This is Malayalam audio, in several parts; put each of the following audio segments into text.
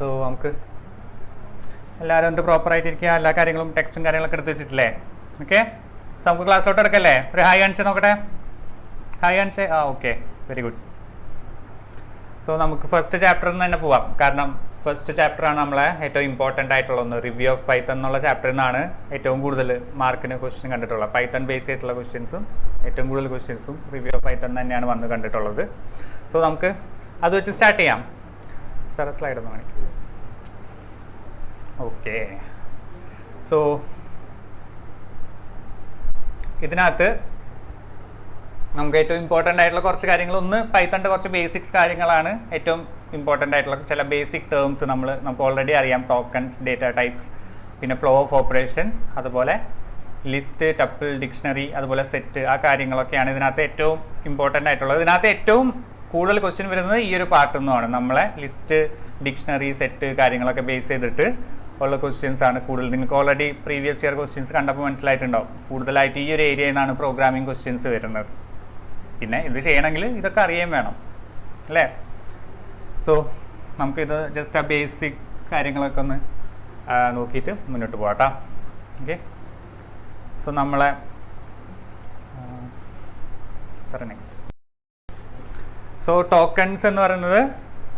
സോ നമുക്ക് എല്ലാവരും പ്രോപ്പറായിട്ടിരിക്കുക, എല്ലാ കാര്യങ്ങളും ടെക്സ്റ്റും കാര്യങ്ങളൊക്കെ എടുത്ത് വെച്ചിട്ടില്ലേ? ഓക്കെ, സോ നമുക്ക് ക്ലാസ്സിലോട്ട് എടുക്കല്ലേ? ഒരു ഹായ് കാണിച്ച് നോക്കട്ടെ, ഹായ് കാണിച്ചേ. Okay, very good. സോ നമുക്ക് ഫസ്റ്റ് ചാപ്റ്ററിൽ നിന്ന് തന്നെ പോവാം. കാരണം ഫസ്റ്റ് ചാപ്റ്ററാണ് നമ്മളെ ഏറ്റവും ഇമ്പോർട്ടൻ്റ് ആയിട്ടുള്ള ഒന്ന്. റിവ്യൂ ഓഫ് പൈത്തൺ എന്നുള്ള ചാപ്റ്ററിൽ നിന്നാണ് ഏറ്റവും കൂടുതൽ മാർക്കിന് ക്വസ്റ്റ്യൻ കണ്ടിട്ടുള്ളത്. പൈത്തൺ ബേസ് ആയിട്ടുള്ള ക്വസ്റ്റ്യൻസും ഏറ്റവും കൂടുതൽ ക്വസ്റ്റ്യൻസും റിവ്യൂ ഓഫ് പൈത്തൺ തന്നെയാണ് വന്ന് കണ്ടിട്ടുള്ളത്. സോ നമുക്ക് അത് വെച്ച് സ്റ്റാർട്ട് ചെയ്യാം. സാറേ സ്ലൈഡ് ഒന്ന് കാണിക്കും. ഓക്കെ, സോ ഇതിനകത്ത് നമുക്ക് ഏറ്റവും ഇമ്പോർട്ടൻ്റ് ആയിട്ടുള്ള കുറച്ച് കാര്യങ്ങൾ, ഒന്ന് പൈത്തണിൻ്റെ കുറച്ച് ബേസിക്സ് കാര്യങ്ങളാണ് ഏറ്റവും ഇമ്പോർട്ടൻ്റ് ആയിട്ടുള്ള ചില ബേസിക് ടേംസ് നമുക്ക് ഓൾറെഡി അറിയാം. ടോക്കൺസ്, ഡേറ്റ ടൈപ്സ്, പിന്നെ ഫ്ലോ ഓഫ് ഓപ്പറേഷൻസ്, അതുപോലെ ലിസ്റ്റ്, ടപ്പിൾ, ഡിക്ഷണറി, അതുപോലെ സെറ്റ്, ആ കാര്യങ്ങളൊക്കെയാണ് ഇതിനകത്ത് ഏറ്റവും ഇമ്പോർട്ടൻ്റ് ആയിട്ടുള്ളത്. ഇതിനകത്ത് ഏറ്റവും കൂടുതൽ ക്വസ്റ്റ്യൻ വരുന്നത് ഈ ഒരു പാർട്ടിൽ നിന്നുമാണ്. നമ്മളെ ലിസ്റ്റ്, ഡിക്ഷണറി, സെറ്റ് കാര്യങ്ങളൊക്കെ ബേസ് ചെയ്തിട്ട് ഉള്ള ക്വസ്റ്റ്യൻസ് ആണ് കൂടുതൽ. നിങ്ങൾക്ക് ഓൾറെഡി പ്രീവിയസ് ഇയർ ക്വസ്റ്റ്യൻസ് കണ്ടപ്പോൾ മനസ്സിലായിട്ടുണ്ടാവും. കൂടുതലായിട്ട് ഈ ഒരു ഏരിയയിൽ നിന്നാണ് പ്രോഗ്രാമിംഗ് ക്വസ്റ്റ്യൻസ് വരുന്നത്. പിന്നെ ഇത് ചെയ്യണമെങ്കിൽ ഇതൊക്കെ അറിയാൻ വേണം അല്ലേ? സോ നമുക്കിത് ജസ്റ്റ് ആ ബേസിക് കാര്യങ്ങളൊക്കെ ഒന്ന് നോക്കിയിട്ട് മുന്നോട്ട് പോകാട്ടോ. ഓക്കെ, സോ നമ്മളെ സാറേ നെക്സ്റ്റ്. സോ ടോക്കൺസ് എന്ന് പറയുന്നത്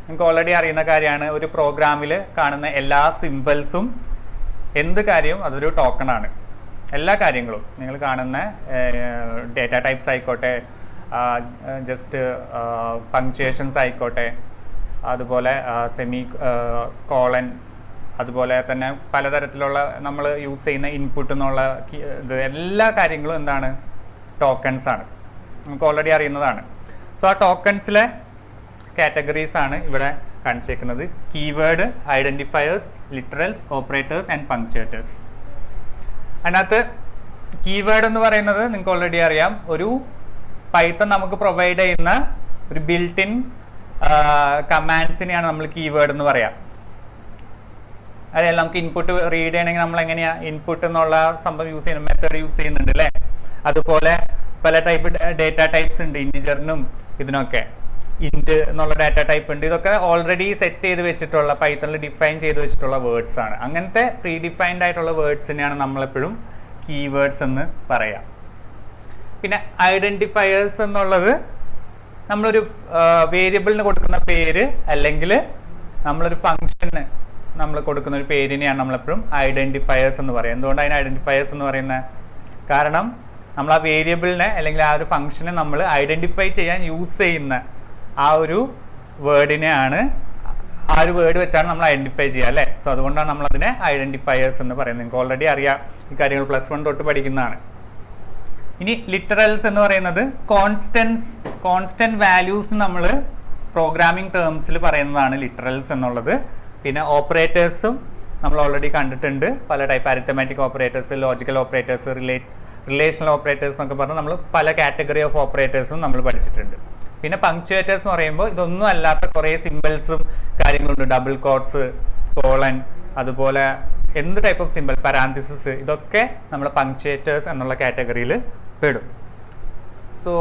നിങ്ങൾക്ക് ഓൾറെഡി അറിയുന്ന കാര്യമാണ്. ഒരു പ്രോഗ്രാമിൽ കാണുന്ന എല്ലാ സിമ്പിൾസും എന്ത് കാര്യവും അതൊരു ടോക്കണാണ്. എല്ലാ കാര്യങ്ങളും നിങ്ങൾ കാണുന്ന ഡേറ്റ ടൈപ്സ് ആയിക്കോട്ടെ, ജസ്റ്റ് പങ്ക്ച്വേഷൻസ് ആയിക്കോട്ടെ, അതുപോലെ സെമി കോളൻ, അതുപോലെ തന്നെ പലതരത്തിലുള്ള നമ്മൾ യൂസ് ചെയ്യുന്ന ഇൻപുട്ട് എന്നുള്ള ഇത് എല്ലാ കാര്യങ്ങളും എന്താണ്? ടോക്കൺസ് ആണ്. നമുക്ക് ഓൾറെഡി അറിയുന്നതാണ്. സോ ആ ടോക്കൺസിലെ കാറ്റഗറീസ് ആണ് ഇവിടെ കാണിച്ചേക്കുന്നത്. Keyword, identifiers, literals, operators and punctuators. അതിനകത്ത് കീവേഡ് എന്ന് പറയുന്നത് നിങ്ങൾക്ക് ഓൾറെഡി അറിയാം. ഒരു പൈത്തൺ നമുക്ക് പ്രൊവൈഡ് ചെയ്യുന്ന ഒരു ബിൽറ്റ് ഇൻ കമാൻഡ്സിനെയാണ് നമ്മൾ കീവേഡ് എന്ന് പറയാം. അതായത് നമുക്ക് ഇൻപുട്ട് റീഡ് ചെയ്യണമെങ്കിൽ നമ്മൾ എങ്ങനെയാണ് ഇൻപുട്ട് എന്നുള്ള സംഭവം യൂസ് ചെയ്യുന്നത്, മെത്തേഡ് യൂസ് ചെയ്യുന്നുണ്ട് അല്ലേ? അതുപോലെ പല ടൈപ്പ് ഡേറ്റ ടൈപ്സ് ഉണ്ട്, ഇൻറ്റിജറിനും ഇതിനൊക്കെ. ഇൻറ്റ് എന്നുള്ള ഡാറ്റ ടൈപ്പ് ഉണ്ട്. ഇതൊക്കെ ഓൾറെഡി സെറ്റ് ചെയ്ത് വെച്ചിട്ടുള്ള, പൈത്തണിൽ ഡിഫൈൻ ചെയ്ത് വെച്ചിട്ടുള്ള വേർഡ്സ് ആണ്. അങ്ങനത്തെ പ്രീ ഡിഫൈൻഡ് ആയിട്ടുള്ള വേർഡ്സിനെയാണ് നമ്മളെപ്പോഴും കീവേഡ്സ് എന്ന് പറയാം. പിന്നെ ഐഡൻറ്റിഫയേഴ്സ് എന്നുള്ളത് നമ്മളൊരു വേരിയബിളിന് കൊടുക്കുന്ന പേര്, അല്ലെങ്കിൽ നമ്മളൊരു ഫംഗ്ഷന് നമ്മൾ കൊടുക്കുന്ന ഒരു പേരിനെയാണ് നമ്മളെപ്പോഴും ഐഡൻറ്റിഫയേഴ്സ് എന്ന് പറയുക. എന്തുകൊണ്ടാണ് അതിന് ഐഡൻറ്റിഫയേഴ്സ് എന്ന് പറയുന്നത്? കാരണം നമ്മൾ ആ വേരിയബിളിനെ അല്ലെങ്കിൽ ആ ഒരു ഫംഗ്ഷനെ നമ്മൾ ഐഡൻറ്റിഫൈ ചെയ്യാൻ യൂസ് ചെയ്യുന്ന ആ ഒരു വേർഡിനെയാണ്, ആ ഒരു വേർഡ് വെച്ചാണ് നമ്മൾ ഐഡൻറ്റിഫൈ ചെയ്യുക അല്ലേ? സോ അതുകൊണ്ടാണ് നമ്മളതിനെ ഐഡൻറ്റിഫയേഴ്സ് എന്ന് പറയുന്നത്. നിങ്ങൾക്ക് ഓൾറെഡി അറിയാം, ഈ കാര്യങ്ങൾ +1 തൊട്ട് പഠിക്കുന്നതാണ്. ഇനി ലിറ്ററൽസ് എന്ന് പറയുന്നത് കോൺസ്റ്റന്റ് വാല്യൂസ് നമ്മൾ പ്രോഗ്രാമിംഗ് ടേംസിൽ പറയുന്നതാണ് ലിറ്ററൽസ് എന്നുള്ളത്. പിന്നെ ഓപ്പറേറ്റേഴ്സും നമ്മൾ ഓൾറെഡി കണ്ടിട്ടുണ്ട്. പല type arithmetic operators, logical operators, relational operators എന്നൊക്കെ പറഞ്ഞാൽ നമ്മൾ പല കാറ്റഗറി ഓഫ് ഓപ്പറേറ്റേഴ്സും നമ്മൾ പഠിച്ചിട്ടുണ്ട്. പിന്നെ പങ്ക്ച്വേറ്റേഴ്സ് എന്ന് പറയുമ്പോൾ ഇതൊന്നും അല്ലാത്ത കുറേ സിമ്പിൾസും കാര്യങ്ങളുണ്ട്. ഡബിൾ കോട്ട്സ്, കോളൻ, അതുപോലെ എന്ത് ടൈപ്പ് ഓഫ് സിമ്പിൾ, പരാന്തിസിസ്, ഇതൊക്കെ നമ്മൾ പങ്ക്ച്വേറ്റേഴ്സ് എന്നുള്ള കാറ്റഗറിയിൽ പെടും. സോ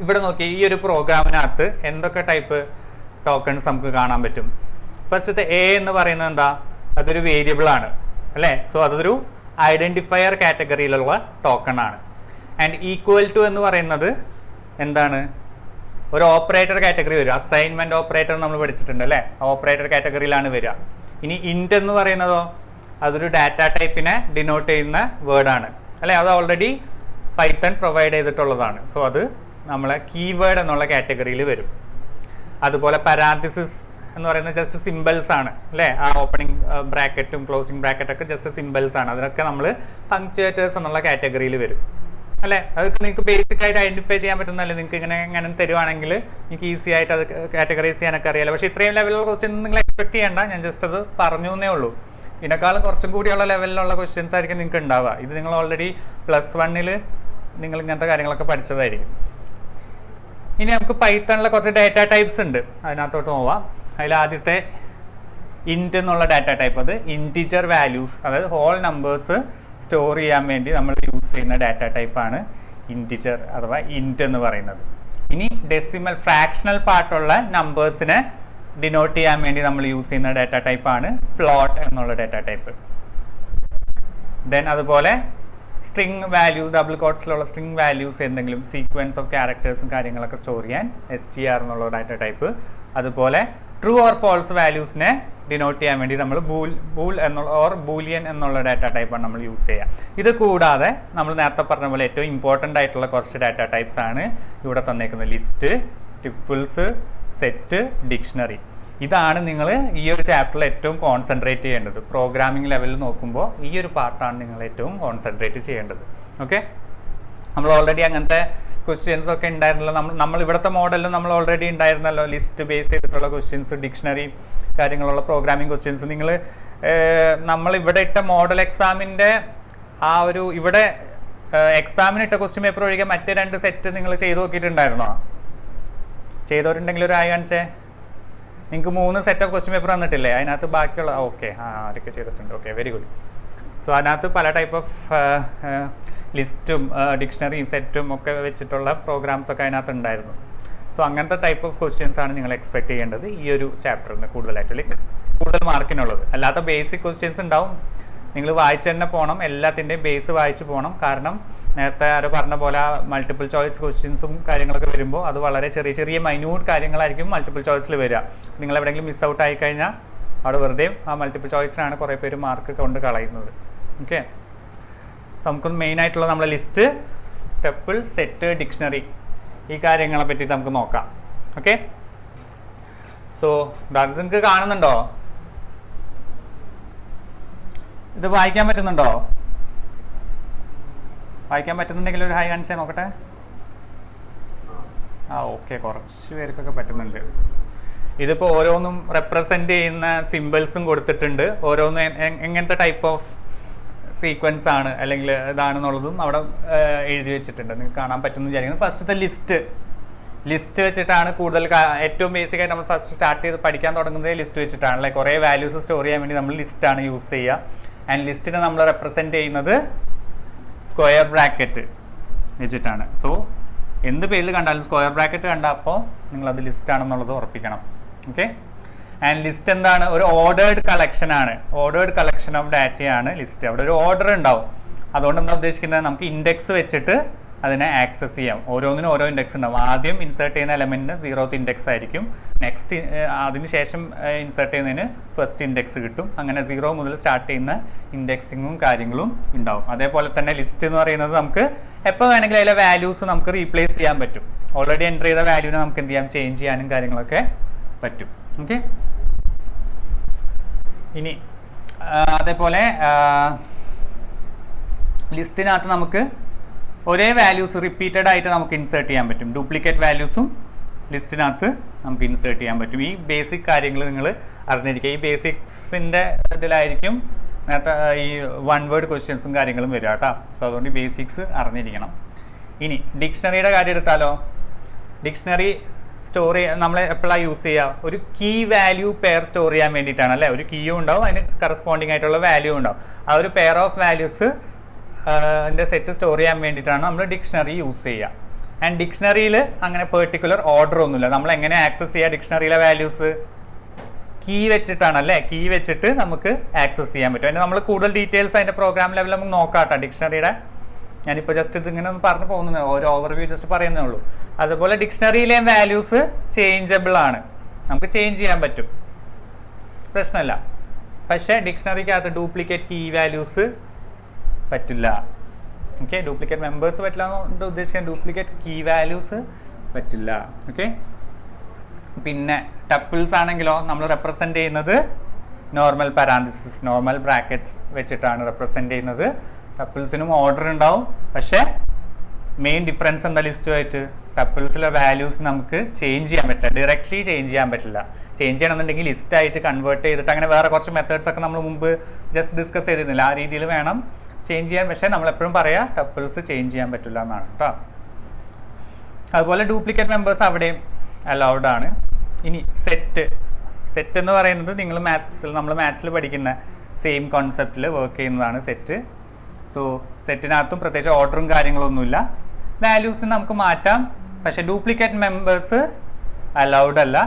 ഇവിടെ നോക്കി, ഈ ഒരു പ്രോഗ്രാമിനകത്ത് എന്തൊക്കെ ടൈപ്പ് ടോക്കൺസ് നമുക്ക് കാണാൻ പറ്റും. ഫസ്റ്റത്തെ എ എന്ന് പറയുന്നത് എന്താ? അതൊരു വേരിയബിൾ ആണ് അല്ലേ? സോ അതൊരു ഐഡൻറ്റിഫയർ കാറ്റഗറിയിലുള്ള ടോക്കൺ ആണ്. ആൻഡ് ഈക്വൽ ടു എന്ന് പറയുന്നത് എന്താണ്? ഒരു ഓപ്പറേറ്റർ കാറ്റഗറി വരും. അസൈൻമെന്റ് ഓപ്പറേറ്റർ നമ്മൾ പഠിച്ചിട്ടുണ്ട് അല്ലേ? ഓപ്പറേറ്റർ കാറ്റഗറിയിലാണ് വരിക. ഇനി ഇൻറ്റ് എന്ന് പറയുന്നതോ അതൊരു ഡാറ്റ ടൈപ്പിനെ ഡിനോട്ട് ചെയ്യുന്ന വേർഡാണ് അല്ലേ? അത് ഓൾറെഡി പൈത്തൺ പ്രൊവൈഡ് ചെയ്തിട്ടുള്ളതാണ്. സോ അത് നമ്മളെ കീവേഡ് എന്നുള്ള കാറ്റഗറിയിൽ വരും. അതുപോലെ പരാന്തിസിസ് എന്ന് പറയുന്നത് ജസ്റ്റ് സിമ്പിൾസ് ആണ് അല്ലേ? ആ ഓപ്പണിംഗ് ബ്രാക്കറ്റും ക്ലോസിംഗ് ബ്രാക്കറ്റൊക്കെ ജസ്റ്റ് സിമ്പിൾസ് ആണ്. അതിനൊക്കെ നമ്മൾ പങ്ക്ച്വേറ്റേഴ്സ് എന്നുള്ള കാറ്റഗറിയിൽ വരും അല്ലേ? അതൊക്കെ നിങ്ങൾക്ക് ബേസിക് ആയിട്ട് ഐഡന്റിഫൈ ചെയ്യാൻ പറ്റുന്നല്ലേ? നിങ്ങൾക്ക് ഇങ്ങനെ തരുവാണെങ്കിൽ നിങ്ങൾക്ക് ഈസി ആയിട്ട് അത് കാറ്റഗറൈസ് ചെയ്യാനൊക്കെ അറിയാലോ. പക്ഷേ ഇത്രയും ലെവലിലുള്ള ക്വസ്റ്റ്യൻ നിങ്ങൾ എക്സ്പെക്ട് ചെയ്യേണ്ട. ഞാൻ ജസ്റ്റ് അത് പറഞ്ഞു എന്നേ ഉള്ളൂ. ഇതിനേക്കാളും കുറച്ചും കൂടിയുള്ള ലെവലിലുള്ള ക്വസ്റ്റ്യൻസ് ആയിരിക്കും നിങ്ങൾക്ക് ഉണ്ടാവുക. ഇത് നിങ്ങൾ ഓൾറെഡി +1 നിങ്ങൾ ഇങ്ങനത്തെ കാര്യങ്ങളൊക്കെ പഠിച്ചതായിരിക്കും. ഇനി നമുക്ക് പൈത്തണിലെ കുറച്ച് ഡാറ്റ ടൈപ്സ് ഉണ്ട്, അതിനകത്തോട്ട് പോവാം. അതിൽ ആദ്യത്തെ ഇൻറ്റ് എന്നുള്ള ഡാറ്റ ടൈപ്പ്, അത് ഇൻറ്റിജർ വാല്യൂസ്, അതായത് ഹോൾ നമ്പേഴ്സ് സ്റ്റോർ ചെയ്യാൻ വേണ്ടി നമ്മൾ യൂസ് ചെയ്യുന്ന ഡാറ്റ ടൈപ്പാണ് ഇൻറ്റിജർ അഥവാ ഇൻറ്റ് എന്ന് പറയുന്നത്. ഇനി ഡെസിമൽ ഫ്രാക്ഷണൽ പാർട്ടുള്ള നമ്പേഴ്സിനെ ഡിനോട്ട് ചെയ്യാൻ വേണ്ടി നമ്മൾ യൂസ് ചെയ്യുന്ന ഡാറ്റ ടൈപ്പാണ് ഫ്ലോട്ട് എന്നുള്ള ഡാറ്റ ടൈപ്പ്. ദെൻ അതുപോലെ സ്ട്രിങ് വാല്യൂസ്, ഡബിൾ കോട്ട്സിലുള്ള സ്ട്രിങ് വാല്യൂസ്, എന്തെങ്കിലും സീക്വൻസ് ഓഫ് ക്യാരക്ടേഴ്സും കാര്യങ്ങളൊക്കെ സ്റ്റോർ ചെയ്യാൻ str എന്നുള്ള ഡാറ്റ ടൈപ്പ്. അതുപോലെ ട്രൂ ഓർ ഫോൾസ് വാല്യൂസിനെ ഡിനോട്ട് ചെയ്യാൻ വേണ്ടി നമ്മൾ ബൂൾ എന്നുള്ള ഓർ ബൂലിയൻ എന്നുള്ള ഡാറ്റ ടൈപ്പാണ് നമ്മൾ യൂസ് ചെയ്യുക. ഇത് കൂടാതെ നമ്മൾ നേരത്തെ പറഞ്ഞ പോലെ ഏറ്റവും ഇമ്പോർട്ടൻ്റ് ആയിട്ടുള്ള കുറച്ച് ഡാറ്റ ടൈപ്സ് ആണ് ഇവിടെ തന്നേക്കുന്നത്. List, tuples, set, dictionary. ഇതാണ് നിങ്ങൾ ഈ ഒരു ചാപ്റ്ററിൽ ഏറ്റവും കോൺസെൻട്രേറ്റ് ചെയ്യേണ്ടത്. പ്രോഗ്രാമിംഗ് ലെവലിൽ നോക്കുമ്പോൾ ഈ ഒരു പാർട്ടാണ് നിങ്ങൾ ഏറ്റവും കോൺസെൻട്രേറ്റ് ചെയ്യേണ്ടത്. ഓക്കെ, നമ്മൾ ഓൾറെഡി അങ്ങനത്തെ ക്വസ്റ്റ്യൻസ് ഒക്കെ ഉണ്ടായിരുന്നല്ലോ. നമ്മൾ ഇവിടുത്തെ മോഡലിൽ നമ്മൾ ഓൾറെഡി ഉണ്ടായിരുന്നല്ലോ, ലിസ്റ്റ് ബേസ് ചെയ്തിട്ടുള്ള ക്വസ്റ്റ്യൻസ്, ഡിക്ഷണറി കാര്യങ്ങളുള്ള പ്രോഗ്രാമിംഗ് ക്വസ്റ്റ്യൻസ്. നിങ്ങൾ നമ്മൾ ഇവിടെ ഇട്ട മോഡൽ എക്സാമിൻ്റെ ആ ഒരു ഇവിടെ എക്സാമിന് ഇട്ട ക്വസ്റ്റ്യൻ പേപ്പർ ഒഴികെ മറ്റേ 2 സെറ്റ് നിങ്ങൾ ചെയ്ത് നോക്കിയിട്ടുണ്ടായിരുന്നോ? ചെയ്തവരുണ്ടെങ്കിൽ ഒരു ആയി കാണിച്ചേ. നിങ്ങൾക്ക് 3 സെറ്റ് ഓഫ് ക്വസ്റ്റ്യൻ പേപ്പർ തന്നിട്ടില്ലേ? അതിനകത്ത് ബാക്കിയുള്ള ഓക്കെ ആരൊക്കെ ചെയ്തിട്ടുണ്ട്? Okay, very good. സോ അതിനകത്ത് പല ടൈപ്പ് ഓഫ് ലിസ്റ്റും ഡിക്ഷണറിയും സെറ്റും ഒക്കെ വെച്ചിട്ടുള്ള പ്രോഗ്രാംസ് ഒക്കെ അതിനകത്ത് ഉണ്ടായിരുന്നു. സോ അങ്ങനത്തെ ടൈപ്പ് ഓഫ് ക്വസ്റ്റ്യൻസ് ആണ് നിങ്ങൾ എക്സ്പെക്ട് ചെയ്യേണ്ടത് ഈ ഒരു ചാപ്റ്ററിന് കൂടുതലായിട്ട്, ലൈക്ക് കൂടുതൽ മാർക്കിനുള്ളത്. അല്ലാത്ത ബേസിക് ക്വസ്റ്റ്യൻസ് ഉണ്ടാവും, നിങ്ങൾ വായിച്ച് തന്നെ പോകണം, എല്ലാത്തിൻ്റെയും ബേസ് വായിച്ച് പോകണം. കാരണം നേരത്തെ ആരോ പറഞ്ഞ പോലെ മൾട്ടിപ്പിൾ ചോയ്സ് ക്വസ്റ്റ്യൻസും കാര്യങ്ങളൊക്കെ വരുമ്പോൾ അത് വളരെ ചെറിയ ചെറിയ മൈന്യൂട്ട് കാര്യങ്ങളായിരിക്കും മൾട്ടിപ്പിൾ ചോയ്സിൽ വരിക. നിങ്ങൾ എവിടെയെങ്കിലും മിസ് ഔട്ട് ആയി കഴിഞ്ഞാൽ അവിടെ വെറുതെ ആ മൾട്ടിപ്പിൾ ചോയ്സിനാണ് കുറേ പേര് മാർക്ക് കൊണ്ട് കളയുന്നത്. ഓക്കെ, സോ നമുക്ക് മെയിനായിട്ടുള്ള നമ്മളെ ലിസ്റ്റ്, ടെപ്പിൾ, സെറ്റ്, ഡിക്ഷണറി ഈ കാര്യങ്ങളെ പറ്റി നമുക്ക് നോക്കാം. ഓക്കെ, സോ ഇത് നിങ്ങൾക്ക് കാണുന്നുണ്ടോ? ഇത് വായിക്കാൻ പറ്റുന്നുണ്ടോ? വായിക്കാൻ പറ്റുന്നുണ്ടെങ്കിൽ ഒരു ഹായ് കാണിച്ചേ നോക്കട്ടെ. ഓക്കെ, കുറച്ച് പേർക്കൊക്കെ പറ്റുന്നുണ്ട്. ഇതിപ്പോൾ ഓരോന്നും റെപ്രസെൻ്റ് ചെയ്യുന്ന സിമ്പിൾസും കൊടുത്തിട്ടുണ്ട്. ഓരോന്നും എങ്ങനത്തെ ടൈപ്പ് ഓഫ് സീക്വൻസ് ആണ് അല്ലെങ്കിൽ ഇതാണെന്നുള്ളതും അവിടെ എഴുതി വെച്ചിട്ടുണ്ട്. നിങ്ങൾക്ക് കാണാൻ പറ്റുമെന്ന് വിചാരിക്കുന്നു. ഫസ്റ്റത്തെ ലിസ്റ്റ് വെച്ചിട്ടാണ് കൂടുതൽ ഏറ്റവും ബേസിക് ആയിട്ട് നമ്മൾ ഫസ്റ്റ് സ്റ്റാർട്ട് ചെയ്ത് പഠിക്കാൻ തുടങ്ങുന്നത് ലിസ്റ്റ് വെച്ചിട്ടാണ്. ലൈക്ക് കുറേ വാല്യൂസ് സ്റ്റോർ ചെയ്യാൻ വേണ്ടി നമ്മൾ ലിസ്റ്റാണ് യൂസ് ചെയ്യുക. ആൻഡ് ലിസ്റ്റിനെ നമ്മൾ റെപ്രസെൻ്റ് ചെയ്യുന്നത് സ്ക്വയർ ബ്രാക്കറ്റ് വെച്ചിട്ടാണ്. സോ എന്ത് പേരിൽ കണ്ടാലും സ്ക്വയർ ബ്രാക്കറ്റ് കണ്ടപ്പോൾ നിങ്ങളത് ലിസ്റ്റ് ആണെന്നുള്ളത് ഉറപ്പിക്കണം. ഓക്കെ, ആൻഡ് ലിസ്റ്റ് എന്താണ്? ഒരു ഓർഡേർഡ് കളക്ഷൻ ആണ്. ഓർഡേർഡ് കളക്ഷൻ ഓഫ് ഡാറ്റയാണ് ലിസ്റ്റ്. അവിടെ ഒരു ഓർഡർ ഉണ്ടാവും. അതുകൊണ്ട് എന്താ ഉദ്ദേശിക്കുന്നത്? നമുക്ക് ഇൻഡെക്സ് വെച്ചിട്ട് അതിനെ ആക്സസ് ചെയ്യാം. ഓരോന്നിനും ഓരോ ഇൻഡെക്സ് ഉണ്ടാവും. ആദ്യം ഇൻസേർട്ട് ചെയ്യുന്ന എലമെൻറ്റിന് 0th ഇൻഡെക്സ് ആയിരിക്കും. നെക്സ്റ്റ് അതിന് ശേഷം ഇൻസേർട്ട് ചെയ്യുന്നതിന് ഫസ്റ്റ് ഇൻഡെക്സ് കിട്ടും. അങ്ങനെ 0 മുതൽ സ്റ്റാർട്ട് ചെയ്യുന്ന ഇൻഡെക്സിങ്ങും കാര്യങ്ങളും ഉണ്ടാവും. അതേപോലെ തന്നെ ലിസ്റ്റ് എന്ന് പറയുന്നത് നമുക്ക് എപ്പോൾ വേണമെങ്കിലും അതിലെ വാല്യൂസ് നമുക്ക് റീപ്ലേസ് ചെയ്യാൻ പറ്റും. ഓൾറെഡി എൻ്റർ ചെയ്ത വാല്യൂവിനെ നമുക്ക് എന്ത് ചെയ്യാം? ചേഞ്ച് ചെയ്യാനും കാര്യങ്ങളൊക്കെ പറ്റും. ഓക്കെ, ഇനി അതേപോലെ ലിസ്റ്റിനകത്ത് നമുക്ക് ഒരേ വാല്യൂസ് റിപ്പീറ്റഡ് ആയിട്ട് നമുക്ക് ഇൻസേർട്ട് ചെയ്യാൻ പറ്റും. ഡ്യൂപ്ലിക്കേറ്റ് വാല്യൂസും ലിസ്റ്റിനകത്ത് നമുക്ക് ഇൻസേർട്ട് ചെയ്യാൻ പറ്റും. ഈ ബേസിക് കാര്യങ്ങൾ നിങ്ങൾ അറിഞ്ഞിരിക്കുക. ഈ ബേസിക്സിൻ്റെ ഇതിലായിരിക്കും നേരത്തെ ഈ 1 വേർഡ് ക്വസ്റ്റ്യൻസും കാര്യങ്ങളും വരിക കേട്ടോ. സോ അതുകൊണ്ട് ഈ ബേസിക്സ് അറിഞ്ഞിരിക്കണം. ഇനി ഡിക്ഷണറിയുടെ കാര്യം എടുത്താലോ? ഡിക്ഷണറി സ്റ്റോർ നമ്മൾ എപ്പോഴാണ് യൂസ് ചെയ്യുക? ഒരു കീ വാല്യൂ പെയർ സ്റ്റോർ ചെയ്യാൻ വേണ്ടിയിട്ടാണ് അല്ലേ? ഒരു കീയും ഉണ്ടാവും, അതിന് കറസ്പോണ്ടിങ് ആയിട്ടുള്ള വാല്യൂ ഉണ്ടാവും. ആ ഒരു pair of values set store ചെയ്യാൻ വേണ്ടിയിട്ടാണ് നമ്മൾ ഡിക്ഷണറി യൂസ് ചെയ്യുക. ആൻഡ് ഡിക്ഷണറിയിൽ അങ്ങനെ പെർട്ടിക്കുലർ ഓർഡർ ഒന്നുമില്ല. നമ്മൾ എങ്ങനെ ആക്സസ് ചെയ്യുക ഡിക്ഷണറിയിലെ വാല്യൂസ്? കീ വെച്ചിട്ടാണ് അല്ലേ? കീ വെച്ചിട്ട് നമുക്ക് ആക്സസ് ചെയ്യാൻ പറ്റും. അതിന് നമ്മൾ കൂടുതൽ ഡീറ്റെയിൽസ് അതിൻ്റെ പ്രോഗ്രാം ലെവലിൽ നമുക്ക് നോക്കാം ഡിക്ഷണറിയുടെ. ഞാനിപ്പോൾ ജസ്റ്റ് ഇതിങ്ങനെ ഒന്ന് പറഞ്ഞു പോകുന്നത്, ഒരു ഓവർവ്യൂ ജസ്റ്റ് പറയുന്നേ ഉള്ളൂ. അതുപോലെ ഡിക്ഷണറിയിലെയും വാല്യൂസ് ചേഞ്ചബിൾ ആണ്, നമുക്ക് ചേഞ്ച് ചെയ്യാൻ പറ്റും, പ്രശ്നമില്ല. പക്ഷേ ഡിക്ഷണറിക്കകത്ത് ഡ്യൂപ്ലിക്കേറ്റ് കീ വാല്യൂസ് പറ്റില്ല. ഓക്കെ, ഡ്യൂപ്ലിക്കേറ്റ് മെമ്പേഴ്സ് പറ്റില്ല എന്ന് ഉദ്ദേശിക്കാൻ ഡ്യൂപ്ലിക്കേറ്റ് കീ വാല്യൂസ് പറ്റില്ല. ഓക്കെ, പിന്നെ ടപ്പിൾസ് ആണെങ്കിലോ നമ്മൾ റെപ്രസെൻ്റ് ചെയ്യുന്നത് നോർമൽ പാരാന്തസിസ്, നോർമൽ ബ്രാക്കറ്റ്സ് വെച്ചിട്ടാണ് റെപ്രസെൻ്റ് ചെയ്യുന്നത്. ടപ്പിൾസിനും ഓർഡർ ഉണ്ടാവും, പക്ഷേ മെയിൻ ഡിഫറൻസ് എന്താ ലിസ്റ്റുമായിട്ട്? ടപ്പിൾസിലെ വാല്യൂസ് നമുക്ക് ചേഞ്ച് ചെയ്യാൻ പറ്റില്ല, ഡയറക്റ്റ്ലി ചേഞ്ച് ചെയ്യാൻ പറ്റില്ല. ചേഞ്ച് ചെയ്യണമെന്നുണ്ടെങ്കിൽ ലിസ്റ്റായിട്ട് കൺവേർട്ട് ചെയ്തിട്ട് അങ്ങനെ വേറെ കുറച്ച് മെത്തേഡ്സ് ഒക്കെ നമ്മൾ മുമ്പ് ജസ്റ്റ് ഡിസ്കസ് ചെയ്തിരുന്നില്ല. ആ രീതിയിൽ വേണം ചേഞ്ച് ചെയ്യാൻ. പക്ഷേ നമ്മളെപ്പോഴും പറയാം ടപ്പിൾസ് ചേഞ്ച് ചെയ്യാൻ പറ്റില്ല എന്നാണ് കേട്ടോ. അതുപോലെ ഡ്യൂപ്ലിക്കേറ്റ് മെമ്പേഴ്സ് അവിടെയും അലൗഡ് ആണ്. ഇനി സെറ്റ് എന്ന് പറയുന്നത് നമ്മൾ മാത്സിൽ പഠിക്കുന്ന സെയിം കോൺസെപ്റ്റിൽ വർക്ക് ചെയ്യുന്നതാണ് സെറ്റ്. സോ സെറ്റിനകത്തും പ്രത്യേകിച്ച് ഓർഡറും കാര്യങ്ങളൊന്നുമില്ല. വാല്യൂസിന് നമുക്ക് മാറ്റാം, പക്ഷേ ഡ്യൂപ്ലിക്കേറ്റ് മെമ്പേഴ്സ് അലൗഡ് അല്ല.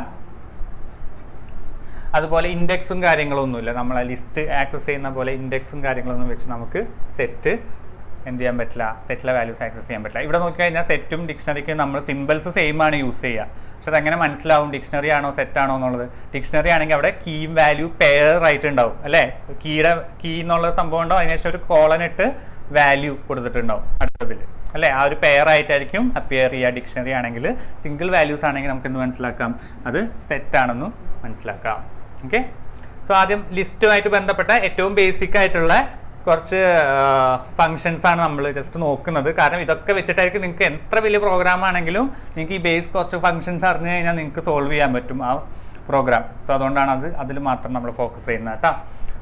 അതുപോലെ ഇൻഡെക്സും കാര്യങ്ങളൊന്നുമില്ല. നമ്മളെ ലിസ്റ്റ് ആക്സസ് ചെയ്യുന്ന പോലെ ഇൻഡെക്സും കാര്യങ്ങളൊന്നും വെച്ച് നമുക്ക് സെറ്റ് എന്ത് ചെയ്യാൻ പറ്റില്ല, സെറ്റിലെ വാല്യൂസ് ആക്സസ് ചെയ്യാൻ പറ്റില്ല. ഇവിടെ നോക്കിക്കഴിഞ്ഞാൽ സെറ്റും ഡിക്ഷണറിക്കും നമ്മൾ സിമ്പിൾസ് സെയിം ആണ് യൂസ് ചെയ്യുക. പക്ഷെ അതെങ്ങനെ മനസ്സിലാവും ഡിക്ഷണറി ആണോ സെറ്റ് ആണോ എന്നുള്ളത്? ഡിക്ഷണറി ആണെങ്കിൽ അവിടെ കീയും വാല്യൂ പെയർ ആയിട്ട് ഉണ്ടാവും അല്ലേ. കീ എന്നുള്ള സംഭവം ഉണ്ടാവും, അതിനുശേഷം ഒരു കോളൻ ഇട്ട് വാല്യൂ കൊടുത്തിട്ടുണ്ടാവും അടുത്തതിൽ അല്ലേ. ആ ഒരു പെയർ ആയിട്ടായിരിക്കും അപ്പിയർ ചെയ്യുക. ഡിക്ഷണറി ആണെങ്കിൽ സിംഗിൾ വാല്യൂസ് ആണെങ്കിൽ നമുക്ക് എന്ത് മനസ്സിലാക്കാം, അത് സെറ്റ് ആണെന്നും മനസ്സിലാക്കാം. ഓക്കെ, സോ ആദ്യം ലിസ്റ്റുമായിട്ട് ബന്ധപ്പെട്ട ഏറ്റവും ബേസിക് ആയിട്ടുള്ള കുറച്ച് ഫങ്ഷൻസ് ആണ് നമ്മൾ ജസ്റ്റ് നോക്കുന്നത്. കാരണം ഇതൊക്കെ വെച്ചിട്ടായിരിക്കും നിങ്ങൾക്ക് എത്ര വലിയ പ്രോഗ്രാം ആണെങ്കിലും നിങ്ങൾക്ക് ഈ ബേസ് കുറച്ച് ഫങ്ഷൻസ് അറിഞ്ഞു കഴിഞ്ഞാൽ നിങ്ങൾക്ക് സോൾവ് ചെയ്യാൻ പറ്റും ആ പ്രോഗ്രാം. സോ അതുകൊണ്ടാണ് അതിൽ മാത്രം നമ്മൾ ഫോക്കസ് ചെയ്യുന്നത് കേട്ടോ.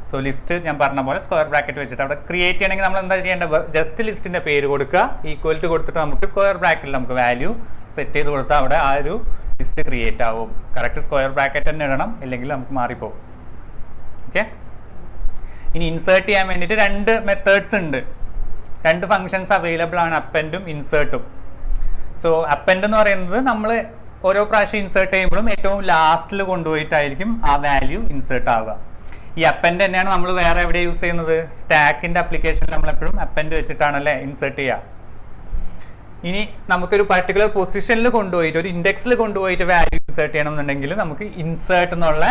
സോ ലിസ്റ്റ് ഞാൻ പറഞ്ഞ പോലെ സ്ക്വയർ ബ്രാക്കറ്റ് വെച്ചിട്ട് അവിടെ ക്രിയേറ്റ് ചെയ്യണമെങ്കിൽ നമ്മൾ എന്താ ചെയ്യേണ്ടത്, ജസ്റ്റ് ലിസ്റ്റിൻ്റെ പേര് കൊടുക്കുക, ഈക്വൽ ടു കൊടുത്തിട്ട് നമുക്ക് സ്ക്വയർ ബ്രാക്കറ്റിൽ നമുക്ക് വാല്യൂ സെറ്റ് ചെയ്ത് കൊടുത്താൽ അവിടെ ആ ഒരു ലിസ്റ്റ് ക്രിയേറ്റ് ആവും. കറക്റ്റ് സ്ക്വയർ ബ്രാക്കറ്റ് തന്നെ ഇടണം, ഇല്ലെങ്കിൽ നമുക്ക് മാറിപ്പോകും. ഓക്കെ, ഇനി ഇൻസേർട്ട് ചെയ്യാൻ വേണ്ടിയിട്ട് 2 മെത്തേഡ്സ് ഉണ്ട്, 2 ഫങ്ഷൻസ് അവൈലബിൾ ആണ്, അപ്പൻഡും ഇൻസേർട്ടും. സോ അപ്പൻഡ് എന്ന് പറയുന്നത് നമ്മൾ ഓരോ പ്രാവശ്യം ഇൻസേർട്ട് ചെയ്യുമ്പോഴും ഏറ്റവും ലാസ്റ്റിൽ കൊണ്ടുപോയിട്ടായിരിക്കും ആ വാല്യൂ ഇൻസേർട്ട് ആവുക. ഈ അപ്പൻഡ് തന്നെയാണ് നമ്മൾ വേറെ എവിടെ യൂസ് ചെയ്യുന്നത്, സ്റ്റാക്കിൻ്റെ ആപ്ലിക്കേഷനിൽ നമ്മളെപ്പോഴും അപ്പൻഡ് വെച്ചിട്ടാണല്ലേ ഇൻസേർട്ട് ചെയ്യുക. ഇനി നമുക്കൊരു പർട്ടിക്കുലർ പൊസിഷനിൽ കൊണ്ടുപോയിട്ട് ഒരു ഇൻഡെക്സിൽ കൊണ്ടുപോയിട്ട് വാല്യൂ ഇൻസേർട്ട് ചെയ്യണമെന്നുണ്ടെങ്കിൽ നമുക്ക് ഇൻസേർട്ട് എന്നുള്ള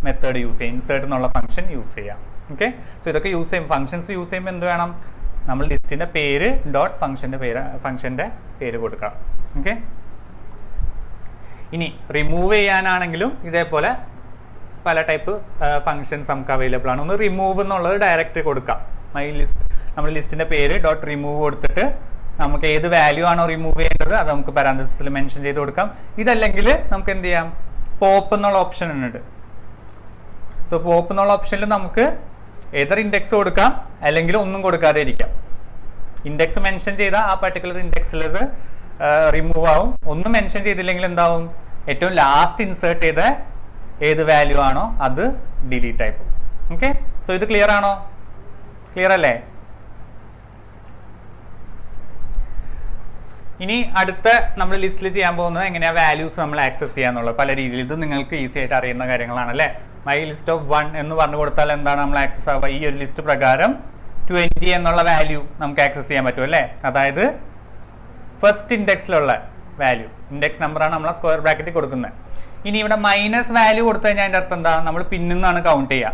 മെത്തേഡ് യൂസ് ചെയ്യാം, ഇൻസേർട്ട് എന്നുള്ള ഫംഗ്ഷൻ യൂസ് ചെയ്യാം. ഓക്കെ, സോ ഇതൊക്കെ യൂസ് ചെയ്യും. ഫംഗ്ഷൻസ് യൂസ് ചെയ്യുമ്പോൾ എന്ത് വേണം, നമ്മൾ ലിസ്റ്റിൻ്റെ പേര് ഡോട്ട് ഫംഗ്ഷൻ്റെ പേര് കൊടുക്കണം. ഓക്കെ, ഇനി റിമൂവ് ചെയ്യാനാണെങ്കിലും ഇതേപോലെ പല ടൈപ്പ് ഫംഗ്ഷൻസ് നമുക്ക് അവൈലബിൾ ആണ്. ഒന്ന് റിമൂവ് എന്നുള്ളത് ഡയറക്റ്റ് കൊടുക്കാം. മൈ ലിസ്റ്റ് നമ്മൾ ലിസ്റ്റിൻ്റെ പേര് ഡോട്ട് റിമൂവ് കൊടുത്തിട്ട് നമുക്ക് ഏത് വാല്യൂ ആണോ റിമൂവ് ചെയ്യേണ്ടത് അത് നമുക്ക് പാരാന്തസിസിൽ മെൻഷൻ ചെയ്ത് കൊടുക്കാം. ഇതല്ലെങ്കിൽ നമുക്ക് എന്ത് ചെയ്യാം, പോപ്പ് എന്നുള്ള ഓപ്ഷൻ ഉണ്ട്. സോ പോപ്പ് എന്നുള്ള ഓപ്ഷനിൽ നമുക്ക് ഏതൊരു ഇൻഡെക്സ് കൊടുക്കാം, അല്ലെങ്കിൽ ഒന്നും കൊടുക്കാതെ ഇരിക്കാം. ഇൻഡെക്സ് മെൻഷൻ ചെയ്താൽ ആ പർട്ടിക്കുലർ ഇൻഡെക്സിൽ ഇത് റിമൂവ് ആവും. ഒന്നും മെൻഷൻ ചെയ്തില്ലെങ്കിൽ എന്താവും, ഏറ്റവും ലാസ്റ്റ് ഇൻസേർട്ട് ചെയ്ത ഏത് വാല്യൂ ആണോ അത് ഡിലീറ്റ് ആയി പോകും. ഓക്കെ, സോ ഇത് ക്ലിയർ ആണോ? ക്ലിയർ അല്ലേ? ഇനി അടുത്ത നമ്മൾ ലിസ്റ്റിൽ ചെയ്യാൻ പോകുന്നത് എങ്ങനെയാണ് വാല്യൂസ് നമ്മൾ ആക്സസ് ചെയ്യാന്നുള്ളത്. പല രീതിയിൽ ഇത് നിങ്ങൾക്ക് ഈസി ആയിട്ട് അറിയുന്ന കാര്യങ്ങളാണ് അല്ലേ. മൈ ലിസ്റ്റ് ഓഫ് 1 എന്ന് പറഞ്ഞു കൊടുത്താൽ എന്താണ് നമ്മൾ ആക്സസ് ആവുക, ഈ ഒരു ലിസ്റ്റ് പ്രകാരം 20 എന്നുള്ള വാല്യൂ നമുക്ക് ആക്സസ് ചെയ്യാൻ പറ്റും അല്ലേ. അതായത് ഫസ്റ്റ് ഇൻഡെക്സിലുള്ള വാല്യൂ, ഇൻഡെക്സ് നമ്പറാണ് നമ്മൾ സ്ക്വയർ ബ്രാക്കറ്റിൽ കൊടുക്കുന്നത്. ഇനി ഇവിടെ മൈനസ് വാല്യൂ കൊടുത്തു കഴിഞ്ഞാൽ അതിൻ്റെ അർത്ഥം എന്താ, നമ്മൾ പിന്നിന്നാണ് കൗണ്ട് ചെയ്യുക.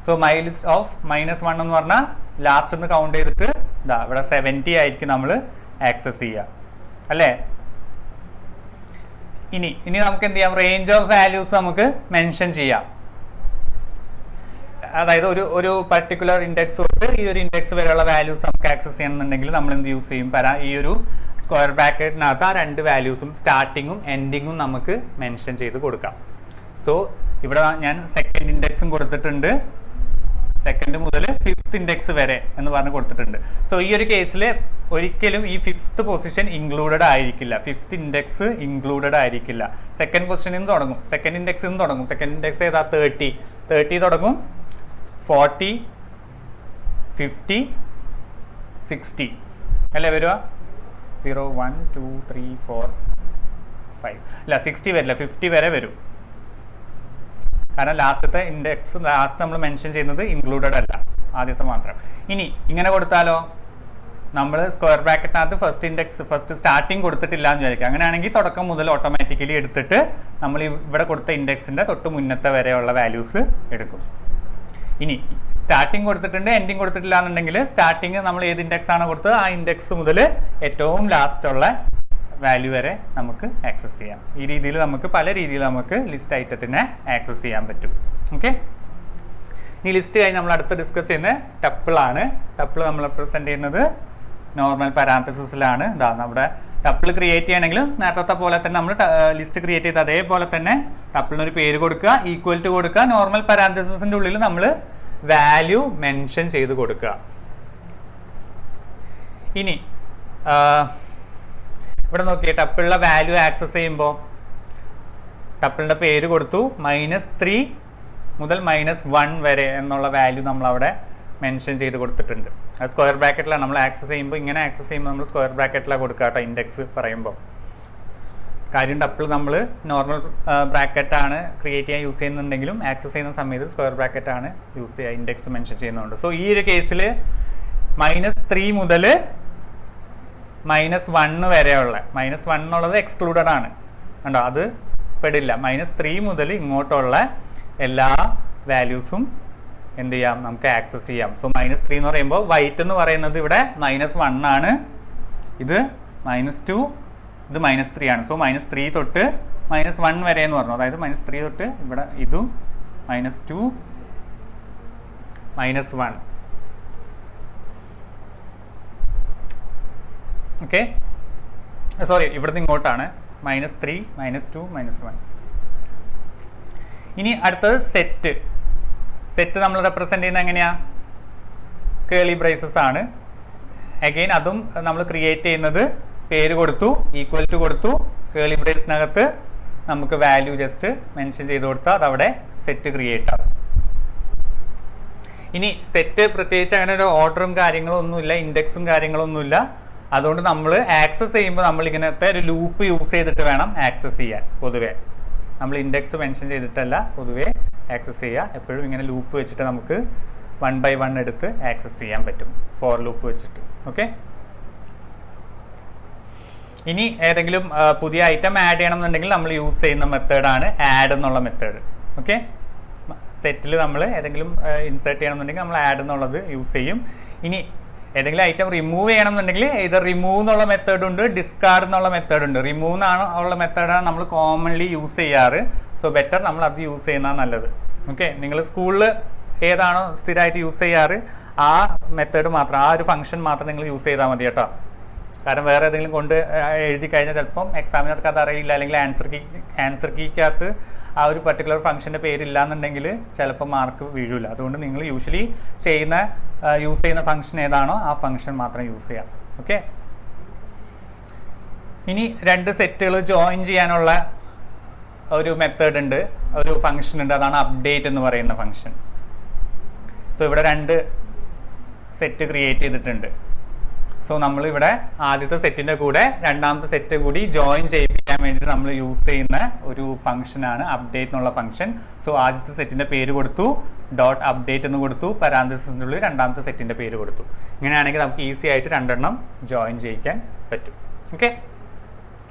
സോ മൈ ലിസ്റ്റ് ഓഫ് -1 എന്ന് പറഞ്ഞാൽ ലാസ്റ്റ് ഒന്ന് കൗണ്ട് ചെയ്തിട്ട് ഇതാ ഇവിടെ 70 ആയിരിക്കും നമ്മൾ ആക്സസ് ചെയ്യുക അല്ലേ. ഇനി നമുക്ക് എന്ത് ചെയ്യാം, റേഞ്ച് ഓഫ് വാല്യൂസ് നമുക്ക് മെൻഷൻ ചെയ്യാം. അതായത് ഒരു പർട്ടിക്കുലർ ഇൻഡെക്സ് തൊട്ട് ഈ ഒരു ഇൻഡെക്സ് വരെയുള്ള വാല്യൂസ് നമുക്ക് ആക്സസ് ചെയ്യണമെന്നുണ്ടെങ്കിൽ നമ്മൾ എന്ത് യൂസ് ചെയ്യും, ഈ ഒരു സ്ക്വയർ ബ്രാക്കറ്റിനകത്ത് ആ 2 വാല്യൂസും സ്റ്റാർട്ടിങ്ങും എൻഡിങ്ങും നമുക്ക് മെൻഷൻ ചെയ്ത് കൊടുക്കാം. സോ ഇവിടെ ഞാൻ സെക്കൻഡ് ഇൻഡെക്സും കൊടുത്തിട്ടുണ്ട്, സെക്കൻഡ് മുതൽ 5th ഇൻഡെക്സ് വരെ എന്ന് പറഞ്ഞ് കൊടുത്തിട്ടുണ്ട്. സോ ഈ ഒരു കേസിൽ ഒരിക്കലും ഈ 5th പൊസിഷൻ ഇൻക്ലൂഡഡ് ആയിരിക്കില്ല, 5th ഇൻഡെക്സ് ഇൻക്ലൂഡഡ് ആയിരിക്കില്ല. സെക്കൻഡ് പൊസിഷനിൽ നിന്ന് തുടങ്ങും, സെക്കൻഡ് ഇൻഡെക്സിൽ നിന്ന് തുടങ്ങും. സെക്കൻഡ് ഇൻഡെക്സ് ഏതാ, 30 തുടങ്ങും, 40, 50, 60 അല്ലേ വരിക. 0, 1, 2, 3, 4, 5 അല്ല 60 വരില്ല, 50 വരെ വരും. കാരണം ലാസ്റ്റത്തെ ഇൻഡെക്സ് ലാസ്റ്റ് നമ്മൾ മെൻഷൻ ചെയ്യുന്നത് ഇൻക്ലൂഡഡ് അല്ല, ആദ്യത്തെ മാത്രം. ഇനി ഇങ്ങനെ കൊടുത്താലോ, നമ്മൾ സ്ക്വയർ ബ്രാക്കറ്റിനകത്ത് ഫസ്റ്റ് സ്റ്റാർട്ടിങ് കൊടുത്തിട്ടില്ല എന്ന് വിചാരിക്കുക. അങ്ങനെയാണെങ്കിൽ തുടക്കം മുതൽ ഓട്ടോമാറ്റിക്കലി എടുത്തിട്ട് നമ്മൾ ഇവിടെ കൊടുത്ത ഇൻഡെക്സിൻ്റെ തൊട്ട് മുന്നത്തെ വരെയുള്ള വാല്യൂസ് എടുക്കും. ഇനി സ്റ്റാർട്ടിങ് കൊടുത്തിട്ടുണ്ട് എൻഡിങ് കൊടുത്തിട്ടില്ല എന്നുണ്ടെങ്കിൽ സ്റ്റാർട്ടിങ് നമ്മൾ ഏത് ഇൻഡെക്സ് ആണ് കൊടുത്തത് ആ ഇൻഡെക്സ് മുതൽ ഏറ്റവും ലാസ്റ്റുള്ള വാല്യൂ വരെ നമുക്ക് ആക്സസ് ചെയ്യാം. ഈ രീതിയിൽ നമുക്ക് പല രീതിയിൽ നമുക്ക് ലിസ്റ്റ് ഐറ്റത്തിനെ ആക്സസ് ചെയ്യാൻ പറ്റും. ഓക്കെ, ഈ ലിസ്റ്റ് കഴിഞ്ഞ് നമ്മൾ അടുത്ത് ഡിസ്കസ് ചെയ്യുന്നത് ടപ്പിളാണ്. ടപ്പിൾ നമ്മൾ പ്രസൻറ്റ് ചെയ്യുന്നത് നോർമൽ പാരാന്തസിസിലാണ്. ഇതാ നമ്മുടെ ടപ്പിൾ ക്രിയേറ്റ് ചെയ്യണമെങ്കിൽ നേരത്തെ പോലെ തന്നെ നമ്മൾ ലിസ്റ്റ് ക്രിയേറ്റ് ചെയ്ത് അതേപോലെ തന്നെ ടപ്പിളിനൊരു പേര് കൊടുക്കുക, ഈക്വൽ ടു കൊടുക്കുക, നോർമൽ പാരാന്തസിസിൻ്റെ ഉള്ളിൽ നമ്മൾ വാല്യൂ മെൻഷൻ ചെയ്ത് കൊടുക്കുക. ഇനി ഇവിടെ നോക്കിയേ, ടപ്പിളിലെ വാല്യൂ ആക്സസ് ചെയ്യുമ്പോൾ ടപ്പിളിൻ്റെ പേര് കൊടുത്തു, -3 മുതൽ -1 വരെ എന്നുള്ള വാല്യൂ നമ്മളവിടെ മെൻഷൻ ചെയ്ത് കൊടുത്തിട്ടുണ്ട്. അത് സ്ക്വയർ ബ്രാക്കറ്റിലാണ് നമ്മൾ ആക്സസ് ചെയ്യുമ്പോൾ, ഇങ്ങനെ ആക്സസ് ചെയ്യുമ്പോൾ നമ്മൾ സ്ക്വയർ ബ്രാക്കറ്റിലാണ് കൊടുക്കുക കേട്ടോ ഇൻഡെക്സ് പറയുമ്പോൾ. കാര്യം ടപ്പിൾ നമ്മൾ നോർമൽ ബ്രാക്കറ്റാണ് ക്രിയേറ്റ് ചെയ്യാൻ യൂസ് ചെയ്യുന്നുണ്ടെങ്കിലും ആക്സസ് ചെയ്യുന്ന സമയത്ത് സ്ക്വയർ ബ്രാക്കറ്റാണ് യൂസ് ചെയ്യുക, ഇൻഡെക്സ് മെൻഷൻ ചെയ്യുന്നുണ്ട്. സോ ഈ ഒരു കേസിൽ -3 മുതൽ -1 വരെയുള്ള -1 എന്നുള്ളത് എക്സ്ക്ലൂഡഡ് ആണ് കണ്ടോ, അത് പെടില്ല. -3 മുതൽ ഇങ്ങോട്ടുള്ള എല്ലാ വാല്യൂസും എന്ത് ചെയ്യാം, നമുക്ക് ആക്സസ് ചെയ്യാം. സോ -3 എന്ന് പറയുമ്പോൾ വൈറ്റ് എന്ന് പറയുന്നത് ഇവിടെ -1 ആണ്, ഇത് -2, ഇത് -3 ആണ്. സോ -3 തൊട്ട് -1 വരെ എന്ന് പറഞ്ഞു, അതായത് -3 തൊട്ട് ഇവിടെ ഇതും -2 -1. ഓക്കെ, സോറി ഇവിടുന്ന് ഇങ്ങോട്ടാണ് -3 -2 -1. ഇനി അടുത്തത് സെറ്റ്. സെറ്റ് നമ്മൾ റെപ്രസെൻ്റ് ചെയ്യുന്നത് എങ്ങനെയാ, കേളി ബ്രേസസ് ആണ്. അഗെയിൻ അതും നമ്മൾ ക്രിയേറ്റ് ചെയ്യുന്നത് പേര് കൊടുത്തു, ഈക്വൽ ടു കൊടുത്തു, കേളി ബ്രേസിനകത്ത് നമുക്ക് വാല്യൂ ജസ്റ്റ് മെൻഷൻ ചെയ്ത് കൊടുത്താൽ അതവിടെ സെറ്റ് ക്രിയേറ്റ് ആവും. ഇനി സെറ്റ് പ്രത്യേകിച്ച് അങ്ങനെ ഒരു ഓർഡറും കാര്യങ്ങളും ഒന്നുമില്ല, ഇൻഡെക്സും കാര്യങ്ങളൊന്നുമില്ല. അതുകൊണ്ട് നമ്മൾ ആക്സസ് ചെയ്യുമ്പോൾ നമ്മൾ ഇങ്ങനത്തെ ഒരു ലൂപ്പ് യൂസ് ചെയ്തിട്ട് വേണം ആക്സസ് ചെയ്യാൻ. പൊതുവേ നമ്മൾ ഇൻഡെക്സ് മെൻഷൻ ചെയ്തിട്ടല്ല പൊതുവേ ആക്സസ് ചെയ്യുക, എപ്പോഴും ഇങ്ങനെ ലൂപ്പ് വെച്ചിട്ട് നമുക്ക് 1 by 1 എടുത്ത് ആക്സസ് ചെയ്യാൻ പറ്റും, ഫോർ ലൂപ്പ് വെച്ചിട്ട്. ഓക്കെ, ഇനി ഏതെങ്കിലും പുതിയ ഐറ്റം ആഡ് ചെയ്യണം എന്നുണ്ടെങ്കിൽ നമ്മൾ യൂസ് ചെയ്യുന്ന മെത്തേഡാണ് ആഡ് എന്നുള്ള മെത്തേഡ്. ഓക്കെ, സെറ്റിൽ നമ്മൾ ഏതെങ്കിലും ഇൻസേർട്ട് ചെയ്യണം എന്നുണ്ടെങ്കിൽ നമ്മൾ ആഡ് എന്നുള്ളത് യൂസ് ചെയ്യും. ഇനി ഏതെങ്കിലും ഐറ്റം റിമൂവ് ചെയ്യണം എന്നുണ്ടെങ്കിൽ ഇത് റിമൂവ് എന്നുള്ള മെത്തേഡ് ഉണ്ട്, ഡിസ്കാർഡ് എന്നുള്ള മെത്തേഡ് ഉണ്ട്. റിമൂവ് ഉള്ള മെത്തേഡാണ് നമ്മൾ കോമൺലി യൂസ് ചെയ്യാറ്. സോ ബെറ്റർ നമ്മൾ അത് യൂസ് ചെയ്യുന്നതാണ് നല്ലത്. ഓക്കെ, നിങ്ങൾ സ്കൂളിൽ ഏതാണോ സ്ഥിരമായിട്ട് യൂസ് ചെയ്യാറ് ആ മെത്തേഡ് മാത്രം, ആ ഒരു ഫംഗ്ഷൻ മാത്രം നിങ്ങൾ യൂസ് ചെയ്താൽ മതി കേട്ടോ. കാരണം വേറെ ഏതെങ്കിലും കൊണ്ട് എഴുതി കഴിഞ്ഞാൽ ചിലപ്പം എക്സാമിനർക്ക് അത് അറിയില്ല, അല്ലെങ്കിൽ ആൻസർ കീക്കകത്ത് ആ ഒരു പർട്ടിക്കുലർ ഫംഗ്ഷൻ്റെ പേരില്ല എന്നുണ്ടെങ്കിൽ ചിലപ്പോൾ മാർക്ക് വീഴില്ല. അതുകൊണ്ട് നിങ്ങൾ യൂസ് ചെയ്യുന്ന ഫംഗ്ഷൻ ഏതാണോ ആ ഫംഗ്ഷൻ മാത്രം യൂസ് ചെയ്യാം. ഓക്കെ, ഇനി 2 സെറ്റുകൾ ജോയിൻ ചെയ്യാനുള്ള ഒരു മെത്തേഡ് ഉണ്ട്, ഒരു ഫംഗ്ഷൻ ഉണ്ട്, അതാണ് അപ്ഡേറ്റ് എന്ന് പറയുന്ന ഫംഗ്ഷൻ. സോ ഇവിടെ 2 സെറ്റ് ക്രിയേറ്റ് ചെയ്തിട്ടുണ്ട്. സോ നമ്മളിവിടെ ആദ്യത്തെ സെറ്റിൻ്റെ കൂടെ രണ്ടാമത്തെ സെറ്റ് കൂടി ജോയിൻ ചെയ്യിപ്പിക്കാൻ വേണ്ടിയിട്ട് നമ്മൾ യൂസ് ചെയ്യുന്ന ഒരു ഫംഗ്ഷനാണ് അപ്ഡേറ്റ് എന്നുള്ള ഫംഗ്ഷൻ. സോ ആദ്യത്തെ സെറ്റിൻ്റെ പേര് കൊടുത്തു, ഡോട്ട് അപ്ഡേറ്റ് എന്ന് കൊടുത്തു, പരാന്തസിൻ്റെ ഉള്ളിൽ രണ്ടാമത്തെ സെറ്റിൻ്റെ പേര് കൊടുത്തു. ഇങ്ങനെയാണെങ്കിൽ നമുക്ക് ഈസി ആയിട്ട് 2 ജോയിൻ ചെയ്യിക്കാൻ പറ്റും. ഓക്കെ,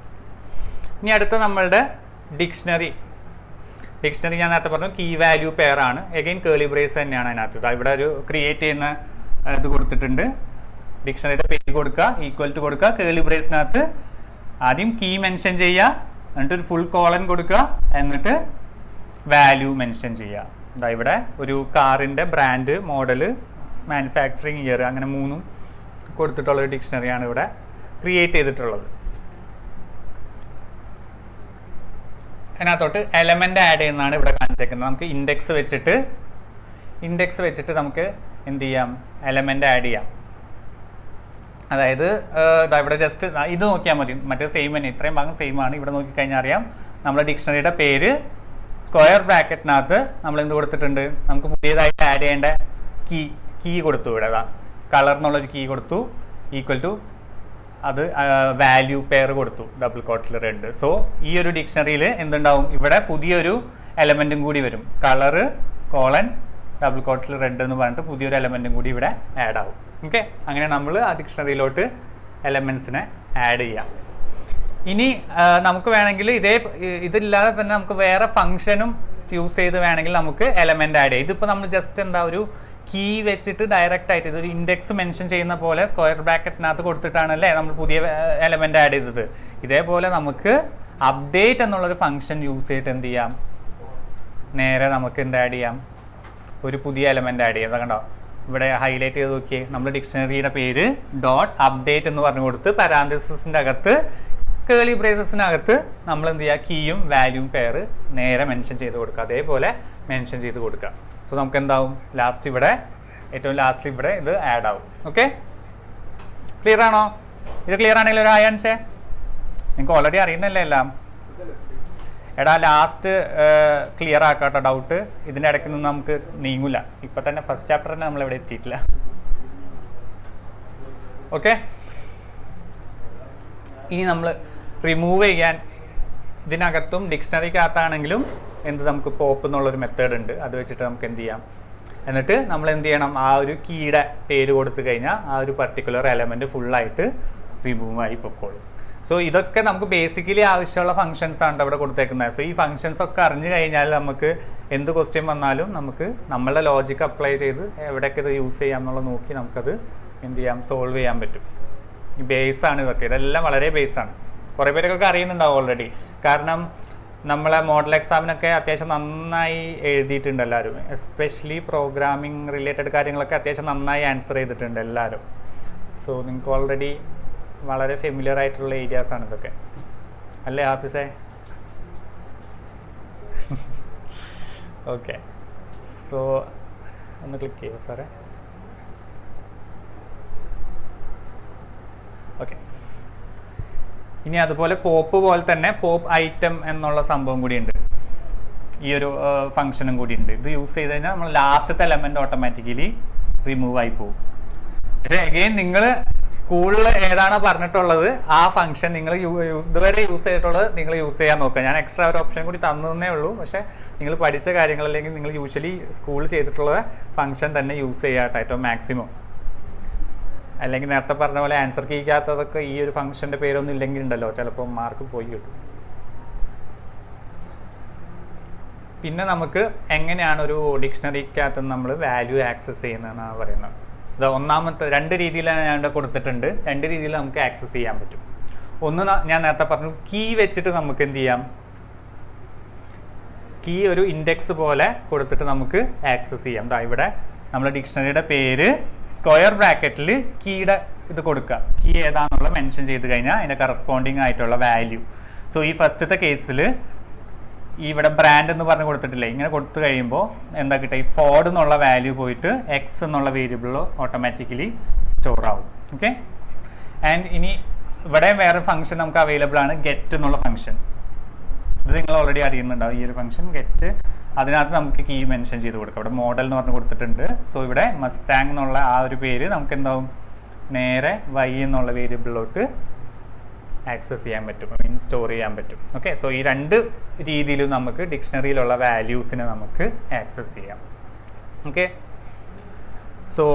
ഇനി അടുത്ത നമ്മളുടെ ഡിക്ഷണറി ഞാൻ നേരത്തെ പറഞ്ഞു കീ വാല്യൂ പെയർ ആണ്. എഗെയിൻ കേളി ബ്രേസ് തന്നെയാണ് അതിനകത്ത്. ഇവിടെ ഒരു ക്രിയേറ്റ് ചെയ്യുന്ന ഇത് കൊടുത്തിട്ടുണ്ട്, ഡിക്ഷണറിയുടെ പേര് കൊടുക്കുക, ഈക്വൽ ടു കൊടുക്കുക, കേളി ബ്രേസിനകത്ത് ആദ്യം കീ മെൻഷൻ ചെയ്യുക, എന്നിട്ട് ഒരു ഫുൾ കോളൻ കൊടുക്കുക, എന്നിട്ട് വാല്യൂ മെൻഷൻ ചെയ്യുക. ഇവിടെ ഒരു കാറിൻ്റെ ബ്രാൻഡ്, മോഡല്, മാനുഫാക്ചറിങ് ഇയർ, അങ്ങനെ 3 കൊടുത്തിട്ടുള്ളൊരു ഡിക്ഷണറിയാണ് ഇവിടെ ക്രിയേറ്റ് ചെയ്തിട്ടുള്ളത്. അതിനകത്തോട്ട് എലമെൻ്റ് ആഡ് ചെയ്യുന്നതാണ് ഇവിടെ കാണിച്ചേക്കുന്നത്. നമുക്ക് ഇൻഡെക്സ് വെച്ചിട്ട് നമുക്ക് എന്ത് ചെയ്യാം, എലമെൻ്റ് ആഡ് ചെയ്യാം. അതായത് ഇവിടെ ജസ്റ്റ് ഇത് നോക്കിയാൽ മതി, മറ്റേ സെയിം തന്നെ, ഇത്രയും ഭാഗം സെയിം ആണ്. ഇവിടെ നോക്കിക്കഴിഞ്ഞാൽ അറിയാം നമ്മുടെ ഡിക്ഷണറിയുടെ പേര് സ്ക്വയർ ബ്രാക്കറ്റിനകത്ത് നമ്മൾ എന്ത് കൊടുത്തിട്ടുണ്ട്, നമുക്ക് പുതിയതായിട്ട് ആഡ് ചെയ്യേണ്ട കീ കൊടുത്തു. ഇവിടെ കളർ എന്നുള്ളൊരു കീ കൊടുത്തു, ഈക്വൽ ടു അത് വാല്യൂ പെയർ കൊടുത്തു, ഡബിൾ കോട്ടിൽ റെഡ്. സോ ഈ ഒരു ഡിക്ഷണറിയിൽ എന്തുണ്ടാവും, ഇവിടെ പുതിയൊരു എലമെൻറ്റും കൂടി വരും, കളറ് കോളൻ ഡബിൾ കോട്ട്സിൽ റെഡ് എന്ന് പറഞ്ഞിട്ട് പുതിയൊരു എലമെൻറ്റും കൂടി ഇവിടെ ആഡ് ആവും. ഓക്കെ, അങ്ങനെ നമ്മൾ ആ ഡിക്ഷണറിയിലോട്ട് എലമെൻസിനെ ആഡ് ചെയ്യാം. ഇനി നമുക്ക് വേണമെങ്കിൽ ഇതില്ലാതെ തന്നെ നമുക്ക് വേറെ ഫംഗ്ഷനും യൂസ് ചെയ്ത് വേണമെങ്കിൽ നമുക്ക് എലമെൻ്റ് ആഡ് ചെയ്യാം. ഇതിപ്പോൾ നമ്മൾ ജസ്റ്റ് ഒരു കീ വെച്ചിട്ട് ഡയറക്റ്റ് ആയിട്ട് ഇതൊരു ഇൻഡെക്സ് മെൻഷൻ ചെയ്യുന്ന പോലെ സ്ക്വയർ ബ്രാക്കറ്റിനകത്ത് കൊടുത്തിട്ടാണല്ലേ നമ്മൾ പുതിയ എലമെൻ്റ് ആഡ് ചെയ്തത്. ഇതേപോലെ നമുക്ക് അപ്ഡേറ്റ് എന്നുള്ളൊരു ഫംഗ്ഷൻ യൂസ് ചെയ്തിട്ട് എന്ത് ചെയ്യാം, നേരെ നമുക്ക് എന്ത് ആഡ് ചെയ്യാം, ഒരു പുതിയ എലമെൻ്റ് ആഡ് ചെയ്യാം. കണ്ടോ ഇവിടെ ഹൈലൈറ്റ് ചെയ്ത് നോക്കിയേ, നമ്മുടെ ഡിക്ഷണറിയുടെ പേര് ഡോട്ട് അപ്ഡേറ്റ് എന്ന് പറഞ്ഞു കൊടുത്ത് പരാന്തസിസിൻ്റെ അകത്ത് കേളി ബ്രേസസിനകത്ത് നമ്മൾ എന്ത് ചെയ്യുക, കീയും വാല്യൂവും പെയർ നേരെ മെൻഷൻ ചെയ്ത് കൊടുക്കുക, അതേപോലെ മെൻഷൻ ചെയ്ത് കൊടുക്കുക. സോ നമുക്ക് എന്താവും, ലാസ്റ്റ് ഇവിടെ ഏറ്റവും ലാസ്റ്റ് ഇവിടെ ഇത് ആഡ് ആവും. ഓക്കെ, ക്ലിയർ ആണോ? ഇത് ക്ലിയർ ആണെങ്കിൽ ഒരു ആൻസേ, നിങ്ങൾക്ക് ഓൾറെഡി അറിയുന്നല്ലേ എല്ലാം. എടാ ലാസ്റ്റ് ക്ലിയർ ആക്കാട്ടോ ഡൗട്ട്, ഇതിൻ്റെ ഇടയ്ക്ക് നിന്ന് നമുക്ക് നീങ്ങൂല. ഇപ്പം തന്നെ ഫസ്റ്റ് ചാപ്റ്റർ തന്നെ നമ്മളിവിടെ എത്തിയിട്ടില്ല. ഓക്കെ, ഇനി നമ്മൾ റിമൂവ് ചെയ്യാൻ ഇതിനകത്തും ഡിക്ഷണറിക്കകത്താണെങ്കിലും നമുക്ക് പോപ്പ് എന്നുള്ളൊരു മെത്തേഡ് ഉണ്ട്. അത് വെച്ചിട്ട് നമുക്ക് എന്ത് ചെയ്യാം, എന്നിട്ട് നമ്മൾ എന്ത് ചെയ്യണം, ആ ഒരു കീയുടെ പേര് കൊടുത്തു കഴിഞ്ഞാൽ ആ ഒരു പർട്ടിക്കുലർ എലമെൻറ്റ് ഫുള്ളായിട്ട് റിമൂവ് ആയി പൊക്കോളും. സോ ഇതൊക്കെ നമുക്ക് ബേസിക്കലി ആവശ്യമുള്ള ഫങ്ഷൻസ് ആണ് അവിടെ കൊടുത്തേക്കുന്നത്. സോ ഈ ഫങ്ഷൻസ് ഒക്കെ അറിഞ്ഞു കഴിഞ്ഞാൽ നമുക്ക് എന്ത് ക്വസ്റ്റ്യൻ വന്നാലും നമുക്ക് നമ്മളുടെ ലോജിക്ക് അപ്ലൈ ചെയ്ത് എവിടെയൊക്കെ ഇത് യൂസ് ചെയ്യാം എന്നുള്ളത് നോക്കി നമുക്കത് എന്ത് ചെയ്യാം, സോൾവ് ചെയ്യാൻ പറ്റും. ഈ ബേസാണ് ഇതൊക്കെ, ഇതെല്ലാം വളരെ ബേസാണ്. കുറേ പേരൊക്കെ അറിയുന്നുണ്ടാവും ഓൾറെഡി. കാരണം നമ്മളെ മോഡൽ എക്സാമിനൊക്കെ അത്യാവശ്യം നന്നായി എഴുതിയിട്ടുണ്ട് എല്ലാവരും. എസ്പെഷ്യലി പ്രോഗ്രാമിംഗ് റിലേറ്റഡ് കാര്യങ്ങളൊക്കെ അത്യാവശ്യം നന്നായി ആൻസർ ചെയ്തിട്ടുണ്ട് എല്ലാവരും. സോ നിങ്ങൾക്ക് ഓൾറെഡി വളരെ ഫെമിലിയർ ആയിട്ടുള്ള ഏരിയാസ് ആണ് ഇതൊക്കെ, അല്ലേ ഹാഫിസേ? ഓക്കെ, സോ ഒന്ന് ക്ലിക്ക് ചെയ്യുമോ സാറേ? ഓക്കെ, ഇനി അതുപോലെ പോപ്പ് പോലെ തന്നെ പോപ്പ് ഐറ്റം എന്നുള്ള സംഭവം കൂടിയുണ്ട്, ഈ ഒരു ഫംഗ്ഷനും കൂടിയുണ്ട്. ഇത് യൂസ് ചെയ്ത് കഴിഞ്ഞാൽ നമ്മൾ ലാസ്റ്റത്തെ എലമെൻറ്റ് ഓട്ടോമാറ്റിക്കലി റിമൂവ് ആയി പോകും. പക്ഷേ അഗെയിൻ നിങ്ങൾ സ്കൂളിൽ ഏതാണോ പറഞ്ഞിട്ടുള്ളത് ആ ഫംഗ്ഷൻ നിങ്ങൾ ഇതുവരെ യൂസ് ചെയ്തിട്ടുള്ളത് നിങ്ങൾ യൂസ് ചെയ്യാൻ നോക്കുക. ഞാൻ എക്സ്ട്രാ ഒരു ഓപ്ഷൻ കൂടി തന്നതേ ഉള്ളൂ. പക്ഷേ നിങ്ങൾ പഠിച്ച കാര്യങ്ങൾ അല്ലെങ്കിൽ നിങ്ങൾ യൂഷ്വലി സ്കൂളിൽ ചെയ്തിട്ടുള്ള ഫംഗ്ഷൻ തന്നെ യൂസ് ചെയ്യാട്ടോ ഏറ്റവും മാക്സിമം. അല്ലെങ്കിൽ നേരത്തെ പറഞ്ഞ പോലെ ആൻസർ കീക്കാത്തതൊക്കെ ഈ ഒരു ഫംഗ്ഷൻ്റെ പേരൊന്നും ഇല്ലെങ്കിൽ ഉണ്ടല്ലോ, ചിലപ്പോൾ മാർക്ക് പോയി കിട്ടും. പിന്നെ നമുക്ക് എങ്ങനെയാണ് ഒരു ഡിക്ഷണറിക്കകത്ത് നമ്മൾ വാല്യൂ ആക്സസ് ചെയ്യുന്നതെന്നാണ് പറയുന്നത്. ഇത് ഒന്നാമത്തെ 2 രീതിയിലാണ് ഞാൻ ഇവിടെ കൊടുത്തിട്ടുണ്ട്. 2 രീതിയിൽ നമുക്ക് ആക്സസ് ചെയ്യാൻ പറ്റും. ഒന്ന് ഞാൻ നേരത്തെ പറഞ്ഞു, കീ വെച്ചിട്ട് നമുക്ക് എന്ത് ചെയ്യാം, കീ ഒരു ഇൻഡെക്സ് പോലെ കൊടുത്തിട്ട് നമുക്ക് ആക്സസ് ചെയ്യാം. ദാ ഇവിടെ നമ്മൾ ഡിക്ഷണറിയുടെ പേര് സ്ക്വയർ ബ്രാക്കറ്റിൽ കീയുടെ ഇത് കൊടുക്കുക, കീ ഏതാണെന്നുള്ള മെൻഷൻ ചെയ്ത് കഴിഞ്ഞാൽ അതിൻ്റെ കറസ്പോണ്ടിങ് ആയിട്ടുള്ള വാല്യൂ. സോ ഈ ഫസ്റ്റത്തെ കേസിൽ ഇവിടെ ബ്രാൻഡ് എന്ന് പറഞ്ഞ് കൊടുത്തിട്ടില്ലേ, ഇങ്ങനെ കൊടുത്തു കഴിയുമ്പോൾ എന്താ കിട്ടുക, ഈ ഫോർഡ് എന്നുള്ള വാല്യൂ പോയിട്ട് എക്സ് എന്നുള്ള വേരിയബിൾ ഓട്ടോമാറ്റിക്കലി സ്റ്റോർ ആവും. ഓക്കെ, ആൻഡ് ഇനി ഇവിടെ വേറെ ഫംഗ്ഷൻ നമുക്ക് അവൈലബിൾ ആണ്, ഗെറ്റ് എന്നുള്ള ഫംഗ്ഷൻ. ഇത് നിങ്ങൾ ഓൾറെഡി അറിയുന്നുണ്ടാവും ഈ ഒരു ഫംഗ്ഷൻ ഗെറ്റ്. അതിനകത്ത് നമുക്ക് കീ മെൻഷൻ ചെയ്ത് കൊടുക്കാം. ഇവിടെ മോഡൽ എന്ന് പറഞ്ഞ് കൊടുത്തിട്ടുണ്ട്. സോ ഇവിടെ മസ്റ്റാങ് എന്നുള്ള ആ ഒരു പേര് നമുക്ക് എന്താവും, നേരെ വൈ എന്നുള്ള വേരിയബിളിലോട്ട് ആക്സസ് ചെയ്യാൻ പറ്റും, സ്റ്റോർ ചെയ്യാൻ പറ്റും. ഓക്കെ, സോ ഈ 2 രീതിയിലും നമുക്ക് ഡിക്ഷണറിയിലുള്ള വാല്യൂസിനെ നമുക്ക് ആക്സസ് ചെയ്യാം. ഓക്കെ, സോ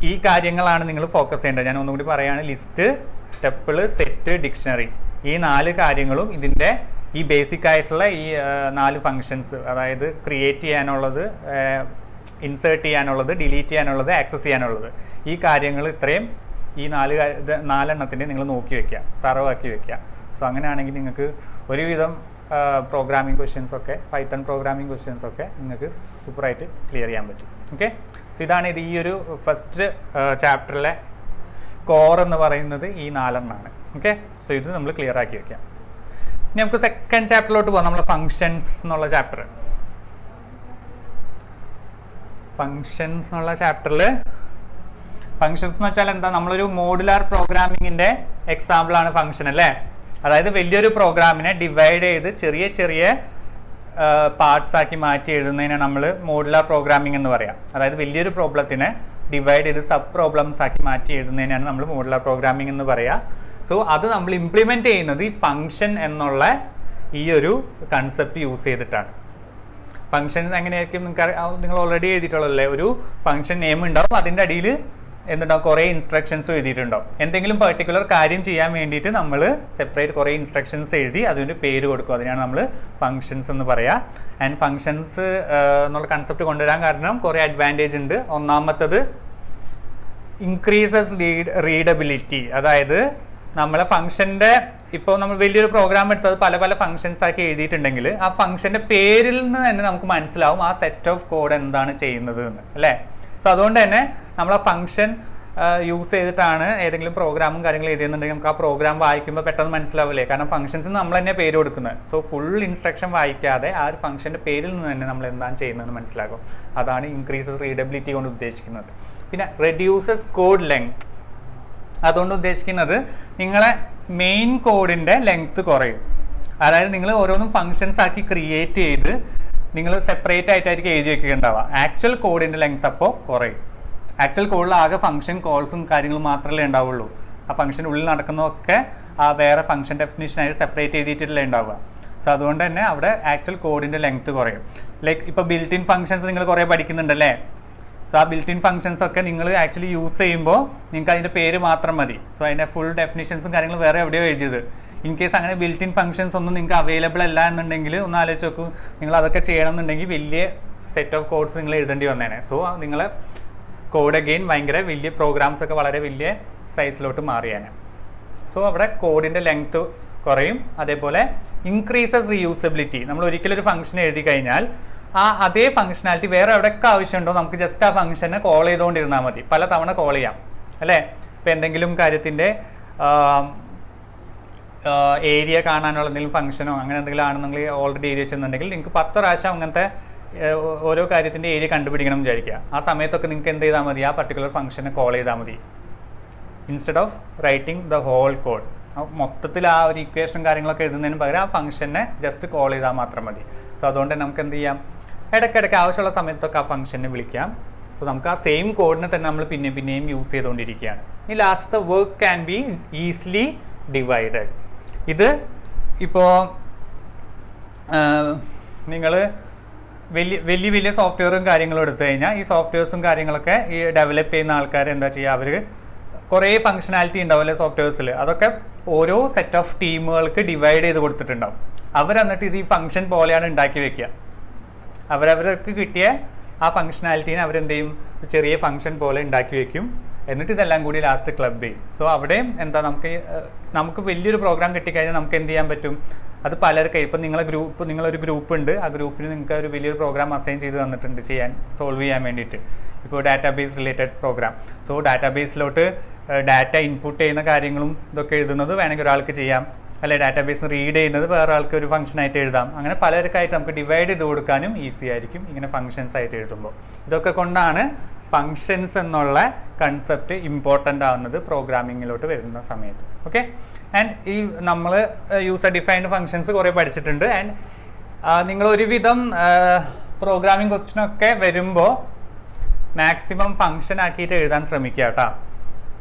ഈ കാര്യങ്ങളാണ് നിങ്ങൾ ഫോക്കസ് ചെയ്യേണ്ടത്. ഞാൻ ഒന്നുകൂടി പറയുകയാണ്, ലിസ്റ്റ്, ടെപ്പിൾ, സെറ്റ്, ഡിക്ഷണറി, ഈ 4 കാര്യങ്ങളും ഇതിൻ്റെ ഈ ബേസിക് ആയിട്ടുള്ള ഈ 4 ഫങ്ഷൻസ്, അതായത് ക്രിയേറ്റ് ചെയ്യാനുള്ളത്, ഇൻസേർട്ട് ചെയ്യാനുള്ളത്, ഡിലീറ്റ് ചെയ്യാനുള്ളത്, ആക്സസ് ചെയ്യാനുള്ളത്, ഈ കാര്യങ്ങൾ ഇത്രയും ഈ 4 എണ്ണത്തിൻ്റെ നിങ്ങൾ നോക്കി വെക്കുക, തറവാക്കി വെക്കുക. സോ അങ്ങനെയാണെങ്കിൽ നിങ്ങൾക്ക് ഒരുവിധം പ്രോഗ്രാമിംഗ് ക്വസ്റ്റ്യൻസൊക്കെ, പൈത്തൺ പ്രോഗ്രാമിംഗ് ക്വസ്റ്റ്യൻസൊക്കെ നിങ്ങൾക്ക് സൂപ്പറായിട്ട് ക്ലിയർ ചെയ്യാൻ പറ്റും. ഓക്കെ, സോ ഇതാണ് ഇത് ഈ ഒരു ഫസ്റ്റ് ചാപ്റ്ററിലെ കോർ എന്ന് പറയുന്നത് ഈ 4 എണ്ണമാണ്. ഓക്കെ, സോ ഇത് നമ്മൾ ക്ലിയർ ആക്കി വെക്കാം. ഇനി നമുക്ക് സെക്കൻഡ് ചാപ്റ്ററിലോട്ട് പോകാം, നമ്മൾ ഫങ്ഷൻസ് എന്നുള്ള ചാപ്റ്റർ. ഫങ്ഷൻസ് എന്നുള്ള ചാപ്റ്ററിൽ ഫങ്ഷൻസ് എന്ന് വെച്ചാൽ എന്താ, നമ്മളൊരു മോഡുലാർ പ്രോഗ്രാമിങ്ങിൻ്റെ എക്സാമ്പിളാണ് ഫങ്ഷൻ അല്ലേ. അതായത് വലിയൊരു പ്രോഗ്രാമിനെ ഡിവൈഡ് ചെയ്ത് ചെറിയ ചെറിയ പാർട്സ് ആക്കി മാറ്റി എഴുതുന്നതിനാണ് നമ്മൾ മോഡുലാർ പ്രോഗ്രാമിംഗ് എന്ന് പറയാം. അതായത് വലിയൊരു പ്രോബ്ലത്തിനെ ഡിവൈഡ് ചെയ്ത് സബ് പ്രോബ്ലംസ് ആക്കി മാറ്റി എഴുതുന്നതിനാണ് നമ്മൾ മോഡുലാർ പ്രോഗ്രാമിംഗ് എന്ന് പറയുക. സോ അത് നമ്മൾ ഇംപ്ലിമെൻറ്റ് ചെയ്യുന്നത് ഈ ഫങ്ഷൻ എന്നുള്ള ഈ ഒരു കൺസെപ്റ്റ് യൂസ് ചെയ്തിട്ടാണ്. ഫങ്ഷൻ എങ്ങനെയായിരിക്കും നിങ്ങൾ ഓൾറെഡി എഴുതിയിട്ടുള്ളതല്ലേ, ഒരു ഫങ്ഷൻ നെയിം ഉണ്ടാവും, അതിൻ്റെ അടിയിൽ എന്തുണ്ടാവും, കുറേ ഇൻസ്ട്രക്ഷൻസ് എഴുതിയിട്ടുണ്ടാവും. എന്തെങ്കിലും പെർട്ടിക്കുലർ കാര്യം ചെയ്യാൻ വേണ്ടിയിട്ട് നമ്മൾ സെപ്പറേറ്റ് കുറേ ഇൻസ്ട്രക്ഷൻസ് എഴുതി അതിൻ്റെ പേര് കൊടുക്കും. അതിനാണ് നമ്മൾ ഫങ്ഷൻസ് എന്ന് പറയുക. ആൻഡ് ഫങ്ഷൻസ് എന്നുള്ള കൺസെപ്റ്റ് കൊണ്ടുവരാൻ കാരണം കുറേ അഡ്വാൻറ്റേജ് ഉണ്ട്. ഒന്നാമത്തത് ഇൻക്രീസസ് റീഡബിലിറ്റി. അതായത് നമ്മളെ ഫംഗ്ഷൻ്റെ ഇപ്പോൾ നമ്മൾ വലിയൊരു പ്രോഗ്രാം എടുത്തത് പല പല ഫംഗ്ഷൻസ് ആക്കി എഴുതിയിട്ടുണ്ടെങ്കിൽ ആ ഫംഗ്ഷൻ്റെ പേരിൽ നിന്ന് തന്നെ നമുക്ക് മനസ്സിലാവും ആ സെറ്റ് ഓഫ് കോഡ് എന്താണ് ചെയ്യുന്നത് എന്ന്, അല്ലേ. സോ അതുകൊണ്ട് തന്നെ നമ്മൾ ആ ഫംഗ്ഷൻ യൂസ് ചെയ്തിട്ടാണ് ഏതെങ്കിലും പ്രോഗ്രാമും കാര്യങ്ങളും എഴുതിയെന്നുണ്ടെങ്കിൽ നമുക്ക് ആ പ്രോഗ്രാം വായിക്കുമ്പോൾ പെട്ടെന്ന് മനസ്സിലാവില്ലേ, കാരണം ഫംഗ്ഷൻസ് നമ്മൾ തന്നെ പേര് കൊടുക്കുന്നത്. സോ ഫുൾ ഇൻസ്ട്രക്ഷൻ വായിക്കാതെ ആ ഒരു ഫംഗ്ഷൻ്റെ പേരിൽ നിന്ന് തന്നെ നമ്മൾ എന്താണ് ചെയ്യുന്നതെന്ന് മനസ്സിലാക്കും. അതാണ് ഇൻക്രീസസ് റീഡബിലിറ്റി കൊണ്ട് ഉദ്ദേശിക്കുന്നത്. പിന്നെ റെഡ്യൂസസ് കോഡ് ലെങ്ത്, അതുകൊണ്ട് ഉദ്ദേശിക്കുന്നത് നിങ്ങളെ മെയിൻ കോഡിൻ്റെ ലെങ്ത്ത് കുറയും. അതായത് നിങ്ങൾ ഓരോന്നും ഫങ്ഷൻസ് ആക്കി ക്രിയേറ്റ് ചെയ്ത് നിങ്ങൾ സെപ്പറേറ്റ് ആയിട്ടായിരിക്കും എഴുതി വെക്കുകയുണ്ടാവുക. ആക്ച്വൽ കോഡിൻ്റെ ലെങ്ത്ത് അപ്പോൾ കുറയും. ആക്ച്വൽ കോഡിൽ ആകെ ഫംഗ്ഷൻ കോൾസും കാര്യങ്ങളും മാത്രമേ ഉണ്ടാവുള്ളൂ. ആ ഫംഗ്ഷൻ ഉള്ളിൽ നടക്കുന്നതൊക്കെ ആ വേറെ ഫംഗ്ഷൻ ഡെഫിനിഷനായിട്ട് സെപ്പറേറ്റ് എഴുതിയിട്ടല്ലേ ഉണ്ടാവുക. സോ അതുകൊണ്ട് തന്നെ അവിടെ ആക്ച്വൽ കോഡിൻ്റെ ലെങ്ത് കുറയും. ലൈക്ക് ഇപ്പോൾ ബിൽറ്റ് ഇൻ ഫംഗ്ഷൻസ് നിങ്ങൾ കുറേ പഠിക്കുന്നുണ്ടല്ലേ. സോ ആ ബിൽറ്റ് ഇൻ ഫംഗ്ഷൻസ് ഒക്കെ നിങ്ങൾ ആക്ച്വലി യൂസ് ചെയ്യുമ്പോൾ നിങ്ങൾക്ക് അതിൻ്റെ പേര് മാത്രം മതി. സോ അതിൻ്റെ ഫുൾ ഡെഫിനിഷൻസും കാര്യങ്ങളും വേറെ എവിടെയോ എഴുതിയത്. ഇൻ കേസ് അങ്ങനെ ബിൽറ്റ് ഇൻ ഫംഗ്ഷൻസ് ഒന്നും നിങ്ങൾക്ക് അവൈലബിൾ അല്ല എന്നുണ്ടെങ്കിൽ ഒന്ന് ആലോചിച്ച് നോക്കൂ, നിങ്ങൾ അതൊക്കെ ചെയ്യണമെന്നുണ്ടെങ്കിൽ വലിയ സെറ്റ് ഓഫ് കോഡ്സ് നിങ്ങൾ എഴുതേണ്ടി വന്നേനെ. സോ നിങ്ങളെ കോഡ് അഗെയിൻ ഭയങ്കര വലിയ പ്രോഗ്രാംസ് ഒക്കെ വളരെ വലിയ സൈസിലോട്ട് മാറിയാണ്. സോ അവിടെ കോഡിൻ്റെ ലെങ്ത് കുറയും. അതേപോലെ ഇൻക്രീസസ് റീയൂസബിലിറ്റി. നമ്മൾ ഒരിക്കലും ഒരു ഫംഗ്ഷൻ എഴുതി കഴിഞ്ഞാൽ അതേ ഫംഗ്ഷനാലിറ്റി വേറെ എവിടെയൊക്കെ ആവശ്യമുണ്ടോ നമുക്ക് ജസ്റ്റ് ആ ഫംഗ്ഷനെ കോൾ ചെയ്തുകൊണ്ടിരുന്നാൽ മതി. പല തവണ കോൾ ചെയ്യാം അല്ലേ. ഇപ്പോൾ എന്തെങ്കിലും കാര്യത്തിൻ്റെ ഏരിയ കാണാനുള്ള എന്തെങ്കിലും ഫംഗ്ഷനോ അങ്ങനെ എന്തെങ്കിലും ആണെന്നെങ്കിൽ ഓൾറെഡി എഴുതി വെച്ചെന്നുണ്ടെങ്കിൽ നിങ്ങൾക്ക് 10 പ്രാവശ്യം അങ്ങനത്തെ ഓരോ കാര്യത്തിൻ്റെ ഏരിയ കണ്ടുപിടിക്കണം വിചാരിക്കുക. ആ സമയത്തൊക്കെ നിങ്ങൾക്ക് എന്ത് ചെയ്താൽ മതി, ആ പർട്ടിക്കുലർ ഫംഗ്ഷനെ കോൾ ചെയ്താൽ മതി instead of writing the whole code. മൊത്തത്തിൽ ആ ഒരു ഇക്വേഷനും കാര്യങ്ങളൊക്കെ എഴുതുന്നതിന് പകരം ആ ഫംഗ്ഷനെ ജസ്റ്റ് കോൾ ചെയ്താൽ മാത്രം മതി. സോ അതുകൊണ്ട് നമുക്ക് എന്ത് ചെയ്യാം, ഇടയ്ക്കിടയ്ക്ക് ആവശ്യമുള്ള സമയത്തൊക്കെ ആ ഫംഗ്ഷനെ വിളിക്കാം. സോ നമുക്ക് ആ സെയിം കോഡിനെ തന്നെ നമ്മൾ പിന്നെയും യൂസ് ചെയ്തുകൊണ്ടിരിക്കുകയാണ്. ഈ ലാസ്റ്റത്തെ work can be easily divided. ഇത് ഇപ്പോൾ നിങ്ങൾ വലിയ സോഫ്റ്റ്വെയറും കാര്യങ്ങളും എടുത്തു കഴിഞ്ഞാൽ ഈ സോഫ്റ്റ്വെയർസും കാര്യങ്ങളൊക്കെ ഈ ഡെവലപ്പ് ചെയ്യുന്ന ആൾക്കാർ എന്താ ചെയ്യുക, അവർ കുറേ ഫംഗ്ഷനാലിറ്റി ഉണ്ടാവില്ലേ സോഫ്റ്റ്വെയർസിൽ, അതൊക്കെ ഓരോ സെറ്റ് ഓഫ് ടീമുകൾക്ക് ഡിവൈഡ് ചെയ്ത് കൊടുത്തിട്ടുണ്ടാവും. അവരെന്നിട്ട് ഇത് ഈ ഫംഗ്ഷൻ പോലെയാണ് ഉണ്ടാക്കി വെക്കുക. അവരവർക്ക് കിട്ടിയ ആ ഫംഗ്ഷനാലിറ്റീനെ അവരെന്ത് ചെയ്യും, ചെറിയ ഫംഗ്ഷൻ പോലെ ഉണ്ടാക്കി വെക്കും. എന്നിട്ട് ഇതെല്ലാം കൂടി ലാസ്റ്റ് ക്ലബ് ചെയ്യും. സോ അവിടെയും എന്താ നമുക്ക് വലിയൊരു പ്രോഗ്രാം കിട്ടിക്കഴിഞ്ഞാൽ നമുക്ക് എന്ത് ചെയ്യാൻ പറ്റും, അത് പലർക്ക് ഇപ്പം നിങ്ങളൊരു ഗ്രൂപ്പ് ഉണ്ട്, ആ ഗ്രൂപ്പിൽ നിങ്ങൾക്ക് ഒരു വലിയൊരു പ്രോഗ്രാം അസൈൻ ചെയ്ത് തന്നിട്ടുണ്ട് സോൾവ് ചെയ്യാൻ വേണ്ടിയിട്ട്. ഇപ്പോൾ ഡാറ്റാബേസ് റിലേറ്റഡ് പ്രോഗ്രാം. സോ ഡാറ്റാബേസിലോട്ട് ഡാറ്റ ഇൻപുട്ട് ചെയ്യുന്ന കാര്യങ്ങളും ഇതൊക്കെ എഴുതുന്നത് വേണമെങ്കിൽ ഒരാൾക്ക് ചെയ്യാം, അല്ലെ ഡാറ്റാബേസ് റീഡ് ചെയ്യുന്നത് വേറെ ആൾക്ക് ഒരു ഫംഗ്ഷനായിട്ട് എഴുതാം. അങ്ങനെ പലർക്കായിട്ട് നമുക്ക് ഡിവൈഡ് ചെയ്ത് കൊടുക്കാനും ഈസി ആയിരിക്കും ഇങ്ങനെ ഫംഗ്ഷൻസ് ആയിട്ട് എഴുതുമ്പോൾ. ഇതൊക്കെ കൊണ്ടാണ് ഫംഗ്ഷൻസ് എന്നുള്ള കൺസെപ്റ്റ് ഇമ്പോർട്ടൻ്റ് ആവുന്നത് പ്രോഗ്രാമിങ്ങിലോട്ട് വരുന്ന സമയത്ത്. ഓക്കെ, ആൻഡ് ഈ നമ്മൾ യൂസർ ഡിഫൈൻഡ് ഫംഗ്ഷൻസ് കുറേ പഠിച്ചിട്ടുണ്ട്. ആൻഡ് നിങ്ങൾ ഒരുവിധം പ്രോഗ്രാമിംഗ് ക്വസ്റ്റ്യനൊക്കെ വരുമ്പോൾ മാക്സിമം ഫംഗ്ഷൻ ആക്കിയിട്ട് എഴുതാൻ ശ്രമിക്കുക കേട്ടോ.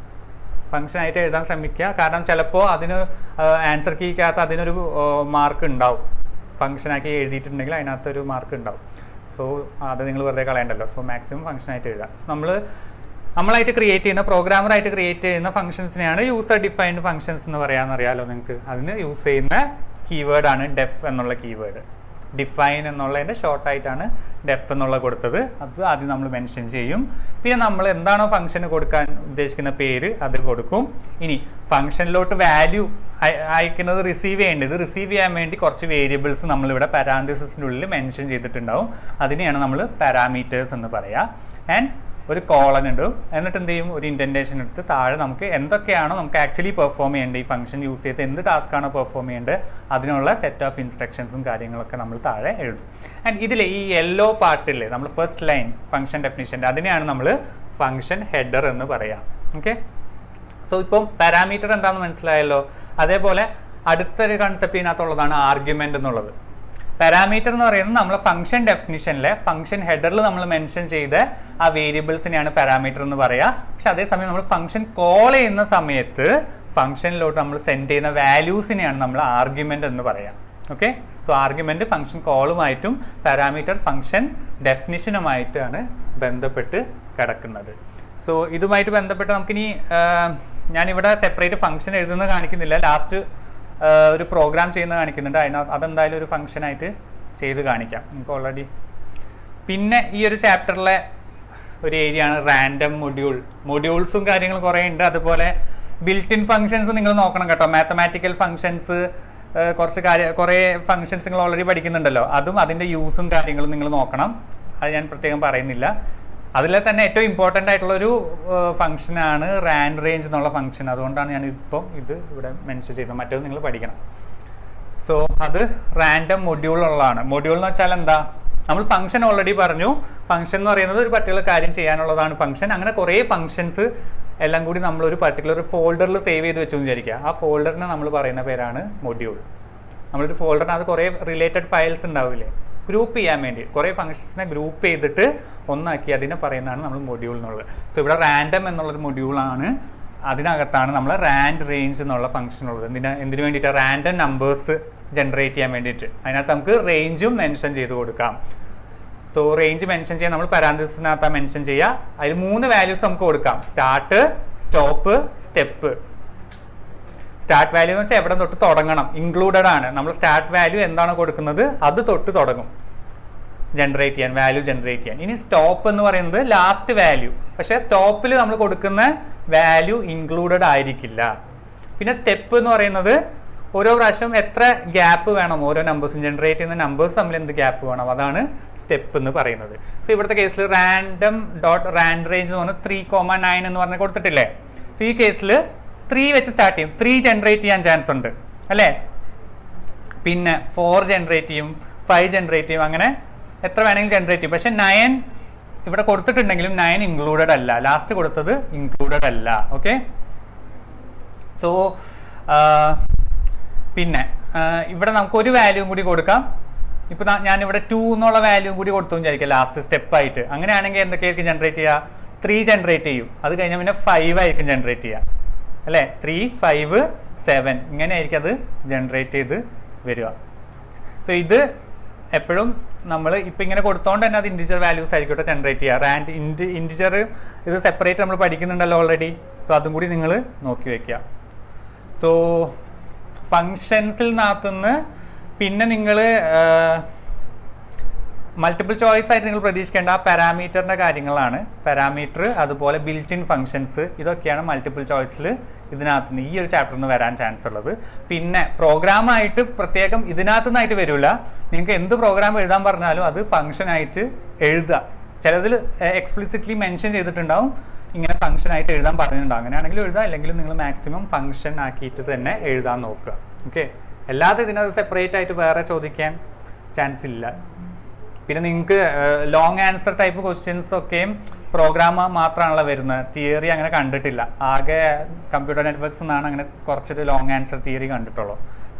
ഫംഗ്ഷനായിട്ട് എഴുതാൻ ശ്രമിക്കുക. കാരണം ചിലപ്പോൾ അതിന് ആൻസർ കീക്കകത്ത് അതിനൊരു മാർക്ക് ഉണ്ടാവും. ഫംഗ്ഷനാക്കി എഴുതിയിട്ടുണ്ടെങ്കിൽ അതിനകത്തൊരു മാർക്ക് ഉണ്ടാവും. സോ അത് നിങ്ങൾ വെറുതെ കളയണ്ടല്ലോ. സോ മാക്സിമം ഫംഗ്ഷനായിട്ട് എഴുതുക. സോ നമ്മളായിട്ട് ക്രിയേറ്റ് ചെയ്യുന്ന പ്രോഗ്രാമറായിട്ട് ക്രിയേറ്റ് ചെയ്യുന്ന ഫംഗ്ഷൻസിനെയാണ് യൂസർ ഡിഫൈൻഡ് ഫംഗ്ഷൻസ് എന്ന് പറയാമെന്നറിയാമല്ലോ നിങ്ങൾക്ക്. അതിന് യൂസ് ചെയ്യുന്ന കീവേഡാണ് ഡെഫ് എന്നുള്ള കീവേഡ്. ഡിഫൈൻ എന്നുള്ളതിൻ്റെ ഷോർട്ടായിട്ടാണ് ഡെഫ് എന്നുള്ള കൊടുത്തത്. അത് ആദ്യം നമ്മൾ മെൻഷൻ ചെയ്യും. പിന്നെ നമ്മൾ എന്താണോ ഫംഗ്ഷന് കൊടുക്കാൻ ഉദ്ദേശിക്കുന്ന പേര് അത് കൊടുക്കും. ഇനി ഫംഗ്ഷനിലോട്ട് വാല്യൂ അയക്കുന്നത് റിസീവ് ചെയ്യാൻ വേണ്ടി കുറച്ച് വേരിയബിൾസ് നമ്മളിവിടെ പാരാന്തസിസിൻ്റെ ഉള്ളിൽ മെൻഷൻ ചെയ്തിട്ടുണ്ടാവും. അതിനെയാണ് നമ്മൾ പാരാമീറ്റേഴ്സ് എന്ന് പറയുക. ആൻഡ് ഒരു കോളൻ ഇടും. എന്നിട്ട് എന്ത് ചെയ്യും, ഒരു ഇൻഡൻറ്റേഷൻ എടുത്ത് താഴെ നമുക്ക് എന്തൊക്കെയാണോ നമുക്ക് ആക്ച്വലി പെർഫോം ചെയ്യേണ്ടത്, ഈ ഫംഗ്ഷൻ യൂസ് ചെയ്ത് എന്ത് ടാസ്ക്കാണോ പെർഫോം ചെയ്യേണ്ടത് അതിനുള്ള സെറ്റ് ഓഫ് ഇൻസ്ട്രക്ഷൻസും കാര്യങ്ങളൊക്കെ നമ്മൾ താഴെ എഴുതും. ആൻഡ് ഇതിൽ ഈ യെല്ലോ പാർട്ടില്ലേ നമ്മൾ ഫസ്റ്റ് ലൈൻ ഫംഗ്ഷൻ ഡെഫിനിഷൻ്റെ, അതിനെയാണ് നമ്മൾ ഫംഗ്ഷൻ ഹെഡർ എന്ന് പറയാം. ഓക്കെ, സോ ഇപ്പം പാരാമീറ്റർ എന്താണെന്ന് മനസ്സിലായല്ലോ. അതേപോലെ അടുത്തൊരു കൺസെപ്റ്റ് ഇതിനകത്തുള്ളതാണ് ആർഗ്യുമെൻ്റ് എന്നുള്ളത്. പാരാമീറ്റർ എന്ന് പറയുന്നത് നമ്മൾ ഫംഗ്ഷൻ ഡെഫിനിഷനിലെ ഫംഗ്ഷൻ ഹെഡറിൽ നമ്മൾ മെൻഷൻ ചെയ്ത ആ വേരിയബിൾസിനെയാണ് പാരാമീറ്റർ എന്ന് പറയുക. പക്ഷെ അതേസമയം നമ്മൾ ഫംഗ്ഷൻ കോൾ ചെയ്യുന്ന സമയത്ത് ഫംഗ്ഷനിലോട്ട് നമ്മൾ സെൻഡ് ചെയ്യുന്ന വാല്യൂസിനെയാണ് നമ്മൾ ആർഗ്യുമെൻ്റ് എന്ന് പറയാം. ഓക്കെ, സോ ആർഗ്യുമെൻ്റ് ഫംഗ്ഷൻ കോളുമായിട്ടും പാരാമീറ്റർ ഫംഗ്ഷൻ ഡെഫിനിഷനുമായിട്ടാണ് ബന്ധപ്പെട്ട് കിടക്കുന്നത്. സോ ഇതുമായിട്ട് ബന്ധപ്പെട്ട് നമുക്കിനി ഞാനിവിടെ സെപ്പറേറ്റ് ഫംഗ്ഷൻ എഴുതുന്നത് കാണിക്കുന്നില്ല, ലാസ്റ്റ് ഒരു പ്രോഗ്രാം ചെയ്യുന്നത് കാണിക്കുന്നുണ്ട്. അതെന്തായാലും ഒരു ഫംഗ്ഷനായിട്ട് ചെയ്ത് കാണിക്കാം നമുക്ക് ഓൾറെഡി. പിന്നെ ഈ ഒരു ചാപ്റ്ററിലെ ഒരു ഏരിയ ആണ് റാൻഡം മൊഡ്യൂൾസും കാര്യങ്ങളും കുറേ ഉണ്ട്. അതുപോലെ ബിൽറ്റ് ഇൻ ഫംഗ്ഷൻസ് നിങ്ങൾ നോക്കണം കേട്ടോ. മാത്തമാറ്റിക്കൽ ഫംഗ്ഷൻസ് കുറേ ഫംഗ്ഷൻസ് നിങ്ങൾ ഓൾറെഡി പഠിക്കുന്നുണ്ടല്ലോ, അതും അതിൻ്റെ യൂസും കാര്യങ്ങളും നിങ്ങൾ നോക്കണം. അത് ഞാൻ പ്രത്യേകം പറയുന്നില്ല. അതിൽ തന്നെ ഏറ്റവും ഇമ്പോർട്ടൻ്റ് ആയിട്ടുള്ളൊരു ഫംഗ്ഷനാണ് റാൻഡ് റേഞ്ച് എന്നുള്ള ഫംഗ്ഷൻ. അതുകൊണ്ടാണ് ഞാൻ ഇപ്പം ഇത് ഇവിടെ മെൻഷൻ ചെയ്തത്. മറ്റേത് നിങ്ങൾ പഠിക്കണം. സോ അത് റാൻഡം മൊഡ്യൂളുള്ളതാണ്. മൊഡ്യൂൾ എന്ന് വെച്ചാൽ എന്താ, നമ്മൾ ഫംഗ്ഷൻ ഓൾറെഡി പറഞ്ഞു. ഫംഗ്ഷൻ എന്ന് പറയുന്നത് ഒരു പർട്ടിക്കുലർ കാര്യം ചെയ്യാനുള്ളതാണ് ഫംഗ്ഷൻ. അങ്ങനെ കുറേ ഫംഗ്ഷൻസ് എല്ലാം കൂടി നമ്മളൊരു പർട്ടിക്കുലർ ഫോൾഡറിൽ സേവ് ചെയ്ത് വെച്ചു വിചാരിക്കുക. ആ ഫോൾഡറിനെ നമ്മൾ പറയുന്ന പേരാണ് മൊഡ്യൂൾ. നമ്മളൊരു ഫോൾഡറിനകത്ത് കുറേ റിലേറ്റഡ് ഫയൽസ് ഉണ്ടാവില്ലേ, ഗ്രൂപ്പ് ചെയ്യാൻ വേണ്ടി കുറേ ഫംഗ്ഷൻസിനെ ഗ്രൂപ്പ് ചെയ്തിട്ട് ഒന്നാക്കി അതിനെ പറയുന്നതാണ് നമ്മൾ മൊഡ്യൂൾ എന്നുള്ളത്. സോ ഇവിടെ റാൻഡം എന്നുള്ളൊരു മൊഡ്യൂളാണ്. അതിനകത്താണ് നമ്മൾ റാൻഡ് റേഞ്ച് എന്നുള്ള ഫംഗ്ഷൻ ഉള്ളത്. എന്തിനു വേണ്ടിയിട്ട്, റാൻഡം നമ്പേഴ്സ് ജനറേറ്റ് ചെയ്യാൻ വേണ്ടിയിട്ട്. അതിനകത്ത് നമുക്ക് റേഞ്ചും മെൻഷൻ ചെയ്ത് കൊടുക്കാം. സോ റേഞ്ച് മെൻഷൻ ചെയ്യാൻ നമ്മൾ പാരാന്തസിസിനകത്ത് മെൻഷൻ ചെയ്യുക. അതിൽ 3 വാല്യൂസ് നമുക്ക് കൊടുക്കാം: start, stop, step. Start value എന്ന് വെച്ചാൽ എവിടെ തൊട്ട് തുടങ്ങണം, ഇൻക്ലൂഡഡ് ആണ്. നമ്മൾ സ്റ്റാർട്ട് വാല്യൂ എന്താണ് കൊടുക്കുന്നത് അത് തൊട്ട് തുടങ്ങും ജനറേറ്റ് ചെയ്യാൻ, വാല്യൂ ജനറേറ്റ് ചെയ്യാൻ. ഇനി സ്റ്റോപ്പ് എന്ന് പറയുന്നത് ലാസ്റ്റ് വാല്യൂ, പക്ഷേ സ്റ്റോപ്പിൽ നമ്മൾ കൊടുക്കുന്ന വാല്യൂ ഇൻക്ലൂഡഡ് ആയിരിക്കില്ല. പിന്നെ സ്റ്റെപ്പ് എന്ന് പറയുന്നത് ഓരോ പ്രാവശ്യം എത്ര ഗ്യാപ്പ് വേണം, ഓരോ നമ്പേഴ്സും ജനറേറ്റ് ചെയ്യുന്ന നമ്പേഴ്സ് തമ്മിൽ എന്ത് ഗ്യാപ്പ് വേണം, അതാണ് സ്റ്റെപ്പ് എന്ന് പറയുന്നത്. സോ ഇവിടുത്തെ കേസിൽ റാൻഡം ഡോട്ട് റാൻഡ് റേഞ്ച് എന്ന് പറഞ്ഞാൽ 3,9 എന്ന് പറഞ്ഞ് കൊടുത്തിട്ടില്ലേ. സോ ഈ കേസിൽ 3 വെച്ച് സ്റ്റാർട്ട് ചെയ്യും, 3 ജനറേറ്റ് ചെയ്യാൻ ചാൻസ് ഉണ്ട് അല്ലേ. പിന്നെ 4 ജനറേറ്റ് ചെയ്യും, 5 ജനറേറ്റ് ചെയ്യും, അങ്ങനെ എത്ര വേണമെങ്കിലും ജനറേറ്റ് ചെയ്യും. പക്ഷെ 9 ഇവിടെ കൊടുത്തിട്ടുണ്ടെങ്കിലും 9 ഇൻക്ലൂഡഡ് അല്ല, ലാസ്റ്റ് കൊടുത്തത് ഇൻക്ലൂഡഡ് അല്ല. ഓക്കെ. സോ പിന്നെ ഇവിടെ നമുക്ക് ഒരു വാല്യൂം കൂടി കൊടുക്കാം. ഇപ്പം ഞാനിവിടെ 2 എന്നുള്ള വാല്യൂ കൂടി കൊടുത്തു വിചാരിക്കാം ലാസ്റ്റ് സ്റ്റെപ്പായിട്ട്. അങ്ങനെയാണെങ്കിൽ എന്തൊക്കെയായിരിക്കും ജനറേറ്റ് ചെയ്യുക? 3 ജനറേറ്റ് ചെയ്യും, അത് കഴിഞ്ഞാൽ പിന്നെ 5 ആയിരിക്കും ജനറേറ്റ് ചെയ്യുക അല്ലേ. 3, 5, 7 ഇങ്ങനെ ആയിരിക്കും അത് ജനറേറ്റ് ചെയ്ത് വരിക. സോ ഇത് എപ്പോഴും നമ്മൾ ഇപ്പം ഇങ്ങനെ കൊടുത്തോണ്ട് തന്നെ അത് ഇൻറ്റിജർ വാല്യൂസ് ആയിരിക്കും ജനറേറ്റ് ചെയ്യുക. റാൻഡ് ഇൻറ്റിജർ ഇത് സെപ്പറേറ്റ് നമ്മൾ പഠിക്കുന്നുണ്ടല്ലോ ഓൾറെഡി. സോ അതും കൂടി നിങ്ങൾ നോക്കി വയ്ക്കുക. സോ ഫങ്ഷൻസിൽ നിന്നകത്തുനിന്ന് പിന്നെ നിങ്ങൾ മൾട്ടിപ്പിൾ ചോയ്സ് ആയിട്ട് നിങ്ങൾ പ്രതീക്ഷിക്കേണ്ട പാരാമീറ്ററിൻ്റെ കാര്യങ്ങളാണ്. പാരാമീറ്റർ, അതുപോലെ ബിൽറ്റ് ഇൻ ഫങ്ഷൻസ്, ഇതൊക്കെയാണ് മൾട്ടിപ്പിൾ ചോയ്സിൽ ഇതിനകത്ത് നിന്ന് ഈ ഒരു ചാപ്റ്ററിൽ നിന്ന് വരാൻ ചാൻസ് ഉള്ളത്. പിന്നെ പ്രോഗ്രാമായിട്ട് പ്രത്യേകം ഇതിനകത്തു നിന്നായിട്ട് വരില്ല. നിങ്ങൾക്ക് എന്ത് പ്രോഗ്രാം എഴുതാൻ പറഞ്ഞാലും അത് ഫംഗ്ഷനായിട്ട് എഴുതുക. ചിലതിൽ എക്സ്പ്ലിസിറ്റ്ലി മെൻഷൻ ചെയ്തിട്ടുണ്ടാവും ഇങ്ങനെ ഫംഗ്ഷനായിട്ട് എഴുതാൻ പറഞ്ഞിട്ടുണ്ടാവും. അങ്ങനെയാണെങ്കിലും എഴുതുക, അല്ലെങ്കിൽ നിങ്ങൾ മാക്സിമം ഫംഗ്ഷൻ ആക്കിയിട്ട് തന്നെ എഴുതാൻ നോക്കുക. ഓക്കെ. അല്ലാതെ ഇതിനകത്ത് സെപ്പറേറ്റ് ആയിട്ട് വേറെ ചോദിക്കാൻ ചാൻസ് ഇല്ല. പിന്നെ നിങ്ങൾക്ക് ലോങ് ആൻസർ ടൈപ്പ് ക്വസ്റ്റ്യൻസ് ഒക്കെയും പ്രോഗ്രാം മാത്രമാണല്ലോ വരുന്നത്, തിയറി അങ്ങനെ കണ്ടിട്ടില്ല. ആകെ കമ്പ്യൂട്ടർ നെറ്റ്വർക്ക്സ് എന്നാണ് അങ്ങനെ കുറച്ചൊരു ലോങ് ആൻസർ തിയറി കണ്ടിട്ടുള്ളൂ.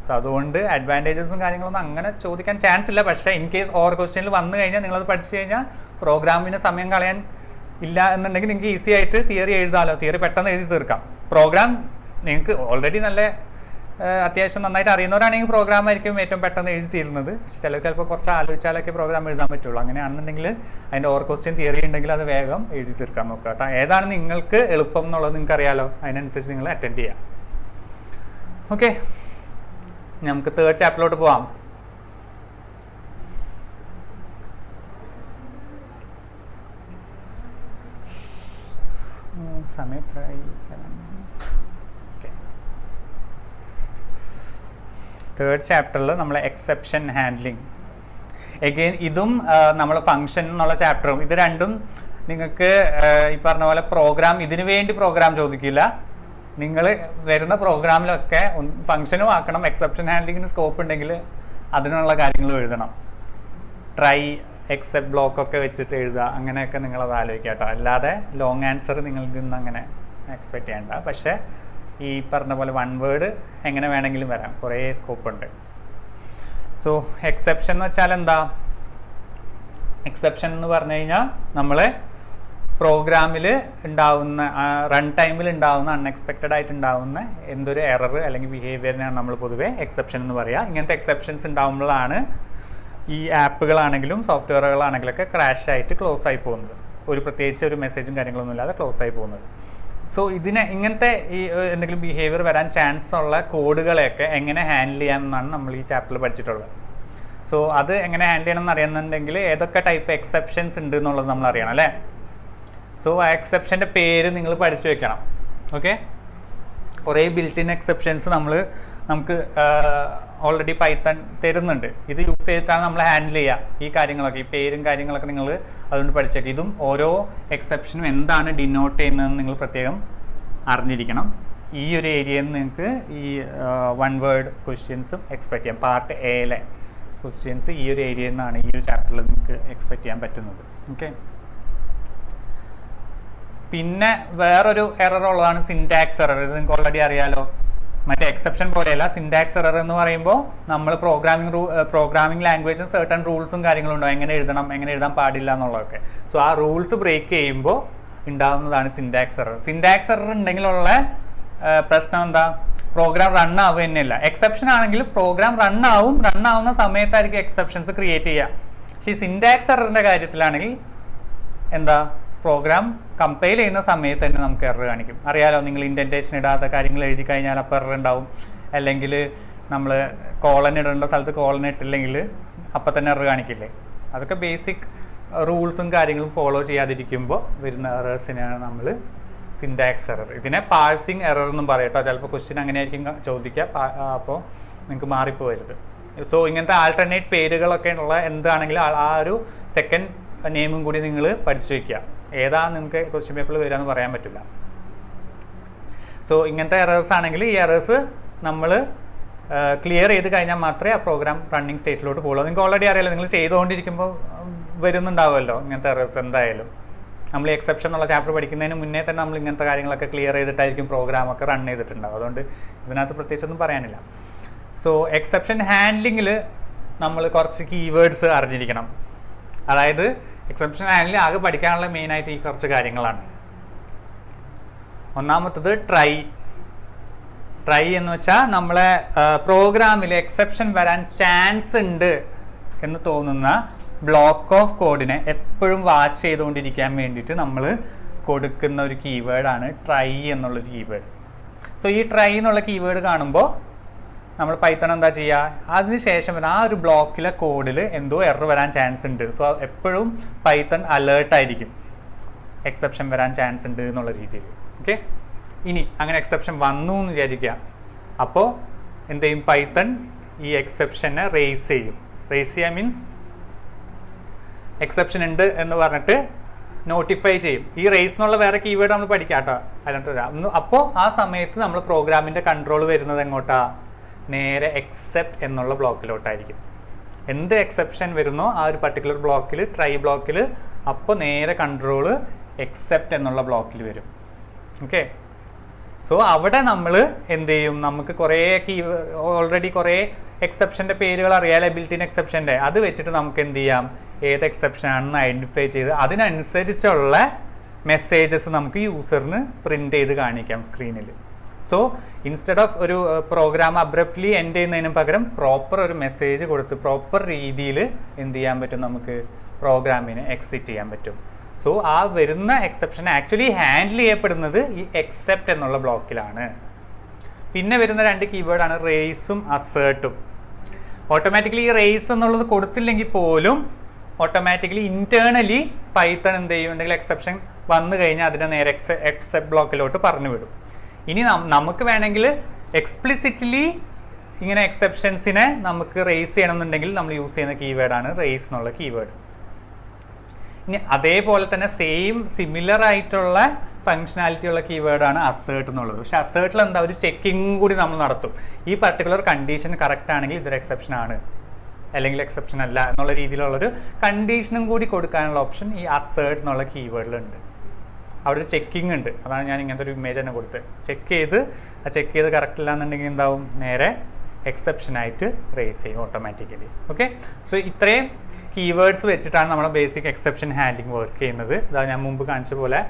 സോ അതുകൊണ്ട് അഡ്വാൻറ്റേജസും കാര്യങ്ങളൊന്നും അങ്ങനെ ചോദിക്കാൻ ചാൻസ് ഇല്ല. പക്ഷേ ഇൻ കേസ് ഓവർ ക്വസ്റ്റ്യനിൽ വന്നു കഴിഞ്ഞാൽ നിങ്ങളത് പഠിച്ചു കഴിഞ്ഞാൽ പ്രോഗ്രാമിന് സമയം കളയാൻ ഇല്ല എന്നുണ്ടെങ്കിൽ നിങ്ങൾക്ക് ഈസി ആയിട്ട് തിയറി എഴുതാമല്ലോ. തിയറി പെട്ടെന്ന് എഴുതി തീർക്കാം. പ്രോഗ്രാം നിങ്ങൾക്ക് ഓൾറെഡി നല്ല അത്യാവശ്യം നന്നായിട്ട് അറിയുന്നവരാണെങ്കിൽ പ്രോഗ്രാം ആയിരിക്കും ഏറ്റവും പെട്ടെന്ന് എഴുതി തീരുന്നത്. പക്ഷേ ചിലർക്ക് ചിലപ്പോൾ കുറച്ച് ആലോചിച്ചാലൊക്കെ പ്രോഗ്രാം എഴുതാൻ പറ്റുള്ളൂ. അങ്ങനെയാണെന്നുണ്ടെങ്കിൽ അതിൻ്റെ ഓവർ ക്വസ്റ്റ്യൻ തിയറി ഉണ്ടെങ്കിൽ അത് വേഗം എഴുതി തീർക്കാൻ നോക്കുക കേട്ടോ. ഏതാണ് നിങ്ങൾക്ക് എളുപ്പം എന്നുള്ളത് നിങ്ങൾക്ക് അറിയാലോ, അതിനനുസരിച്ച് നിങ്ങൾ അറ്റൻഡ് ചെയ്യാം. ഓക്കെ, നമുക്ക് തേർഡ് ചാപ്റ്ററിലോട്ട് പോവാം. സമയം തേർഡ് ചാപ്റ്ററിൽ നമ്മൾ എക്സെപ്ഷൻ ഹാൻഡ്ലിങ്. എഗെയിൻ ഇതും നമ്മൾ ഫങ്ഷൻ എന്നുള്ള ചാപ്റ്ററും, ഇത് രണ്ടും നിങ്ങൾക്ക് ഈ പറഞ്ഞ പോലെ പ്രോഗ്രാം ഇതിനു വേണ്ടി പ്രോഗ്രാം ചോദിക്കില്ല. നിങ്ങൾ വരുന്ന പ്രോഗ്രാമിലൊക്കെ ഫങ്ഷനും ആക്കണം. എക്സെപ്ഷൻ ഹാൻഡ്ലിങ്ങിന് സ്കോപ്പ് ഉണ്ടെങ്കിൽ അതിനുള്ള കാര്യങ്ങളും എഴുതണം. ട്രൈ, എക്സെപ്റ്റ് ബ്ലോക്ക് ഒക്കെ വെച്ചിട്ട് എഴുതുക, അങ്ങനെയൊക്കെ നിങ്ങളത് ആലോചിക്കുക കേട്ടോ. അല്ലാതെ ലോങ് ആൻസർ നിങ്ങൾക്ക് ഇന്ന് അങ്ങനെ എക്സ്പെക്റ്റ് ചെയ്യേണ്ട. പക്ഷേ ഈ പറഞ്ഞ പോലെ 1 വേർഡ് എങ്ങനെ വേണമെങ്കിലും വരാം, കുറേ സ്കോപ്പ് ഉണ്ട്. സോ എക്സെപ്ഷൻ എന്ന് വെച്ചാൽ എന്താ? എക്സെപ്ഷൻ എന്ന് പറഞ്ഞു കഴിഞ്ഞാൽ നമ്മൾ പ്രോഗ്രാമിൽ ഉണ്ടാവുന്ന റൺ ടൈമിൽ ഉണ്ടാവുന്ന അൺഎക്സ്പെക്റ്റഡ് ആയിട്ട് ഉണ്ടാവുന്ന എന്തൊരു എറർ അല്ലെങ്കിൽ ബിഹേവിയറിനാണ് നമ്മൾ പൊതുവേ എക്സെപ്ഷൻ എന്ന് പറയുക. ഇങ്ങനത്തെ എക്സെപ്ഷൻസ് ഉണ്ടാകുമ്പോഴാണ് ഈ ആപ്പുകളാണെങ്കിലും സോഫ്റ്റ്വെയറുകളാണെങ്കിലൊക്കെ ക്രാഷ് ആയിട്ട് ക്ലോസ് ആയി പോകുന്നത്. ഒരു പ്രത്യേകിച്ച് ഒരു മെസ്സേജും കാര്യങ്ങളൊന്നും ഇല്ലാതെ ക്ലോസ് ആയി പോകുന്നത്. സോ ഇങ്ങനത്തെ ഈ എന്തെങ്കിലും ബിഹേവിയർ വരാൻ ചാൻസ് ഉള്ള കോഡുകളെയൊക്കെ എങ്ങനെ ഹാൻഡിൽ ചെയ്യാമെന്നാണ് നമ്മൾ ഈ ചാപ്റ്ററിൽ പഠിച്ചിട്ടുള്ളത്. സോ അത് എങ്ങനെ ഹാൻഡിൽ ചെയ്യണം എന്ന് അറിയുന്നുണ്ടെങ്കിൽ ഏതൊക്കെ ടൈപ്പ് എക്സെപ്ഷൻസ് ഉണ്ട് എന്നുള്ളത് നമ്മൾ അറിയണം അല്ലേ. സോ ആ എക്സെപ്ഷൻ്റെ പേര് നിങ്ങൾ പഠിച്ചു വെക്കണം. ഓക്കെ, കുറേ ബിൽറ്റ് ഇൻ എക്സെപ്ഷൻസ് നമുക്ക് ഓൾറെഡി പൈത്തൺ തരുന്നുണ്ട്. ഇത് യൂസ് ചെയ്തിട്ടാണ് നമ്മൾ ഹാൻഡിൽ ചെയ്യുക ഈ കാര്യങ്ങളൊക്കെ. ഈ പേരും കാര്യങ്ങളൊക്കെ നിങ്ങൾ അതുകൊണ്ട് പഠിച്ചേക്കാം. ഇതും ഓരോ എക്സെപ്ഷനും എന്താണ് ഡിനോട്ട് ചെയ്യുന്നതെന്ന് നിങ്ങൾ പ്രത്യേകം അറിഞ്ഞിരിക്കണം. ഈ ഒരു ഏരിയയിൽ നിന്ന് നിങ്ങൾക്ക് ഈ 1 വേർഡ് ക്വസ്റ്റ്യൻസും എക്സ്പെക്ട് ചെയ്യാം. പാർട്ട് എയിലെ ക്വസ്റ്റ്യൻസ് ഈ ഒരു ഏരിയയിൽ നിന്നാണ് ഈ ഒരു ചാപ്റ്ററിൽ നിങ്ങൾക്ക് എക്സ്പെക്ട് ചെയ്യാൻ പറ്റുന്നത്. ഓക്കെ, പിന്നെ വേറൊരു എറർ ഉള്ളതാണ് സിൻടാക്സ് എറർ. ഇത് നിങ്ങൾക്ക് ഓൾറെഡി അറിയാലോ. മറ്റേ എക്സെപ്ഷൻ പോലെയല്ല. സിൻടാക്സ് എറർ എന്ന് പറയുമ്പോൾ നമ്മൾ പ്രോഗ്രാമിംഗ് ലാംഗ്വേജും സർട്ടൺ റൂൾസും കാര്യങ്ങളും ഉണ്ടാവും, എങ്ങനെ എഴുതണം എങ്ങനെ എഴുതാൻ പാടില്ല എന്നുള്ളതൊക്കെ. സോ ആ റൂൾസ് ബ്രേക്ക് ചെയ്യുമ്പോൾ ഉണ്ടാകുന്നതാണ് സിൻടാക്സ് എറർ. സിൻടാക്സ് എറർ ഉണ്ടെങ്കിലുള്ള പ്രശ്നം എന്താ? പ്രോഗ്രാം റൺ ആവുക തന്നെയല്ല. എക്സെപ്ഷൻ ആണെങ്കിൽ പ്രോഗ്രാം റൺ ആവുന്ന സമയത്തായിരിക്കും എക്സെപ്ഷൻസ് ക്രിയേറ്റ് ചെയ്യുക. പക്ഷേ ഈ സിൻടാക്സ് എററിന്റെ കാര്യത്തിലാണെങ്കിൽ എന്താ, പ്രോഗ്രാം കമ്പൈൽ ചെയ്യുന്ന സമയത്ത് തന്നെ നമുക്ക് എറർ കാണിക്കും. അറിയാലോ, നിങ്ങൾ ഇൻഡന്റേഷൻ ഇടാത്ത കാര്യങ്ങൾ എഴുതി കഴിഞ്ഞാൽ അപ്പോൾ എറർ ഉണ്ടാവും. അല്ലെങ്കിൽ നമ്മൾ കോളൻ ഇടേണ്ട സ്ഥലത്ത് കോളൻ ഇട്ടില്ലെങ്കിൽ അപ്പം തന്നെ എറർ കാണിക്കില്ലേ. അതൊക്കെ ബേസിക് റൂൾസും കാര്യങ്ങളും ഫോളോ ചെയ്യാതിരിക്കുമ്പോൾ വരുന്ന എറേഴ്സിനെയാണ് നമ്മൾ സിൻടാക്സ് എറർ. ഇതിനെ പാഴ്സിങ് എറർ എന്നും പറയും കേട്ടോ. ചിലപ്പോൾ ക്വസ്റ്റ്യൻ അങ്ങനെ ആയിരിക്കും ചോദിക്കുക, അപ്പോൾ നിങ്ങൾക്ക് മാറിപ്പോകരുത്. സോ ഇങ്ങനത്തെ ആൾട്ടർനേറ്റ് പേരുകളൊക്കെ ഉള്ള എന്താണെങ്കിലും ആ ഒരു സെക്കൻഡ് നെയിമും കൂടി നിങ്ങൾ പഠിച്ചു വയ്ക്കുക. ഏതാണ് നിങ്ങൾക്ക് ക്വസ്റ്റ്യൻ പേപ്പറിൽ വരികയെന്ന് പറയാൻ പറ്റില്ല. സോ ഇങ്ങനത്തെ എറേഴ്സ് ആണെങ്കിൽ ഈ എറേഴ്സ് നമ്മൾ ക്ലിയർ ചെയ്ത് കഴിഞ്ഞാൽ മാത്രമേ ആ പ്രോഗ്രാം റണ്ണിങ് സ്റ്റേറ്റിലോട്ട് പോകുള്ളൂ. നിങ്ങൾക്ക് ഓൾറെഡി അറിയാലോ, നിങ്ങൾ ചെയ്തുകൊണ്ടിരിക്കുമ്പോൾ വരുന്നുണ്ടാവുമല്ലോ ഇങ്ങനത്തെ എറേഴ്സ്. എന്തായാലും നമ്മൾ എക്സെപ്ഷൻ എന്നുള്ള ചാപ്റ്റർ പഠിക്കുന്നതിന് മുന്നേ തന്നെ നമ്മൾ ഇങ്ങനത്തെ കാര്യങ്ങളൊക്കെ ക്ലിയർ ചെയ്തിട്ടായിരിക്കും പ്രോഗ്രാമൊക്കെ റൺ ചെയ്തിട്ടുണ്ടാവും. അതുകൊണ്ട് ഇതിനകത്ത് പ്രത്യേകിച്ചൊന്നും പറയാനില്ല. സോ എക്സെപ്ഷൻ ഹാൻഡ്ലിങ്ങിൽ നമ്മൾ കുറച്ച് കീവേഡ്സ് അറിഞ്ഞിരിക്കണം. അതായത് എക്സെപ്ഷൻ ഹാൻഡ്ലിംഗ് ആകെ പഠിക്കാനുള്ള മെയിനായിട്ട് ഈ കുറച്ച് കാര്യങ്ങളാണ്. ഒന്നാമത്തത് ട്രൈ എന്ന് വെച്ചാൽ നമ്മളെ പ്രോഗ്രാമിൽ എക്സെപ്ഷൻ വരാൻ ചാൻസ് ഉണ്ട് എന്ന് തോന്നുന്ന ബ്ലോക്ക് ഓഫ് കോഡിനെ എപ്പോഴും വാച്ച് ചെയ്തുകൊണ്ടിരിക്കാൻ വേണ്ടിയിട്ട് നമ്മൾ കൊടുക്കുന്ന ഒരു കീവേഡാണ് ട്രൈ എന്നുള്ളൊരു കീവേഡ്. സോ ഈ ട്രൈ എന്നുള്ള കീവേഡ് കാണുമ്പോൾ നമ്മൾ പൈത്തൺ എന്താ ചെയ്യുക, അതിനുശേഷം ആ ഒരു ബ്ലോക്കിലെ കോഡിൽ എന്തോ എറർ വരാൻ ചാൻസ് ഉണ്ട്. സോ എപ്പോഴും പൈത്തൺ അലേർട്ടായിരിക്കും എക്സെപ്ഷൻ വരാൻ ചാൻസ് ഉണ്ട് എന്നുള്ള രീതിയിൽ. ഓക്കെ, ഇനി അങ്ങനെ എക്സെപ്ഷൻ വന്നു എന്ന് വിചാരിക്കുക. അപ്പോൾ എന്ത് ചെയ്യും, പൈത്തൺ ഈ എക്സെപ്ഷനെ റേസ് ചെയ്യും. റേസ് ചെയ്യുക മീൻസ് എക്സെപ്ഷൻ ഉണ്ട് എന്ന് പറഞ്ഞിട്ട് നോട്ടിഫൈ ചെയ്യും. ഈ റേസ് എന്നുള്ള വേറെ കീവേഡ് നമ്മൾ പഠിക്കാം കേട്ടോ, അതിനകത്ത്. അപ്പോൾ ആ സമയത്ത് നമ്മൾ പ്രോഗ്രാമിൻ്റെ കൺട്രോൾ വരുന്നത് എങ്ങോട്ടാ, നേരെ എക്സെപ്റ്റ് എന്നുള്ള ബ്ലോക്കിലോട്ടായിരിക്കും. എന്ത് എക്സെപ്ഷൻ വരുന്നോ ആ ഒരു പർട്ടിക്കുലർ ബ്ലോക്കിൽ, ട്രൈ ബ്ലോക്കിൽ, അപ്പോൾ നേരെ കൺട്രോള് എക്സെപ്റ്റ് എന്നുള്ള ബ്ലോക്കിൽ വരും. ഓക്കെ, സോ അവിടെ നമ്മൾ എന്ത് ചെയ്യും, നമുക്ക് കുറേ ഓൾറെഡി കുറേ എക്സെപ്ഷൻ്റെ പേരുകൾ അറിയാം, ബിൽറ്റ് ഇൻ എക്സെപ്ഷൻ്റെ. അത് വെച്ചിട്ട് നമുക്ക് എന്ത് ചെയ്യാം, ഏത് എക്സെപ്ഷൻ ആണെന്ന് ഐഡൻറ്റിഫൈ ചെയ്ത് അതിനനുസരിച്ചുള്ള മെസ്സേജസ് നമുക്ക് യൂസറിന് പ്രിൻ്റ് ചെയ്ത് കാണിക്കാം സ്ക്രീനിൽ. സോ ഇൻസ്റ്റെഡ് ഓഫ് ഒരു പ്രോഗ്രാം അബ്രപ്റ്റ്ലി എൻഡ് ചെയ്യുന്നതിന് പകരം പ്രോപ്പർ ഒരു മെസ്സേജ് കൊടുത്ത് പ്രോപ്പർ രീതിയിൽ എന്ത് ചെയ്യാൻ പറ്റും, നമുക്ക് പ്രോഗ്രാമിനെ എക്സിറ്റ് ചെയ്യാൻ പറ്റും. സോ ആ വരുന്ന എക്സെപ്ഷൻ ആക്ച്വലി ഹാൻഡിൽ ചെയ്യപ്പെടുന്നത് ഈ എക്സെപ്റ്റ് എന്നുള്ള ബ്ലോക്കിലാണ്. പിന്നെ വരുന്ന രണ്ട് കീവേഡാണ് റേസും അസേർട്ടും. ഓട്ടോമാറ്റിക്കലി ഈ റേസ് എന്നുള്ളത് കൊടുത്തില്ലെങ്കിൽ പോലും ഓട്ടോമാറ്റിക്കലി ഇൻറ്റേർണലി പൈത്തൺ എന്ത് ചെയ്യും, എന്തെങ്കിലും എക്സെപ്ഷൻ വന്നു കഴിഞ്ഞാൽ അതിനെ നേരെ എക്സെപ്റ്റ് ബ്ലോക്കിലോട്ട് പറഞ്ഞു വിടും. ഇനി നമുക്ക് വേണമെങ്കിൽ എക്സ്പ്ലിസിറ്റ്ലി ഇങ്ങനെ എക്സെപ്ഷൻസിനെ നമുക്ക് റേസ് ചെയ്യണമെന്നുണ്ടെങ്കിൽ നമ്മൾ യൂസ് ചെയ്യുന്ന കീവേഡാണ് റേസ് എന്നുള്ള കീവേഡ്. ഇനി അതേപോലെ തന്നെ സിമിലർ ആയിട്ടുള്ള ഫങ്ഷനാലിറ്റി ഉള്ള കീവേഡാണ് അസേർട്ട് എന്നുള്ളത്. പക്ഷെ അസേർട്ടിൽ എന്താ, ഒരു ചെക്കിങ് കൂടി നമ്മൾ നടത്തും. ഈ പർട്ടിക്കുലർ കണ്ടീഷൻ കറക്റ്റ് ആണെങ്കിൽ ഇതൊരു എക്സെപ്ഷൻ ആണ്, അല്ലെങ്കിൽ എക്സെപ്ഷൻ അല്ല എന്നുള്ള രീതിയിലുള്ളൊരു കണ്ടീഷനും കൂടി കൊടുക്കാനുള്ള ഓപ്ഷൻ ഈ അസേർട്ട് എന്നുള്ള കീവേഡിലുണ്ട്. അവിടെ ഒരു ചെക്കിങ് ഉണ്ട്. അതാണ് ഞാൻ ഇങ്ങനത്തെ ഒരു ഇമേജ് തന്നെ കൊടുത്തത്. ചെക്ക് ചെയ്ത് കറക്റ്റ് ഇല്ല എന്നുണ്ടെങ്കിൽ എന്താവും, നേരെ എക്സെപ്ഷനായിട്ട് റേസ് ചെയ്യും ഓട്ടോമാറ്റിക്കലി. ഓക്കെ, സോ ഇത്രയും കീവേഡ്സ് വെച്ചിട്ടാണ് നമ്മുടെ ബേസിക് എക്സെപ്ഷൻ ഹാൻഡ്ലിംഗ് വർക്ക് ചെയ്യുന്നത്. ഇതാ ഞാൻ മുമ്പ് കാണിച്ച പോലെ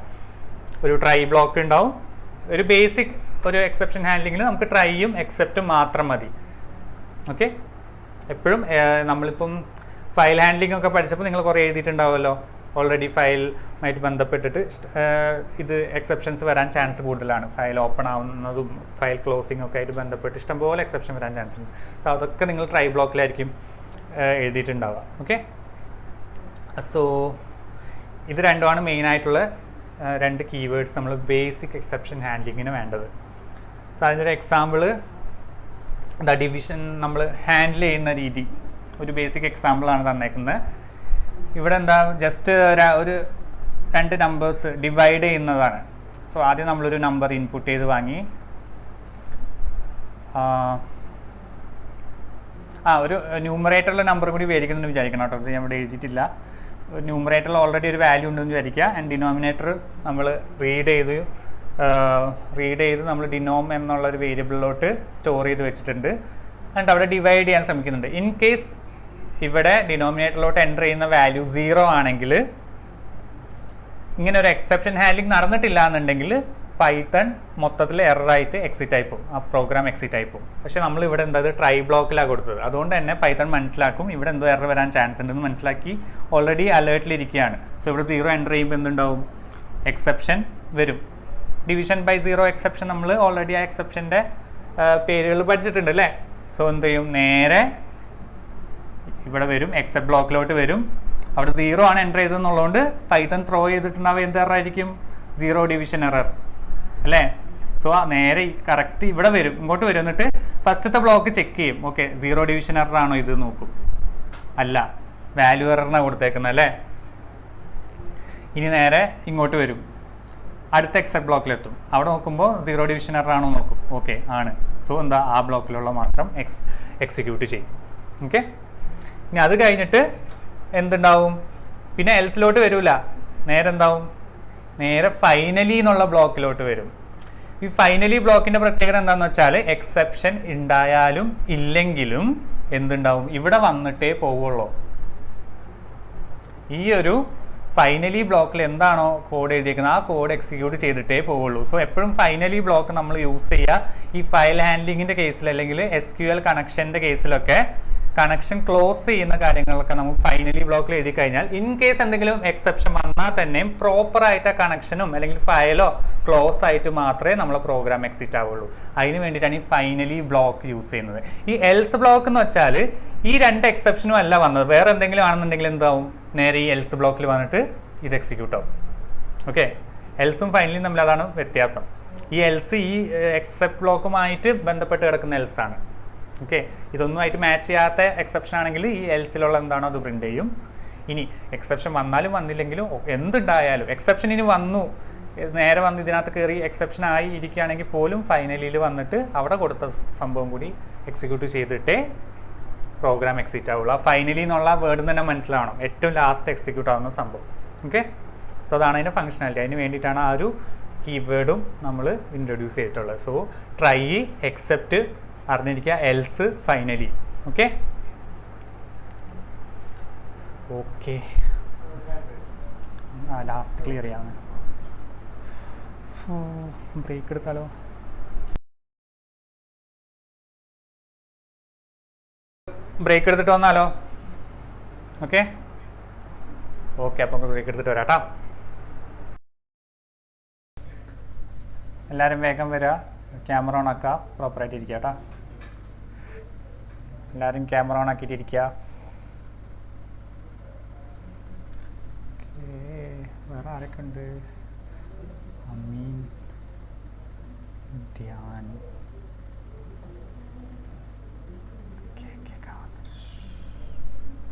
ഒരു ട്രൈ ബ്ലോക്ക് ഉണ്ടാവും. ഒരു ബേസിക് ഒരു എക്സെപ്ഷൻ ഹാൻഡ്ലിങ്ങിൽ നമുക്ക് ട്രൈയും എക്സെപ്റ്റും മാത്രം മതി. ഓക്കെ, എപ്പോഴും നമ്മളിപ്പം ഫയൽ ഹാൻഡ്ലിംഗ് ഒക്കെ പഠിച്ചപ്പോൾ നിങ്ങൾ കുറേ എഴുതിയിട്ടുണ്ടാവുമല്ലോ ഓൾറെഡി. ഫയലുമായിട്ട് ബന്ധപ്പെട്ടിട്ട് ഇത് എക്സെപ്ഷൻസ് വരാൻ ചാൻസ് കൂടുതലാണ്. ഫയൽ ഓപ്പൺ ആവുന്നതും ഫയൽ ക്ലോസിംഗ് ഒക്കെ ആയിട്ട് ബന്ധപ്പെട്ട് ഇഷ്ടംപോലെ എക്സെപ്ഷൻ വരാൻ ചാൻസ് ഉണ്ട്. സോ അതൊക്കെ നിങ്ങൾ ട്രൈ ബ്ലോക്കിലായിരിക്കും എഴുതിയിട്ടുണ്ടാവുക. ഓക്കെ, സോ ഇത് രണ്ടുമാണ് മെയിനായിട്ടുള്ള രണ്ട് കീവേഡ്സ് നമ്മൾ ബേസിക് എക്സെപ്ഷൻ ഹാൻഡ്ലിങ്ങിന് വേണ്ടത്. സോ അതിനൊരു എക്സാമ്പിള് എന്താ, ഡിവിഷൻ നമ്മൾ ഹാൻഡിൽ ചെയ്യുന്ന രീതി ഒരു ബേസിക് എക്സാമ്പിളാണ് തന്നേക്കുന്നത്. ഇവിടെ എന്താ, ജസ്റ്റ് ഒരു രണ്ട് നമ്പേഴ്സ് ഡിവൈഡ് ചെയ്യുന്നതാണ്. സോ ആദ്യം നമ്മളൊരു നമ്പർ ഇൻപുട്ട് ചെയ്ത് വാങ്ങി ഒരു ന്യൂമറേറ്ററിലെ നമ്പർ കൂടി മേടിക്കുന്നതെന്ന് വിചാരിക്കണം കേട്ടോ. അത് ഞാൻ ഇവിടെ എഴുതിയിട്ടില്ല. ന്യൂമറേറ്ററിൽ ഓൾറെഡി ഒരു വാല്യൂ ഉണ്ടെന്ന് വിചാരിക്കുക. ആൻഡ് ഡിനോമിനേറ്റർ നമ്മൾ റീഡ് ചെയ്ത് നമ്മൾ ഡിനോം എന്നുള്ളൊരു വേരിയബിളിലോട്ട് സ്റ്റോർ ചെയ്ത് വെച്ചിട്ടുണ്ട്. എന്നിട്ട് അവിടെ ഡിവൈഡ് ചെയ്യാൻ ശ്രമിക്കുന്നുണ്ട്. ഇൻ കേസ് ഇവിടെ ഡിനോമിനേറ്ററിലോട്ട് എൻ്റർ ചെയ്യുന്ന വാല്യൂ 0 ആണെങ്കിൽ, ഇങ്ങനെ ഒരു എക്സെപ്ഷൻ ഹാൻഡ്ലിംഗ് നടന്നിട്ടില്ല എന്നുണ്ടെങ്കിൽ പൈത്തൺ മൊത്തത്തിൽ എററായിട്ട് എക്സിറ്റ് ആയി പോകും, ആ പ്രോഗ്രാം എക്സിറ്റ് ആയി പോകും. പക്ഷേ നമ്മൾ ഇവിടെ എന്താ ട്രൈ ബ്ലോക്കിലാണ് കൊടുത്തത്, അതുകൊണ്ട് തന്നെ പൈത്തൺ മനസ്സിലാക്കും ഇവിടെ എന്തോ എറർ വരാൻ ചാൻസ് ഉണ്ടെന്ന് മനസ്സിലാക്കി ഓൾറെഡി അലേർട്ടിലിരിക്കുകയാണ്. സോ ഇവിടെ 0 എൻ്റർ ചെയ്യുമ്പോൾ എന്തുണ്ടാവും, എക്സെപ്ഷൻ വരും. ഡിവിഷൻ ബൈ 0 എക്സെപ്ഷൻ നമ്മൾ ഓൾറെഡി ആ എക്സെപ്ഷൻ്റെ പേരുകൾ പഠിച്ചിട്ടുണ്ട് അല്ലേ. സോ എന്ത് ചെയ്യും, നേരെ ഇവിടെ വരും, എക്സെപ്റ്റ് ബ്ലോക്കിലോട്ട് വരും. അവിടെ 0 ആണ് എൻ്റർ ചെയ്തതെന്നുള്ളതുകൊണ്ട് പൈത്തൺ ത്രോ ചെയ്തിട്ടുണ്ടാവുക എന്ത് എറർ ആയിരിക്കും, 0 ഡിവിഷൻ എറർ അല്ലേ. സോ നേരെ കറക്റ്റ് ഇവിടെ വരും, ഇങ്ങോട്ട് വരും. എന്നിട്ട് ഫസ്റ്റത്തെ ബ്ലോക്ക് ചെക്ക് ചെയ്യും, ഓക്കെ 0 ഡിവിഷൻ എറർ ആണോ ഇത് നോക്കും, അല്ല വാല്യൂ എററിനാണ് കൊടുത്തേക്കുന്നത് അല്ലേ. ഇനി നേരെ ഇങ്ങോട്ട് വരും, അടുത്ത എക്സെപ്റ്റ് ബ്ലോക്കിലെത്തും, അവിടെ നോക്കുമ്പോൾ 0 ഡിവിഷൻ എറർ ആണോ നോക്കും, ഓക്കെ ആണ്. സോ എന്താ ആ ബ്ലോക്കിലുള്ള മാത്രം എക്സിക്യൂട്ട് ചെയ്യും. ഓക്കെ, ഇനി അത് കഴിഞ്ഞിട്ട് എന്തുണ്ടാവും, പിന്നെ എൽസിലോട്ട് വരില്ല, നേരെ എന്താവും, നേരെ ഫൈനലി എന്നുള്ള ബ്ലോക്കിലോട്ട് വരും. ഈ ഫൈനലി ബ്ലോക്കിൻ്റെ പ്രത്യേകത എന്താണെന്ന് വെച്ചാൽ എക്സെപ്ഷൻ ഉണ്ടായാലും ഇല്ലെങ്കിലും എന്തുണ്ടാവും, ഇവിടെ വന്നിട്ടേ പോവുള്ളൂ. ഈ ഒരു ഫൈനലി ബ്ലോക്കിൽ എന്താണോ കോഡ് എഴുതിയിരിക്കുന്നത് ആ കോഡ് എക്സിക്യൂട്ട് ചെയ്തിട്ടേ പോവുള്ളൂ. സോ എപ്പോഴും ഫൈനലി ബ്ലോക്ക് നമ്മൾ യൂസ് ചെയ്യുക ഈ ഫയൽ ഹാൻഡ്ലിങ്ങിൻ്റെ കേസിൽ അല്ലെങ്കിൽ SQL കണക്ഷൻ്റെ കേസിലൊക്കെ കണക്ഷൻ ക്ലോസ് ചെയ്യുന്ന കാര്യങ്ങളൊക്കെ നമുക്ക് ഫൈനലി ബ്ലോക്കിൽ എഴുതി കഴിഞ്ഞാൽ ഇൻ കേസ് എന്തെങ്കിലും എക്സെപ്ഷൻ വന്നാൽ തന്നെയും പ്രോപ്പറായിട്ട് ആ കണക്ഷനും അല്ലെങ്കിൽ ഫയലോ ക്ലോസ് ആയിട്ട് മാത്രമേ നമ്മളെ പ്രോഗ്രാം എക്സിറ്റ് ആവുള്ളൂ. അതിന് വേണ്ടിയിട്ടാണ് ഈ ഫൈനലി ബ്ലോക്ക് യൂസ് ചെയ്യുന്നത്. ഈ എൽസ് ബ്ലോക്ക് എന്ന് വെച്ചാൽ ഈ 2 എക്സെപ്ഷനും അല്ല വന്നത്, വേറെ എന്തെങ്കിലും ആണെന്നുണ്ടെങ്കിൽ എന്താവും, നേരെ ഈ എൽസ് ബ്ലോക്കിൽ വന്നിട്ട് ഇത് എക്സിക്യൂട്ട് ആവും. ഓക്കെ, എൽസും ഫൈനലിയും തമ്മിൽ അതാണ് വ്യത്യാസം. ഈ എൽസ് ഈ എക്സെപ്റ്റ് ബ്ലോക്കുമായിട്ട് ബന്ധപ്പെട്ട് കിടക്കുന്ന എൽസ് ആണ്. ഓക്കെ, ഇതൊന്നുമായിട്ട് മാച്ച് ചെയ്യാത്ത എക്സെപ്ഷൻ ആണെങ്കിൽ ഈ എൽസിലുള്ള എന്താണോ അത് പ്രിന്റ് ചെയ്യും. ഇനി എക്സെപ്ഷൻ വന്നാലും വന്നില്ലെങ്കിലും എന്തുണ്ടായാലും എക്സെപ്ഷൻ ഇനി വന്നു, നേരെ വന്ന് ഇതിനകത്ത് കയറി എക്സെപ്ഷൻ ആയി ഇരിക്കുകയാണെങ്കിൽ പോലും ഫൈനലിയിൽ വന്നിട്ട് അവിടെ കൊടുത്ത സംഭവം കൂടി എക്സിക്യൂട്ട് ചെയ്തിട്ടേ പ്രോഗ്രാം എക്സിറ്റ് ആവുള്ളൂ. ആ ഫൈനലി എന്നുള്ള വേർഡ് തന്നെ മനസ്സിലാവണം, ഏറ്റവും ലാസ്റ്റ് എക്സിക്യൂട്ട് ആവുന്ന സംഭവം. ഓക്കെ, സോ അതാണ് അതിൻ്റെ ഫംഗ്ഷനാലിറ്റി. അതിന് വേണ്ടിയിട്ടാണ് ആ ഒരു കീവേഡും നമ്മൾ ഇൻട്രൊഡ്യൂസ് ചെയ്തിട്ടുള്ളത്. സോ ട്രൈ, എക്സെപ്റ്റ് അറിഞ്ഞിരിക്കുക, else, finally. Okay okay last clear ചെയ്യാം. ബ്രേക്ക് എടുത്താലോ? ബ്രേക്ക് എടുത്തിട്ട് വന്നാലോ? ഓക്കെ ഓക്കെ, അപ്പം ബ്രേക്ക് എടുത്തിട്ട് വരാം കേട്ടോ. എല്ലാവരും വേഗം വരിക, ക്യാമറ ഓൺ ആക്കുക, പ്രോപ്പറായിട്ട് ഇരിക്കുക കേട്ടോ. എല്ലാവരും ക്യാമറ ഓൺ ആക്കിയിട്ടിരിക്കുക. വേറെ ആരൊക്കെ ഉണ്ട്? അമീൻ, ധ്യാൻ,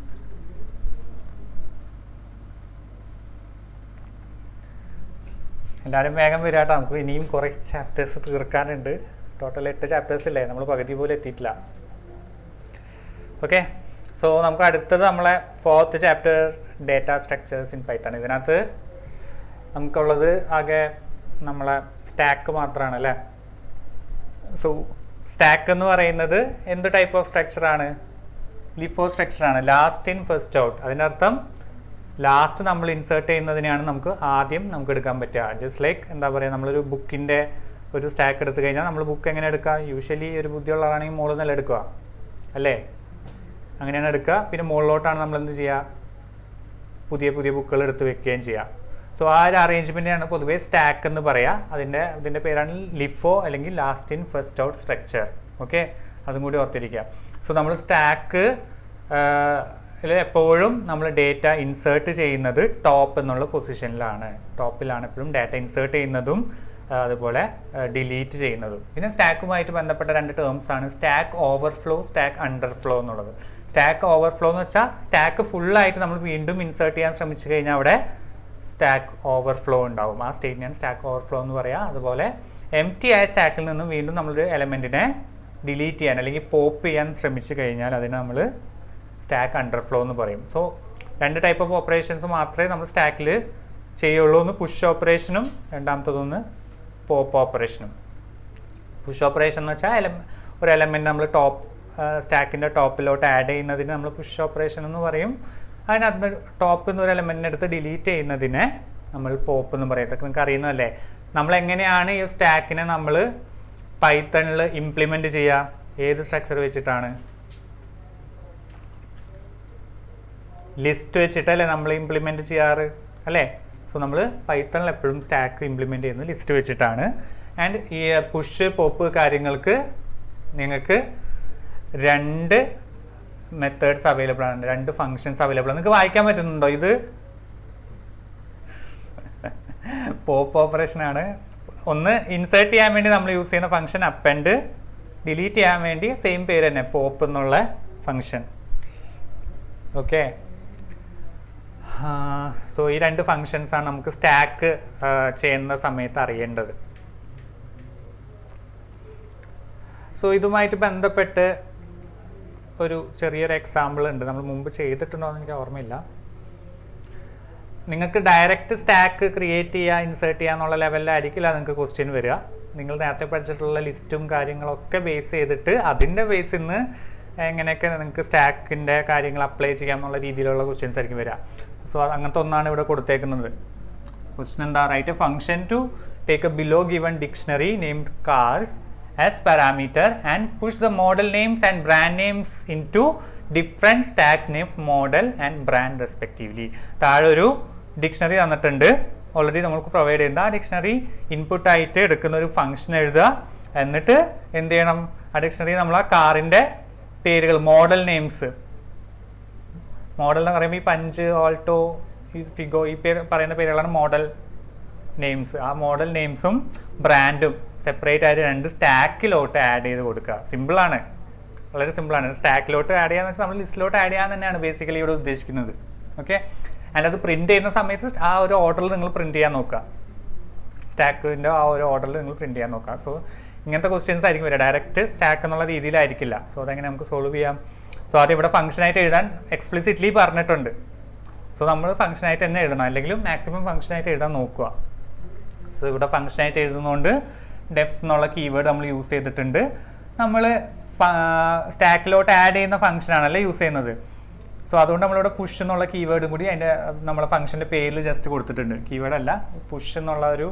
എല്ലാവരും വേഗം വരിക കേട്ടോ. നമുക്ക് ഇനിയും കുറേ ചാപ്റ്റേഴ്സ് തീർക്കാനുണ്ട്. ടോട്ടൽ 8 ചാപ്റ്റേഴ്സ് ഇല്ലേ, നമ്മൾ പകുതി പോലും എത്തിയിട്ടില്ല. ഓക്കെ, സോ നമുക്ക് അടുത്തത് നമ്മളെ 4th chapter data structures in Python. ഇതിനകത്ത് നമുക്കുള്ളത് ആകെ നമ്മളെ സ്റ്റാക്ക് മാത്രമാണ് അല്ലേ. സോ സ്റ്റാക്ക് എന്ന് പറയുന്നത് എന്ത് ടൈപ്പ് ഓഫ് സ്ട്രക്ചറാണ്? ലിഫോ സ്ട്രക്ചറാണ്, ലാസ്റ്റ് ഇൻ ഫസ്റ്റ് ഔട്ട്. അതിനർത്ഥം ലാസ്റ്റ് നമ്മൾ ഇൻസേർട്ട് ചെയ്യുന്നതിനെയാണ് നമുക്ക് ആദ്യം നമുക്ക് എടുക്കാൻ പറ്റുക. ജസ്റ്റ് ലൈക്ക് എന്താ പറയുക, നമ്മളൊരു ബുക്കിൻ്റെ ഒരു സ്റ്റാക്ക് എടുത്തു കഴിഞ്ഞാൽ നമ്മൾ ബുക്ക് എങ്ങനെ എടുക്കുക? യൂഷ്വലി ഒരു ബുദ്ധിയുള്ളതാണെങ്കിൽ മുകളിൽ നിന്നല്ല എടുക്കുക അല്ലേ, അങ്ങനെയാണ് എടുക്കുക. പിന്നെ മുകളിലോട്ടാണ് നമ്മൾ എന്ത് ചെയ്യുക, പുതിയ പുതിയ ബുക്കുകൾ എടുത്ത് വെക്കുകയും ചെയ്യുക. സോ ആ ഒരു അറേഞ്ച്മെൻറ്റാണ് പൊതുവേ സ്റ്റാക്ക് എന്ന് പറയുക. അതിൻ്റെ പേരാണ് ലിഫോ അല്ലെങ്കിൽ last in first out structure. Okay, അതും കൂടി ഓർത്തിരിക്കുക. സോ നമ്മൾ സ്റ്റാക്ക് എപ്പോഴും നമ്മൾ ഡേറ്റ ഇൻസേർട്ട് ചെയ്യുന്നത് ടോപ്പ് എന്നുള്ള പൊസിഷനിലാണ്. ടോപ്പിലാണ് എപ്പോഴും ഡാറ്റ ഇൻസേർട്ട് ചെയ്യുന്നതും അതുപോലെ ഡിലീറ്റ് ചെയ്യുന്നതും. പിന്നെ സ്റ്റാക്കുമായിട്ട് ബന്ധപ്പെട്ട 2 ടേംസ് ആണ് സ്റ്റാക്ക് ഓവർഫ്ലോ, സ്റ്റാക്ക് അണ്ടർഫ്ലോ എന്നുള്ളത്. സ്റ്റാക്ക് ഓവർഫ്ലോ എന്ന് വെച്ചാൽ സ്റ്റാക്ക് ഫുള്ളായിട്ട് നമ്മൾ വീണ്ടും ഇൻസേർട്ട് ചെയ്യാൻ ശ്രമിച്ചു കഴിഞ്ഞാൽ അവിടെ സ്റ്റാക്ക് ഓവർഫ്ലോ ഉണ്ടാവും. ആ സ്റ്റേറ്റിനെയാണ് സ്റ്റാക്ക് ഓവർഫ്ലോ എന്ന് പറയുക. അതുപോലെ എംപ്റ്റി ആയ സ്റ്റാക്കിൽ നിന്നും വീണ്ടും നമ്മളൊരു എലമെൻറ്റിനെ ഡിലീറ്റ് ചെയ്യാൻ അല്ലെങ്കിൽ പോപ്പ് ചെയ്യാൻ ശ്രമിച്ചു കഴിഞ്ഞാൽ അതിനെ നമ്മൾ സ്റ്റാക്ക് അണ്ടർഫ്ലോ എന്ന് പറയും. സോ 2 ടൈപ്പ് ഓഫ് ഓപ്പറേഷൻസ് മാത്രമേ നമ്മൾ സ്റ്റാക്കിൽ ചെയ്യുള്ളൂ. ഒന്ന് പുഷ് ഓപ്പറേഷനും രണ്ടാമത്തതൊന്ന് പോപ്പ് ഓപ്പറേഷനും. പുഷ് ഓപ്പറേഷൻ എന്ന് വെച്ചാൽ ഒരു എലമെൻറ്റ് നമ്മൾ സ്റ്റാക്കിൻ്റെ ടോപ്പിലോട്ട് ആഡ് ചെയ്യുന്നതിന് നമ്മൾ പുഷ് ഓപ്പറേഷൻ എന്ന് പറയും. അതിനകത്ത് ടോപ്പിൽ നിന്ന് ഒരു എലമെൻറ്റിനെ എടുത്ത് ഡിലീറ്റ് ചെയ്യുന്നതിനെ നമ്മൾ പോപ്പ് എന്ന് പറയും. ഇതൊക്കെ നിങ്ങൾക്ക് അറിയുന്നതല്ലേ, നമ്മൾ എങ്ങനെയാണ് ഈ സ്റ്റാക്കിനെ നമ്മൾ പൈത്തണിൽ ഇംപ്ലിമെന്റ് ചെയ്യുക? ഏത് സ്ട്രക്ചർ വെച്ചിട്ടാണ്? ലിസ്റ്റ് വെച്ചിട്ടല്ലേ നമ്മൾ ഇംപ്ലിമെന്റ് ചെയ്യാറ് അല്ലേ? സോ നമ്മൾ പൈത്തണിൽ എപ്പോഴും സ്റ്റാക്ക് ഇംപ്ലിമെന്റ് ചെയ്യുന്നത് ലിസ്റ്റ് വെച്ചിട്ടാണ്. ആൻഡ് ഈ പുഷ് പോപ്പ് കാര്യങ്ങൾക്ക് നിങ്ങൾക്ക് 2 മെത്തേഡ്സ് അവൈലബിൾ ആണ്, 2 ഫങ്ഷൻസ് അവൈലബിൾ ആണ്. നിങ്ങൾക്ക് വായിക്കാൻ പറ്റുന്നുണ്ടോ? ഇത് പോപ്പ് ഓപ്പറേഷൻ ആണ്. ഒന്ന് ഇൻസേർട്ട് ചെയ്യാൻ വേണ്ടി നമ്മൾ യൂസ് ചെയ്യുന്ന ഫംഗ്ഷൻ അപ്പൻഡ്, ഡിലീറ്റ് ചെയ്യാൻ വേണ്ടി സെയിം പേര് തന്നെ പോപ്പ് എന്നുള്ള ഫംഗ്ഷൻ. ഓക്കെ, സോ ഈ 2 ഫങ്ഷൻസ് ആണ് നമുക്ക് സ്റ്റാക്ക് ചെയ്യുന്ന സമയത്ത് അറിയേണ്ടത്. സോ ഇതുമായിട്ട് ബന്ധപ്പെട്ട് ഒരു ചെറിയൊരു എക്സാമ്പിൾ ഉണ്ട്. നമ്മൾ മുമ്പ് ചെയ്തിട്ടുണ്ടോ എന്ന് എനിക്ക് ഓർമ്മയില്ല. നിങ്ങൾക്ക് ഡയറക്റ്റ് സ്റ്റാക്ക് ക്രിയേറ്റ് ചെയ്യുക, ഇൻസേർട്ട് ചെയ്യുക എന്നുള്ള ലെവലിലായിരിക്കില്ല നിങ്ങൾക്ക് ക്വസ്റ്റ്യൻ വരിക. നിങ്ങൾ നേരത്തെ പഠിച്ചിട്ടുള്ള ലിസ്റ്റും കാര്യങ്ങളൊക്കെ ബേസ് ചെയ്തിട്ട് അതിൻ്റെ ബേസിൽ നിന്ന് എങ്ങനെയൊക്കെ നിങ്ങൾക്ക് സ്റ്റാക്കിൻ്റെ കാര്യങ്ങൾ അപ്ലൈ ചെയ്യാം എന്നുള്ള രീതിയിലുള്ള ക്വസ്റ്റ്യൻസ് ആയിരിക്കും വരിക. സോ അങ്ങനത്തെ ഒന്നാണ് ഇവിടെ കൊടുത്തേക്കുന്നത്. ക്വസ്റ്റ്യൻ എന്താ? Write a function to take a below given dictionary named cars as parameter and push the model names and brand names into different stacks named model and brand respectively. താഴെ ഒരു ഡിക്ഷണറി തന്നിട്ടുണ്ട്, ഓൾറെഡി നമുക്ക് പ്രൊവൈഡ് ചെയ്യുന്ന ആ ഡിക്ഷണറി ഇൻപുട്ട് ആയിട്ട് എടുക്കുന്ന ഒരു ഫംഗ്ഷൻ എഴുതുക. എന്നിട്ട് എന്ത് ചെയ്യണം? ആ ഡിക്ഷണറി നമ്മൾ ആ കാറിൻ്റെ പേരുകൾ, മോഡൽ നെയിംസ്, മോഡൽ എന്ന് പറയുമ്പോൾ ഈ പഞ്ച്, ഓൾട്ടോ, ഫിഗോ, ഈ പറയുന്ന പേരുകളാണ് മോഡൽ നെയിംസ്. ആ മോഡൽ നെയിംസും ബ്രാൻഡും സെപ്പറേറ്റ് ആയിട്ട് 2 സ്റ്റാക്കിലോട്ട് ആഡ് ചെയ്ത് കൊടുക്കുക. സിമ്പിളാണ്, വളരെ സിമ്പിളാണ്. സ്റ്റാക്കിലോട്ട് ആഡ് ചെയ്യാന്ന് വെച്ചാൽ നമ്മൾ ലിസ്റ്റിലോട്ട് ആഡ് ചെയ്യാൻ തന്നെയാണ് ബേസിക്കലി ഇവിടെ ഉദ്ദേശിക്കുന്നത്. ഓക്കെ, ആൻഡ് അത് പ്രിന്റ് ചെയ്യുന്ന സമയത്ത് ആ ഒരു ഓർഡറിൽ നിങ്ങൾ പ്രിന്റ് ചെയ്യാൻ നോക്കുക, സ്റ്റാക്കിൻ്റെ ആ ഒരു ഓർഡറിൽ നിങ്ങൾ പ്രിന്റ് ചെയ്യാൻ നോക്കുക. സോ ഇങ്ങനത്തെ ക്വസ്റ്റ്യൻസ് ആയിരിക്കും വരിക, ഡയറക്റ്റ് സ്റ്റാക്ക് എന്നുള്ള രീതിയിലായിരിക്കില്ല. സോ അതെങ്ങനെ നമുക്ക് സോൾവ് ചെയ്യാം? സോ അത് ഇവിടെ ഫംഗ്ഷനായിട്ട് എഴുതാൻ എക്സ്പ്ലിസിറ്റ്ലി പറഞ്ഞിട്ടുണ്ട്. സോ നമ്മൾ ഫംഗ്ഷനായിട്ട് തന്നെ എഴുതണം, അല്ലെങ്കിൽ മാക്സിമം ഫംഗ്ഷനായിട്ട് എഴുതാൻ നോക്കുക. സോ ഇവിടെ ഫംഗ്ഷനായിട്ട് എഴുതുന്നതുകൊണ്ട് ഡെഫ് എന്നുള്ള കീവേഡ് നമ്മൾ യൂസ് ചെയ്തിട്ടുണ്ട്. നമ്മൾ സ്റ്റാക്കിലോട്ട് ആഡ് ചെയ്യുന്ന ഫംഗ്ഷനാണല്ലേ യൂസ് ചെയ്യുന്നത്. സോ അതുകൊണ്ട് നമ്മളിവിടെ പുഷ് എന്നുള്ള കീവേഡും കൂടി അതിൻ്റെ നമ്മളെ ഫംഗ്ഷൻ്റെ പേരിൽ ജസ്റ്റ് കൊടുത്തിട്ടുണ്ട്. കീവേഡ് അല്ല, പുഷ് എന്നുള്ള ഒരു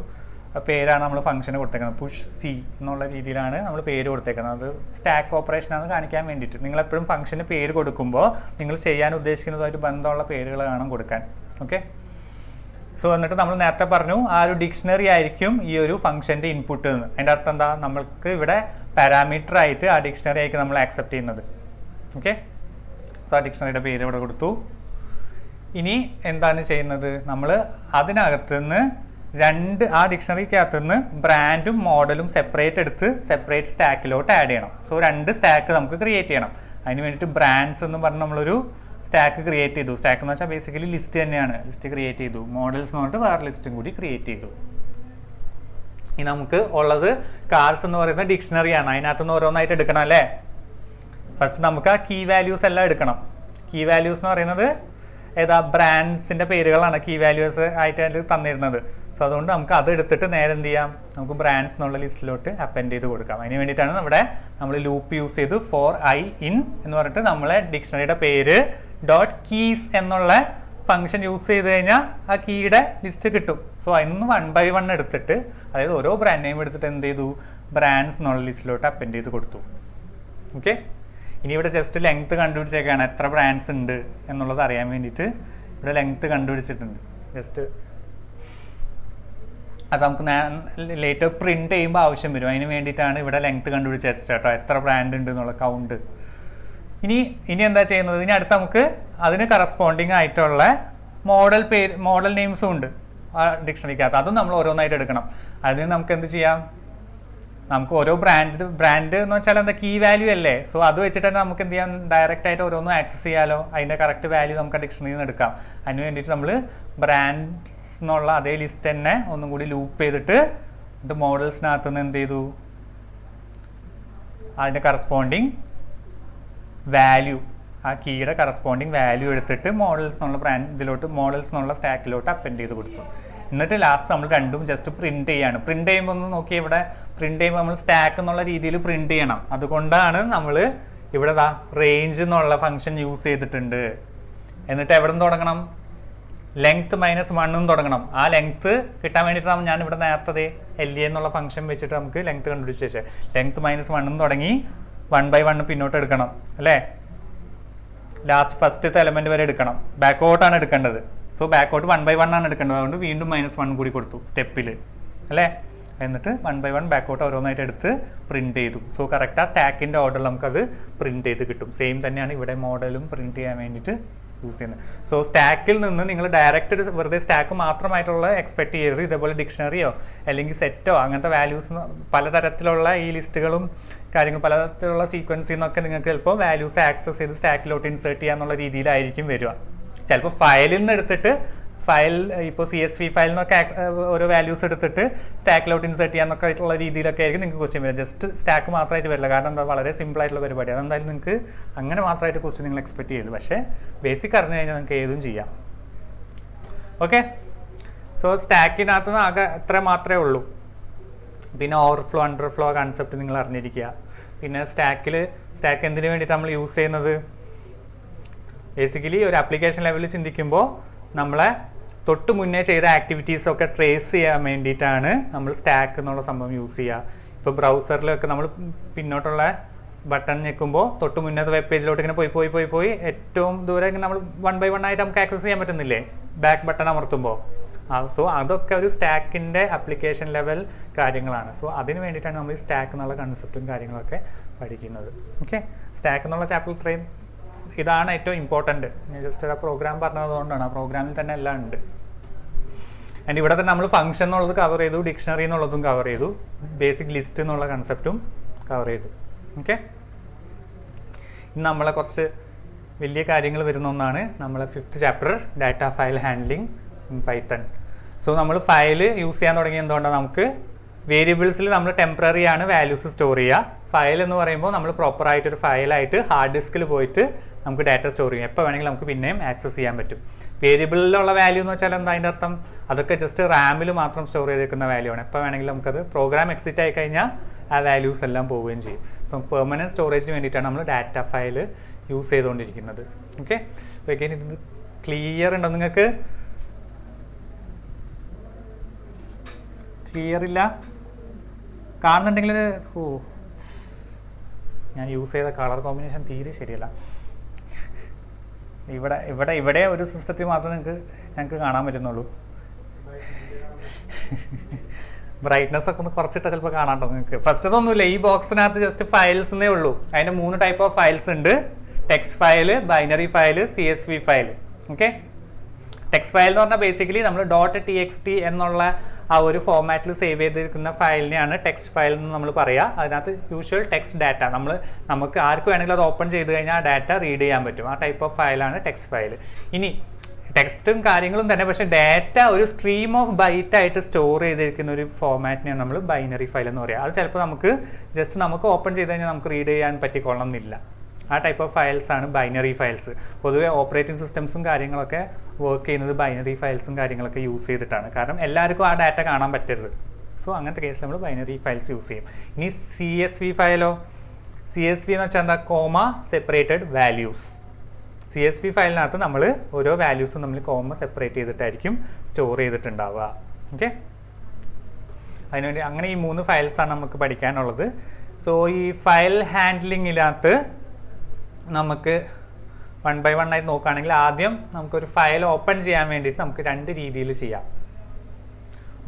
പേരാണ് നമ്മൾ ഫംഗ്ഷന് കൊടുത്തേക്കുന്നത്. പുഷ് സി എന്നുള്ള രീതിയിലാണ് നമ്മൾ പേര് കൊടുത്തേക്കുന്നത്. അത് സ്റ്റാക്ക് ഓപ്പറേഷനാണെന്ന് കാണിക്കാൻ വേണ്ടിയിട്ട്. നിങ്ങളെപ്പോഴും ഫംഗ്ഷന് പേര് കൊടുക്കുമ്പോൾ നിങ്ങൾ ചെയ്യാൻ ഉദ്ദേശിക്കുന്നതുമായിട്ട് ബന്ധമുള്ള പേരുകൾ വേണം കൊടുക്കാൻ. ഓക്കെ, സോ എന്നിട്ട് നമ്മൾ നേരത്തെ പറഞ്ഞു ആ ഒരു ഡിക്ഷണറി ആയിരിക്കും ഈ ഒരു ഫംഗ്ഷൻ്റെ ഇൻപുട്ട് എന്ന്. അതിൻ്റെ അർത്ഥം എന്താ? നമ്മൾക്ക് ഇവിടെ പാരാമീറ്റർ ആയിട്ട് ആ ഡിക്ഷണറി ആയിരിക്കും നമ്മൾ ആക്സെപ്റ്റ് ചെയ്യുന്നത്. ഓക്കെ, സോ ആ ഡിക്ഷണറിയുടെ പേര് ഇവിടെ കൊടുത്തു. ഇനി എന്താണ് ചെയ്യുന്നത്? നമ്മൾ അതിനകത്ത് നിന്ന് ആ ഡിക്ഷണറിക്കകത്ത് നിന്ന് ബ്രാൻഡും മോഡലും സെപ്പറേറ്റ് എടുത്ത് സെപ്പറേറ്റ് സ്റ്റാക്കിലോട്ട് ആഡ് ചെയ്യണം. സോ 2 സ്റ്റാക്ക് നമുക്ക് ക്രിയേറ്റ് ചെയ്യണം. അതിന് വേണ്ടിയിട്ട് ബ്രാൻഡ്സ് എന്ന് പറഞ്ഞ് നമ്മളൊരു സ്റ്റാക്ക് ക്രിയേറ്റ് ചെയ്തു. സ്റ്റാക്ക് എന്ന് വെച്ചാൽ ബേസിക്കലി ലിസ്റ്റ് തന്നെയാണ്. ലിസ്റ്റ് ക്രിയേറ്റ് ചെയ്തു. മോഡൽസ് എന്ന് പറഞ്ഞിട്ട് വേറെ ലിസ്റ്റും കൂടി ക്രിയേറ്റ് ചെയ്തു. ഇനി നമുക്ക് ഉള്ളത് കാർസ് എന്ന് പറയുന്ന ഡിക്ഷണറിയാണ്. അതിനകത്തുനിന്ന് ഓരോന്നായിട്ട് എടുക്കണം അല്ലേ? ഫസ്റ്റ് നമുക്ക് ആ കീ വാല്യൂസ് എല്ലാം എടുക്കണം. കീ വാല്യൂസ് എന്ന് പറയുന്നത് ഏതാ? ബ്രാൻഡ്സിൻ്റെ പേരുകളാണ് കീ വാല്യൂസ് ആയിട്ട് തന്നിരുന്നത്. സോ അതുകൊണ്ട് നമുക്ക് അത് എടുത്തിട്ട് നേരെ എന്ത് ചെയ്യാം? നമുക്ക് ബ്രാൻഡ്സ് എന്നുള്ള ലിസ്റ്റിലോട്ട് അപ്പൻഡ് ചെയ്ത് കൊടുക്കാം. അതിന് വേണ്ടിയിട്ടാണ് ഇവിടെ നമ്മൾ ലൂപ്പ് യൂസ് ചെയ്ത് ഫോർ ഐ ഇൻ എന്ന് പറഞ്ഞിട്ട് നമ്മളെ ഡിക്ഷണറിയുടെ പേര് ഡോട്ട് കീസ് എന്നുള്ള ഫംഗ്ഷൻ യൂസ് ചെയ്ത് കഴിഞ്ഞാൽ ആ കീയുടെ ലിസ്റ്റ് കിട്ടും. സോ അതിന് 1 by 1 എടുത്തിട്ട്, അതായത് ഓരോ ബ്രാൻഡ് നെയിം എടുത്തിട്ട് എന്ത് ചെയ്തു? ബ്രാൻഡ്സ് എന്നുള്ള ലിസ്റ്റിലോട്ട് അപ്പൻഡ് ചെയ്ത് കൊടുത്തു. ഓക്കെ, ഇനി ഇവിടെ ജസ്റ്റ് ലെങ്ത് കണ്ടുപിടിച്ചേക്കാണ് എത്ര ബ്രാൻഡ്സ് ഉണ്ട് എന്നുള്ളത് അറിയാൻ വേണ്ടിയിട്ട് ഇവിടെ ലെങ്ത് കണ്ടുപിടിച്ചിട്ടുണ്ട്. ജസ്റ്റ് അത് നമുക്ക് ലേറ്റർ പ്രിന്റ് ചെയ്യുമ്പോൾ ആവശ്യം വരും. അതിന് വേണ്ടിയിട്ടാണ് ഇവിടെ ലെങ്ത് കണ്ടുപിടിച്ച് വെച്ചിട്ടോ എത്ര ബ്രാൻഡ് ഉണ്ട് എന്നുള്ള കൗണ്ട്. ഇനി എന്താ ചെയ്യുന്നത്? ഇനി അടുത്ത് നമുക്ക് അതിന് കറസ്പോണ്ടിങ് ആയിട്ടുള്ള മോഡൽ നെയിംസും ഉണ്ട് ആ ഡിക്ഷണറിക്കകത്ത്. അതും നമ്മൾ ഓരോന്നായിട്ട് എടുക്കണം. അതിന് നമുക്ക് എന്ത് ചെയ്യാം? നമുക്ക് ഓരോ ബ്രാൻഡ് എന്ന് വെച്ചാൽ എന്താ? കീ വാല്യൂ അല്ലേ? സോ അത് വെച്ചിട്ട് തന്നെ നമുക്ക് എന്ത് ചെയ്യാം? ഡയറക്റ്റ് ആയിട്ട് ഓരോന്നും ആക്സസ് ചെയ്യാലോ. അതിൻ്റെ കറക്റ്റ് വാല്യൂ നമുക്ക് ആ ഡിക്ഷണറിയിൽ നിന്ന് എടുക്കാം. അതിന് വേണ്ടിയിട്ട് നമ്മൾ ബ്രാൻഡ്സ് എന്നുള്ള അതേ ലിസ്റ്റ് തന്നെ ഒന്നും കൂടി ലൂപ്പ് ചെയ്തിട്ട് എന്നിട്ട് മോഡൽസിനകത്ത് നിന്ന് എന്ത് ചെയ്തു? അതിൻ്റെ കറസ്പോണ്ടിങ് വാല്യൂ, ആ കീയുടെ കറസ്പോണ്ടിങ് വാല്യൂ എടുത്തിട്ട് മോഡൽസ് എന്നുള്ള സ്റ്റാക്കിലോട്ട് അപ്പൻഡ് ചെയ്ത് കൊടുത്തു. എന്നിട്ട് ലാസ്റ്റ് നമ്മൾ രണ്ടും ജസ്റ്റ് പ്രിന്റ് ചെയ്യാണ്. പ്രിന്റ് ചെയ്യുമ്പോൾ ഒന്ന് നോക്കി, ഇവിടെ പ്രിന്റ് ചെയ്യുമ്പോൾ നമ്മൾ സ്റ്റാക്ക് എന്നുള്ള രീതിയിൽ പ്രിന്റ് ചെയ്യണം. അതുകൊണ്ടാണ് നമ്മൾ ഇവിടെ റേഞ്ച് എന്നുള്ള ഫംഗ്ഷൻ യൂസ് ചെയ്തിട്ടുണ്ട്. എന്നിട്ട് എവിടെ നിന്ന് തുടങ്ങണം? ലെങ്ത് -1 തുടങ്ങണം. ആ ലെങ്ത് കിട്ടാൻ വേണ്ടിയിട്ടാണ് ഞാൻ ഇവിടെ നേരത്തെ LA എന്നുള്ള ഫംഗ്ഷൻ വെച്ചിട്ട് നമുക്ക് ലെങ്ത് കണ്ടുപിടിച്ച് വെച്ചത്. ലെങ്ത് -1 തുടങ്ങി 1 by 1 പിന്നോട്ട് എടുക്കണം അല്ലേ, ലാസ്റ്റ് ഫസ്റ്റത്തെ എലമെന്റ് വരെ എടുക്കണം. ബാക്കോട്ടാണ് എടുക്കേണ്ടത്. സോ ബാക്കോട്ട് 1 by 1 ആണ് എടുക്കേണ്ടത്. അതുകൊണ്ട് വീണ്ടും -1 കൂടി കൊടുത്തു സ്റ്റെപ്പിൽ അല്ലേ. എന്നിട്ട് 1 by 1 ബാക്കോട്ട് ഓരോന്നായിട്ട് എടുത്ത് പ്രിന്റ് ചെയ്തു. സോ കറക്റ്റ് ആ സ്റ്റാക്കിൻ്റെ ഓർഡറിൽ നമുക്കത് പ്രിന്റ് ചെയ്ത് കിട്ടും. സെയിം തന്നെയാണ് ഇവിടെ മോഡലും പ്രിന്റ് ചെയ്യാൻ വേണ്ടിയിട്ട് യൂസ് ചെയ്യുന്നത്. സോ സ്റ്റാക്കിൽ നിന്ന് നിങ്ങൾ ഡയറക്റ്റ് ഒരു വെറുതെ സ്റ്റാക്ക് മാത്രമായിട്ടുള്ള എക്സ്പെക്ട് ചെയ്യരുത്. ഇതേപോലെ ഡിക്ഷണറിയോ അല്ലെങ്കിൽ സെറ്റോ അങ്ങനത്തെ വാല്യൂസ് പലതരത്തിലുള്ള ഈ ലിസ്റ്റുകളും കാര്യങ്ങളും പലതരത്തിലുള്ള സീക്വൻസിൽ നിന്നൊക്കെ നിങ്ങൾക്ക് ചിലപ്പോൾ വാല്യൂസ് ആക്സസ് ചെയ്ത് സ്റ്റാക്കിലോട്ട് ഇൻസേർട്ട് ചെയ്യാന്നുള്ള രീതിയിലായിരിക്കും വരിക. ചിലപ്പോൾ ഫയലിൽ നിന്ന് എടുത്തിട്ട് ഫയൽ ഇപ്പോൾ CSV ഫയലിൽ നിന്നൊക്കെ ഓരോ വാല്യൂസ് എടുത്തിട്ട് സ്റ്റാക്കിലോട്ട് ഇൻസേർട്ട് ചെയ്യാന്നൊക്കെ ആയിട്ടുള്ള രീതിയിലൊക്കെ ആയിരിക്കും നിങ്ങൾക്ക് ക്വസ്റ്റ്യൻ വരിക. ജസ്റ്റ് സ്റ്റാക്ക് മാത്രമായിട്ട് വരില്ല. കാരണം എന്താ, വളരെ സിമ്പിൾ ആയിട്ടുള്ള പരിപാടി. അതെന്തായാലും നിങ്ങൾക്ക് അങ്ങനെ മാത്രമായിട്ട് ക്വസ്റ്റ്യൻ നിങ്ങൾ എക്സ്പെക്ട് ചെയ്തു. പക്ഷേ ബേസിക് അറിഞ്ഞു കഴിഞ്ഞാൽ നിങ്ങൾക്ക് ഏതും ചെയ്യാം. ഓക്കെ, സോ സ്റ്റാക്കിനകത്ത് നിന്ന് ആകെ ഇത്ര മാത്രമേ ഉള്ളൂ. പിന്നെ ഓവർഫ്ലോ അണ്ടർഫ്ലോ കൺസെപ്റ്റ് നിങ്ങൾ അറിഞ്ഞിരിക്കുക. പിന്നെ സ്റ്റാക്ക് എന്തിനു വേണ്ടിയിട്ട് നമ്മൾ യൂസ് ചെയ്യുന്നത്, ബേസിക്കലി ഒരു ആപ്ലിക്കേഷൻ ലെവലിൽ ചിന്തിക്കുമ്പോൾ നമ്മളെ തൊട്ട് മുന്നേ ചെയ്ത ആക്ടിവിറ്റീസൊക്കെ ട്രേസ് ചെയ്യാൻ വേണ്ടിയിട്ടാണ് നമ്മൾ സ്റ്റാക്ക് എന്നുള്ള സംഭവം യൂസ് ചെയ്യുക. ഇപ്പോൾ ബ്രൗസറിലൊക്കെ നമ്മൾ പിന്നോട്ടുള്ള ബട്ടൺ ഞെക്കുമ്പോൾ തൊട്ട് മുന്നത്തെ വെബ് പേജിലോട്ട് ഇങ്ങനെ പോയി ഏറ്റവും ദൂരെ ഇങ്ങനെ നമ്മൾ 1 by 1 ആയിട്ട് നമുക്ക് ആക്സസ് ചെയ്യാൻ പറ്റുന്നില്ലേ ബാക്ക് ബട്ടൺ അമർത്തുമ്പോൾ. സോ അതൊക്കെ ഒരു സ്റ്റാക്കിൻ്റെ ആപ്ലിക്കേഷൻ ലെവൽ കാര്യങ്ങളാണ്. സോ അതിന് വേണ്ടിയിട്ടാണ് നമ്മൾ ഈ സ്റ്റാക്ക് എന്നുള്ള കൺസെപ്റ്റും കാര്യങ്ങളൊക്കെ പഠിക്കുന്നത്. ഓക്കെ, സ്റ്റാക്ക് എന്നുള്ള ചാപ്റ്റർ ഇത്രയും ഇതാണ് ഏറ്റവും ഇമ്പോർട്ടൻറ്റ്. ഞാൻ ജസ്റ്റ് ആ പ്രോഗ്രാം പറഞ്ഞതുകൊണ്ടാണ്. ആ പ്രോഗ്രാമിൽ തന്നെ എല്ലാം ഉണ്ട്. ആൻഡ് ഇവിടെ തന്നെ നമ്മൾ ഫംഗ്ഷൻ എന്നുള്ളത് കവർ ചെയ്തു, ഡിക്ഷണറി എന്നുള്ളതും കവർ ചെയ്തു, ബേസിക് ലിസ്റ്റ് എന്നുള്ള കൺസെപ്റ്റും കവർ ചെയ്തു. ഓക്കെ, ഇന്ന് നമ്മളെ കുറച്ച് വലിയ കാര്യങ്ങൾ വരുന്ന ഒന്നാണ് നമ്മളെ 5th chapter, data file handling in Python. So നമ്മൾ ഫയൽ യൂസ് ചെയ്യാൻ തുടങ്ങിയ എന്തുകൊണ്ടാണ്, നമുക്ക് വേരിയബിൾസിൽ നമ്മൾ ടെമ്പററി ആണ് വാല്യൂസ് സ്റ്റോർ ചെയ്യുക. ഫയൽ എന്ന് പറയുമ്പോൾ നമ്മൾ പ്രോപ്പറായിട്ടൊരു ഫയലായിട്ട് ഹാർഡ് ഡിസ്കിൽ പോയിട്ട് നമുക്ക് ഡാറ്റ സ്റ്റോർ ചെയ്യാം. എപ്പോൾ വേണമെങ്കിലും നമുക്ക് പിന്നെയും ആക്സസ് ചെയ്യാൻ പറ്റും. വേരിയബിളിലുള്ള വാല്യൂ എന്ന് വെച്ചാൽ എന്താ, അതിൻ്റെ അർത്ഥം അതൊക്കെ ജസ്റ്റ് റാമിൽ മാത്രം സ്റ്റോർ ചെയ്തേക്കുന്ന വാല്യൂ ആണ്. എപ്പോൾ വേണമെങ്കിലും നമുക്കത് പ്രോഗ്രാം എക്സിറ്റ് ആയി കഴിഞ്ഞാൽ ആ വാല്യൂസ് എല്ലാം പോവുകയും ചെയ്യും. സോ പെർമനൻറ്റ് സ്റ്റോറേജിന് വേണ്ടിയിട്ടാണ് നമ്മൾ ഡാറ്റ ഫയൽ യൂസ് ചെയ്തുകൊണ്ടിരിക്കുന്നത്. ഓക്കെ, ഓക്കെ, ഇത് ക്ലിയർ ഉണ്ടോ നിങ്ങൾക്ക്? ക്ലിയർ ഇല്ല കാണുന്നുണ്ടെങ്കിൽ ഞാൻ യൂസ് ചെയ്ത കളർ കോമ്പിനേഷൻ തീരെ ശരിയല്ല. ഇവിടെ ഒരു സിസ്റ്റത്തിൽ മാത്രമേ ഞങ്ങൾക്ക് കാണാൻ പറ്റുന്നുള്ളൂ. ബ്രൈറ്റ്നസ് ഒക്കെ ഒന്ന് കുറച്ചിട്ടാൽ ചിലപ്പോൾ കാണാണ്ടോ നിങ്ങൾക്ക്. ഫസ്റ്റ് അതൊന്നുമില്ല, ഈ ബോക്സിനകത്ത് ജസ്റ്റ് ഫയൽസ് എന്നേ ഉള്ളൂ. അതിൻ്റെ 3 ടൈപ്പ് ഓഫ് ഫയൽസ് ഉണ്ട്: text file, binary file, CSV file. Okay, text file എന്ന് പറഞ്ഞാൽ ബേസിക്കലി നമ്മൾ .txt എന്നുള്ള ആ ഒരു ഫോമാറ്റിൽ സേവ് ചെയ്തിരിക്കുന്ന ഫയലിനെയാണ് ടെക്സ്റ്റ് ഫയൽ എന്ന് നമ്മൾ പറയുക. അതിനകത്ത് യൂഷ്വൽ ടെക്സ്റ്റ് ഡാറ്റ നമുക്ക് ആർക്ക് വേണമെങ്കിലും അത് ഓപ്പൺ ചെയ്ത് കഴിഞ്ഞാൽ ആ ഡാറ്റ റീഡ് ചെയ്യാൻ പറ്റും. ആ ടൈപ്പ് ഓഫ് ഫയലാണ് ടെക്സ്റ്റ് ഫയൽ. ഇനി ടെക്സ്റ്റും കാര്യങ്ങളും തന്നെ, പക്ഷേ ഡാറ്റ ഒരു സ്ട്രീം ഓഫ് ബൈറ്റ് ആയിട്ട് സ്റ്റോർ ചെയ്തിരിക്കുന്ന ഒരു ഫോമാറ്റിനെയാണ് നമ്മൾ ബൈനറി ഫയൽ എന്ന് പറയുക. അത് ചിലപ്പോൾ നമുക്ക് ഓപ്പൺ ചെയ്ത് കഴിഞ്ഞാൽ നമുക്ക് റീഡ് ചെയ്യാൻ പറ്റിക്കൊള്ളണമെന്നില്ല. ആ ടൈപ്പ് ഓഫ് ഫയൽസ് ആണ് ബൈനറി ഫയൽസ്. പൊതുവെ ഓപ്പറേറ്റിംഗ് സിസ്റ്റംസും കാര്യങ്ങളൊക്കെ വർക്ക് ചെയ്യുന്നത് ബൈനറി ഫയൽസും കാര്യങ്ങളൊക്കെ യൂസ് ചെയ്തിട്ടാണ്. കാരണം എല്ലാവർക്കും ആ ഡാറ്റ കാണാൻ പറ്റരുത്. സോ അങ്ങനത്തെ കേസിൽ നമ്മൾ ബൈനറി ഫയൽസ് യൂസ് ചെയ്യും. ഇനി CSV ഫയലോ, CSV എന്ന് വെച്ചാൽ എന്താ, കോമ സെപ്പറേറ്റഡ് വാല്യൂസ്. CSV ഫയലിനകത്ത് നമ്മൾ ഓരോ വാല്യൂസും നമ്മൾ കോമ സെപ്പറേറ്റ് ചെയ്തിട്ടായിരിക്കും സ്റ്റോർ ചെയ്തിട്ടുണ്ടാവുക. ഓക്കെ, അതിനുവേണ്ടി അങ്ങനെ ഈ 3 ഫയൽസാണ് നമുക്ക് പഠിക്കാനുള്ളത്. സോ ഈ ഫയൽ ഹാൻഡ്ലിങ്ങിനകത്ത് നമുക്ക് 1 by 1 ആയിട്ട് നോക്കുകയാണെങ്കിൽ ആദ്യം നമുക്കൊരു ഫയൽ ഓപ്പൺ ചെയ്യാൻ വേണ്ടിയിട്ട് നമുക്ക് 2 രീതിയിൽ ചെയ്യാം.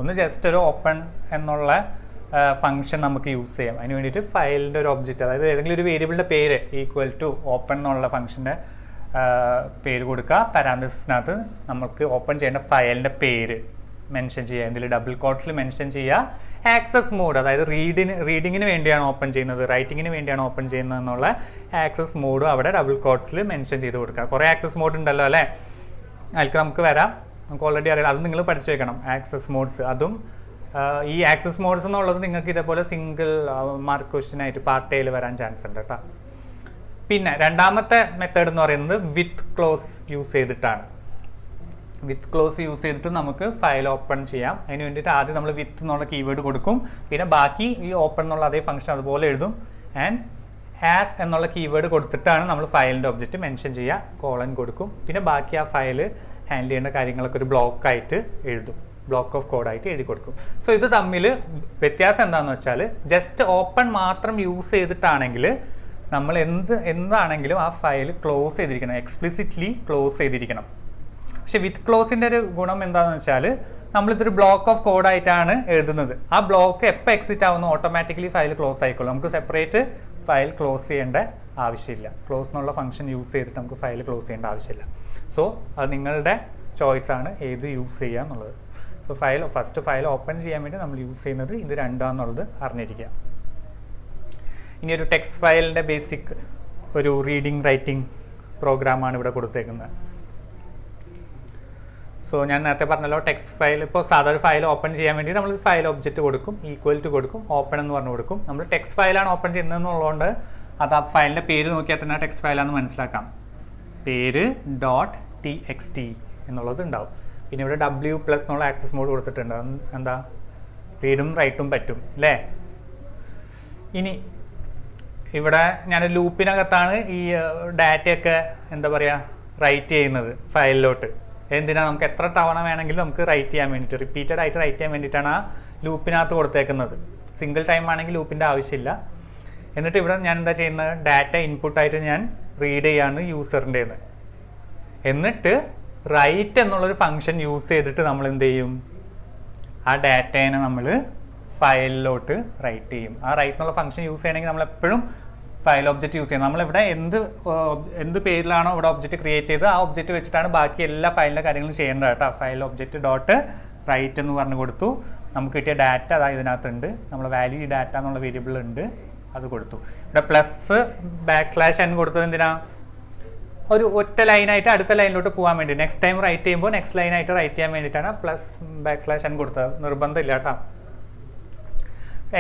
ഒന്ന് ജസ്റ്റ് ഒരു ഓപ്പൺ എന്നുള്ള ഫംഗ്ഷൻ നമുക്ക് യൂസ് ചെയ്യാം. അതിന് വേണ്ടിയിട്ട് ഫയലിൻ്റെ ഒരു ഒബ്ജക്റ്റ്, അതായത് ഏതെങ്കിലും ഒരു വേരിയബിളിൻ്റെ പേര് = ഓപ്പൺ എന്നുള്ള ഫംഗ്ഷൻ്റെ പേര് കൊടുക്കുക. പാരാന്തസിസിനകത്ത് നമുക്ക് ഓപ്പൺ ചെയ്യേണ്ട ഫയലിൻ്റെ പേര് മെൻഷൻ ചെയ്യുക. ഇതിൽ ഡബിൾ കോട്ട്സിൽ മെൻഷൻ ചെയ്യുക. ആക്സസ് മോഡ്, അതായത് റീഡിങ്ങിന് വേണ്ടിയാണ് ഓപ്പൺ ചെയ്യുന്നത്, റൈറ്റിങ്ങിന് വേണ്ടിയാണ് ഓപ്പൺ ചെയ്യുന്നത് എന്നുള്ള ആക്സസ് മോഡ് അവിടെ ഡബിൾ കോട്ട്സിൽ മെൻഷൻ ചെയ്ത് കൊടുക്കുക. കുറേ ആക്സസ് മോഡ് ഉണ്ടല്ലോ അല്ലേ, അതിലേക്ക് നമുക്ക് വരാം. നമുക്ക് ഓൾറെഡി അറിയാം, അത് നിങ്ങൾ പഠിച്ചു വെക്കണം ആക്സസ് മോഡ്സ്. അതും ഈ ആക്സസ് മോഡ്സ് എന്നുള്ളത് നിങ്ങൾക്ക് ഇതേപോലെ സിംഗിൾ മാർക്ക് ക്വസ്റ്റ്യൻ ആയിട്ട് പാർട്ട് എയിൽ വരാൻ ചാൻസ് ഉണ്ട് കേട്ടോ. പിന്നെ രണ്ടാമത്തെ മെത്തേഡ് എന്ന് പറയുന്നത് വിത്ത് ക്ലോസ് യൂസ് ചെയ്തിട്ടാണ്. വിത്ത് ക്ലോസ് യൂസ് ചെയ്തിട്ട് നമുക്ക് ഫയൽ ഓപ്പൺ ചെയ്യാം. അതിന് വേണ്ടിയിട്ട് ആദ്യം നമ്മൾ വിത്ത് എന്നുള്ള കീവേഡ് കൊടുക്കും. പിന്നെ ബാക്കി ഈ ഓപ്പൺ എന്നുള്ള അതേ ഫംഗ്ഷൻ അതുപോലെ എഴുതും. ആൻഡ് ആസ് എന്നുള്ള കീവേഡ് കൊടുത്തിട്ടാണ് നമ്മൾ ഫയലിൻ്റെ ഒബ്ജക്റ്റ് മെൻഷൻ ചെയ്യുക. കോളൻ കൊടുക്കും. പിന്നെ ബാക്കി ആ ഫയൽ ഹാൻഡിൽ ചെയ്യേണ്ട കാര്യങ്ങളൊക്കെ ഒരു ബ്ലോക്കായിട്ട് എഴുതും, ബ്ലോക്ക് ഓഫ് കോഡായിട്ട് എഴുതി കൊടുക്കും. സോ ഇത് തമ്മിൽ വ്യത്യാസം എന്താണെന്ന് വെച്ചാൽ ജസ്റ്റ് ഓപ്പൺ മാത്രം യൂസ് ചെയ്തിട്ടാണെങ്കിൽ നമ്മൾ എന്താണെങ്കിലും ആ ഫയൽ ക്ലോസ് ചെയ്തിരിക്കണം, എക്സ്പ്ലിസിറ്റ്ലി ക്ലോസ് ചെയ്തിരിക്കണം. പക്ഷെ വിത്ത് ക്ലോസിൻ്റെ ഒരു ഗുണം എന്താണെന്ന് വെച്ചാൽ നമ്മളിതൊരു ബ്ലോക്ക് ഓഫ് കോഡായിട്ടാണ് എഴുതുന്നത്. ആ ബ്ലോക്ക് എപ്പോൾ എക്സിറ്റ് ആവുന്നു ഓട്ടോമാറ്റിക്കലി ഫയൽ ക്ലോസ് ആയിക്കോളും. നമുക്ക് സെപ്പറേറ്റ് ഫയൽ ക്ലോസ് ചെയ്യേണ്ട ആവശ്യമില്ല. ക്ലോസ് എന്നുള്ള ഫംഗ്ഷൻ യൂസ് ചെയ്തിട്ട് നമുക്ക് ഫയൽ ക്ലോസ് ചെയ്യേണ്ട ആവശ്യമില്ല. സോ അത് നിങ്ങളുടെ ചോയ്സാണ് ഏത് യൂസ് ചെയ്യുക എന്നുള്ളത്. സോ ഫസ്റ്റ് ഫയൽ ഓപ്പൺ ചെയ്യാൻ വേണ്ടി നമ്മൾ യൂസ് ചെയ്യുന്നത് ഇത് രണ്ടാന്നുള്ളത് അറിഞ്ഞിരിക്കുക. ഇനി ഒരു ടെക്സ്റ്റ് ഫയലിൻ്റെ ബേസിക് ഒരു റീഡിങ് റൈറ്റിംഗ് പ്രോഗ്രാമാണ് ഇവിടെ കൊടുത്തേക്കുന്നത്. സോ ഞാൻ നേരത്തെ പറഞ്ഞല്ലോ ടെക്സ്റ്റ് ഫയൽ, ഇപ്പോൾ സാധാരണ ഫയൽ ഓപ്പൺ ചെയ്യാൻ വേണ്ടി നമ്മൾ ഫയൽ ഒബ്ജക്റ്റ് കൊടുക്കും, ഈക്വൽ ടു കൊടുക്കും, ഓപ്പൺ എന്ന് പറഞ്ഞു കൊടുക്കും. നമ്മൾ ടെക്സ്റ്റ് ഫയലാണ് ഓപ്പൺ ചെയ്യുന്നതെന്നുള്ളതുകൊണ്ട് അത് ആ ഫയലിൻ്റെ പേര് നോക്കിയാൽ തന്നെ ടെക്സ്റ്റ് ഫയലാണെന്ന് മനസ്സിലാക്കാം. പേര് .txt എന്നുള്ളത് ഉണ്ടാവും. പിന്നെ ഇവിടെ W+ എന്നുള്ള ആക്സസ് മോഡ് കൊടുത്തിട്ടുണ്ട്. എന്താ, റീഡും റൈറ്റും പറ്റും അല്ലേ. ഇനി ഇവിടെ ഞാൻ ലൂപ്പിനകത്താണ് ഈ ഡാറ്റയൊക്കെ എന്താ പറയുക റൈറ്റ് ചെയ്യുന്നത് ഫയലിലോട്ട്. എന്തിനാ, നമുക്ക് എത്ര തവണ വേണമെങ്കിലും നമുക്ക് റൈറ്റ് ചെയ്യാൻ വേണ്ടിയിട്ട്, റിപ്പീറ്റഡ് ആയിട്ട് റൈറ്റ് ചെയ്യാൻ വേണ്ടിയിട്ടാണ് ആ ലൂപ്പിനകത്ത് കൊടുത്തേക്കുന്നത്. സിംഗിൾ ടൈം ആണെങ്കിൽ ലൂപ്പിൻ്റെ ആവശ്യമില്ല. എന്നിട്ട് ഇവിടെ ഞാൻ എന്താ ചെയ്യുന്നത്, ഡാറ്റ ഇൻപുട്ടായിട്ട് ഞാൻ റീഡ് ചെയ്യാണ് യൂസറിൻ്റെന്ന്. എന്നിട്ട് റൈറ്റ് എന്നുള്ളൊരു ഫംഗ്ഷൻ യൂസ് ചെയ്തിട്ട് നമ്മൾ എന്ത് ചെയ്യും, ആ ഡാറ്റേനെ നമ്മൾ ഫയലിലോട്ട് റൈറ്റ് ചെയ്യും. ആ റൈറ്റ് എന്നുള്ള ഫംഗ്ഷൻ യൂസ് ചെയ്യണമെങ്കിൽ നമ്മൾ എപ്പോഴും ഫയൽ ഒബ്ജക്റ്റ് യൂസ് ചെയ്യുന്നത്. നമ്മളിവിടെ എന്ത് പേരിലാണോ ഇവിടെ ഒബ്ജക്റ്റ് ക്രിയേറ്റ് ചെയ്ത് ആ ഒബ്ജക്റ്റ് വെച്ചിട്ടാണ് ബാക്കി എല്ലാ ഫയലിൻ്റെ കാര്യങ്ങളും ചെയ്യേണ്ടത് കേട്ടോ. ഫയൽ ഒബ്ജക്റ്റ് ഡോട്ട് റൈറ്റ് എന്ന് പറഞ്ഞു കൊടുത്തു. നമുക്ക് കിട്ടിയ ഡാറ്റ അതായത് ഇതിനകത്തുണ്ട്. നമ്മൾ വാല്യൂ ഈ ഡാറ്റ എന്നുള്ള വേരിയബിൾ ഉണ്ട്, അത് കൊടുത്തു. ഇവിടെ +n കൊടുത്തത് എന്തിനാ, ഒരു ഒറ്റ ലൈനായിട്ട് അടുത്ത ലൈനിലോട്ട് പോകാൻ വേണ്ടി, നെക്സ്റ്റ് ടൈം റൈറ്റ് ചെയ്യുമ്പോൾ നെക്സ്റ്റ് ലൈനായിട്ട് റൈറ്റ് ചെയ്യാൻ വേണ്ടിയിട്ടാണ് +n കൊടുത്തത്. നിർബന്ധമില്ല കേട്ടോ.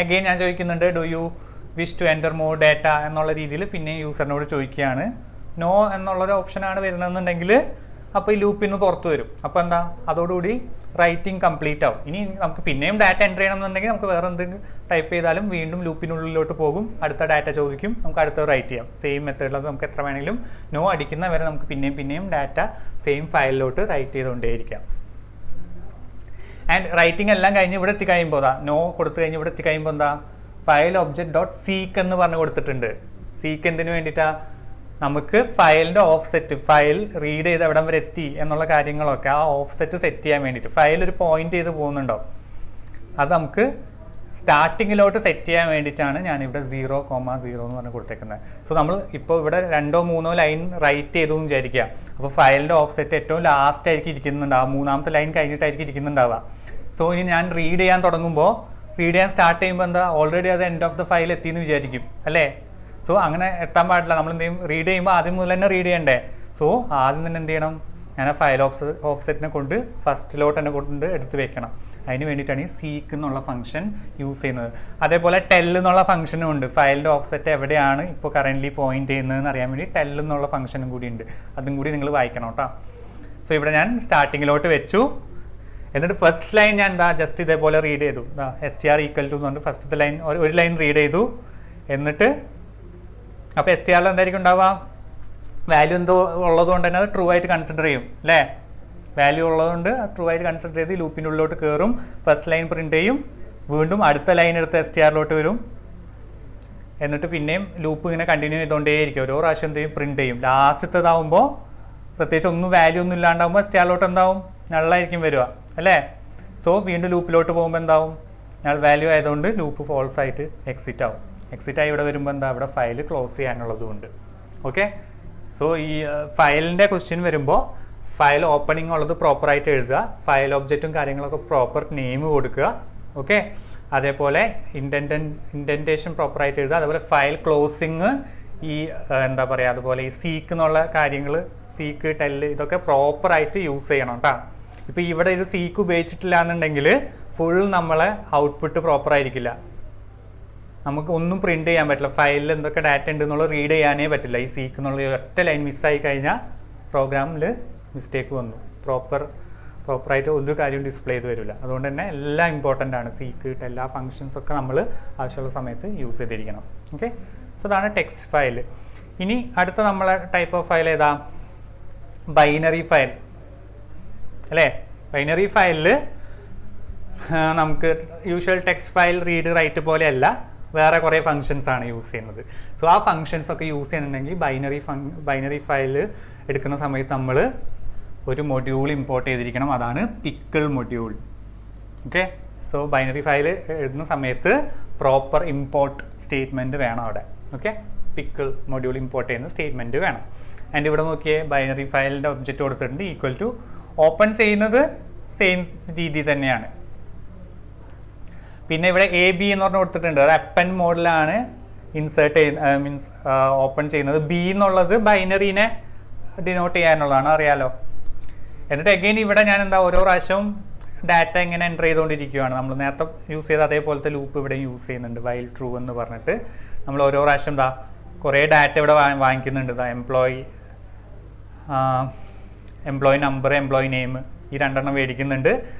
അഗെയിൻ ഞാൻ ചോദിക്കുന്നുണ്ട്, do you wish to enter more data എന്നുള്ള രീതിയിൽ പിന്നെ യൂസറിനോട് ചോദിക്കുകയാണ്. നോ എന്നുള്ളൊരു ഓപ്ഷനാണ് വരുന്നതെന്നുണ്ടെങ്കിൽ അപ്പോൾ ഈ ലൂപ്പിൽ നിന്ന് പുറത്ത് വരും. അപ്പോൾ എന്താ, അതോടുകൂടി റൈറ്റിംഗ് കംപ്ലീറ്റ് ആവും. ഇനി നമുക്ക് പിന്നെയും ഡാറ്റ എൻ്റർ ചെയ്യണമെന്നുണ്ടെങ്കിൽ നമുക്ക് വേറെ എന്തെങ്കിലും ടൈപ്പ് ചെയ്താലും വീണ്ടും ലൂപ്പിനുള്ളിലോട്ട് പോകും, അടുത്ത ഡാറ്റ ചോദിക്കും, നമുക്ക് അടുത്തത് റൈറ്റ് ചെയ്യാം. സെയിം മെത്തേഡിലത് നമുക്ക് എത്ര വേണമെങ്കിലും നോ അടിക്കുന്ന വരെ നമുക്ക് പിന്നെയും ഡാറ്റ സെയിം ഫയലിലോട്ട് റൈറ്റ് ചെയ്തുകൊണ്ടേയിരിക്കാം. ആൻഡ് റൈറ്റിംഗ് എല്ലാം കഴിഞ്ഞ് ഇവിടെ എത്തിക്കഴിയുമ്പോൾ നോ കൊടുത്തു കഴിഞ്ഞ് ഇവിടെ എത്തിക്കഴിയുമ്പോൾ എന്താ, ഫയൽ ഒബ്ജക്റ്റ് ഡോട്ട് സീക്ക് എന്ന് പറഞ്ഞ് കൊടുത്തിട്ടുണ്ട്. സീക്ക് എന്തിനു വേണ്ടിയിട്ടാണ്, നമുക്ക് ഫയലിൻ്റെ ഓഫ്സെറ്റ്, ഫയൽ റീഡ് ചെയ്ത് എവിടം വരെ എത്തി എന്നുള്ള കാര്യങ്ങളൊക്കെ ആ ഓഫ്സെറ്റ് സെറ്റ് ചെയ്യാൻ വേണ്ടിയിട്ട് ഫയൽ ഒരു പോയിന്റ് ചെയ്ത് പോകുന്നുണ്ടോ, അത് നമുക്ക് സ്റ്റാർട്ടിങ്ങിലോട്ട് സെറ്റ് ചെയ്യാൻ വേണ്ടിയിട്ടാണ് ഞാനിവിടെ 0,0 എന്ന് പറഞ്ഞ് കൊടുത്തേക്കുന്നത്. സോ നമ്മൾ ഇപ്പോൾ ഇവിടെ 2-3 ലൈൻ റൈറ്റ് ചെയ്തു എന്ന് വിചാരിക്കുക. അപ്പോൾ ഫയലിൻ്റെ ഓഫ്സെറ്റ് ഏറ്റവും ലാസ്റ്റ് ആയിരിക്കും ഇരിക്കുന്നുണ്ടാവുക, 3ാമത്തെ ലൈൻ കഴിഞ്ഞിട്ടായിരിക്കും ഇരിക്കുന്നുണ്ടാവുക. സോ ഇനി ഞാൻ റീഡ് ചെയ്യാൻ തുടങ്ങുമ്പോൾ, റീഡ് ചെയ്യാൻ സ്റ്റാർട്ട് ചെയ്യുമ്പോൾ എന്താ, ഓൾറെഡി അത് എൻഡ് ഓഫ് ദ ഫയൽ എത്തിയെന്ന് വിചാരിക്കും അല്ലേ. സോ അങ്ങനെ എത്താൻ പാടില്ല. നമ്മൾ എന്ത് ചെയ്യും, റീഡ് ചെയ്യുമ്പോൾ ആദ്യം മുതൽ തന്നെ റീഡ് ചെയ്യണ്ടേ. സോ ആദ്യം തന്നെ എന്ത് ചെയ്യണം, ഞാൻ ആ ഫയൽ ഓഫ്സെറ്റിനെ കൊണ്ട് ഫസ്റ്റിലോട്ട് തന്നെ കൊണ്ട് എടുത്ത് വെക്കണം. അതിന് വേണ്ടിയിട്ടാണ് ഈ സീക്ക് എന്നുള്ള ഫംഗ്ഷൻ യൂസ് ചെയ്യുന്നത്. അതേപോലെ ടെൽ എന്നുള്ള ഫംഗ്ഷനും ഉണ്ട്. ഫയലിൻ്റെ ഓഫ്സെറ്റ് എവിടെയാണ് ഇപ്പോൾ കറൻ്റ്ലി പോയിന്റ് ചെയ്യുന്നതെന്ന് അറിയാൻ വേണ്ടി ടെൽ എന്നുള്ള ഫംഗ്ഷനും കൂടി ഉണ്ട്. അതും കൂടി നിങ്ങൾ വായിക്കണം കേട്ടോ. സോ ഇവിടെ ഞാൻ സ്റ്റാർട്ടിങ്ങിലോട്ട് വെച്ചു. എന്നിട്ട് ഫസ്റ്റ് ലൈൻ ഞാൻ എന്താ ജസ്റ്റ് ഇതേപോലെ റീഡ് ചെയ്തു. STR = എന്ന് പറഞ്ഞിട്ട് ഫസ്റ്റത്തെ ലൈൻ ഒരു ലൈൻ റീഡ് ചെയ്തു. എന്നിട്ട് അപ്പോൾ STRൽ എന്തായിരിക്കും ഉണ്ടാവുക, വാല്യൂ എന്തോ ഉള്ളതുകൊണ്ട് തന്നെ അത് ട്രൂ ആയിട്ട് കൺസിഡർ ചെയ്യും അല്ലേ. വാല്യൂ ഉള്ളതുകൊണ്ട് ട്രൂ ആയിട്ട് കൺസിഡർ ചെയ്ത് ലൂപ്പിൻ്റെ ഉള്ളിലോട്ട് കയറും, ഫസ്റ്റ് ലൈൻ പ്രിൻറ്റ് ചെയ്യും, വീണ്ടും അടുത്ത ലൈൻ എടുത്ത് STRലോട്ട് വരും. എന്നിട്ട് പിന്നെയും ലൂപ്പ് ഇങ്ങനെ കണ്ടിന്യൂ ചെയ്തുകൊണ്ടേയിരിക്കും. ഓരോ പ്രാവശ്യം എന്ത് ചെയ്യും, പ്രിൻറ്റ് ചെയ്യും. ലാസ്റ്റത്തേതാവുമ്പോൾ പ്രത്യേകിച്ച് ഒന്നും വാല്യൂ ഒന്നും ഇല്ലാണ്ടാവുമ്പോൾ STRലോട്ട് എന്താവും, നള്ളായിരിക്കും വരിക അല്ലേ. സോ വീണ്ടും ലൂപ്പിലോട്ട് പോകുമ്പോൾ എന്താവും, നൾ വാല്യൂ ആയതുകൊണ്ട് ലൂപ്പ് ഫോൾസ് ആയിട്ട് എക്സിറ്റ് ആവും. എക്സിറ്റ് ആയി ഇവിടെ വരുമ്പോൾ എന്താ, ഇവിടെ ഫയൽ ക്ലോസ് ചെയ്യാനുള്ളതുകൊണ്ട്. ഓക്കെ. സോ ഈ ഫയലിൻ്റെ ക്വസ്റ്റ്യൻ വരുമ്പോൾ ഫയൽ ഓപ്പണിംഗ് ഉള്ളത് പ്രോപ്പറായിട്ട് എഴുതുക, ഫയൽ ഒബ്ജക്റ്റും കാര്യങ്ങളൊക്കെ പ്രോപ്പർ നെയിം കൊടുക്കുക. ഓക്കെ. അതേപോലെ ഇൻഡൻറ്റേഷൻ പ്രോപ്പറായിട്ട് എഴുതുക. അതേപോലെ ഫയൽ ക്ലോസിങ് ഈ എന്താ പറയുക, അതുപോലെ ഈ സീക്ക് എന്നുള്ള കാര്യങ്ങൾ, സീക്ക് ടെല്ല് ഇതൊക്കെ പ്രോപ്പറായിട്ട് യൂസ് ചെയ്യണം കേട്ടോ. ഇപ്പോൾ ഇവിടെ ഒരു സീക്ക് ഉപയോഗിച്ചിട്ടില്ല എന്നുണ്ടെങ്കിൽ ഫുൾ നമ്മളെ ഔട്ട്പുട്ട് പ്രോപ്പറായിരിക്കില്ല, നമുക്ക് ഒന്നും പ്രിൻറ്റ് ചെയ്യാൻ പറ്റില്ല. ഫയലിൽ എന്തൊക്കെ ഡാറ്റ ഉണ്ട് എന്നുള്ളത് റീഡ് ചെയ്യാനേ പറ്റില്ല. ഈ സീക്ക് എന്നുള്ള ഒറ്റ ലൈൻ മിസ്സായി കഴിഞ്ഞാൽ പ്രോഗ്രാമിൽ മിസ്റ്റേക്ക് വന്നു, പ്രോപ്പറായിട്ട് ഒരു കാര്യം ഡിസ്പ്ലേ ചെയ്ത് വരില്ല. അതുകൊണ്ട് തന്നെ എല്ലാം ഇമ്പോർട്ടൻ്റ് ആണ്. സീക്ക് എല്ലാ ഫങ്ഷൻസൊക്കെ നമ്മൾ ആവശ്യമുള്ള സമയത്ത് യൂസ് ചെയ്തിരിക്കണം. ഓക്കെ. സോ അതാണ് ടെക്സ്റ്റ് ഫയൽ. ഇനി അടുത്ത നമ്മളെ ടൈപ്പ് ഓഫ് ഫയൽ ഏതാ, ബൈനറി ഫയൽ. അല്ലേ? ബൈനറി ഫയലിൽ നമുക്ക് usual text file read write പോലെയല്ല, വേറെ കുറേ ഫങ്ഷൻസ് ആണ് യൂസ് ചെയ്യുന്നത്. സോ ആ ഫങ്ഷൻസ് ഒക്കെ യൂസ് ചെയ്യുന്നുണ്ടെങ്കിൽ ബൈനറി ഫയൽ എടുക്കുന്ന സമയത്ത് നമ്മൾ ഒരു മൊഡ്യൂൾ ഇമ്പോർട്ട് ചെയ്തിരിക്കണം, അതാണ് pickle module. Okay, so binary file എഴുതുന്ന സമയത്ത് പ്രോപ്പർ ഇമ്പോർട്ട് സ്റ്റേറ്റ്മെൻറ്റ് വേണം അവിടെ. ഓക്കെ, പിക്കിൾ മൊഡ്യൂൾ ഇമ്പോർട്ട് ചെയ്യുന്ന സ്റ്റേറ്റ്മെൻറ്റ് വേണം. ആൻഡ് ഇവിടെ നോക്കിയേ, ബൈനറി ഫയലിൻ്റെ ഒബ്ജക്റ്റ് കൊടുത്തിട്ടുണ്ട്, ഈക്വൽ ടു ഓപ്പൺ ചെയ്യുന്നത് സെയിം രീതി തന്നെയാണ്. പിന്നെ ഇവിടെ എ ബി എന്ന് പറഞ്ഞ് കൊടുത്തിട്ടുണ്ട്, അത് അപ്പൻഡ് മോഡിലാണ് ഇൻസേർട്ട് ചെയ്യുന്ന മീൻസ് ഓപ്പൺ ചെയ്യുന്നത്. ബി എന്നുള്ളത് ബൈനറീനെ ഡിനോട്ട് ചെയ്യാനുള്ളതാണ്, അറിയാലോ. എന്നിട്ട് അഗെയിൻ ഇവിടെ ഞാൻ എന്താ ഓരോ പ്രാവശ്യവും ഡാറ്റ ഇങ്ങനെ എൻ്റർ ചെയ്തുകൊണ്ടിരിക്കുകയാണ്. നമ്മൾ നേരത്തെ യൂസ് ചെയ്ത അതേപോലത്തെ ലൂപ്പ് ഇവിടെ യൂസ് ചെയ്യുന്നുണ്ട്, വൈൽ ട്രൂ എന്ന് പറഞ്ഞിട്ട്. നമ്മൾ ഓരോ പ്രാവശ്യം കുറേ ഡാറ്റ ഇവിടെ വാങ്ങിക്കുന്നുണ്ട്. എംപ്ലോയി നമ്പർ, എംപ്ലോയി നെയിം, ഈ രണ്ടെണ്ണം മേടിക്കുന്നുണ്ട്.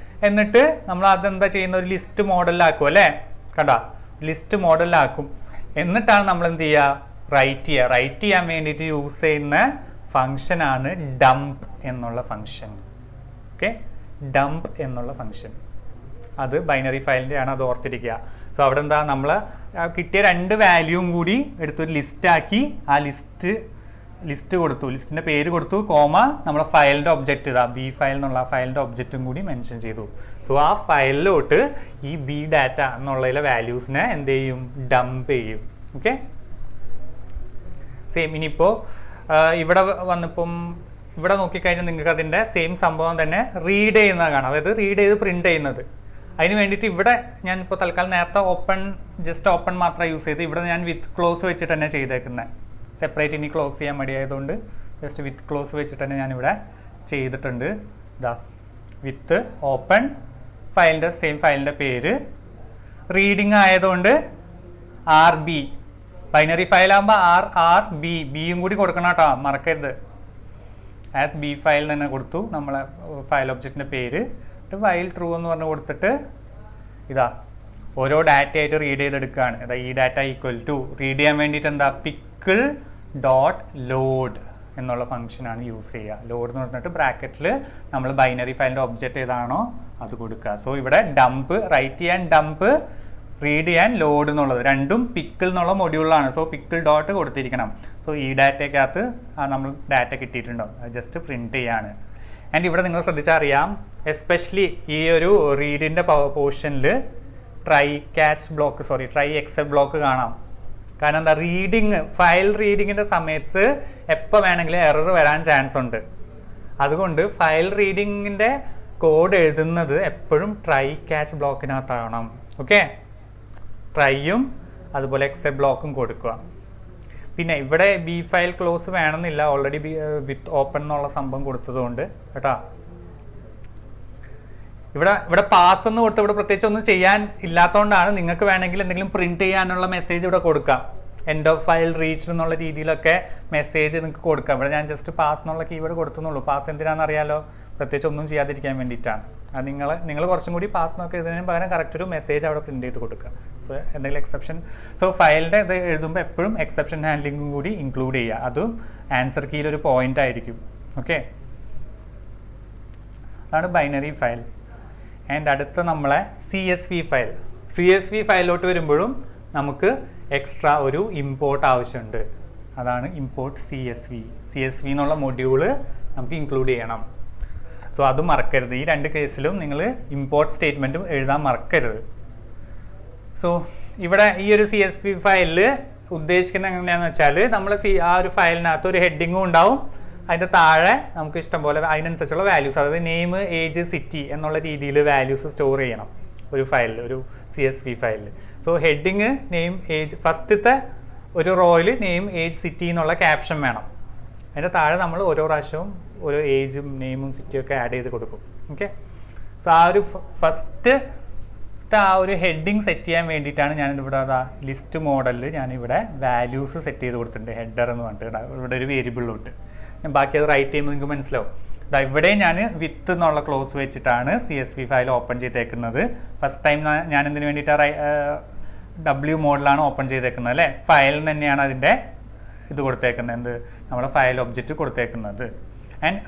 എന്നിട്ട് നമ്മൾ അതെന്താ ചെയ്യുന്ന, ഒരു ലിസ്റ്റ് മോഡലിലാക്കും അല്ലേ? കണ്ടാ, ലിസ്റ്റ് മോഡലിലാക്കും. എന്നിട്ടാണ് നമ്മൾ എന്ത് ചെയ്യുക, റൈറ്റ് ചെയ്യാൻ വേണ്ടിയിട്ട് യൂസ് ചെയ്യുന്ന ഫങ്ഷനാണ് ഡംപ് എന്നുള്ള ഫങ്ഷൻ. ഓക്കെ, ഡംപ് എന്നുള്ള ഫങ്ഷൻ അത് ബൈനറി ഫയലിൻ്റെ ആണ്, അത് ഓർത്തിരിക്കുക. സോ അവിടെ എന്താ, നമ്മൾ കിട്ടിയ 2 വാല്യൂവും കൂടി എടുത്തൊരു ലിസ്റ്റാക്കി, ആ ലിസ്റ്റ് കൊടുത്തു, ലിസ്റ്റിൻ്റെ പേര് കൊടുത്തു, കോമ നമ്മളെ ഫയലിൻ്റെ ഒബ്ജക്റ്റ് ഇതാ ബി ഫയൽ എന്നുള്ള ആ ഫയലിൻ്റെ ഒബ്ജക്റ്റും കൂടി മെൻഷൻ ചെയ്തു. സോ ആ ഫയലിലോട്ട് ഈ ബി ഡാറ്റ എന്നുള്ളതിലെ വാല്യൂസിനെ എന്ത് ചെയ്യും, ഡംപ് ചെയ്യും. Okay, same. ഇനിയിപ്പോൾ ഇവിടെ വന്നിപ്പം ഇവിടെ നോക്കിക്കഴിഞ്ഞാൽ നിങ്ങൾക്ക് അതിൻ്റെ സെയിം സംഭവം തന്നെ റീഡ് ചെയ്യുന്നത് കാണാം, അതായത് റീഡ് ചെയ്ത് പ്രിൻറ്റ് ചെയ്യുന്നത്. അതിന് വേണ്ടിയിട്ട് ഇവിടെ ഞാനിപ്പോൾ തൽക്കാലം നേരത്തെ ജസ്റ്റ് ഓപ്പൺ മാത്രമേ യൂസ് ചെയ്ത്, ഇവിടെ ഞാൻ വിത്ത് ക്ലോസ് വെച്ചിട്ട് തന്നെ ചെയ്തേക്കുന്നത്. സെപ്പറേറ്റ് ഇനി ക്ലോസ് ചെയ്യാൻ മടിയായതുകൊണ്ട് ജസ്റ്റ് വിത്ത് ക്ലോസ് വെച്ചിട്ട് തന്നെ ഞാനിവിടെ ചെയ്തിട്ടുണ്ട്. ഇതാ വിത്ത് ഓപ്പൺ, ഫയലിൻ്റെ സെയിം ഫയലിൻ്റെ പേര്, റീഡിങ് ആയതുകൊണ്ട് RB, ബൈനറി ഫയലാകുമ്പോൾ ബിയും കൂടി കൊടുക്കണം കേട്ടോ, മറക്കരുത്. ആസ് ബി ഫയൽ തന്നെ കൊടുത്തു നമ്മളെ ഫയൽ ഒബ്ജക്റ്റിൻ്റെ പേര്. വൈൽ ട്രൂ എന്ന് പറഞ്ഞ് കൊടുത്തിട്ട് ഇതാ ഓരോ ഡാറ്റയായിട്ട് റീഡ് ചെയ്തെടുക്കുകയാണ്. ഇതാ ഈ ഡാറ്റ ഈക്വൽ ടു റീഡ് ചെയ്യാൻ വേണ്ടിയിട്ട് എന്താ, പിക്കിൾ ഡോട്ട് ലോഡ് എന്നുള്ള ഫംഗ്ഷനാണ് യൂസ് ചെയ്യുക. ലോഡ് എന്ന് പറഞ്ഞിട്ട് ബ്രാക്കറ്റിൽ നമ്മൾ ബൈനറി ഫയലിൻ്റെ ഒബ്ജക്റ്റ് ഏതാണോ അത് കൊടുക്കുക. സോ ഇവിടെ ഡംപ്, റൈറ്റ് ചെയ്യാൻ ഡംപ്, റീഡ് ചെയ്യാൻ ലോഡ് എന്നുള്ളത് രണ്ടും പിക്കിൾ എന്നുള്ള മൊഡ്യൂളാണ്. സോ പിക്കിൾ ഡോട്ട് കൊടുത്തിരിക്കണം. സോ ഈ ഡാറ്റയ്ക്കകത്ത് നമ്മൾ ഡാറ്റ കിട്ടിയിട്ടുണ്ടോ, അത് ജസ്റ്റ് പ്രിൻറ്റ് ചെയ്യാണ്. ആൻഡ് ഇവിടെ നിങ്ങൾ ശ്രദ്ധിച്ചാൽ അറിയാം, എസ്പെഷ്യലി ഈ ഒരു റീഡിൻ്റെ പോർഷനിൽ ട്രൈ എക്സെപ്റ്റ് ബ്ലോക്ക് കാണാം. കാരണം എന്താ, ഫയൽ റീഡിങ്ങിൻ്റെ സമയത്ത് എപ്പോൾ വേണമെങ്കിലും എറർ വരാൻ ചാൻസ് ഉണ്ട്. അതുകൊണ്ട് ഫയൽ റീഡിങ്ങിൻ്റെ കോഡ് എഴുതുന്നത് എപ്പോഴും ട്രൈ ക്യാച്ച് ബ്ലോക്കിനകത്താവണം. ഓക്കെ, ട്രൈയും അതുപോലെ എക്സെപ്റ്റ് ബ്ലോക്കും കൊടുക്കുക. പിന്നെ ഇവിടെ ബി ഫയൽ ക്ലോസ് വേണമെന്നില്ല, ഓൾറെഡി വിത്ത് ഓപ്പൺ എന്നുള്ള സംഭവം കൊടുത്തതുകൊണ്ട് കേട്ടോ. ഇവിടെ പാസ് എന്ന് കൊടുത്ത് ഇവിടെ പ്രത്യേകിച്ച് ഒന്നും ചെയ്യാൻ ഇല്ലാത്തതുകൊണ്ടാണ്. നിങ്ങൾക്ക് വേണമെങ്കിൽ എന്തെങ്കിലും പ്രിന്റ് ചെയ്യാനുള്ള മെസ്സേജ് ഇവിടെ കൊടുക്കാം, എൻഡ് ഓഫ് ഫയൽ റീച്ച്ഡ് എന്നുള്ള രീതിയിലൊക്കെ മെസ്സേജ് നിങ്ങൾക്ക് കൊടുക്കാം. ഇവിടെ ഞാൻ ജസ്റ്റ് പാസ് എന്നുള്ള കീവേഡ് കൊടുത്തുന്നുള്ളൂ. പാസ് എന്തിനാണെന്ന് അറിയാലോ, പ്രത്യേകിച്ച് ഒന്നും ചെയ്യാതിരിക്കാൻ വേണ്ടിയിട്ടാണ്. അത് നിങ്ങൾ കുറച്ചും കൂടി പാസ് എന്നൊക്കെ എഴുതുന്നതിന് പകരം കറക്റ്റ് ഒരു മെസ്സേജ് അവിടെ പ്രിന്റ് ചെയ്ത് കൊടുക്കുക. സോ എന്തെങ്കിലും എക്സെപ്ഷൻ, സോ ഫയലിൻ്റെ ഇത് എഴുതുമ്പോൾ എപ്പോഴും എക്സെപ്ഷൻ ഹാൻഡ്ലിങ്ങും കൂടി ഇൻക്ലൂഡ് ചെയ്യുക. അതും ആൻസർ കീയിലൊരു പോയിന്റ് ആയിരിക്കും. ഓക്കെ, അതാണ് ബൈനറി ഫയൽ. ആൻഡ് അടുത്ത നമ്മളെ CSV ഫയലിലോട്ട് വരുമ്പോഴും നമുക്ക് എക്സ്ട്രാ ഒരു ഇമ്പോർട്ട് ആവശ്യമുണ്ട്. അതാണ് ഇമ്പോർട്ട് CSV എന്നുള്ള മൊഡ്യൂള് നമുക്ക് ഇൻക്ലൂഡ് ചെയ്യണം. സോ അത് മറക്കരുത്. ഈ 2 കേസിലും നിങ്ങൾ ഇമ്പോർട്ട് സ്റ്റേറ്റ്മെൻറ്റും എഴുതാൻ മറക്കരുത്. സോ ഇവിടെ ഈ ഒരു CSV ഫയലിൽ ഉദ്ദേശിക്കുന്നത് എങ്ങനെയാണെന്ന് വെച്ചാൽ, നമ്മൾ ആ ഒരു ഫയലിനകത്ത് ഒരു ഹെഡിങ്ങും ഉണ്ടാവും, അതിൻ്റെ താഴെ നമുക്ക് ഇഷ്ടംപോലെ അതിനനുസരിച്ചുള്ള വാല്യൂസ്, അതായത് നെയിം, ഏജ്, സിറ്റി എന്നുള്ള രീതിയിൽ വാല്യൂസ് സ്റ്റോർ ചെയ്യണം ഒരു ഫയലിൽ, ഒരു CSV ഫയലിൽ. സോ ഹെഡിങ്, നെയിം, ഏജ്, ഫസ്റ്റത്തെ ഒരു റോയിൽ നെയിം, ഏജ്, സിറ്റി എന്നുള്ള ക്യാപ്ഷൻ വേണം. അതിൻ്റെ താഴെ നമ്മൾ ഓരോ പ്രാവശ്യവും ഓരോ ഏജും നെയിമും സിറ്റിയും ഒക്കെ ആഡ് ചെയ്ത് കൊടുക്കും. ഓക്കെ, സോ ആ ഒരു ഫസ്റ്റത്തെ ആ ഒരു ഹെഡിങ് സെറ്റ് ചെയ്യാൻ വേണ്ടിയിട്ടാണ് ഞാനിവിടെ ലിസ്റ്റ് മോഡലിൽ ഞാനിവിടെ വാല്യൂസ് സെറ്റ് ചെയ്ത് കൊടുത്തിട്ടുണ്ട്. ഹെഡർ എന്ന് പറഞ്ഞിട്ട് ഇവിടെ ഒരു വേരിയബിളിലോട്ട് ഞാൻ ബാക്കി അത് റൈറ്റ് ചെയ്യുമ്പോൾ നിങ്ങൾക്ക് മനസ്സിലാവും. ഇവിടെ ഞാൻ വിത്ത് എന്നുള്ള ക്ലോസ് വെച്ചിട്ടാണ് CSV ഫയൽ ഓപ്പൺ ചെയ്തേക്കുന്നത്. ഫസ്റ്റ് ടൈം ഞാൻ എന്തിനു വേണ്ടിയിട്ടാണ് W മോഡലാണ് ഓപ്പൺ ചെയ്തേക്കുന്നത് അല്ലേ, ഫയലിൽ തന്നെയാണ് അതിൻ്റെ ഇത് കൊടുത്തേക്കുന്നത്, നമ്മളെ ഫയൽ ഒബ്ജക്റ്റ് കൊടുത്തേക്കുന്നത്. And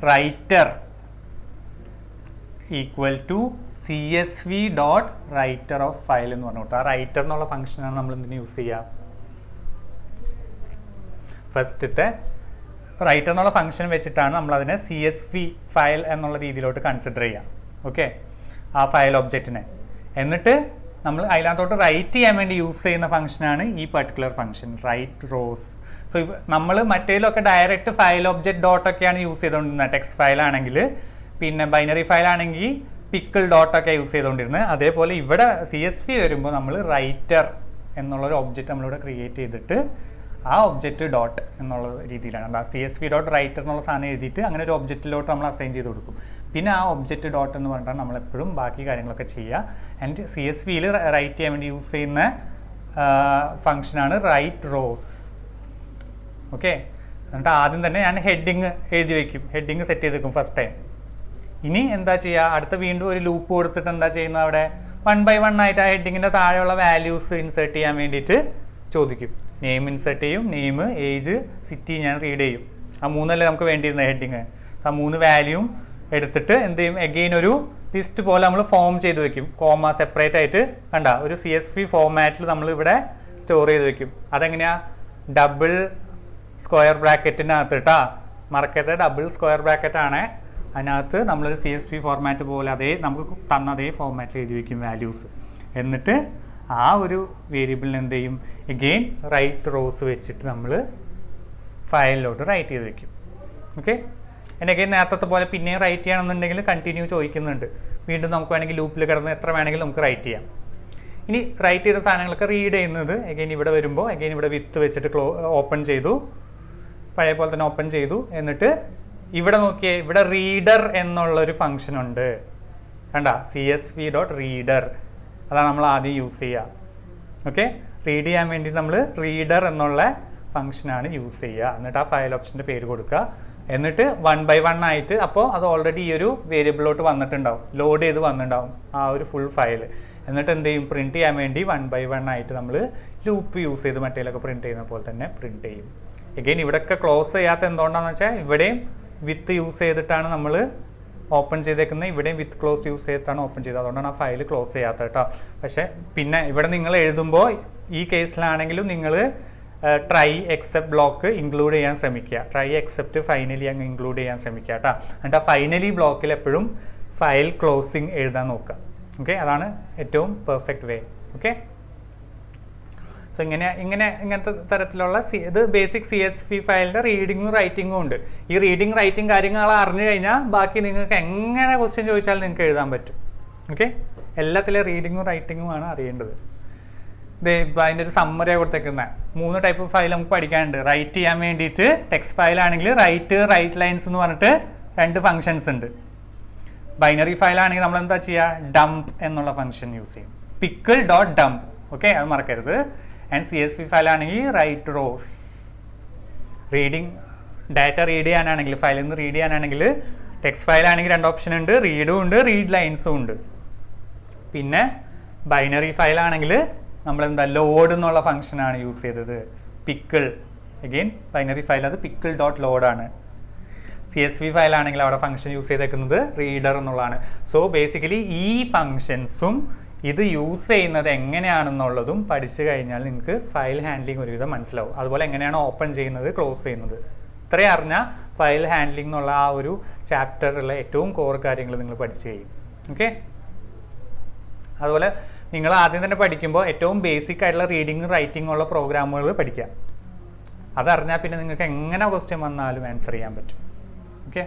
equal to CSV.writer of file എന്ന് പറഞ്ഞു കൊടുത്തു. ആ റൈറ്റർ എന്നുള്ള ഫംഗ്ഷനാണ് നമ്മൾ എന്തിനു യൂസ് ചെയ്യുക? ഫസ്റ്റത്തെ റൈറ്റർ എന്നുള്ള ഫംഗ്ഷൻ വെച്ചിട്ടാണ് നമ്മൾ അതിനെ CSV ഫയൽ എന്നുള്ള രീതിയിലോട്ട് കൺസിഡർ ചെയ്യുക. ഓക്കെ, ആ ഫയൽ ഒബ്ജക്റ്റിനെ. എന്നിട്ട് നമ്മൾ അതിനകത്തോട്ട് റൈറ്റ് ചെയ്യാൻ വേണ്ടി യൂസ് ചെയ്യുന്ന ഫംഗ്ഷനാണ് ഈ particular function write rows. So നമ്മൾ മറ്റേലൊക്കെ ഡയറക്റ്റ് ഫയൽ ഒബ്ജക്റ്റ് ഡോട്ടൊക്കെയാണ് യൂസ് ചെയ്തുകൊണ്ടിരുന്നത്. ടെക്സ്റ്റ് ഫയലാണെങ്കിൽ, പിന്നെ ബൈനറി ഫയലാണെങ്കിൽ പിക്കിൾ ഡോട്ടൊക്കെ യൂസ് ചെയ്തുകൊണ്ടിരുന്നത്. അതേപോലെ ഇവിടെ CSV വരുമ്പോൾ നമ്മൾ റൈറ്റർ എന്നുള്ളൊരു ഒബ്ജക്റ്റ് നമ്മളിവിടെ ക്രിയേറ്റ് ചെയ്തിട്ട് ആ ഒബ്ജക്റ്റ് ഡോട്ട് എന്നുള്ള രീതിയിലാണ് CSV.writer എന്നുള്ള സാധനം എഴുതിയിട്ട് അങ്ങനെ ഒരു ഒബ്ജക്റ്റിലോട്ട് നമ്മൾ അസൈൻ ചെയ്ത് കൊടുക്കും. പിന്നെ ആ ഒബ്ജക്റ്റ് ഡോട്ട് എന്ന് പറഞ്ഞിട്ടാണ് നമ്മളെപ്പോഴും ബാക്കി കാര്യങ്ങളൊക്കെ ചെയ്യുക. ആൻഡ് CSVയിൽ റൈറ്റ് ചെയ്യാൻ വേണ്ടി യൂസ് ചെയ്യുന്ന ഫംഗ്ഷനാണ് റൈറ്റ് റോസ്. ഓക്കെ, എന്നിട്ട് ആദ്യം തന്നെ ഞാൻ ഹെഡിങ് എഴുതി വയ്ക്കും, ഹെഡിങ് സെറ്റ് ചെയ്ത് വെക്കും ഫസ്റ്റ് ടൈം. ഇനി എന്താ ചെയ്യുക, അടുത്ത വീണ്ടും ഒരു ലൂപ്പ് കൊടുത്തിട്ട് എന്താ ചെയ്യുന്നത്, അവിടെ 1 by 1 ആയിട്ട് ആ ഹെഡിങ്ങിൻ്റെ താഴെയുള്ള വാല്യൂസ് ഇൻസേർട്ട് ചെയ്യാൻ വേണ്ടിയിട്ട് ചോദിക്കും. നെയിം ഇൻസേർട്ട് ചെയ്യും, നെയിം, ഏജ്, സിറ്റി ഞാൻ റീഡ് ചെയ്യും. ആ 3 നമുക്ക് വേണ്ടിയിരുന്ന ഹെഡിങ്. ആ 3 വാല്യൂം എടുത്തിട്ട് എന്ത് ചെയ്യും, എഗെയിൻ ഒരു ലിസ്റ്റ് പോലെ നമ്മൾ ഫോം ചെയ്ത് വെക്കും. കോമ സെപ്പറേറ്റ് ആയിട്ട് കണ്ട ഒരു CSV ഫോർമാറ്റിൽ നമ്മൾ ഇവിടെ സ്റ്റോർ ചെയ്ത് വെക്കും. അതെങ്ങനെയാണ്, ഡബിൾ സ്ക്വയർ ബ്രാക്കറ്റിനകത്ത് കേട്ടാ, മറക്കത്തെ ഡബിൾ സ്ക്വയർ ബ്രാക്കറ്റ് ആണ്. അതിനകത്ത് നമ്മളൊരു CSV ഫോർമാറ്റ് പോലെ അതേ നമുക്ക് തന്ന അതേ ഫോർമാറ്റിൽ എഴുതി വയ്ക്കും വാല്യൂസ്. എന്നിട്ട് ആ ഒരു വേരിയബിളിന് എന്ത് ചെയ്യും, എഗെയിൻ റൈറ്റ് റോസ് വെച്ചിട്ട് നമ്മൾ ഫയലിലോട്ട് റൈറ്റ് ചെയ്ത് വെക്കും. ഓക്കെ, and again നേരത്തെ പോലെ പിന്നെയും റൈറ്റ് ചെയ്യണമെന്നുണ്ടെങ്കിൽ കണ്ടിന്യൂ ചോദിക്കുന്നുണ്ട്. വീണ്ടും നമുക്ക് വേണമെങ്കിൽ ലൂപ്പിൽ കിടന്ന് എത്ര വേണമെങ്കിലും നമുക്ക് റൈറ്റ് ചെയ്യാം. ഇനി റൈറ്റ് ചെയ്ത സാധനങ്ങളൊക്കെ റീഡ് ചെയ്യുന്നത് എഗെയിൻ ഇവിടെ വരുമ്പോൾ എഗെയിൻ ഇവിടെ വിത്ത് വെച്ചിട്ട് ഓപ്പൺ ചെയ്തു, പഴയ പോലെ തന്നെ ഓപ്പൺ ചെയ്തു. എന്നിട്ട് ഇവിടെ നോക്കിയേ, ഇവിടെ റീഡർ എന്നുള്ളൊരു ഫംഗ്ഷൻ ഉണ്ട് കണ്ട, CSV.reader. അതാണ് നമ്മൾ ആദ്യം യൂസ് ചെയ്യുക. ഓക്കെ, റീഡ് ചെയ്യാൻ വേണ്ടി നമ്മൾ റീഡർ എന്നുള്ള ഫംഗ്ഷനാണ് യൂസ് ചെയ്യുക. എന്നിട്ട് ആ ഫയൽ ഓപ്ഷൻ്റെ പേര് കൊടുക്കുക. എന്നിട്ട് 1 by 1 ആയിട്ട്, അപ്പോൾ അത് ഓൾറെഡി ഈ ഒരു വേരിയബിളിലോട്ട് വന്നിട്ടുണ്ടാവും, ലോഡ് ചെയ്ത് വന്നിട്ടുണ്ടാവും ആ ഒരു ഫുൾ ഫയൽ. എന്നിട്ട് എന്ത് ചെയ്യും, പ്രിൻറ്റ് ചെയ്യാൻ വേണ്ടി 1 by 1 ആയിട്ട് നമ്മൾ ലൂപ്പ് യൂസ് ചെയ്ത് മറ്റേലൊക്കെ പ്രിൻറ്റ് ചെയ്യുന്ന പോലെ തന്നെ പ്രിൻറ്റ് ചെയ്യും. എഗെയിൻ ഇവിടെയൊക്കെ ക്ലോസ് ചെയ്യാത്ത എന്തുകൊണ്ടാണെന്ന് വെച്ചാൽ ഇവിടെയും വിത്ത് യൂസ് ചെയ്തിട്ടാണ് നമ്മൾ ഓപ്പൺ ചെയ്തേക്കുന്നത്, ഇവിടെയും വിത്ത് ക്ലോസ് യൂസ് ചെയ്തിട്ടാണ് ഓപ്പൺ ചെയ്തത്. അതുകൊണ്ടാണ് ആ ഫയൽ ക്ലോസ് ചെയ്യാത്ത കേട്ടോ. പക്ഷേ പിന്നെ ഇവിടെ നിങ്ങൾ എഴുതുമ്പോൾ ഈ കേസിലാണെങ്കിലും നിങ്ങൾ ട്രൈ എക്സെപ്റ്റ് ബ്ലോക്ക് ഇൻക്ലൂഡ് ചെയ്യാൻ ശ്രമിക്കുക. ട്രൈ എക്സെപ്റ്റ് ഫൈനലി അങ്ങ് ഇൻക്ലൂഡ് ചെയ്യാൻ ശ്രമിക്കുക കേട്ടോ. എന്നിട്ട് ആ ഫൈനലി ബ്ലോക്കിൽ എപ്പോഴും ഫയൽ ക്ലോസിങ് എഴുതാൻ നോക്കുക. ഓക്കെ, അതാണ് ഏറ്റവും പെർഫെക്റ്റ് വേ. ഓക്കെ, സോ ഇങ്ങനത്തെ തരത്തിലുള്ള ഇത് ബേസിക് CSV ഫയലിൻ്റെ റീഡിങ്ങും റൈറ്റിങ്ങും ഉണ്ട്. ഈ റീഡിങ് റൈറ്റിംഗ് കാര്യങ്ങൾ അറിഞ്ഞു കഴിഞ്ഞാൽ ബാക്കി നിങ്ങൾക്ക് എങ്ങനെ ക്വസ്റ്റ്യൻ ചോദിച്ചാലും നിങ്ങൾക്ക് എഴുതാൻ പറ്റും. ഓക്കെ, എല്ലാത്തിലെ റീഡിങ്ങും റൈറ്റിങ്ങും ആണ് അറിയേണ്ടത്. ഇപ്പോൾ അതിൻ്റെ ഒരു സമ്മറിയാണ് കൊടുത്തേക്കുന്നത്. 3 ടൈപ്പ് ഫയൽ നമുക്ക് പഠിക്കാനുണ്ട്. റൈറ്റ് ചെയ്യാൻ വേണ്ടിയിട്ട് ടെക്സ്റ്റ് ഫയലാണെങ്കിൽ റൈറ്റ് ലൈൻസ് എന്ന് പറഞ്ഞിട്ട് 2 ഫംഗ്ഷൻസ് ഉണ്ട്. ബൈനറി ഫയലാണെങ്കിൽ നമ്മൾ എന്താ ചെയ്യുക, ഡംപ് എന്നുള്ള ഫംഗ്ഷൻ യൂസ് ചെയ്യും, pickle.dump. ഓക്കെ, അത് മറക്കരുത്. ആൻഡ് CSV ഫയലാണെങ്കിൽ write rows. Reading data read ചെയ്യാനാണെങ്കിൽ, ഫയലിൽ നിന്ന് റീഡ് ചെയ്യാനാണെങ്കിൽ ടെക്സ്റ്റ് ഫയലാണെങ്കിൽ 2 ഓപ്ഷൻ ഉണ്ട്, റീഡും ഉണ്ട്, റീഡ് ലൈൻസും ഉണ്ട്. പിന്നെ ബൈനറി ഫയലാണെങ്കിൽ നമ്മളെന്താ ലോഡ് എന്നുള്ള ഫംഗ്ഷനാണ് യൂസ് ചെയ്തത്, പിക്കിൾ. അഗെയിൻ ബൈനറി ഫയൽ അത് pickle.load ആണ്. CSV ഫയലാണെങ്കിൽ അവിടെ ഫംഗ്ഷൻ യൂസ് ചെയ്തേക്കുന്നത് റീഡർ എന്നുള്ളതാണ്. സോ ബേസിക്കലി ഈ ഫംഗ്ഷൻസും ഇത് യൂസ് ചെയ്യുന്നത് എങ്ങനെയാണെന്നുള്ളതും പഠിച്ചു കഴിഞ്ഞാൽ നിങ്ങൾക്ക് ഫയൽ ഹാൻഡ്ലിംഗ് ഒരുവിധം മനസ്സിലാവും. അതുപോലെ എങ്ങനെയാണ് ഓപ്പൺ ചെയ്യുന്നത്, ക്ലോസ് ചെയ്യുന്നത്, ഇത്രയും അറിഞ്ഞാൽ ഫയൽ ഹാൻഡ്ലിംഗ് എന്നുള്ള ആ ഒരു ചാപ്റ്ററിലുള്ള ഏറ്റവും കോർ കാര്യങ്ങൾ നിങ്ങൾ പഠിച്ചു കഴിയും. ഓക്കെ, അതുപോലെ നിങ്ങൾ ആദ്യം തന്നെ പഠിക്കുമ്പോൾ ഏറ്റവും ബേസിക് ആയിട്ടുള്ള റീഡിങ് റൈറ്റിംഗ് ഉള്ള പ്രോഗ്രാമുകൾ പഠിക്കുക. അതറിഞ്ഞാൽ പിന്നെ നിങ്ങൾക്ക് എങ്ങനെ ക്വസ്റ്റ്യൻ വന്നാലും ആൻസർ ചെയ്യാൻ പറ്റും. ഓക്കെ,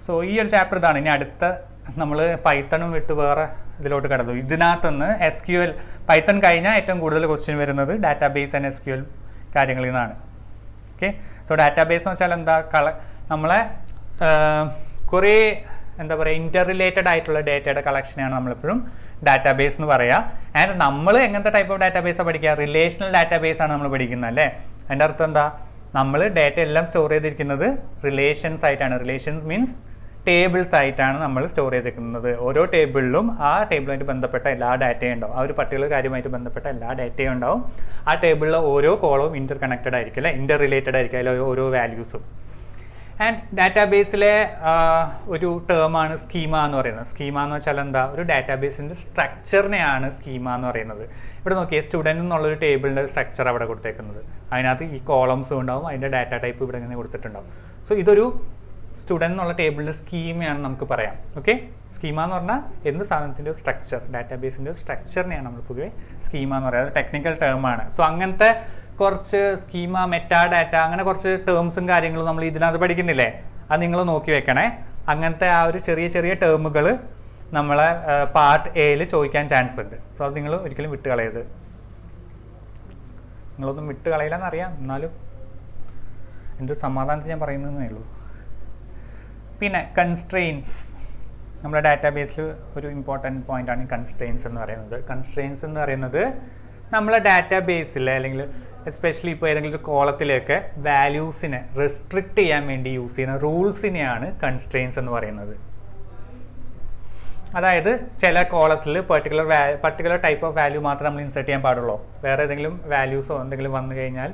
സോ ഈ ഒരു ചാപ്റ്റർ ഇതാണ്. ഇനി അടുത്ത നമ്മൾ പൈത്തണും വിട്ട് വേറെ ഇതിലോട്ട് കടന്നു. ഇതിനകത്തുനിന്ന് SQL, പൈത്തൺ കഴിഞ്ഞാൽ ഏറ്റവും കൂടുതൽ ക്വസ്റ്റ്യൻ വരുന്നത് ഡാറ്റാബേസ് ആൻഡ് SQL കാര്യങ്ങളിൽ നിന്നാണ്. ഓക്കെ, സോ ഡാറ്റാബേസ് എന്ന് വെച്ചാൽ എന്താ, നമ്മളെ കുറേ എന്താ പറയുക ഇൻ്റർ റിലേറ്റഡ് ആയിട്ടുള്ള ഡേറ്റയുടെ കളക്ഷനാണ് നമ്മളെപ്പോഴും ഡാറ്റാബേസ് എന്ന് പറയുക. ആൻഡ് നമ്മൾ എങ്ങനത്തെ ടൈപ്പ് ഓഫ് ഡാറ്റാബേസാണ് പഠിക്കുക, റിലേഷണൽ ഡാറ്റാബേസ് ആണ് നമ്മൾ പഠിക്കുന്നത് അല്ലേ. അതിൻ്റെ അർത്ഥം എന്താ, നമ്മൾ ഡേറ്റ എല്ലാം സ്റ്റോർ ചെയ്തിരിക്കുന്നത് റിലേഷൻസ് ആയിട്ടാണ്. റിലേഷൻസ് മീൻസ് ടേബിൾസ് ആയിട്ടാണ് നമ്മൾ സ്റ്റോർ ചെയ്തിരിക്കുന്നത്. ഓരോ ടേബിളിലും ആ ടേബിളുമായിട്ട് ബന്ധപ്പെട്ട എല്ലാ ഡാറ്റയും ഉണ്ടാവും, ആ ഒരു പർട്ടിക്കുലർ കാര്യമായിട്ട് ബന്ധപ്പെട്ട എല്ലാ ഡാറ്റയും ഉണ്ടാവും. ആ ടേബിളിലെ ഓരോ കോളവും ഇൻ്റർ കണക്റ്റഡ് ആയിരിക്കും അല്ലേ, ഇൻ്റർ റിലേറ്റഡ് ആയിരിക്കും അതിൽ ഓരോ വാല്യൂസും. ആൻഡ് ഡാറ്റാബേസിലെ ഒരു ടേമാണ് സ്കീമ എന്ന് പറയുന്നത്. സ്കീമ എന്ന് വെച്ചാൽ എന്താ? ഒരു ഡാറ്റാബേസിൻ്റെ സ്ട്രക്ചറിനെയാണ് സ്കീമ എന്ന് പറയുന്നത്. ഇവിടെ നോക്കിയേ, സ്റ്റുഡൻറ്റ് എന്നുള്ളൊരു ടേബിളിൻ്റെ സ്ട്രക്ചർ അവിടെ കൊടുത്തേക്കുന്നത്. അതിനകത്ത് ഈ കോളംസും ഉണ്ടാവും, അതിൻ്റെ ഡാറ്റ ടൈപ്പ് ഇവിടെ ഇങ്ങനെ കൊടുത്തിട്ടുണ്ടാവും. സോ ഇതൊരു സ്റ്റുഡൻറ്റ് എന്നുള്ള ടേബിളിൻ്റെ സ്കീമയാണ് നമുക്ക് പറയാം. ഓക്കെ, സ്കീമ എന്ന് പറഞ്ഞാൽ എന്ത് സാധനത്തിൻ്റെ സ്ട്രക്ചർ, ഡാറ്റാബേസിൻ്റെ സ്ട്രക്ചറിനെയാണ് നമ്മൾ പൊതുവെ സ്കീമ എന്ന് പറയുന്നത്. അത് ടെക്നിക്കൽ ടേമാണ്. സോ അങ്ങനത്തെ കുറച്ച് സ്കീമ, മെറ്റാ ഡാറ്റ, അങ്ങനെ കുറച്ച് ടേംസും കാര്യങ്ങളും നമ്മൾ ഇതിനകത്ത് പഠിക്കുന്നില്ലേ, അത് നിങ്ങൾ നോക്കി വെക്കണേ. അങ്ങനത്തെ ആ ഒരു ചെറിയ ചെറിയ ടേമുകൾ നമ്മളെ പാർട്ട് എയിൽ ചോദിക്കാൻ ചാൻസ് ഉണ്ട്. സോ അത് നിങ്ങൾ ഒരിക്കലും വിട്ട് കളയരുത്. നിങ്ങളൊന്നും വിട്ട് കളയില്ലെന്നറിയാം, എന്നാലും എൻ്റെ സമാധാനത്തിൽ ഞാൻ പറയുന്നതേ ഉള്ളൂ. പിന്നെ കൺസ്ട്രെയിൻസ്, നമ്മുടെ ഡാറ്റാബേസിൽ ഒരു ഇമ്പോർട്ടൻറ്റ് പോയിൻ്റാണ് കൺസ്ട്രെയിൻസ് എന്ന് പറയുന്നത്. കൺസ്ട്രെയിൻസ് എന്ന് പറയുന്നത് നമ്മളെ ഡാറ്റാബേസിൽ അല്ലെങ്കിൽ എസ്പെഷ്യലി ഇപ്പോൾ ഏതെങ്കിലും ഒരു കോളത്തിലേക്ക് വാല്യൂസിനെ റെസ്ട്രിക്റ്റ് ചെയ്യാൻ വേണ്ടി യൂസ് ചെയ്യുന്ന റൂൾസിനെയാണ് കൺസ്ട്രെയിൻസ് എന്ന് പറയുന്നത്. അതായത് ചില കോളത്തിൽ പർട്ടിക്കുലർ ടൈപ്പ് ഓഫ് വാല്യൂ മാത്രം നമ്മൾ ഇൻസേർട്ട് ചെയ്യാൻ പാടുള്ളൂ. വേറെ ഏതെങ്കിലും വാല്യൂസോ എന്തെങ്കിലും വന്നു കഴിഞ്ഞാൽ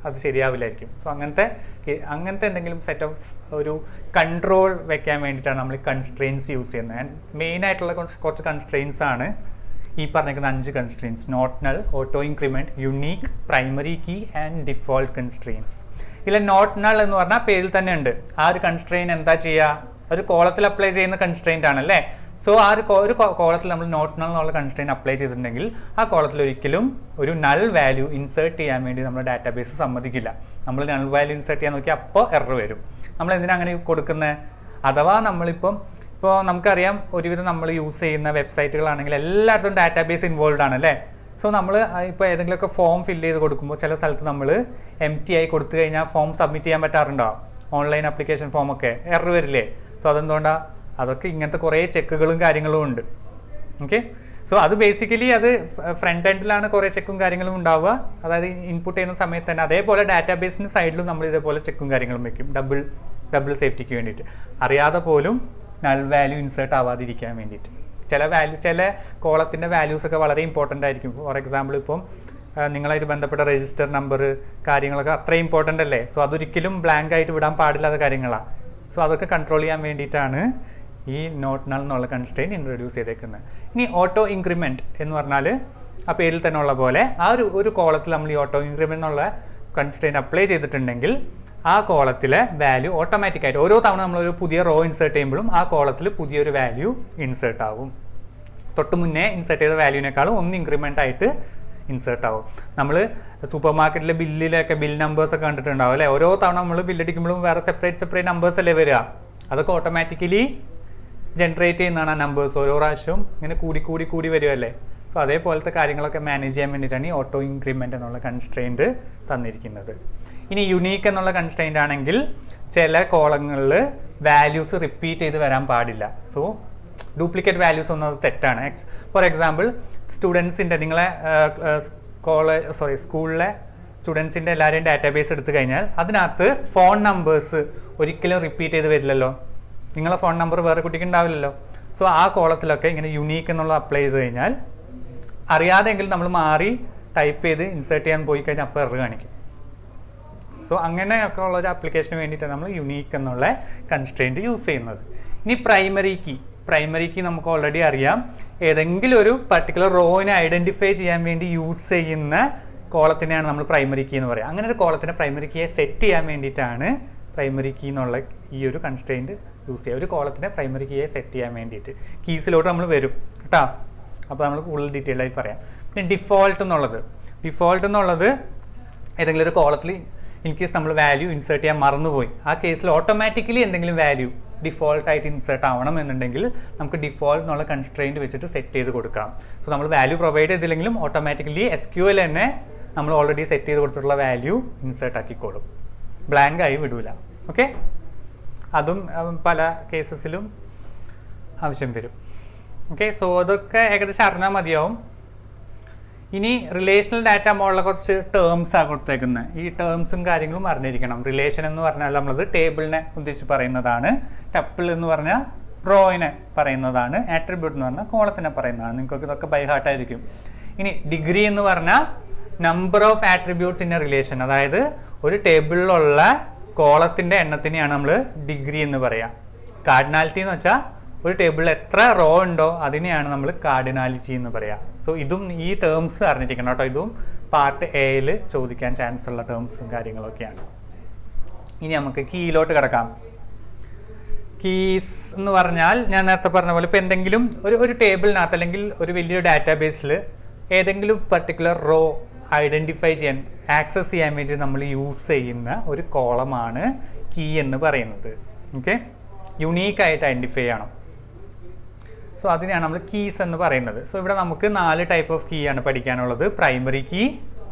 അത് ശരിയാവില്ലായിരിക്കും. സോ അങ്ങനത്തെ എന്തെങ്കിലും സെറ്റ് ഓഫ് ഒരു കൺട്രോൾ വെക്കാൻ വേണ്ടിയിട്ടാണ് നമ്മൾ കൺസ്ട്രെയിൻസ് യൂസ് ചെയ്യുന്നത്. ആൻഡ് മെയിനായിട്ടുള്ള കുറച്ച് കൺസ്ട്രെയിൻസ് ആണ് ഈ പറഞ്ഞിരിക്കുന്ന 5 constraints: not null, auto increment, unique, primary key and default constraints. ഇതിൽ നോട്ട്-നൾ എന്ന് പറഞ്ഞാൽ പേരിൽ തന്നെ ഉണ്ട്. ആ ഒരു കൺസ്ട്രെയിൻ എന്താ ചെയ്യുക? ഒരു കോളത്തിൽ അപ്ലൈ ചെയ്യുന്ന കൺസ്ട്രെയിൻ്റ് ആണല്ലേ. സോ ആ ഒരു കോളത്തിൽ നമ്മൾ നോട്ട്-നൾ എന്നുള്ള കൺസ്ട്രെയിൻ അപ്ലൈ ചെയ്തിട്ടുണ്ടെങ്കിൽ ആ കോളത്തിൽ ഒരിക്കലും ഒരു നൾ വാല്യൂ ഇൻസേർട്ട് ചെയ്യാൻ വേണ്ടി നമ്മുടെ ഡാറ്റാബേസ് സമ്മതിക്കില്ല. നമ്മൾ നൾ വാല്യൂ ഇൻസേർട്ട് ചെയ്യാൻ നോക്കിയാൽ അപ്പോൾ എറർ വരും. നമ്മൾ എന്തിനാണ് അങ്ങനെ കൊടുക്കുന്നത്? അഥവാ നമ്മളിപ്പോൾ നമുക്കറിയാം, ഒരുവിധം നമ്മൾ യൂസ് ചെയ്യുന്ന വെബ്സൈറ്റുകളാണെങ്കിൽ എല്ലായിടത്തും ഡാറ്റാബേസ് ഇൻവോൾവ് ആണ് അല്ലേ. സോ നമ്മൾ ഇപ്പോൾ ഏതെങ്കിലുമൊക്കെ ഫോം ഫില്ല് ചെയ്ത് കൊടുക്കുമ്പോൾ ചില സ്ഥലത്ത് നമ്മൾ empty ആയി കൊടുത്തു കഴിഞ്ഞാൽ ഫോം സബ്മിറ്റ് ചെയ്യാൻ പറ്റാറുണ്ടോ? ഓൺലൈൻ ആപ്ലിക്കേഷൻ ഫോമൊക്കെ എറർ വരില്ലേ? സോ അതെന്തുകൊണ്ടാണ്? അതൊക്കെ ഇങ്ങനത്തെ കുറേ ചെക്കുകളും കാര്യങ്ങളും ഉണ്ട്. ഓക്കെ, സോ അത് ബേസിക്കലി അത് ഫ്രണ്ട് എൻഡിലാണ് കുറേ ചെക്കും കാര്യങ്ങളും ഉണ്ടാവുക. അതായത് ഇൻപുട്ട് ചെയ്യുന്ന സമയത്ത് തന്നെ. അതേപോലെ ഡാറ്റാബേസിൻ്റെ സൈഡിലും നമ്മൾ ഇതേപോലെ ചെക്കും കാര്യങ്ങളും വെക്കും, ഡബിൾ സേഫ്റ്റിക്ക് വേണ്ടിയിട്ട്. അറിയാതെ പോലും നൾ വാല്യൂ ഇൻസേർട്ട് ആവാതിരിക്കാൻ വേണ്ടിയിട്ട്. ചില കോളത്തിൻ്റെ വാല്യൂസൊക്കെ വളരെ ഇമ്പോർട്ടൻ്റ് ആയിരിക്കും. ഫോർ എക്സാമ്പിൾ ഇപ്പം നിങ്ങളായിട്ട് ബന്ധപ്പെട്ട രജിസ്റ്റർ നമ്പർ കാര്യങ്ങളൊക്കെ അത്രയും ഇമ്പോർട്ടൻ്റ് അല്ലേ. സോ അതൊരിക്കലും ബ്ലാങ്ക് ആയിട്ട് വിടാൻ പാടില്ലാത്ത കാര്യങ്ങളാണ്. സോ അതൊക്കെ കൺട്രോൾ ചെയ്യാൻ വേണ്ടിയിട്ടാണ് ഈ നോട്ട്-നൾ എന്നുള്ള കൺസ്ട്രെയിൻ ഇൻട്രൊഡ്യൂസ് ചെയ്തേക്കുന്നത്. ഇനി ഓട്ടോ ഇൻക്രിമെൻറ്റ് എന്ന് പറഞ്ഞാൽ ആ പേരിൽ തന്നെ ഉള്ള പോലെ ആ ഒരു കോളത്തിൽ നമ്മൾ ഈ ഓട്ടോ ഇൻക്രിമെൻറ്റ് എന്നുള്ള കൺസ്ട്രെയിൻ അപ്ലൈ ചെയ്തിട്ടുണ്ടെങ്കിൽ ആ കോളത്തിലെ വാല്യൂ ഓട്ടോമാറ്റിക്കായിട്ട് ഓരോ തവണ നമ്മളൊരു പുതിയ റോ ഇൻസേർട്ട് ചെയ്യുമ്പോഴും ആ കോളത്തിൽ പുതിയൊരു വാല്യൂ ഇൻസേർട്ട് ആവും. തൊട്ട് മുന്നേ ഇൻസേർട്ട് ചെയ്ത വാല്യൂവിനേക്കാളും 1 ഇൻക്രിമെൻ്റ് ആയിട്ട് ഇൻസേർട്ട് ആവും. നമ്മൾ സൂപ്പർ മാർക്കറ്റിലെ ബില്ലിലൊക്കെ ബിൽ നമ്പേഴ്സൊക്കെ കണ്ടിട്ടുണ്ടാവും അല്ലേ. ഓരോ തവണ നമ്മൾ ബില്ലടിക്കുമ്പോഴും വേറെ സെപ്പറേറ്റ് നമ്പേഴ്സ് അല്ലേ വരിക. അതൊക്കെ ഓട്ടോമാറ്റിക്കലി ജനറേറ്റ് ചെയ്യുന്നതാണ് ആ നമ്പേഴ്സ്. ഓരോ പ്രാവശ്യവും ഇങ്ങനെ കൂടി വരുമല്ലേ. സോ അതേപോലത്തെ കാര്യങ്ങളൊക്കെ മാനേജ് ചെയ്യാൻ വേണ്ടിയിട്ടാണ് ഈ ഓട്ടോ ഇൻക്രിമെൻ്റ് എന്നുള്ള കൺസ്ട്രെയിൻറ്റ് തന്നിരിക്കുന്നത്. ഇനി യുണീക്ക് എന്നുള്ള കൺസ്ട്രെയിൻ്റ് ആണെങ്കിൽ ചില കോളങ്ങളിൽ വാല്യൂസ് റിപ്പീറ്റ് ചെയ്ത് വരാൻ പാടില്ല. സോ ഡ്യൂപ്ലിക്കേറ്റ് വാല്യൂസ് ഒന്നും അത് തെറ്റാണ്. ഫോർ എക്സാമ്പിൾ സ്റ്റുഡൻസിൻ്റെ നിങ്ങളെ സ്കൂളിലെ സ്റ്റുഡൻസിൻ്റെ എല്ലാവരെയും ഡാറ്റാബേസ് എടുത്തു കഴിഞ്ഞാൽ അതിനകത്ത് ഫോൺ നമ്പേഴ്സ് ഒരിക്കലും റിപ്പീറ്റ് ചെയ്ത് വരില്ലല്ലോ. നിങ്ങളെ ഫോൺ നമ്പർ വേറെ കുട്ടിക്ക് ഉണ്ടാവില്ലല്ലോ. സോ ആ കോളത്തിലൊക്കെ ഇങ്ങനെ യുണീക്ക് എന്നുള്ളത് അപ്ലൈ ചെയ്ത് കഴിഞ്ഞാൽ അറിയാതെങ്കിലും നമ്മൾ മാറി ടൈപ്പ് ചെയ്ത് ഇൻസേർട്ട് ചെയ്യാൻ പോയി കഴിഞ്ഞാൽ അപ്പോൾ എറർ കാണിക്കും. സോ അങ്ങനെയൊക്കെ ഉള്ളൊരു ആപ്ലിക്കേഷന് വേണ്ടിയിട്ടാണ് നമ്മൾ യുണീക്ക് എന്നുള്ള കൺസ്ട്രെയിൻറ്റ് യൂസ് ചെയ്യുന്നത്. ഇനി പ്രൈമറി കീ നമുക്ക് ഓൾറെഡി അറിയാം. ഏതെങ്കിലും ഒരു പർട്ടിക്കുലർ റോയിനെ ഐഡൻറ്റിഫൈ ചെയ്യാൻ വേണ്ടി യൂസ് ചെയ്യുന്ന കോളത്തിനെയാണ് നമ്മൾ പ്രൈമറി കീ എന്ന് പറയുക. അങ്ങനെ ഒരു കോളത്തിനെ പ്രൈമറി കീയെ സെറ്റ് ചെയ്യാൻ വേണ്ടിയിട്ടാണ് പ്രൈമറി കീ എന്നുള്ള ഈ ഒരു കൺസ്ട്രെയിൻറ്റ് യൂസ് ചെയ്യുക. ഒരു കോളത്തിനെ പ്രൈമറി കീയെ സെറ്റ് ചെയ്യാൻ വേണ്ടിയിട്ട് കീസിലോട്ട് നമ്മൾ വരും കേട്ടോ. അപ്പോൾ നമ്മൾ കൂടുതൽ ഡീറ്റെയിൽ ആയി പറയാം. പിന്നെ ഡിഫോൾട്ട് എന്നുള്ളത് ഏതെങ്കിലും ഒരു കോളത്തിൽ ഇൻ കേസ് നമ്മൾ വാല്യൂ ഇൻസേർട്ട് ചെയ്യാൻ മറന്നുപോയി, ആ കേസിൽ ഓട്ടോമാറ്റിക്കലി എന്തെങ്കിലും വാല്യൂ ഡിഫോൾട്ടായിട്ട് ഇൻസേർട്ട് ആവണം എന്നുണ്ടെങ്കിൽ നമുക്ക് ഡിഫോൾട്ട് എന്നുള്ള കൺസ്ട്രെയിൻറ്റ് വെച്ചിട്ട് സെറ്റ് ചെയ്ത് കൊടുക്കാം. സോ നമ്മൾ വാല്യൂ പ്രൊവൈഡ് ചെയ്തില്ലെങ്കിലും ഓട്ടോമാറ്റിക്കലി SQL തന്നെ നമ്മൾ ഓൾറെഡി സെറ്റ് ചെയ്ത് കൊടുത്തിട്ടുള്ള വാല്യൂ ഇൻസേർട്ട് ആക്കിക്കോളും, ബ്ലാങ്ക് ആയി വിടൂല. ഓക്കെ, അതും പല കേസസിലും ആവശ്യം വരും. ഓക്കെ, സോ അതൊക്കെ ഏകദേശം അറിഞ്ഞാൽ മതിയാവും. ഇനി റിലേഷണൽ ഡാറ്റ മോഡലിലെ കുറച്ച് ടേംസാണ് കൊടുത്തേക്കുന്നത്. ഈ ടേംസും കാര്യങ്ങളും അറിഞ്ഞിരിക്കണം. റിലേഷൻ എന്ന് പറഞ്ഞാൽ നമ്മളത് ടേബിളിനെ ഉദ്ദേശിച്ച് പറയുന്നതാണ്. ടപ്പിൾ എന്ന് പറഞ്ഞാൽ റോയിനെ പറയുന്നതാണ്. ആട്രിബ്യൂട്ട് എന്ന് പറഞ്ഞാൽ കോളത്തിനെ പറയുന്നതാണ്. നിങ്ങൾക്ക് ഇതൊക്കെ ബൈ ഹാർട്ടായിരിക്കും. ഇനി ഡിഗ്രി എന്ന് പറഞ്ഞാൽ number of attributes in A relation, അതായത് ഒരു ടേബിളിലുള്ള കോളത്തിൻ്റെ എണ്ണത്തിനെയാണ് നമ്മൾ ഡിഗ്രി എന്ന് പറയുക. കാർഡിനാലിറ്റി എന്ന് വെച്ചാൽ ഒരു ടേബിളിൽ എത്ര റോ ഉണ്ടോ അതിനെയാണ് നമ്മൾ കാർഡിനാലിറ്റി എന്ന് പറയുക. സോ ഇതും ഈ ടേംസ് അറിഞ്ഞിരിക്കണം കേട്ടോ. ഇതും പാർട്ട് എയിൽ ചോദിക്കാൻ ചാൻസ് ഉള്ള ടേംസും കാര്യങ്ങളൊക്കെയാണ്. ഇനി നമുക്ക് കീയിലോട്ട് കിടക്കാം. കീസ് എന്ന് പറഞ്ഞാൽ ഞാൻ നേരത്തെ പറഞ്ഞ പോലെ ഇപ്പോൾ എന്തെങ്കിലും ഒരു ടേബിളിനകത്ത് അല്ലെങ്കിൽ ഒരു വലിയൊരു ഡാറ്റാബേസിൽ ഏതെങ്കിലും പർട്ടിക്കുലർ റോ ഐഡൻറ്റിഫൈ ചെയ്യാൻ ആക്സസ് ചെയ്യാൻ വേണ്ടി നമ്മൾ യൂസ് ചെയ്യുന്ന ഒരു കോളമാണ് കീ എന്ന് പറയുന്നത്. ഓക്കെ, യുണീക്കായിട്ട് ഐഡൻറ്റിഫൈ ചെയ്യണം. സോ അതിനെയാണ് നമ്മൾ കീസ് എന്ന് പറയുന്നത്. സോ ഇവിടെ നമുക്ക് 4 ടൈപ്പ് ഓഫ് കീ ആണ് പഠിക്കാനുള്ളത്. Primary key,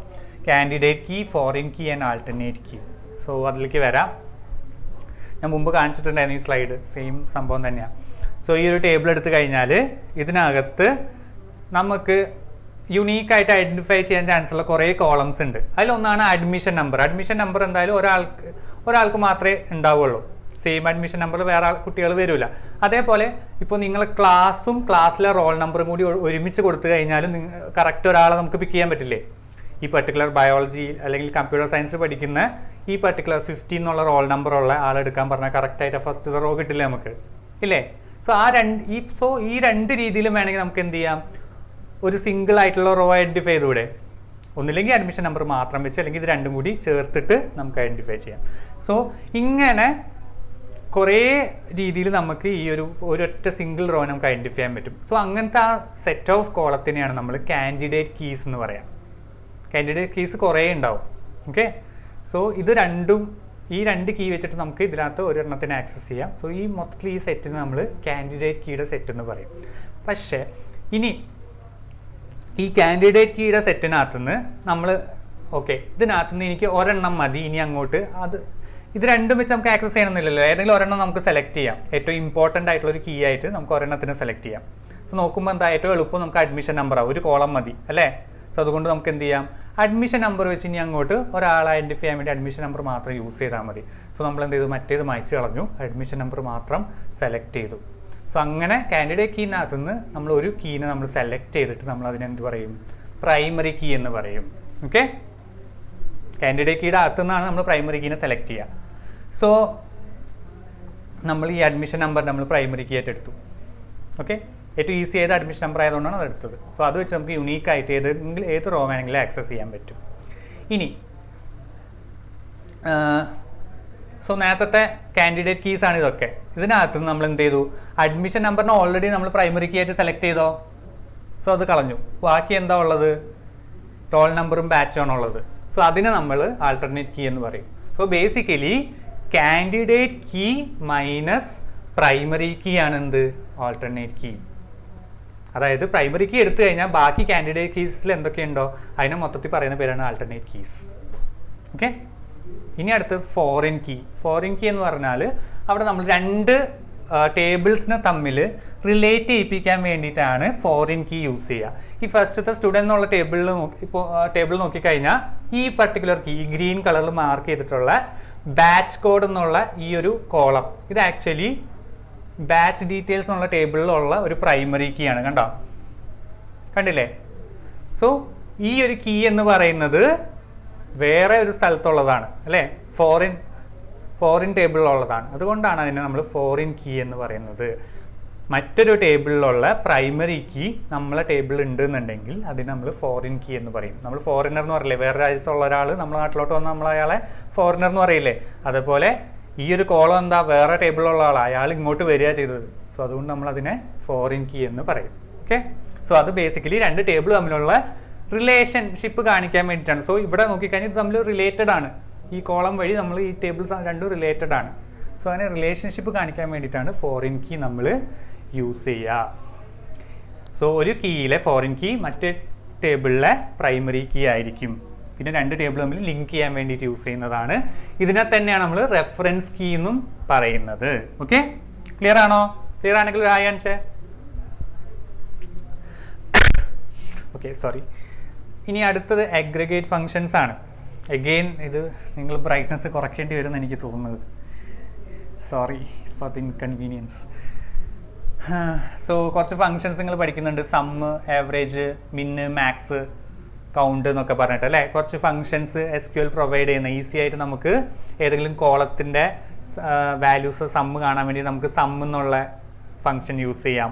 candidate key, foreign key and alternate key. So അതിലേക്ക് വരാം. ഞാൻ മുമ്പ് കാണിച്ചിട്ടുണ്ടായിരുന്നു ഈ സ്ലൈഡ്, സെയിം സംഭവം തന്നെയാണ്. സോ ഈ ഒരു ടേബിൾ എടുത്തു കഴിഞ്ഞാൽ ഇതിനകത്ത് നമുക്ക് യുണീക്കായിട്ട് ഐഡൻറ്റിഫൈ ചെയ്യാൻ ചാൻസ് ഉള്ള കുറേ കോളംസ് ഉണ്ട്. അതിലൊന്നാണ് അഡ്മിഷൻ നമ്പർ. അഡ്മിഷൻ നമ്പർ എന്തായാലും ഒരാൾക്ക് മാത്രമേ ഉണ്ടാവുള്ളൂ. സെയിം അഡ്മിഷൻ നമ്പറിൽ വേറെ കുട്ടികൾ വരില്ല. അതേപോലെ ഇപ്പോൾ നിങ്ങൾ ക്ലാസ്സും ക്ലാസ്സിലെ റോൾ നമ്പറും കൂടി ഒരുമിച്ച് കൊടുത്തു കഴിഞ്ഞാലും കറക്റ്റ് ഒരാളെ നമുക്ക് പിക്ക് ചെയ്യാൻ പറ്റില്ലേ? ഈ പർട്ടിക്കുലർ ബയോളജി അല്ലെങ്കിൽ കമ്പ്യൂട്ടർ സയൻസ് പഠിക്കുന്ന ഈ പർട്ടിക്കുലർ 15 എന്നുള്ള റോൾ നമ്പറുള്ള ആളെടുക്കാൻ പറഞ്ഞാൽ കറക്റ്റായിട്ട് ഫസ്റ്റ് റോ കിട്ടില്ലേ നമുക്ക്, ഇല്ലേ? സോ ഈ രണ്ട് രീതിയിലും വേണമെങ്കിൽ നമുക്ക് എന്ത് ചെയ്യാം, ഒരു സിംഗിൾ ആയിട്ടുള്ള റോ ഐഡൻറ്റിഫൈ ചെയ്തൂടെ? ഒന്നില്ലെങ്കിൽ അഡ്മിഷൻ നമ്പർ മാത്രം വെച്ച്, അല്ലെങ്കിൽ ഇത് രണ്ടും കൂടി ചേർത്തിട്ട് നമുക്ക് ഐഡൻറ്റിഫൈ ചെയ്യാം. സോ ഇങ്ങനെ കുറേ രീതിയിൽ നമുക്ക് ഈ ഒരൊറ്റ സിംഗിൾ റോ നമുക്ക് ഐഡൻറ്റിഫൈ ചെയ്യാൻ പറ്റും. സോ അങ്ങനത്തെ ആ സെറ്റ് ഓഫ് കോളത്തിനെയാണ് നമ്മൾ കാൻഡിഡേറ്റ് കീസ് എന്ന് പറയാം. കാൻഡിഡേറ്റ് കീസ് കുറേ ഉണ്ടാവും. ഓക്കെ, സോ ഈ രണ്ട് കീ വെച്ചിട്ട് നമുക്ക് ഇതിനകത്ത് ഒരെണ്ണത്തിന് ആക്സസ് ചെയ്യാം. സോ ഈ മൊത്തത്തിൽ ഈ സെറ്റിന് നമ്മൾ കാൻഡിഡേറ്റ് കീയുടെ സെറ്റ് എന്ന് പറയും. പക്ഷേ ഇനി ഈ കാൻഡിഡേറ്റ് കീയുടെ സെറ്റിനകത്തുനിന്ന് നമ്മൾ ഇതിനകത്തുനിന്ന് എനിക്ക് ഒരെണ്ണം മതി, ഇനി അങ്ങോട്ട് ഇത് രണ്ടും വെച്ച് നമുക്ക് ആക്സസ് ചെയ്യണമെന്നില്ലല്ലോ. ഏതെങ്കിലും ഒരെണ്ണം നമുക്ക് സെലക്ട് ചെയ്യാം. ഏറ്റവും ഇമ്പോർട്ടൻ്റ് ആയിട്ടുള്ള ഒരു കീ ആയിട്ട് നമുക്ക് ഒരെണ്ണത്തിന് സെലക്ട് ചെയ്യാം. സോ നോക്കുമ്പോൾ എന്താ ഏറ്റവും എളുപ്പം നമുക്ക് അഡ്മിഷൻ നമ്പറാണ്, ഒരു കോളം മതി അല്ലേ? സോ അതുകൊണ്ട് നമുക്ക് എന്ത് ചെയ്യാം, അഡ്മിഷൻ നമ്പർ വെച്ച് ഇനി അങ്ങോട്ട് ഒരാളെ ഐഡൻറ്റിഫൈ ചെയ്യാൻ വേണ്ടി അഡ്മിഷൻ നമ്പർ മാത്രം യൂസ് ചെയ്താൽ മതി. സോ നമ്മൾ എന്ത് ചെയ്തു, മറ്റേത് മായ്ച്ച് കളഞ്ഞു, അഡ്മിഷൻ നമ്പർ മാത്രം സെലക്ട് ചെയ്തു. സോ അങ്ങനെ കാൻഡിഡേറ്റ് കീനകത്തു നിന്ന് നമ്മൾ ഒരു കീനെ നമ്മൾ സെലക്ട് ചെയ്തിട്ട് നമ്മൾ അതിനെന്ത് പറയും, പ്രൈമറി കീ എന്ന് പറയും. ഓക്കെ, കാൻഡിഡേറ്റ് കീയുടെ അകത്തു നിന്നാണ് നമ്മൾ പ്രൈമറി കീനെ സെലക്ട് ചെയ്യുക. സോ നമ്മൾ ഈ അഡ്മിഷൻ നമ്പർ നമ്മൾ പ്രൈമറി കീ ആയിട്ട് എടുത്തു. ഓക്കെ, ഏറ്റവും ഈസി ആയത് അഡ്മിഷൻ നമ്പർ ആയതുകൊണ്ടാണ് അത് എടുത്തത്. സോ അത് വെച്ച് നമുക്ക് യുണീക്കായിട്ട് ഏത് റോ വേണമെങ്കിലും ആക്സസ് ചെയ്യാൻ പറ്റും. ഇനി സോ നേരത്തെ കാൻഡിഡേറ്റ് കീസ് ആണ് ഇതൊക്കെ. ഇതിനകത്ത് നമ്മൾ എന്ത് ചെയ്തു, അഡ്മിഷൻ നമ്പറിനെ ഓൾറെഡി നമ്മൾ പ്രൈമറി കീ ആയിട്ട് സെലക്ട് ചെയ്തോ. സോ അത് കളഞ്ഞു. ബാക്കി എന്താ ഉള്ളത്, റോൾ നമ്പറും ബാച്ചും ഉള്ളത്. സോ അതിനെ നമ്മൾ ആൾട്ടർനേറ്റ് കീ എന്ന് പറയും. So basically candidate key minus primary key ആണ് എന്ത്, ആൾട്ടർനേറ്റ് കീ. അതായത് പ്രൈമറി കീ എടുത്തു കഴിഞ്ഞാൽ ബാക്കി കാൻഡിഡേറ്റ് കീസിൽ എന്തൊക്കെയുണ്ടോ അതിനെ മൊത്തത്തിൽ പറയുന്ന പേരാണ് ആൾട്ടർനേറ്റ് കീസ്. ഓക്കെ, ഇനി അടുത്ത് ഫോറിൻ കീ. ഫോറിൻ കീ എന്ന് പറഞ്ഞാൽ അവിടെ നമ്മൾ രണ്ട് ടേബിൾസിനെ തമ്മിൽ റിലേറ്റ് ചെയ്യിപ്പിക്കാൻ വേണ്ടിയിട്ടാണ് ഫോറിൻ കീ യൂസ് ചെയ്യുക. ഈ ഫസ്റ്റത്തെ സ്റ്റുഡൻറ്റ് എന്നുള്ള ടേബിൾ നോക്കിക്കഴിഞ്ഞാൽ ഈ പർട്ടിക്കുലർ കീ ഗ്രീൻ കളറിൽ മാർക്ക് ചെയ്തിട്ടുള്ള ബാച്ച് കോഡ് എന്നുള്ള ഈ ഒരു കോളം, ഇത് ആക്ച്വലി ബാച്ച് ഡീറ്റെയിൽസ് എന്നുള്ള ടേബിളിലുള്ള ഒരു പ്രൈമറി കീ ആണ്. കണ്ടില്ലേ? സോ ഈ ഒരു കീ എന്ന് പറയുന്നത് വേറെ ഒരു സ്ഥലത്തുള്ളതാണ് അല്ലേ, ഫോറിൻ ടേബിളിലുള്ളതാണ്. അതുകൊണ്ടാണ് അതിനെ നമ്മൾ ഫോറിൻ കീ എന്ന് പറയുന്നത്. മറ്റൊരു ടേബിളിലുള്ള പ്രൈമറി കീ നമ്മളെ ടേബിൾ ഉണ്ട് എന്നുണ്ടെങ്കിൽ അതിന് നമ്മൾ ഫോറിൻ കീ എന്ന് പറയും. നമ്മൾ ഫോറിനർ എന്ന് പറയില്ലേ, വേറെ രാജ്യത്തുള്ള ഒരാൾ നമ്മുടെ നാട്ടിലോട്ട് വന്നാൽ നമ്മൾ അയാളെ ഫോറിനർ എന്ന് പറയില്ലേ, അതേപോലെ ഈ ഒരു കോളം എന്താ, വേറെ ടേബിളിലുള്ള ആൾ, അയാൾ ഇങ്ങോട്ട് വരിക ചെയ്തത്. സോ അതുകൊണ്ട് നമ്മൾ അതിനെ ഫോറിൻ കീ എന്ന് പറയും. ഓക്കെ, സോ അത് ബേസിക്കലി രണ്ട് ടേബിൾ തമ്മിലുള്ള റിലേഷൻഷിപ്പ് കാണിക്കാൻ വേണ്ടിയിട്ടാണ്. സോ ഇവിടെ നോക്കിക്കഴിഞ്ഞാൽ ഇത് തമ്മിൽ റിലേറ്റഡ് ആണ്. ഈ കോളം വഴി നമ്മൾ ഈ ടേബിൾ രണ്ടും റിലേറ്റഡ് ആണ്. സോ അതിനെ റിലേഷൻഷിപ്പ് കാണിക്കാൻ വേണ്ടിയിട്ടാണ് ഫോറിൻ കീ നമ്മൾ യൂസ് ചെയ്യുക. സോ ഒരു കീയിലെ ഫോറിൻ കീ മറ്റേ ടേബിളിലെ പ്രൈമറി കീ ആയിരിക്കും. പിന്നെ രണ്ട് ടേബിൾ തമ്മിൽ ലിങ്ക് ചെയ്യാൻ വേണ്ടിയിട്ട് യൂസ് ചെയ്യുന്നതാണ്. ഇതിനെ തന്നെയാണ് നമ്മൾ റെഫറൻസ് കീ എന്നും പറയുന്നത്. ഓക്കെ, ക്ലിയർ ആണോ? ക്ലിയർ ആണെങ്കിൽ ഒരു ഹായ് കാണിച്ചേ. Okay, sorry. ഇനി അടുത്തത് അഗ്രിഗേറ്റ് ഫങ്ഷൻസ് ആണ്. അഗെയിൻ ഇത് നിങ്ങൾ ബ്രൈറ്റ്നസ് കുറയ്ക്കേണ്ടി വരുമെന്ന് എനിക്ക് തോന്നുന്നത്. Sorry for the inconvenience. So കുറച്ച് ഫങ്ഷൻസ് നിങ്ങൾ പഠിക്കുന്നുണ്ട്. സമ്മ്, ആവറേജ്, മിന്ന്, മാക്സ്, കൗണ്ട് എന്നൊക്കെ പറഞ്ഞിട്ട് അല്ലേ, കുറച്ച് ഫങ്ഷൻസ് SQL പ്രൊവൈഡ് ചെയ്യുന്ന ഈസി ആയിട്ട് നമുക്ക് ഏതെങ്കിലും കോളത്തിൻ്റെ വാല്യൂസ് സമ്മ് കാണാൻ വേണ്ടി നമുക്ക് സം എന്നുള്ള ഫംഗ്ഷൻ യൂസ് ചെയ്യാം,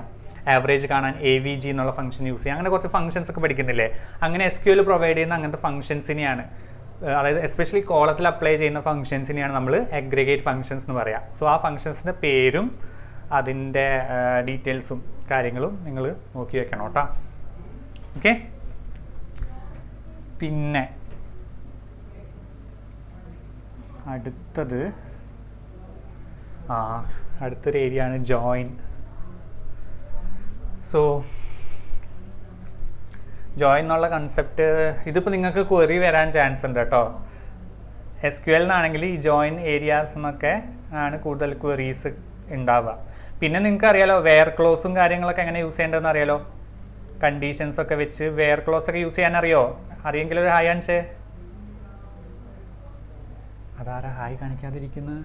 ആവറേജ് കാണാൻ AVG എന്നുള്ള ഫംഗ്ഷൻ യൂസ് ചെയ്യാം. അങ്ങനെ കുറച്ച് ഫംഗ്ഷൻസ് ഒക്കെ പഠിക്കുന്നില്ലേ, അങ്ങനെ SQL പ്രൊവൈഡ് ചെയ്യുന്ന അങ്ങനത്തെ ഫംഗ്ഷൻസിനെയാണ്, അതായത് എസ്പെഷ്യലി കോളത്തിൽ അപ്ലൈ ചെയ്യുന്ന ഫംഗ്ഷൻസിനെയാണ് നമ്മൾ അഗ്രിഗേറ്റ് ഫംഗ്ഷൻസ് എന്ന് പറയാം. സോ ആ ഫംഗ്ഷൻസിൻ്റെ പേരും അതിൻ്റെ ഡീറ്റെയിൽസും കാര്യങ്ങളും നിങ്ങൾ നോക്കി വെക്കണം കേട്ടോ. ഓക്കെ, പിന്നെ അടുത്തൊരു ഏരിയ ആണ് ജോയിൻ. സോ ജോയിൻ എന്നുള്ള കൺസെപ്റ്റ് ഇതിപ്പോൾ നിങ്ങൾക്ക് ക്വറി വരാൻ ചാൻസ് ഉണ്ട് കേട്ടോ. SQL എന്നാണെങ്കിൽ ഈ ജോയിൻ ഏരിയാസ് എന്നൊക്കെ ആണ് കൂടുതൽ ക്വറീസ് ഉണ്ടാവുക. പിന്നെ നിങ്ങൾക്ക് അറിയാലോ വെയർ ക്ലോസും കാര്യങ്ങളൊക്കെ എങ്ങനെ യൂസ് ചെയ്യേണ്ടതെന്ന് അറിയാലോ, കണ്ടീഷൻസ് ഒക്കെ വെച്ച് വെയർ ക്ലോസ് ഒക്കെ യൂസ് ചെയ്യാൻ അറിയെങ്കിൽ ഒരു ഹായ് കാണിച്ചേ. അതാരാ ഹായ് കാണിക്കാതിരിക്കുന്നത്?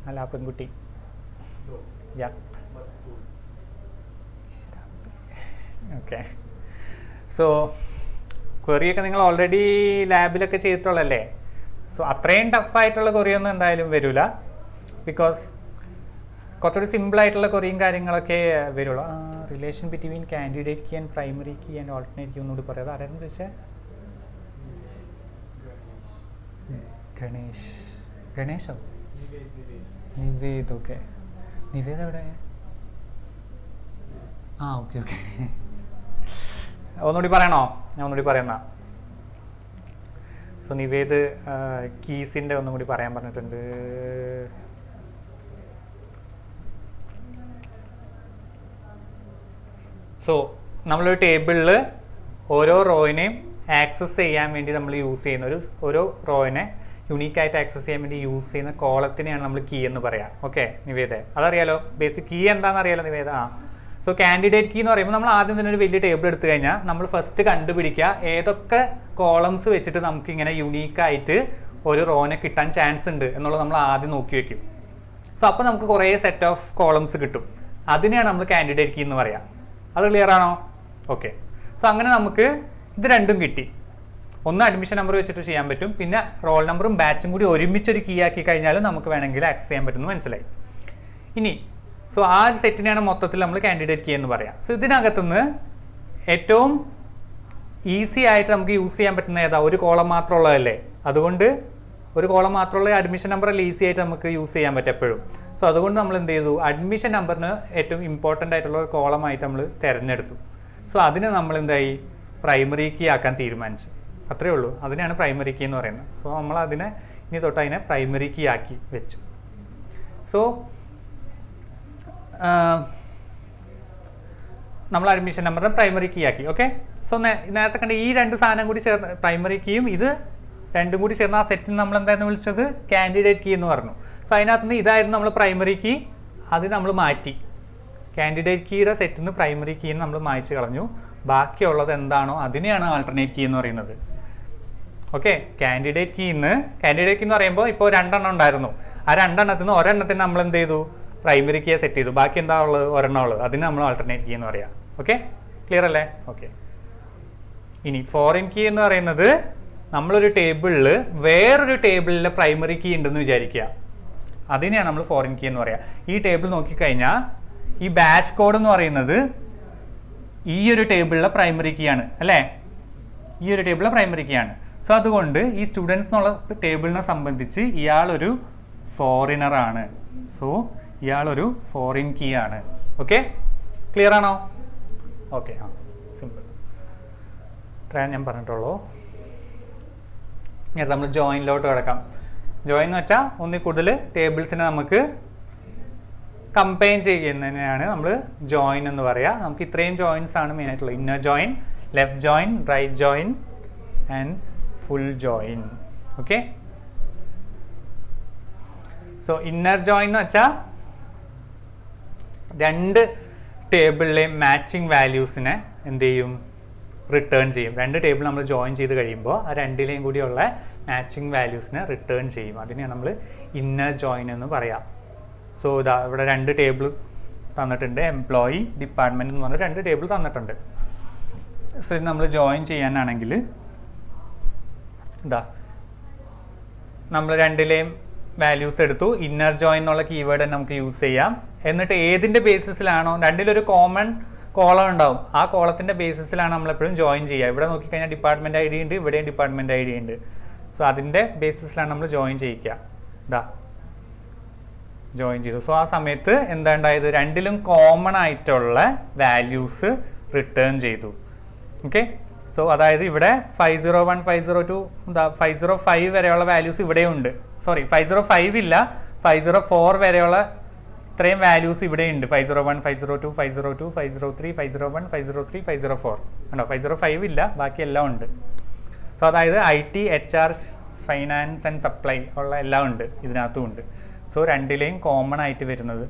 അല്ല പെൺകുട്ടി. ഓക്കെ, സോ ക്വറിയൊക്കെ നിങ്ങൾ ഓൾറെഡി ലാബിലൊക്കെ ചെയ്തിട്ടുള്ളല്ലേ. സോ അത്രയും ടഫായിട്ടുള്ള ക്വറിയൊന്നും എന്തായാലും വരില്ല, ബിക്കോസ് കുറച്ചുകൂടി സിമ്പിളായിട്ടുള്ള ക്വറിയും കാര്യങ്ങളൊക്കെ വരുള്ളൂ. Relation between candidate key and primary key and alternate key ഒന്നുകൂടി പറയാം. ആരായിരുന്നു ചോദിച്ചാൽ? ഗണേശോ? നിവേദ്. ഓക്കെ, നിവേദ് എവിടെ? ഓക്കെ ഓക്കെ, ഒന്നുകൂടി പറയണോ? ഞാൻ ഒന്നുകൂടി പറയുന്ന. സോ നിവേദ് കീസിൻ്റെ ഒന്നും കൂടി പറയാൻ പറഞ്ഞിട്ടുണ്ട്. സോ നമ്മളൊരു ടേബിളിൽ ഓരോ റോയിനെയും ആക്സസ് ചെയ്യാൻ വേണ്ടി നമ്മൾ യൂസ് ചെയ്യുന്ന ഓരോ റോയിനെ യുണീക്കായിട്ട് ആക്സസ് ചെയ്യാൻ വേണ്ടി യൂസ് ചെയ്യുന്ന കോളത്തിനെയാണ് നമ്മൾ കീ എന്ന് പറയാം. ഓക്കെ നിവേദ, അതറിയാലോ ബേസിക് കീ എന്താണെന്ന് അറിയാലോ നിവേദ? സോ കാൻഡിഡേറ്റ് കീ എന്ന് പറയുമ്പോൾ നമ്മൾ ആദ്യം തന്നെ ഒരു വലിയ ടേബിൾ എടുത്തു കഴിഞ്ഞാൽ നമ്മൾ ഫസ്റ്റ് കണ്ടുപിടിക്കുക ഏതൊക്കെ കോളംസ് വെച്ചിട്ട് നമുക്ക് ഇങ്ങനെ യുണീക്കായിട്ട് ഒരു റോനെ കിട്ടാൻ ചാൻസ് ഉണ്ട് എന്നുള്ളത് നമ്മൾ ആദ്യം നോക്കി വെക്കും. സോ അപ്പോൾ നമുക്ക് കുറേ സെറ്റ് ഓഫ് കോളംസ് കിട്ടും, അതിനെയാണ് നമ്മൾ കാൻഡിഡേറ്റ് കീ എന്ന് പറയാം. അത് ക്ലിയർ ആണോ? ഓക്കെ, സോ അങ്ങനെ നമുക്ക് ഇത് രണ്ടും കിട്ടി. ഒന്ന് അഡ്മിഷൻ നമ്പർ വെച്ചിട്ട് ചെയ്യാൻ പറ്റും, പിന്നെ റോൾ നമ്പറും ബാച്ചും കൂടി ഒരുമിച്ചൊരു കീ ആക്കി കഴിഞ്ഞാലും നമുക്ക് വേണമെങ്കിൽ ആക്സസ് ചെയ്യാൻ പറ്റുമെന്ന് മനസ്സിലായി. ഇനി സോ ആ ഒരു സെറ്റിനെയാണ് മൊത്തത്തിൽ നമ്മൾ കാൻഡിഡേറ്റ് കീ എന്ന് പറയാം. സോ ഇതിനകത്തുനിന്ന് ഏറ്റവും ഈസി ആയിട്ട് നമുക്ക് യൂസ് ചെയ്യാൻ പറ്റുന്ന ഏതാ? ഒരു കോളം മാത്രമുള്ളതല്ലേ, അതുകൊണ്ട് ഒരു കോളം മാത്രമുള്ള അഡ്മിഷൻ നമ്പറല്ലേ ഈസി ആയിട്ട് നമുക്ക് യൂസ് ചെയ്യാൻ പറ്റും എപ്പോഴും. സോ അതുകൊണ്ട് നമ്മൾ എന്ത് ചെയ്തു, അഡ്മിഷൻ നമ്പറിന് ഏറ്റവും ഇമ്പോർട്ടൻ്റ് ആയിട്ടുള്ള ഒരു കോളമായിട്ട് നമ്മൾ തിരഞ്ഞെടുത്തു. സോ അതിനെ നമ്മൾ എന്തായി, പ്രൈമറി കീ ആക്കാൻ തീരുമാനിച്ചു. അത്രയേ ഉള്ളൂ, അതിനെയാണ് പ്രൈമറി കീ എന്ന് പറയുന്നത്. സോ നമ്മൾ അതിനെ ഇനി തൊട്ട് അതിനെ പ്രൈമറി കീ ആക്കി വെച്ചു. സോ നമ്മൾ അഡ്മിഷൻ നമ്പറിനെ പ്രൈമറി കീ ആക്കി. ഓക്കെ, സോ നേരത്തെ കണ്ട ഈ രണ്ട് സാധനം കൂടി ചേർന്ന് പ്രൈമറി കീയും ഇത് രണ്ടും കൂടി ചേർന്ന് ആ സെറ്റിന് നമ്മൾ എന്തായിരുന്നു വിളിച്ചത്, കാൻഡിഡേറ്റ് കീ എന്ന് പറഞ്ഞു. സോ അതിനകത്തുനിന്ന് ഇതായിരുന്നു നമ്മൾ പ്രൈമറി കീ, അത് നമ്മൾ മാറ്റി. കാൻഡിഡേറ്റ് കീയുടെ സെറ്റിൽ നിന്ന് പ്രൈമറി കീന്ന് നമ്മൾ മായ്ച്ചു കളഞ്ഞു. ബാക്കിയുള്ളത് എന്താണോ അതിനെയാണ് ആൾട്ടർനേറ്റ് കീ എന്ന് പറയുന്നത്. ഓക്കെ, കാൻഡിഡേറ്റ് കീ എന്ന് പറയുമ്പോൾ ഇപ്പോൾ രണ്ടെണ്ണം ഉണ്ടായിരുന്നു, ആ രണ്ടെണ്ണത്തിൽ നിന്ന് ഒരെണ്ണത്തിന് നമ്മൾ എന്ത് ചെയ്തു, പ്രൈമറി കീയെ സെറ്റ് ചെയ്തു. ബാക്കി എന്താ ഉള്ളത്, ഒരെണ്ണം ഉള്ളത്, അതിന് നമ്മൾ ആൾട്ടർനേറ്റ് കീ എന്ന് പറയാം. ഓക്കെ, ക്ലിയർ അല്ലേ? ഓക്കെ, ഇനി ഫോറിൻ കീ എന്ന് പറയുന്നത് നമ്മളൊരു ടേബിളിൽ വേറൊരു ടേബിളിലെ പ്രൈമറി കീ ഉണ്ടെന്ന് വിചാരിക്കുക, അതിനെയാണ് നമ്മൾ ഫോറിൻ കീ എന്ന് പറയുക. ഈ ടേബിൾ നോക്കിക്കഴിഞ്ഞാൽ ഈ ബാച്ച് കോഡ് എന്ന് പറയുന്നത് ഈ ഒരു ടേബിളിലെ പ്രൈമറി കീ ആണ് അല്ലേ, ഈ ഒരു ടേബിളിലെ പ്രൈമറി കീ ആണ്. സോ അതുകൊണ്ട് ഈ സ്റ്റുഡൻസ് എന്നുള്ള ടേബിളിനെ സംബന്ധിച്ച് ഇയാളൊരു ഫോറിനർ ആണ്. സോ ഇയാളൊരു ഫോറിൻ കീ ആണ്. ഓക്കെ, ക്ലിയർ ആണോ? ഓക്കെ, സിമ്പിൾ, ഇത്രയാണ് ഞാൻ പറഞ്ഞിട്ടുള്ളൂ. ഇനി നമ്മൾ ജോയിനിലോട്ട് കിടക്കാം. ജോയിൻ എന്ന് വെച്ചാൽ ഒന്നിൽ കൂടുതൽ ടേബിൾസിനെ നമുക്ക് കമ്പൈൻ ചെയ്യുന്നതിനാണ് നമ്മൾ ജോയിൻ എന്ന് പറയുക. നമുക്ക് ഇത്രയും ജോയിൻസ് ആണ് മെയിൻ ആയിട്ടുള്ളത്: inner join, left join, right join and full join. Okay, so inner join എന്ന് വെച്ചാൽ രണ്ട് ടേബിളിലെയും മാച്ചിങ് വാല്യൂസിനെ എന്ത് ചെയ്യും, റിട്ടേൺ ചെയ്യും. രണ്ട് ടേബിൾ നമ്മൾ ജോയിൻ ചെയ്ത് കഴിയുമ്പോൾ ആ രണ്ടിലെയും കൂടിയുള്ള മാച്ചിങ് വാല്യൂസിനെ റിട്ടേൺ ചെയ്യും. അതിനെയാണ് നമ്മൾ ഇന്നർ ജോയിൻ എന്ന് പറയാം. സോ ഇതാ ഇവിടെ രണ്ട് ടേബിൾ തന്നിട്ടുണ്ട്, എംപ്ലോയി, ഡിപ്പാർട്ട്മെൻറ്റ് എന്ന് പറഞ്ഞ 2 ടേബിൾ തന്നിട്ടുണ്ട്. സോ ഇത് നമ്മൾ ജോയിൻ ചെയ്യാനാണെങ്കിൽ ഇതാ നമ്മൾ രണ്ടിലെയും വാല്യൂസ് എടുത്തു. ഇന്നർ ജോയിൻ എന്നുള്ള കീവേഡ് തന്നെ നമുക്ക് യൂസ് ചെയ്യാം. എന്നിട്ട് ഏതിൻ്റെ ബേസിസിലാണോ, രണ്ടിലൊരു കോമൺ കോളം ഉണ്ടാവും, ആ കോളത്തിൻ്റെ ബേസിസിലാണ് നമ്മളെപ്പോഴും ജോയിൻ ചെയ്യുക. ഇവിടെ നോക്കിക്കഴിഞ്ഞാൽ ഡിപ്പാർട്ട്മെൻറ്റ് ഐ ഡി ഉണ്ട്, ഇവിടെയും ഡിപ്പാർട്ട്മെൻറ്റ് ഐ ഡി ഉണ്ട്. സോ അതിൻ്റെ ബേസിസിലാണ് നമ്മൾ ജോയിൻ ചെയ്യിക്കുക. ഇതാ ജോയിൻ ചെയ്തു. സോ ആ സമയത്ത് എന്താ ഉണ്ടായത്, രണ്ടിലും കോമൺ ആയിട്ടുള്ള വാല്യൂസ് റിട്ടേൺ ചെയ്തു. ഓക്കെ. സോ അതായത് ഇവിടെ 501, 502, എന്താ 505 വരെയുള്ള വാല്യൂസ് ഇവിടെയുണ്ട്. സോറി 505 ഇല്ല, 504 വരെയുള്ള ഇത്രയും വാല്യൂസ് ഇവിടെയുണ്ട്. 501, 502, 502, 503, 501, 503, 504 ഉണ്ടോ. 505 ഇല്ല, ബാക്കി എല്ലാം ഉണ്ട്. സോ അതായത് IT, HR, finance and supply ഉള്ള എല്ലാം ഉണ്ട്, ഇതിനകത്തും ഉണ്ട്. സോ രണ്ടിലെയും കോമൺ ആയിട്ട് വരുന്നത്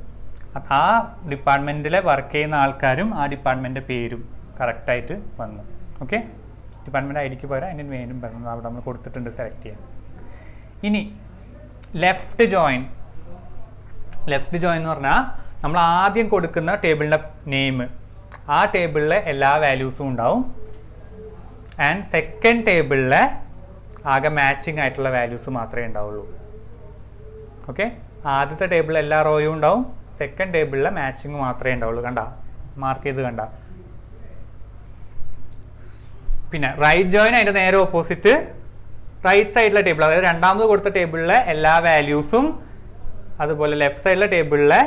ആ ഡിപ്പാർട്ട്മെൻറ്റിലെ വർക്ക് ചെയ്യുന്ന ആൾക്കാരും ആ ഡിപ്പാർട്ട്മെൻറ്റിൻ്റെ പേരും കറക്റ്റായിട്ട് വന്നു. ഓക്കെ. ഡിപ്പാർട്ട്മെൻറ്റ് ഐ ഡിക്ക് പകരം അതിൻ്റെ മെയിനും പറഞ്ഞു അവിടെ നമ്മൾ കൊടുത്തിട്ടുണ്ട് സെലക്ട് ചെയ്യാൻ. ഇനി ലെഫ്റ്റ് ജോയിൻ. ലെഫ്റ്റ് ജോയിൻ എന്ന് പറഞ്ഞാൽ നമ്മൾ ആദ്യം കൊടുക്കുന്ന ടേബിളിൻ്റെ നെയിം, ആ ടേബിളിലെ എല്ലാ വാല്യൂസും ഉണ്ടാവും. ആൻഡ് സെക്കൻഡ് ടേബിളിലെ ആകെ മാച്ചിങ് ആയിട്ടുള്ള വാല്യൂസ് മാത്രമേ ഉണ്ടാവുള്ളൂ. ഓക്കെ. ആദ്യത്തെ ടേബിളിൽ എല്ലാ റോയും ഉണ്ടാവും, സെക്കൻഡ് ടേബിളിലെ മാച്ചിങ് മാത്രമേ ഉണ്ടാവുള്ളൂ. കണ്ട, മാർക്ക് ചെയ്ത് കണ്ട. പിന്നെ റൈറ്റ് ജോയിൻ അതിൻ്റെ നേരെ ഓപ്പോസിറ്റ്, റൈറ്റ് സൈഡിലെ ടേബിൾ, അതായത് രണ്ടാമത് കൊടുത്ത ടേബിളിലെ എല്ലാ വാല്യൂസും അതുപോലെ ലെഫ്റ്റ് സൈഡിലെ ടേബിളിലെ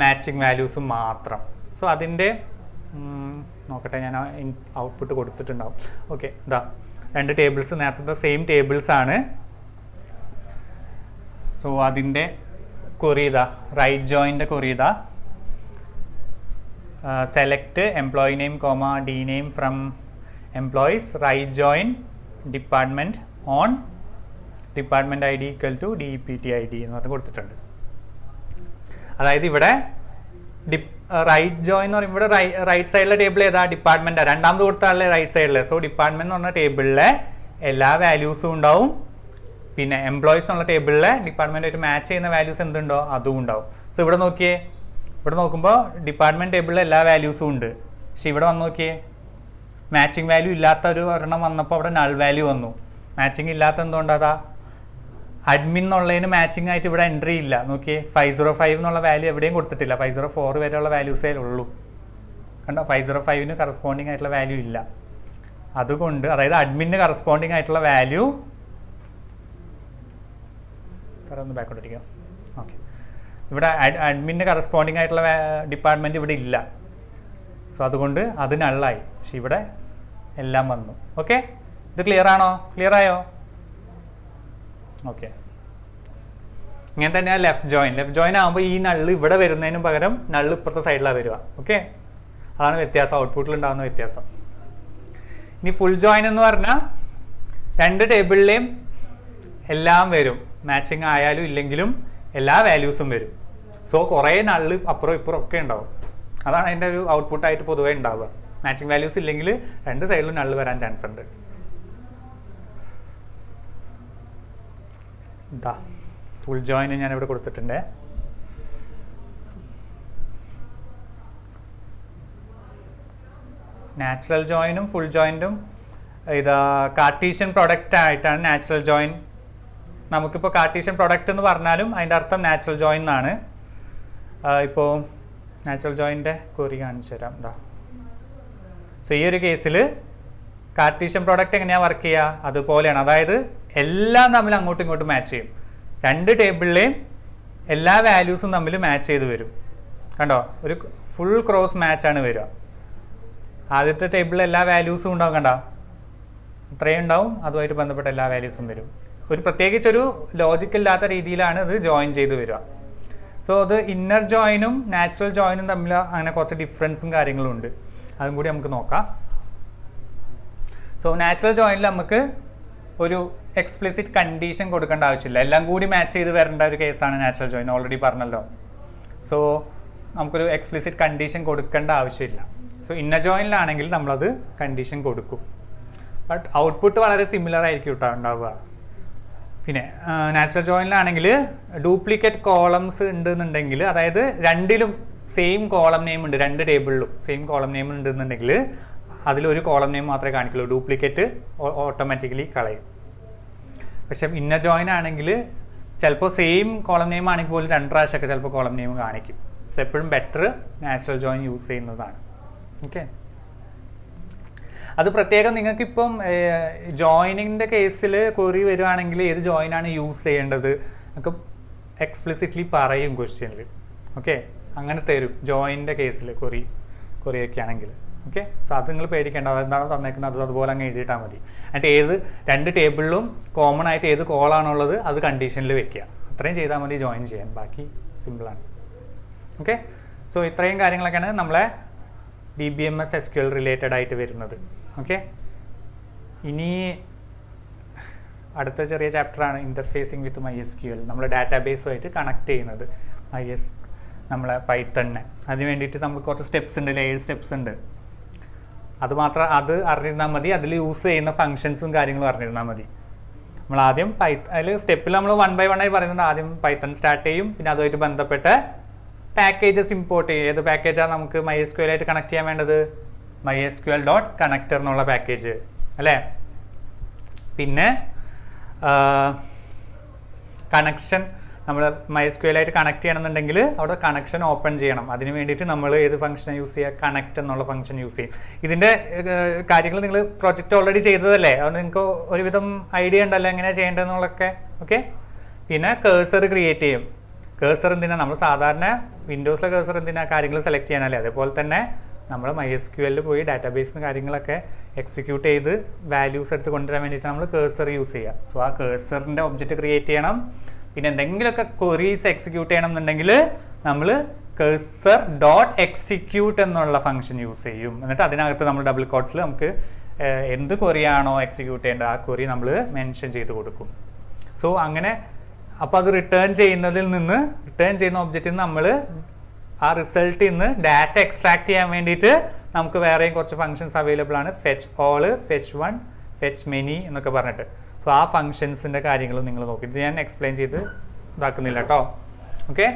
മാച്ചിങ് വാല്യൂസും മാത്രം. സോ അതിൻ്റെ നോക്കട്ടെ, ഞാൻ ഔട്ട്പുട്ട് കൊടുത്തിട്ടുണ്ടാവും. ഓക്കെ. ഇതാ 2 ടേബിൾസ് നേരത്തെ സെയിം ടേബിൾസ് ആണ്. സോ അതിൻ്റെ ക്വറി ഇതാ, റൈറ്റ് ജോയിൻ്റെ ക്വറി ഇതാ, select employee name comma D name from employees, right join department on department I D equal to DEPT ID എന്ന് പറഞ്ഞ് കൊടുത്തിട്ടുണ്ട്. അതായത് ഇവിടെ റൈറ്റ് ജോയിൻ എന്ന് പറയുമ്പോൾ ഇവിടെ റൈറ്റ് സൈഡിലെ ടേബിൾ ഏതാ, ഡിപ്പാർട്ട്മെൻറ്റാണ്. രണ്ടാമത് കൊടുത്താലേ റൈറ്റ് സൈഡിലെ. സോ ഡിപ്പാർട്ട്മെൻറ്റ് എന്ന് പറഞ്ഞ ടേബിളിലെ എല്ലാ വാല്യൂസും ഉണ്ടാവും. പിന്നെ എംപ്ലോയീസ് എന്നുള്ള ടേബിളിലെ ഡിപ്പാർട്ട്മെൻറ്റായിട്ട് മാച്ച് ചെയ്യുന്ന വാല്യൂസ് എന്തുണ്ടോ അതും ഉണ്ടാവും. സോ ഇവിടെ നോക്കിയേ, ഇവിടെ നോക്കുമ്പോൾ ഡിപ്പാർട്ട്മെൻറ്റ് ടേബിളിൽ എല്ലാ വാല്യൂസും ഉണ്ട്. പക്ഷെ ഇവിടെ വന്ന് നോക്കിയേ, മാച്ചിങ് വാല്യൂ ഇല്ലാത്ത ഒരു ഒരെണ്ണം വന്നപ്പോൾ അവിടെ നൾ വാല്യൂ വന്നു. മാച്ചിങ് ഇല്ലാത്ത എന്തുകൊണ്ടാ, അഡ്മിൻ എന്നുള്ളതിന് മാച്ചിങ് ആയിട്ട് ഇവിടെ എൻട്രി ഇല്ല. നോക്കിയേ, 505 എന്നുള്ള വാല്യൂ എവിടെയും കൊടുത്തിട്ടില്ല, 504 വരെയുള്ള വാല്യൂസേ ഉള്ളൂ. കണ്ടോ, 505ന് കറസ്പോണ്ടിങ് ആയിട്ടുള്ള വാല്യൂ ഇല്ല. അതുകൊണ്ട് അതായത് അഡ്മിന് കറസ്പോണ്ടിങ് ആയിട്ടുള്ള വാല്യൂ ഒന്ന് ബാക്കോട്ടിരിക്കാം. ഓക്കെ. ഇവിടെ അഡ്മിന് കറസ്പോണ്ടിങ് ആയിട്ടുള്ള ഡിപ്പാർട്ട്മെൻറ്റ് ഇവിടെ ഇല്ല. സോ അതുകൊണ്ട് അത് നള്ളായി. പക്ഷെ ഇവിടെ എല്ലാം വന്നു. ഓക്കെ. ഇത് ക്ലിയർ ആണോ? ക്ലിയർ ആയോ? ഓക്കെ. ഇങ്ങനെ തന്നെയാണ് ലെഫ്റ്റ് ജോയിൻ. ലെഫ്റ്റ് ജോയിൻ ആകുമ്പോൾ ഈ നള്ള് ഇവിടെ വരുന്നതിന് പകരം നള്ള് ഇപ്പുറത്തെ സൈഡിലാണ് വരിക. ഓക്കെ. അതാണ് വ്യത്യാസം, ഔട്ട്പുട്ടിൽ ഉണ്ടാകുന്ന വ്യത്യാസം. ഇനി ഫുൾ ജോയിൻ എന്ന് പറഞ്ഞാൽ 2 ടേബിളിലെയും എല്ലാം വരും, മാച്ചിങ് ആയാലും ഇല്ലെങ്കിലും എല്ലാ വാല്യൂസും വരും. സോ കുറേ നള്ള് അപ്പുറം ഇപ്പുറം ഒക്കെ ഉണ്ടാവും. അതാണ് അതിൻ്റെ ഒരു ഔട്ട്പുട്ടായിട്ട് പൊതുവേ ഉണ്ടാവുക. മാച്ചിങ് വാല്യൂസ് ഇല്ലെങ്കിൽ 2 സൈഡിലും നള്ള് വരാൻ ചാൻസ് ഉണ്ട്. ഇതാ ഫുൾ ജോയിൻ ഞാനിവിടെ കൊടുത്തിട്ടുണ്ട്. നാച്ചുറൽ ജോയിനും ഫുൾ ജോയിൻറ്റും ഇത് കാർട്ടീഷ്യൻ പ്രൊഡക്റ്റ് ആയിട്ടാണ് നാച്ചുറൽ ജോയിൻ. നമുക്കിപ്പോൾ കാർട്ടീഷ്യൻ പ്രൊഡക്റ്റ് എന്ന് പറഞ്ഞാലും അതിൻ്റെ അർത്ഥം നാച്ചുറൽ ജോയിൻ എന്നാണ്. ഇപ്പോൾ നാച്ചുറൽ ജോയിൻ്റെ ക്വറി കാണിച്ചു തരാം. ഇതാ. സോ ഈ ഒരു കേസിൽ കാർട്ടീഷ്യൻ പ്രൊഡക്റ്റ് എങ്ങനെയാണ് വർക്ക് ചെയ്യുക, അതുപോലെയാണ്. അതായത് എല്ലാം തമ്മിൽ അങ്ങോട്ടും ഇങ്ങോട്ടും മാച്ച് ചെയ്യും. 2 ടേബിളിലെയും എല്ലാ വാല്യൂസും തമ്മിൽ മാച്ച് ചെയ്ത് വരും. കണ്ടോ, ഒരു ഫുൾ ക്രോസ് മാച്ചാണ് വരിക. ആദ്യത്തെ ടേബിളിൽ എല്ലാ വാല്യൂസും ഉണ്ടാവും. കണ്ടോ, ഇത്രയും ഉണ്ടാവും, അതുമായിട്ട് ബന്ധപ്പെട്ട എല്ലാ വാല്യൂസും വരും. ഒരു പ്രത്യേകിച്ചൊരു ലോജിക്കില്ലാത്ത രീതിയിലാണ് ഇത് ജോയിൻ ചെയ്ത് വരിക. സോ അത് ഇന്നർ ജോയിനും നാച്ചുറൽ ജോയിനും തമ്മിൽ അങ്ങനെ കുറച്ച് ഡിഫറൻസും കാര്യങ്ങളും ഉണ്ട്. അതും കൂടി നമുക്ക് നോക്കാം. സോ നാച്ചുറൽ ജോയിനിൽ നമുക്ക് ഒരു എക്സ്പ്ലിസിറ്റ് കണ്ടീഷൻ കൊടുക്കേണ്ട ആവശ്യമില്ല. എല്ലാം കൂടി മാച്ച് ചെയ്ത് വരേണ്ട ഒരു കേസാണ് നാച്ചുറൽ ജോയിൻ, ഓൾറെഡി പറഞ്ഞല്ലോ. സോ നമുക്കൊരു എക്സ്പ്ലിസിറ്റ് കണ്ടീഷൻ കൊടുക്കേണ്ട ആവശ്യമില്ല. സോ ഇന്നർ ജോയിനിലാണെങ്കിൽ നമ്മളത് കണ്ടീഷൻ കൊടുക്കും. ബട്ട് ഔട്ട്പുട്ട് വളരെ സിമിലർ ആയിരിക്കും കേട്ടോ ഉണ്ടാവുക. പിന്നെ നാച്ചുറൽ ജോയിനിലാണെങ്കിൽ ഡ്യൂപ്ലിക്കേറ്റ് കോളംസ് ഉണ്ടെന്നുണ്ടെങ്കിൽ, അതായത് രണ്ടിലും സെയിം കോളം നെയിം ഉണ്ട്, 2 ടേബിളിലും സെയിം കോളം നെയിം ഉണ്ടെന്നുണ്ടെങ്കിൽ അതിലൊരു കോളം നെയിം മാത്രമേ കാണിക്കുള്ളൂ, ഡ്യൂപ്ലിക്കേറ്റ് ഓട്ടോമാറ്റിക്കലി കളയും. പക്ഷെ ഇന്നർ ജോയിൻ ആണെങ്കിൽ ചിലപ്പോൾ സെയിം കോളം നെയിം ആണെങ്കിൽ പോലും 2 പ്രാവശ്യമൊക്കെ ചിലപ്പോൾ കോളം നെയിം കാണിക്കും. സോ എപ്പോഴും ബെറ്റർ നാച്ചുറൽ ജോയിൻ യൂസ് ചെയ്യുന്നതാണ്. ഓക്കെ, അത് പ്രത്യേകം നിങ്ങൾക്കിപ്പം ജോയിനിങ്ങിൻ്റെ കേസിൽ ക്വറി വരുവാണെങ്കിൽ ഏത് ജോയിനാണ് യൂസ് ചെയ്യേണ്ടത് ഒക്കെ എക്സ്പ്ലിസിറ്റ്ലി പറയും ക്വസ്റ്റ്യനിൽ. ഓക്കെ, അങ്ങനെ തരും ജോയിൻ്റെ കേസിൽ ക്വറിയൊക്കെ ആണെങ്കിൽ. ഓക്കെ, സോ അത് നിങ്ങൾ പേടിക്കേണ്ട, അതെന്താണോ തന്നേക്കുന്നത് അത് അതുപോലെ അങ്ങ് എഴുതിയിട്ടാൽ മതി. എന്നിട്ട് ഏത് 2 ടേബിളിലും കോമൺ ആയിട്ട് ഏത് കോളാണുള്ളത് അത് കണ്ടീഷനിൽ വെക്കുക. അത്രയും ചെയ്താൽ മതി ജോയിൻ ചെയ്യാൻ, ബാക്കി സിമ്പിളാണ്. ഓക്കെ, സോ ഇത്രയും കാര്യങ്ങളൊക്കെയാണ് നമ്മളെ DBMS SQL റിലേറ്റഡ് ആയിട്ട് വരുന്നത്. ഓക്കെ, ഇനി അടുത്ത ചെറിയ ചാപ്റ്ററാണ് ഇൻ്റർഫേസിങ് വിത്ത് MySQL. നമ്മൾ ഡാറ്റാബേസുമായിട്ട് കണക്ട് ചെയ്യുന്നത് നമ്മളെ പൈത്തണിനെ. അതിന് വേണ്ടിയിട്ട് നമുക്ക് കുറച്ച് സ്റ്റെപ്സ് ഉണ്ട്, 7 സ്റ്റെപ്സ് ഉണ്ട്. അത് അറിഞ്ഞിരുന്നാൽ മതി. അതിൽ യൂസ് ചെയ്യുന്ന ഫങ്ഷൻസും കാര്യങ്ങളും അറിഞ്ഞിരുന്നാൽ മതി. നമ്മൾ ആദ്യം അതിൽ സ്റ്റെപ്പിൽ നമ്മൾ 1 by 1 ആയി പറയുന്നത്. ആദ്യം പൈത്തൺ സ്റ്റാർട്ട് ചെയ്യും, പിന്നെ അതുമായിട്ട് ബന്ധപ്പെട്ട പാക്കേജസ് ഇമ്പോർട്ട് ചെയ്യും. ഏത് പാക്കേജാണ് നമുക്ക് MySQL ആയിട്ട് കണക്ട് ചെയ്യാൻ വേണ്ടത്? MySQL.connector എന്നുള്ള പാക്കേജ് അല്ലേ. പിന്നെ കണക്ഷൻ നമ്മൾ MySQL ആയിട്ട് കണക്ട് ചെയ്യണമെന്നുണ്ടെങ്കിൽ അവിടെ കണക്ഷൻ ഓപ്പൺ ചെയ്യണം. അതിന് വേണ്ടിയിട്ട് നമ്മൾ ഏത് ഫംഗ്ഷനാണ് യൂസ് ചെയ്യുക? കണക്ട് എന്നുള്ള ഫംഗ്ഷൻ യൂസ് ചെയ്യും. ഇതിൻ്റെ കാര്യങ്ങൾ നിങ്ങൾ പ്രൊജക്റ്റ് ഓൾറെഡി ചെയ്തതല്ലേ, അതുകൊണ്ട് നിങ്ങൾക്ക് ഒരുവിധം ഐഡിയ ഉണ്ടല്ലോ എങ്ങനെയാണ് ചെയ്യേണ്ടതെന്നുള്ളതൊക്കെ. ഓക്കെ, പിന്നെ കേഴ്സർ ക്രിയേറ്റ് ചെയ്യും. കേഴ്സർ എന്തിനാണ്? നമ്മൾ സാധാരണ വിൻഡോസിലെ കേഴ്സർ എന്തിനാണ്? കാര്യങ്ങൾ സെലക്ട് ചെയ്യാനല്ലേ. അതേപോലെ തന്നെ നമ്മൾ MySQL പോയി ഡാറ്റാബേസിന് കാര്യങ്ങളൊക്കെ എക്സിക്യൂട്ട് ചെയ്ത് വാല്യൂസ് എടുത്ത് കൊണ്ടുവരാൻ വേണ്ടിയിട്ട് നമ്മൾ കേഴ്സർ യൂസ് ചെയ്യുക. സോ ആ കേഴ്സറിൻ്റെ ഒബ്ജക്റ്റ് ക്രിയേറ്റ് ചെയ്യണം. പിന്നെ എന്തെങ്കിലുമൊക്കെ ക്വറീസ് എക്സിക്യൂട്ട് ചെയ്യണം എന്നുണ്ടെങ്കിൽ നമ്മൾ cursor.execute എന്നുള്ള ഫംഗ്ഷൻ യൂസ് ചെയ്യും. എന്നിട്ട് അതിനകത്ത് നമ്മൾ ഡബിൾ കോട്ട്സിൽ നമുക്ക് എന്ത് ക്വറിയാണോ എക്സിക്യൂട്ട് ചെയ്യേണ്ടത് ആ ക്വറി നമ്മൾ മെൻഷൻ ചെയ്ത് കൊടുക്കും. സോ അങ്ങനെ അപ്പോൾ അത് റിട്ടേൺ ചെയ്യുന്ന ഒബ്ജക്റ്റിൽ നിന്ന് നമ്മൾ ആ റിസൾട്ടിൽ നിന്ന് ഡാറ്റ എക്സ്ട്രാക്ട് ചെയ്യാൻ വേണ്ടിയിട്ട് നമുക്ക് വേറെയും കുറച്ച് ഫങ്ഷൻസ് അവൈലബിൾ ആണ്. Fetch all, fetch one, fetch many എന്നൊക്കെ പറഞ്ഞിട്ട്. സോ ആ ഫങ്ഷൻസിൻ്റെ കാര്യങ്ങളും നിങ്ങൾ നോക്കി. ഇത് ഞാൻ എക്സ്പ്ലെയിൻ ചെയ്ത് ഇതാക്കുന്നില്ല കേട്ടോ. ഓക്കെ,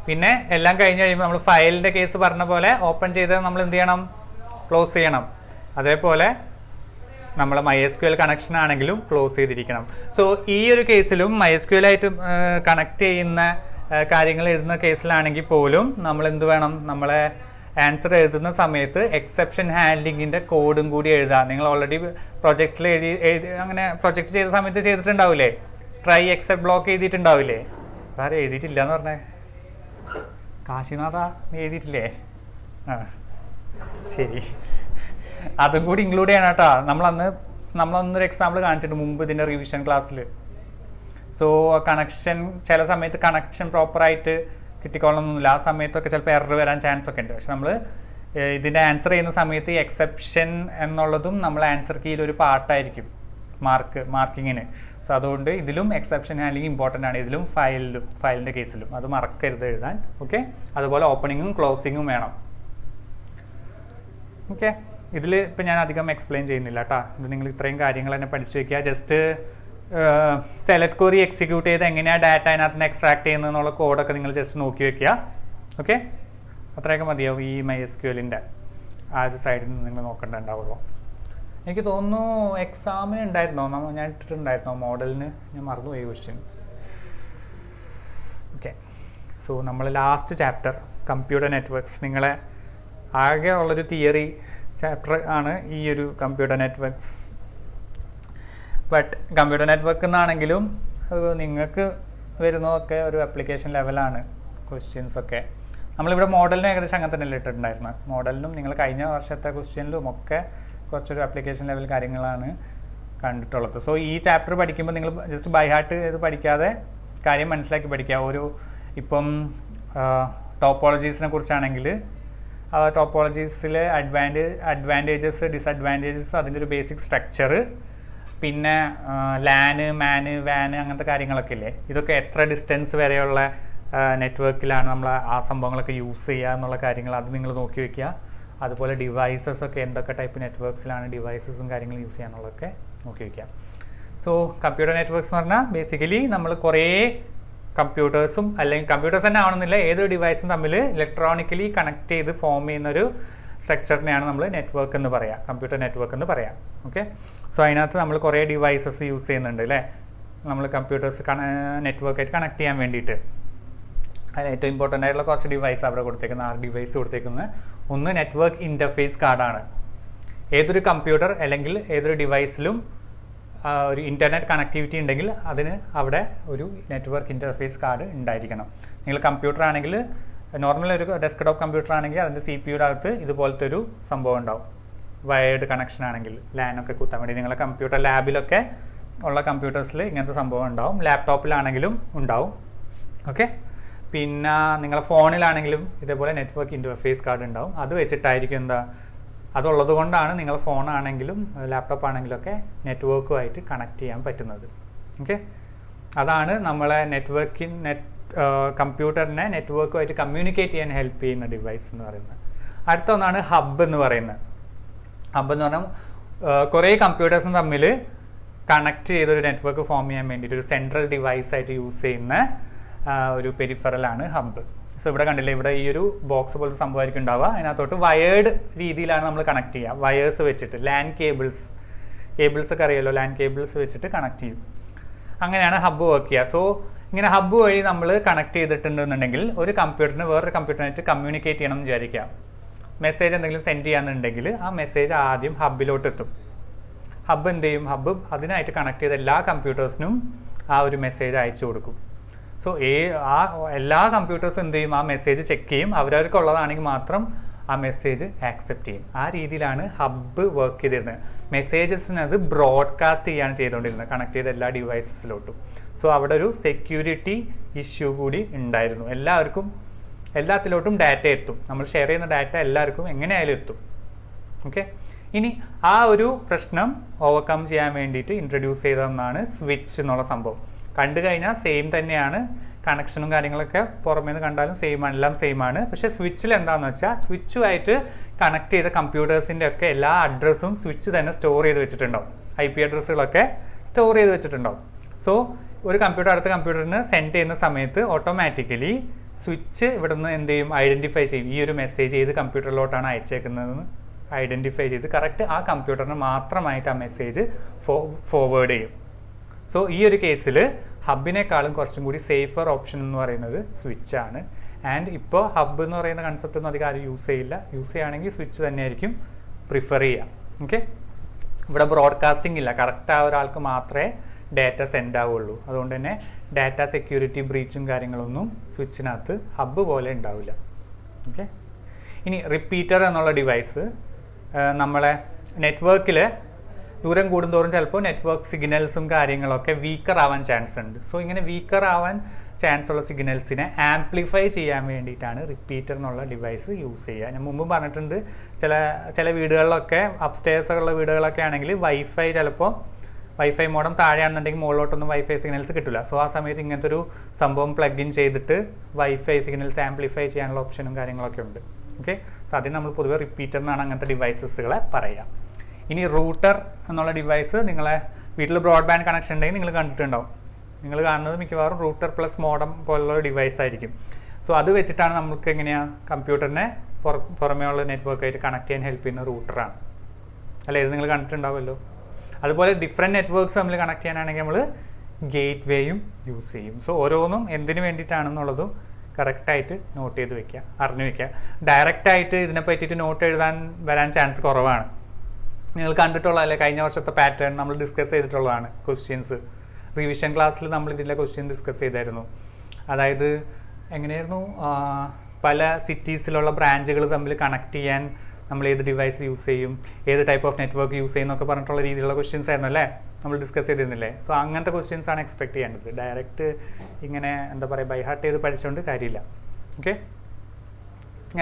പിന്നെ എല്ലാം കഴിഞ്ഞ് കഴിയുമ്പോൾ നമ്മൾ ഫയലിൻ്റെ കേസ് പറഞ്ഞ പോലെ ഓപ്പൺ ചെയ്ത് നമ്മൾ എന്ത് ചെയ്യണം? ക്ലോസ് ചെയ്യണം. അതേപോലെ നമ്മൾ MySQL കണക്ഷൻ ആണെങ്കിലും ക്ലോസ് ചെയ്തിരിക്കണം. സോ ഈ ഒരു കേസിലും MySQL ആയിട്ട് കണക്ട് ചെയ്യുന്ന കാര്യങ്ങൾ എഴുതുന്ന കേസിലാണെങ്കിൽ പോലും നമ്മൾ എന്ത് വേണം? നമ്മളെ ആൻസർ എഴുതുന്ന സമയത്ത് എക്സെപ്ഷൻ ഹാൻഡ്ലിങ്ങിൻ്റെ കോഡും കൂടി എഴുതാം. നിങ്ങൾ ഓൾറെഡി പ്രൊജക്റ്റിൽ എഴുതി അങ്ങനെ പ്രൊജക്റ്റ് ചെയ്ത സമയത്ത് ചെയ്തിട്ടുണ്ടാവില്ലേ? ട്രൈ എക്സെപ്റ്റ് ബ്ലോക്ക് എഴുതിയിട്ടുണ്ടാവില്ലേ? വേറെ എഴുതിയിട്ടില്ല എന്ന് പറഞ്ഞേ. കാശിനാഥ എഴുതിയിട്ടില്ലേ? ആ ശരി, അതും കൂടി ഇൻക്ലൂഡ് ചെയ്യണം കേട്ടോ. നമ്മളന്നൊരു എക്സാമ്പിൾ കാണിച്ചിട്ട് മുമ്പ് ഇതിൻ്റെ റിവിഷൻ ക്ലാസ്സിൽ. സോ കണക്ഷൻ ചില സമയത്ത് കണക്ഷൻ പ്രോപ്പറായിട്ട് കിട്ടിക്കോളണമെന്നില്ല. ആ സമയത്തൊക്കെ ചിലപ്പോൾ എറർ വരാൻ ചാൻസ് ഒക്കെ ഉണ്ട്. പക്ഷെ നമ്മൾ ഇതിൻ്റെ ആൻസർ ചെയ്യുന്ന സമയത്ത് ഈ എക്സെപ്ഷൻ എന്നുള്ളതും നമ്മൾ ആൻസർ കീയിൽ ഒരു പാർട്ടായിരിക്കും മാർക്കിങ്ങിന്. സോ അതുകൊണ്ട് ഇതിലും എക്സെപ്ഷൻ ഹാൻഡ്ലിംഗ് ഇമ്പോർട്ടൻ്റ് ആണ്. ഇതിലും ഫയലിൻ്റെ കേസിലും അത് മറക്കരുത് എഴുതാൻ. ഓക്കെ, അതുപോലെ ഓപ്പണിങ്ങും ക്ലോസിങ്ങും വേണം. ഓക്കെ, ഇതിൽ ഇപ്പം ഞാൻ അധികം എക്സ്പ്ലെയിൻ ചെയ്യുന്നില്ല കേട്ടോ. ഇത് നിങ്ങൾ ഇത്രയും കാര്യങ്ങൾ തന്നെ പഠിച്ചു വയ്ക്കുക. ജസ്റ്റ് സെലക്ട് ക്വറി എക്സിക്യൂട്ട് ചെയ്ത് എങ്ങനെയാണ് ഡാറ്റ അതിനകത്ത് നിന്ന് എക്സ്ട്രാക്ട് ചെയ്യുന്നതെന്നുള്ള കോഡൊക്കെ നിങ്ങൾ ജസ്റ്റ് നോക്കി വെക്കുക. ഓക്കെ, അത്രയൊക്കെ മതിയാവും ഈ MySQLൻ്റെ ആ ഒരു സൈഡിൽ നിന്ന് നിങ്ങൾ നോക്കേണ്ടതുണ്ടാവുള്ളൂ. എനിക്ക് തോന്നുന്നു എക്സാമിന് ഉണ്ടായിരുന്നോ, ഞാൻ ഇട്ടിട്ടുണ്ടായിരുന്നോ മോഡലിന്? ഞാൻ മറന്നുപോയി ക്വസ്റ്റ്യൻ. ഓക്കെ, സോ നമ്മൾ ലാസ്റ്റ് ചാപ്റ്റർ കമ്പ്യൂട്ടർ നെറ്റ്വർക്ക്സ്. നിങ്ങളെ ആകെ ഉള്ളൊരു തിയറി ചാപ്റ്റർ ആണ് ഈ ഒരു computer networks. But computer network എന്നാണെങ്കിലും നിങ്ങൾക്ക് വരുന്നതൊക്കെ ഒരു ആപ്ലിക്കേഷൻ ലെവലാണ് ക്വസ്റ്റ്യൻസൊക്കെ. നമ്മളിവിടെ മോഡലിനും ഏകദേശം അങ്ങനെ തന്നെ ഇട്ടിട്ടുണ്ടായിരുന്നത്. മോഡലിനും നിങ്ങൾ കഴിഞ്ഞ വർഷത്തെ ക്വസ്റ്റ്യനിലും ഒക്കെ കുറച്ചൊരു ആപ്ലിക്കേഷൻ ലെവൽ കാര്യങ്ങളാണ് കണ്ടിട്ടുള്ളത്. സോ ഈ ചാപ്റ്റർ പഠിക്കുമ്പോൾ നിങ്ങൾ ജസ്റ്റ് ബൈ ഹാർട്ട് ചെയ്ത് പഠിക്കാതെ കാര്യം മനസ്സിലാക്കി പഠിക്കുക. ഇപ്പം ടോപ്പോളജീസിനെ കുറിച്ചാണെങ്കിൽ ടോപ്പോളജീസിലെ അഡ്വാൻറ്റേജസ്, ഡിസഡ്വാൻറ്റേജസ്, അതിൻ്റെ ഒരു ബേസിക് സ്ട്രക്ചർ, പിന്നെ ലാന്, മാന്, വാന് അങ്ങനത്തെ കാര്യങ്ങളൊക്കെ ഇല്ലേ, ഇതൊക്കെ എത്ര ഡിസ്റ്റൻസ് വരെയുള്ള നെറ്റ്വർക്കിലാണ് നമ്മൾ ആ സംഭവങ്ങളൊക്കെ യൂസ് ചെയ്യുക എന്നുള്ള കാര്യങ്ങൾ അത് നിങ്ങൾ നോക്കി വയ്ക്കുക. അതുപോലെ ഡിവൈസസ് ഒക്കെ എന്തൊക്കെ ടൈപ്പ് നെറ്റ്വർക്ക്സിലാണ് ഡിവൈസസും കാര്യങ്ങളും യൂസ് ചെയ്യുക എന്നുള്ളതൊക്കെ നോക്കി വയ്ക്കുക. സോ കമ്പ്യൂട്ടർ നെറ്റ്വർക്ക്സ് എന്ന് പറഞ്ഞാൽ ബേസിക്കലി നമ്മൾ കുറേ കമ്പ്യൂട്ടേഴ്സും അല്ലെങ്കിൽ കമ്പ്യൂട്ടേഴ്സ് തന്നെ ആവണമെന്നില്ല, ഏതൊരു ഡിവൈസും തമ്മിൽ ഇലക്ട്രോണിക്കലി കണക്ട് ചെയ്ത് ഫോം ചെയ്യുന്നൊരു സ്ട്രക്ചറിനെയാണ് നമ്മൾ നെറ്റ്വർക്ക് എന്ന് പറയാം, കമ്പ്യൂട്ടർ നെറ്റ്വർക്ക് എന്ന് പറയാം. ഓക്കെ, സോ അതിനകത്ത് നമ്മൾ കുറേ ഡിവൈസസ് യൂസ് ചെയ്യുന്നുണ്ട് അല്ലേ, നമ്മൾ കമ്പ്യൂട്ടേഴ്സ് നെറ്റ്വർക്കായിട്ട് കണക്ട് ചെയ്യാൻ വേണ്ടിയിട്ട്. അതിൽ ഏറ്റവും ഇമ്പോർട്ടൻ്റ് ആയിട്ടുള്ള കുറച്ച് ഡിവൈസ് അവിടെ കൊടുത്തേക്കുന്നത്, 6 ഡിവൈസ് കൊടുത്തേക്കുന്നത്. ഒന്ന് നെറ്റ്വർക്ക് ഇൻ്റർഫേസ് കാർഡാണ്. ഏതൊരു കമ്പ്യൂട്ടർ അല്ലെങ്കിൽ ഏതൊരു ഡിവൈസിലും ഒരു ഇൻ്റർനെറ്റ് കണക്ടിവിറ്റി ഉണ്ടെങ്കിൽ അതിന് അവിടെ ഒരു നെറ്റ്വർക്ക് ഇൻ്റർഫേസ് കാർഡ് ഉണ്ടായിരിക്കണം. നിങ്ങൾ കമ്പ്യൂട്ടർ ആണെങ്കിൽ, നോർമൽ ഒരു ഡെസ്ക്ടോപ്പ് കമ്പ്യൂട്ടർ ആണെങ്കിൽ അതിൻ്റെ CPU അകത്ത് ഇതുപോലത്തെ ഒരു സംഭവം ഉണ്ടാവും. വയേർഡ് കണക്ഷൻ ആണെങ്കിൽ ലാനൊക്കെ കുത്താൻ വേണ്ടി നിങ്ങളുടെ കമ്പ്യൂട്ടർ ലാബിലൊക്കെ ഉള്ള കമ്പ്യൂട്ടേഴ്സിൽ ഇങ്ങനത്തെ സംഭവം ഉണ്ടാവും, ലാപ്ടോപ്പിലാണെങ്കിലും ഉണ്ടാവും. ഓക്കെ, പിന്നെ നിങ്ങളുടെ ഫോണിലാണെങ്കിലും ഇതേപോലെ നെറ്റ്വർക്ക് ഇൻ്റർഫേസ് കാർഡ് ഉണ്ടാവും. അത് വെച്ചിട്ടായിരിക്കും എന്താ, അതുള്ളത് കൊണ്ടാണ് നിങ്ങൾ ഫോണാണെങ്കിലും ലാപ്ടോപ്പ് ആണെങ്കിലുമൊക്കെ നെറ്റ്വർക്കുമായിട്ട് കണക്ട് ചെയ്യാൻ പറ്റുന്നത്. ഓക്കെ, അതാണ് നമ്മളെ കമ്പ്യൂട്ടറിനെ നെറ്റ്വർക്കുമായിട്ട് കമ്മ്യൂണിക്കേറ്റ് ചെയ്യാൻ ഹെൽപ്പ് ചെയ്യുന്ന ഡിവൈസ് എന്ന് പറയുന്നത്. അടുത്ത ഒന്നാണ് ഹബ്ബ് എന്ന് പറയുന്നത്. ഹബ്ബ് എന്ന് പറഞ്ഞാൽ കുറേ കമ്പ്യൂട്ടേഴ്സും തമ്മിൽ കണക്ട് ചെയ്തൊരു നെറ്റ്വർക്ക് ഫോം ചെയ്യാൻ വേണ്ടിയിട്ട് ഒരു സെൻട്രൽ ഡിവൈസ് ആയിട്ട് യൂസ് ചെയ്യുന്ന ഒരു പെരിഫറലാണ് ഹബ്ബ്. സോ ഇവിടെ കണ്ടില്ലേ, ഇവിടെ ഈ ഒരു ബോക്സ് പോലത്തെ സംഭവമായിരിക്കും ഉണ്ടാവുക. അതിനകത്തോട്ട് വയേർഡ് രീതിയിലാണ് നമ്മൾ കണക്ട് ചെയ്യുക, വയേഴ്സ് വെച്ചിട്ട്. ലാൻ കേബിൾസ് ഒക്കെ അറിയാമല്ലോ, ലാൻ കേബിൾസ് വെച്ചിട്ട് കണക്ട് ചെയ്യും. അങ്ങനെയാണ് ഹബ്ബ് വർക്ക് ചെയ്യുക. സോ ഇങ്ങനെ ഹബ്ബ് വഴി നമ്മൾ കണക്ട് ചെയ്തിട്ടുണ്ടെന്നുണ്ടെങ്കിൽ ഒരു കമ്പ്യൂട്ടറിന് വേറൊരു കമ്പ്യൂട്ടറിനായിട്ട് കമ്മ്യൂണിക്കേറ്റ് ചെയ്യണം എന്ന് വിചാരിക്കുക. മെസ്സേജ് എന്തെങ്കിലും സെൻഡ് ചെയ്യാന്നുണ്ടെങ്കിൽ ആ മെസ്സേജ് ആദ്യം ഹബ്ബിലോട്ട് എത്തും. ഹബ്ബ് എന്ത് ചെയ്യും, ഹബ്ബ് അതിനായിട്ട് കണക്ട് ചെയ്ത എല്ലാ കമ്പ്യൂട്ടേഴ്സിനും ആ ഒരു മെസ്സേജ് അയച്ചു കൊടുക്കും. സോ എല്ലാ കമ്പ്യൂട്ടേഴ്സും എന്ത് ചെയ്യും, ആ മെസ്സേജ് ചെക്ക് ചെയ്യും. അവരവർക്കുള്ളതാണെങ്കിൽ മാത്രം ആ മെസ്സേജ് ആക്സെപ്റ്റ് ചെയ്യും. ആ രീതിയിലാണ് ഹബ്ബ് വർക്ക് ചെയ്തിരുന്നത്. മെസ്സേജസിനത് ബ്രോഡ്കാസ്റ്റ് ചെയ്യാണ് ചെയ്തുകൊണ്ടിരുന്നത് കണക്ട് ചെയ്ത എല്ലാ ഡിവൈസസിലോട്ടും. സോ അവിടെ ഒരു സെക്യൂരിറ്റി ഇഷ്യൂ കൂടി ഉണ്ടായിരുന്നു. എല്ലാത്തിലോട്ടും ഡാറ്റ എത്തും. നമ്മൾ ഷെയർ ചെയ്യുന്ന ഡാറ്റ എല്ലാവർക്കും എങ്ങനെയായാലും എത്തും. ഓക്കെ, ഇനി ആ ഒരു പ്രശ്നം ഓവർകം ചെയ്യാൻ വേണ്ടിയിട്ട് ഇൻട്രൊഡ്യൂസ് ചെയ്തതെന്നാണ് സ്വിച്ച് എന്നുള്ള സംഭവം. കണ്ടു കഴിഞ്ഞാൽ സെയിം തന്നെയാണ്, കണക്ഷനും കാര്യങ്ങളൊക്കെ പുറമേ നിന്ന് കണ്ടാലും എല്ലാം സെയിം ആണ്. പക്ഷേ സ്വിച്ചിൽ എന്താണെന്ന് വെച്ചാൽ സ്വിച്ചുമായിട്ട് കണക്ട് ചെയ്ത കമ്പ്യൂട്ടേഴ്സിൻ്റെ ഒക്കെ എല്ലാ അഡ്രസ്സും സ്വിച്ച് തന്നെ സ്റ്റോർ ചെയ്ത് വെച്ചിട്ടുണ്ടാവും. IP അഡ്രസ്സുകളൊക്കെ സ്റ്റോർ ചെയ്ത് വെച്ചിട്ടുണ്ടാവും. സോ ഒരു കമ്പ്യൂട്ടർ അടുത്ത കമ്പ്യൂട്ടറിന് സെൻഡ് ചെയ്യുന്ന സമയത്ത് ഓട്ടോമാറ്റിക്കലി സ്വിച്ച് ഇവിടെ നിന്ന് എന്ത് ചെയ്യും, ഐഡൻറ്റിഫൈ ചെയ്യും. ഈ ഒരു മെസ്സേജ് ഏത് കമ്പ്യൂട്ടറിലോട്ടാണ് അയച്ചേക്കുന്നതെന്ന് ഐഡൻറ്റിഫൈ ചെയ്ത് കറക്റ്റ് ആ കമ്പ്യൂട്ടറിന് മാത്രമായിട്ട് ആ മെസ്സേജ് ഫോർവേഡ് ചെയ്യും. സോ ഈ ഒരു കേസിൽ ഹബിനേക്കാളും കുറച്ചും കൂടി സേഫർ ഓപ്ഷൻ എന്ന് പറയുന്നത് സ്വിച്ചാണ്. ആൻഡ് ഇപ്പോൾ ഹബ്ബ് എന്ന് പറയുന്ന കൺസെപ്റ്റ് ഒന്നും അധികം ആരും യൂസ് ചെയ്യില്ല. യൂസ് ചെയ്യുകയാണെങ്കിൽ സ്വിച്ച് തന്നെയായിരിക്കും പ്രിഫർ ചെയ്യുക. ഓക്കെ, ഇവിടെ ബ്രോഡ്കാസ്റ്റിംഗ് ഇല്ല, കറക്റ്റ് ആ ഒരാൾക്ക് മാത്രമേ ഡാറ്റ സെൻഡ് ആവുള്ളൂ. അതുകൊണ്ട് തന്നെ ഡാറ്റ സെക്യൂരിറ്റി ബ്രീച്ചും കാര്യങ്ങളൊന്നും സ്വിച്ചിനകത്ത് ഹബ്ബ് പോലെ ഉണ്ടാവില്ല. ഓക്കെ, ഇനി റിപ്പീറ്റർ എന്നുള്ള ഡിവൈസ് നമ്മളെ നെറ്റ്വർക്കിൽ ദൂരം കൂടുന്തോറും ചിലപ്പോൾ നെറ്റ്വർക്ക് സിഗ്നൽസും കാര്യങ്ങളൊക്കെ വീക്കർ ആവാൻ ചാൻസ് ഉണ്ട്. സോ ഇങ്ങനെ വീക്കർ ആവാൻ ചാൻസ് ഉള്ള സിഗ്നൽസിനെ ആംപ്ലിഫൈ ചെയ്യാൻ വേണ്ടിയിട്ടാണ് റിപ്പീറ്റർ എന്നുള്ള ഡിവൈസ് യൂസ് ചെയ്യുക. ഞാൻ മുമ്പ് പറഞ്ഞിട്ടുണ്ട്, ചില വീടുകളിലൊക്കെ അപ്സ്റ്റേഴ്സുള്ള വീടുകളൊക്കെ ആണെങ്കിൽ വൈഫൈ മോഡം താഴെയാണെന്നുണ്ടെങ്കിൽ മുകളിലോട്ടൊന്നും വൈഫൈ സിഗ്നൽസ് കിട്ടില്ല. സോ ആ സമയത്ത് ഇങ്ങനത്തെ ഒരു സംഭവം പ്ലഗ് ഇൻ ചെയ്തിട്ട് വൈഫൈ സിഗ്നൽസ് ആംപ്ലിഫൈ ചെയ്യാനുള്ള ഓപ്ഷനും കാര്യങ്ങളൊക്കെ ഉണ്ട്. ഓക്കെ, സോ അതിന് നമ്മൾ പൊതുവെ റിപ്പീറ്റർ എന്നാണ് അങ്ങനത്തെ ഡിവൈസസുകളെ പറയുക. ഇനി റൂട്ടർ എന്നുള്ള ഡിവൈസ് നിങ്ങളെ വീട്ടിൽ ബ്രോഡ്ബാൻഡ് കണക്ഷൻ ഉണ്ടെങ്കിൽ നിങ്ങൾ കണ്ടിട്ടുണ്ടാവും. നിങ്ങൾ കാണുന്നത് മിക്കവാറും റൂട്ടർ പ്ലസ് മോഡം പോലുള്ള ഡിവൈസ് ആയിരിക്കും. സോ അത് വെച്ചിട്ടാണ് നമുക്ക് എങ്ങനെയാണ് കമ്പ്യൂട്ടറിനെ പുറമേ ഉള്ള നെറ്റ്വർക്കായിട്ട് കണക്ട് ചെയ്യാൻ ഹെൽപ്പ് ചെയ്യുന്ന റൂട്ടറാണ് അല്ലേ, ഇത് നിങ്ങൾ കണ്ടിട്ടുണ്ടാവുമല്ലോ. അതുപോലെ ഡിഫറെൻറ്റ് നെറ്റ്വർക്ക്സ് തമ്മിൽ കണക്ട് ചെയ്യാനാണെങ്കിൽ നമ്മൾ ഗേറ്റ് വേയും യൂസ് ചെയ്യും. സോ ഓരോന്നും എന്തിനു വേണ്ടിയിട്ടാണെന്നുള്ളതും കറക്റ്റായിട്ട് നോട്ട് ചെയ്ത് വെക്കുക, അറിഞ്ഞു വെക്കുക. ഡയറക്റ്റായിട്ട് ഇതിനെ പറ്റിയിട്ട് നോട്ട് വരാൻ ചാൻസ് കുറവാണ്. നിങ്ങൾ കണ്ടിട്ടുള്ളതല്ലേ, കഴിഞ്ഞ വർഷത്തെ പാറ്റേൺ നമ്മൾ ഡിസ്കസ് ചെയ്തിട്ടുള്ളതാണ്. ക്വസ്റ്റ്യൻസ് റിവിഷൻ ക്ലാസ്സിൽ നമ്മൾ ഇതിൻ്റെ ക്വസ്റ്റ്യൻ ഡിസ്കസ് ചെയ്തായിരുന്നു. അതായത് എങ്ങനെയായിരുന്നു, പല സിറ്റീസിലുള്ള ബ്രാഞ്ചുകൾ തമ്മിൽ കണക്ട് ചെയ്യാൻ നമ്മൾ ഏത് ഡിവൈസ് യൂസ് ചെയ്യും, ഏത് ടൈപ്പ് ഓഫ് നെറ്റ്വർക്ക് യൂസ് ചെയ്യും എന്നൊക്കെ പറഞ്ഞിട്ടുള്ള രീതിയിലുള്ള ക്വസ്റ്റ്യൻസ് ആയിരുന്നു അല്ലേ നമ്മൾ ഡിസ്കസ് ചെയ്തിരുന്നില്ലേ. സോ അങ്ങനത്തെ ക്വസ്റ്റ്യൻസ് ആണ് എക്സ്പെക്ട് ചെയ്യേണ്ടത്. ഡയറക്റ്റ് ഇങ്ങനെ എന്താ പറയുക ബൈ ഹാർട്ട് ചെയ്ത് പഠിച്ചുകൊണ്ട് കാര്യമില്ല. ഓക്കെ,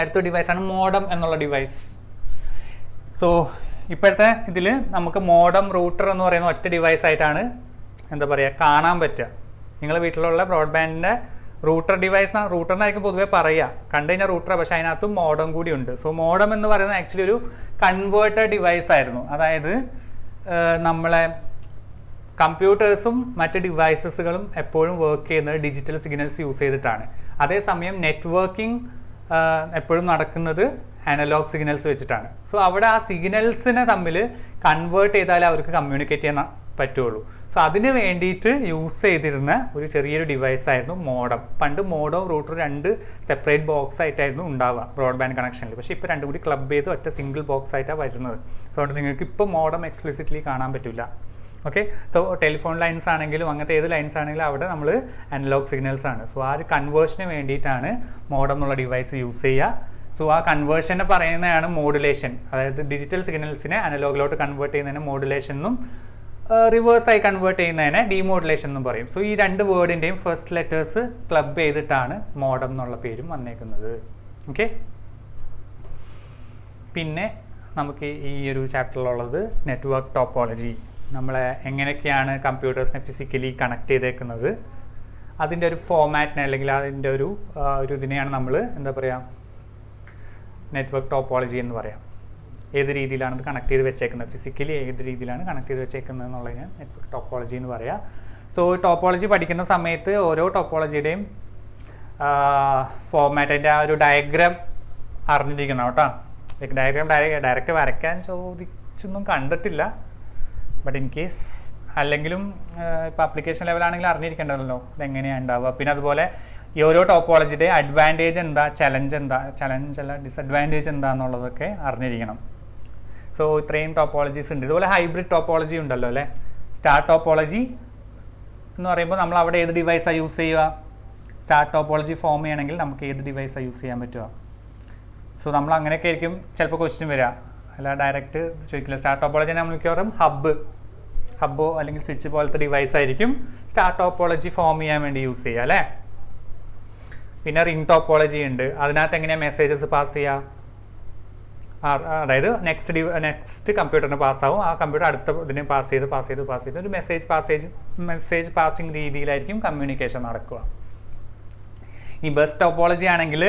അടുത്ത ഡിവൈസാണ് മോഡം എന്നുള്ള ഡിവൈസ്. സോ ഇപ്പോഴത്തെ ഇതിൽ നമുക്ക് മോഡം റൂട്ടർ എന്ന് പറയുന്ന ഒറ്റ ഡിവൈസ് ആയിട്ടാണ് എന്താ പറയുക കാണാൻ പറ്റുക. നിങ്ങളുടെ വീട്ടിലുള്ള ബ്രോഡ്ബാൻഡിൻ്റെ റൂട്ടർ റൂട്ടറിനായിരിക്കും പൊതുവേ പറയുക, കണ്ടു കഴിഞ്ഞാൽ റൂട്ടർ, പക്ഷേ അതിനകത്തും മോഡം കൂടി ഉണ്ട്. സോ മോഡം എന്ന് പറയുന്നത് ആക്ച്വലി ഒരു കൺവേർട്ടർ ഡിവൈസ് ആയിരുന്നു. അതായത് നമ്മളെ കമ്പ്യൂട്ടേഴ്സും മറ്റ് ഡിവൈസസുകളും എപ്പോഴും വർക്ക് ചെയ്യുന്നത് ഡിജിറ്റൽ സിഗ്നൽസ് യൂസ് ചെയ്തിട്ടാണ്. അതേസമയം നെറ്റ്വർക്കിംഗ് എപ്പോഴും നടക്കുന്നത് അനലോഗ് സിഗ്നൽസ് വെച്ചിട്ടാണ്. സോ അവിടെ ആ സിഗ്നൽസിനെ തമ്മിൽ കൺവേർട്ട് ചെയ്താലേ അവർക്ക് കമ്മ്യൂണിക്കേറ്റ് ചെയ്യാൻ പറ്റുള്ളൂ. സോ അതിന് വേണ്ടിയിട്ട് യൂസ് ചെയ്തിരുന്ന ഒരു ചെറിയൊരു ഡിവൈസ് ആയിരുന്നു മോഡം. പണ്ട് മോഡവും റൂട്ടറും രണ്ട് സെപ്പറേറ്റ് ബോക്സ് ആയിട്ടായിരുന്നു ഉണ്ടാവുക ബ്രോഡ്ബാൻഡ് കണക്ഷനിൽ. പക്ഷേ ഇപ്പോൾ രണ്ടും കൂടി ക്ലബ് ചെയ്ത് ഒറ്റ സിംഗിൾ ബോക്സ് ആയിട്ടാണ് വരുന്നത്. സോ അതുകൊണ്ട് നിങ്ങൾക്ക് ഇപ്പോൾ മോഡം എക്സ്പ്ലിസിറ്റ്ലി കാണാൻ പറ്റില്ല. ഓക്കെ, സോ ടെലിഫോൺ ലൈൻസ് ആണെങ്കിലും അങ്ങനത്തെ ഏത് ലൈൻസ് ആണെങ്കിലും അവിടെ നമ്മൾ അനലോഗ് സിഗ്നൽസ് ആണ്. സോ ആ ഒരു കൺവേർഷന് വേണ്ടിയിട്ടാണ് മോഡം എന്നുള്ള ഡിവൈസ് യൂസ് ചെയ്യുക. സോ ആ കൺവേർഷനെ പറയുന്നതാണ് മോഡുലേഷൻ. അതായത് ഡിജിറ്റൽ സിഗ്നൽസിനെ അനലോഗിലോട്ട് കൺവേർട്ട് ചെയ്യുന്നതിന് മോഡുലേഷൻ എന്നും റിവേഴ്സായി കൺവേർട്ട് ചെയ്യുന്നതിനെ ഡീമോഡുലേഷൻ എന്നും പറയും. സോ ഈ രണ്ട് വേർഡിൻ്റെയും ഫസ്റ്റ് ലെറ്റേഴ്സ് ക്ലബ് ചെയ്തിട്ടാണ് മോഡം എന്നുള്ള പേരും വന്നേക്കുന്നത്. ഓക്കെ, പിന്നെ നമുക്ക് ഈ ഒരു ചാപ്റ്ററിലുള്ളത് നെറ്റ്വർക്ക് ടോപ്പോളജി. നമ്മളെ എങ്ങനെയൊക്കെയാണ് കമ്പ്യൂട്ടേഴ്സിനെ ഫിസിക്കലി കണക്ട് ചെയ്തേക്കുന്നത്, അതിൻ്റെ ഒരു ഫോമാറ്റിനെ അല്ലെങ്കിൽ അതിൻ്റെ ഒരു ഇതിനെയാണ് നമ്മൾ എന്താ പറയുക നെറ്റ്വർക്ക് ടോപ്പോളജി എന്ന് പറയാം. ഏത് രീതിയിലാണ് ഇത് കണക്ട് ചെയ്ത് വെച്ചേക്കുന്നത്, ഫിസിക്കലി ഏത് രീതിയിലാണ് കണക്ട് ചെയ്ത് വെച്ചേക്കുന്നത് എന്നുള്ളതിന് നെറ്റ്വർക്ക് ടോപ്പോളജി എന്ന് പറയാം. സോ ടോപ്പോളജി പഠിക്കുന്ന സമയത്ത് ഓരോ ടോപ്പോളജിയുടെയും ഫോമാറ്റ്, അതിൻ്റെ ആ ഒരു ഡയഗ്രാം അറിഞ്ഞിരിക്കണം കേട്ടോ. ഡയഗ്രാം ഡയറക്റ്റ് വരയ്ക്കാൻ ചോദിച്ചൊന്നും കണ്ടിട്ടില്ല. ബട്ട് ഇൻ കേസ് അല്ലെങ്കിലും ഇപ്പോൾ ആപ്ലിക്കേഷൻ ലെവലാണെങ്കിൽ അറിഞ്ഞിരിക്കേണ്ടതല്ലോ ഇതെങ്ങനെയാണ് ഉണ്ടാവുക. പിന്നെ അതുപോലെ ഈ ഓരോ ടോപ്പോളജിയുടെ അഡ്വാൻറ്റേജ് എന്താ, ചലഞ്ച് അല്ല ഡിസഡ്വാൻറ്റേജ് എന്താണെന്നുള്ളതൊക്കെ അറിഞ്ഞിരിക്കണം. സോ ഇത്രയും ടോപ്പോളജീസ് ഉണ്ട്. ഇതുപോലെ ഹൈബ്രിഡ് ടോപ്പോളജി ഉണ്ടല്ലോ അല്ലേ. സ്റ്റാർ ടോപ്പോളജി എന്ന് പറയുമ്പോൾ നമ്മൾ അവിടെ ഏത് ഡിവൈസാണ് യൂസ് ചെയ്യുക, സ്റ്റാർ ടോപ്പോളജി ഫോം ചെയ്യണമെങ്കിൽ നമുക്ക് ഏത് ഡിവൈസാണ് യൂസ് ചെയ്യാൻ പറ്റുക. സോ നമ്മൾ അങ്ങനെയൊക്കെ ആയിരിക്കും ചിലപ്പോൾ ക്വസ്റ്റ്യൻ വരിക. അല്ല ഡയറക്റ്റ് ചോദിക്കില്ല. സ്റ്റാർ ടോപ്പോളജി നമ്മൾ മിക്കവാറും ഹബ്ബോ അല്ലെങ്കിൽ സ്വിച്ച് പോലത്തെ ഡിവൈസ് ആയിരിക്കും സ്റ്റാർ ടോപ്പോളജി ഫോം ചെയ്യാൻ വേണ്ടി യൂസ് ചെയ്യുക അല്ലേ. പിന്നെ റിംഗ് ടോപ്പോളജി ഉണ്ട്. അതിനകത്ത് എങ്ങനെയാണ് മെസ്സേജസ് പാസ് ചെയ്യുക, അതായത് നെക്സ്റ്റ് കമ്പ്യൂട്ടറിന് പാസ്സാവും. ആ കമ്പ്യൂട്ടർ അടുത്ത ഇതിന് പാസ് ചെയ്ത് ഒരു മെസ്സേജ് പാസിങ് രീതിയിലായിരിക്കും കമ്മ്യൂണിക്കേഷൻ നടക്കുക. ഈ ബസ് ടോപ്പോളജി ആണെങ്കിൽ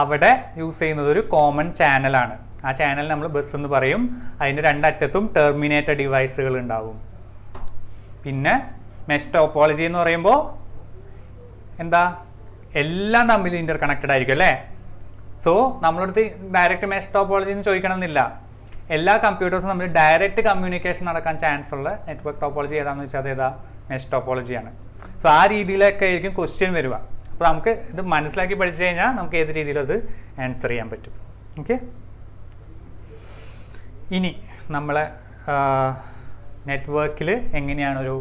അവിടെ യൂസ് ചെയ്യുന്നത് ഒരു കോമൺ ചാനലാണ്. ആ ചാനൽ നമ്മൾ ബസ് എന്ന് പറയും. അതിൻ്റെ രണ്ടറ്റത്തും ടെർമിനേറ്റർ ഡിവൈസുകൾ ഉണ്ടാവും. പിന്നെ മെഷ് ടോപ്പോളജി എന്ന് പറയുമ്പോൾ എന്താ, എല്ലാം തമ്മിൽ ഇൻ്റർ കണക്റ്റഡ് ആയിരിക്കും അല്ലേ. സോ നമ്മളടുത്ത് ഡയറക്റ്റ് മെഷ് ടോപ്പോളജി എന്ന് ചോദിക്കണമെന്നില്ല. എല്ലാ കമ്പ്യൂട്ടേഴ്സും തമ്മിൽ ഡയറക്റ്റ് കമ്മ്യൂണിക്കേഷൻ നടക്കാൻ ചാൻസ് ഉള്ള നെറ്റ്വർക്ക് ടോപ്പോളജി ഏതാണെന്ന് വെച്ചാൽ അത് ഏതാ, മെഷ് ടോപ്പോളജിയാണ്. സോ ആ രീതിയിലൊക്കെ ആയിരിക്കും ക്വസ്റ്റ്യൻ വരിക. അപ്പോൾ നമുക്ക് ഇത് മനസ്സിലാക്കി പഠിച്ചു കഴിഞ്ഞാൽ നമുക്ക് ഏത് രീതിയിലും അത് ആൻസർ ചെയ്യാൻ പറ്റും. ഓക്കെ, ഇനി നമ്മളെ നെറ്റ്വർക്കിൽ എങ്ങനെയാണ് ഒരു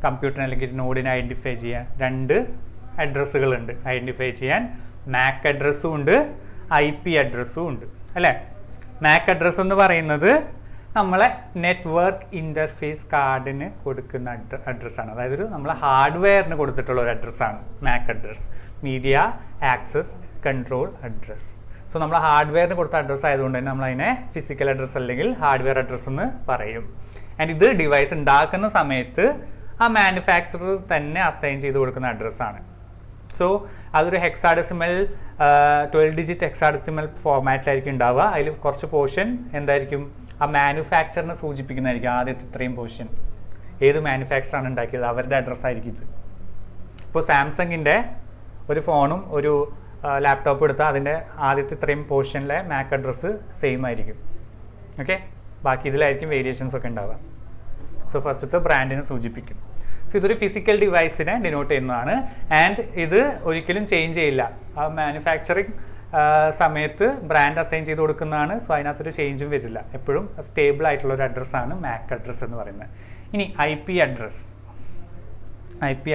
കമ്പ്യൂട്ടറിനെ അല്ലെങ്കിൽ നോഡിനെ ഐഡൻറ്റിഫൈ ചെയ്യാൻ. രണ്ട് അഡ്രസ്സുകളുണ്ട് ഐഡൻറ്റിഫൈ ചെയ്യാൻ. മാക് അഡ്രസ്സും ഉണ്ട്, IP അഡ്രസ്സും ഉണ്ട് അല്ലേ. മാക് അഡ്രസ്സ് എന്ന് പറയുന്നത് നമ്മളെ നെറ്റ്വർക്ക് ഇൻ്റർഫേസ് കാർഡിന് കൊടുക്കുന്ന അഡ്രസ്സാണ്. അതായത് നമ്മൾ ഹാർഡ്വെയറിന് കൊടുത്തിട്ടുള്ള ഒരു അഡ്രസ്സാണ് MAC address, media access control address. So നമ്മൾ ഹാർഡ്വെയറിന് കൊടുത്ത അഡ്രസ്സ് ആയതുകൊണ്ട് തന്നെ നമ്മളതിനെ ഫിസിക്കൽ അഡ്രസ്സ് അല്ലെങ്കിൽ ഹാർഡ്വെയർ അഡ്രസ്സ് എന്ന് പറയും. ആൻഡ് ഇത് ഡിവൈസ് ഉണ്ടാക്കുന്ന സമയത്ത് ആ മാനുഫാക്ചറർ തന്നെ അസൈൻ ചെയ്ത് കൊടുക്കുന്ന അഡ്രസ്സാണ്. സോ അതൊരു ഹെക്സാഡെസിമൽ 12 ഡിജിറ്റ് ഹെക്സാഡെസിമൽ ഫോർമാറ്റിലായിരിക്കും ഉണ്ടാവുക. അതിൽ കുറച്ച് പോർഷൻ എന്തായിരിക്കും, ആ മാനുഫാക്ചറിനെ സൂചിപ്പിക്കുന്നതായിരിക്കും. ആദ്യത്തെ ഇത്രയും പോർഷൻ ഏത് മാനുഫാക്ചറാണ് ഉണ്ടാക്കിയത് അവരുടെ അഡ്രസ്സായിരിക്കും ഇത്. ഇപ്പോൾ സാംസങ്ങിൻ്റെ ഒരു ഫോണും ഒരു ലാപ്ടോപ്പ് എടുത്താൽ അതിൻ്റെ ആദ്യത്തെ ഇത്രയും പോർഷനിലെ മാക് അഡ്രസ്സ് സെയിം ആയിരിക്കും. ഓക്കെ, ബാക്കി ഇതിലായിരിക്കും വേരിയേഷൻസ് ഒക്കെ ഉണ്ടാവുക. സോ ഫസ്റ്റത്തെ ബ്രാൻഡിനെ സൂചിപ്പിക്കും. സോ ഇതൊരു ഫിസിക്കൽ ഡിവൈസിനെ ഡിനോട്ട് ചെയ്യുന്നതാണ്. ആൻഡ് ഇത് ഒരിക്കലും ചേഞ്ച് ചെയ്യില്ല. ആ മാനുഫാക്ചറിങ് സമയത്ത് ബ്രാൻഡ് അസൈൻ ചെയ്ത് കൊടുക്കുന്നതാണ്. സോ അതിനകത്തൊരു ചേഞ്ചും വരില്ല. എപ്പോഴും സ്റ്റേബിൾ ആയിട്ടുള്ള ഒരു അഡ്രസ്സാണ് മാക് അഡ്രസ്സ് എന്ന് പറയുന്നത്. ഇനി IP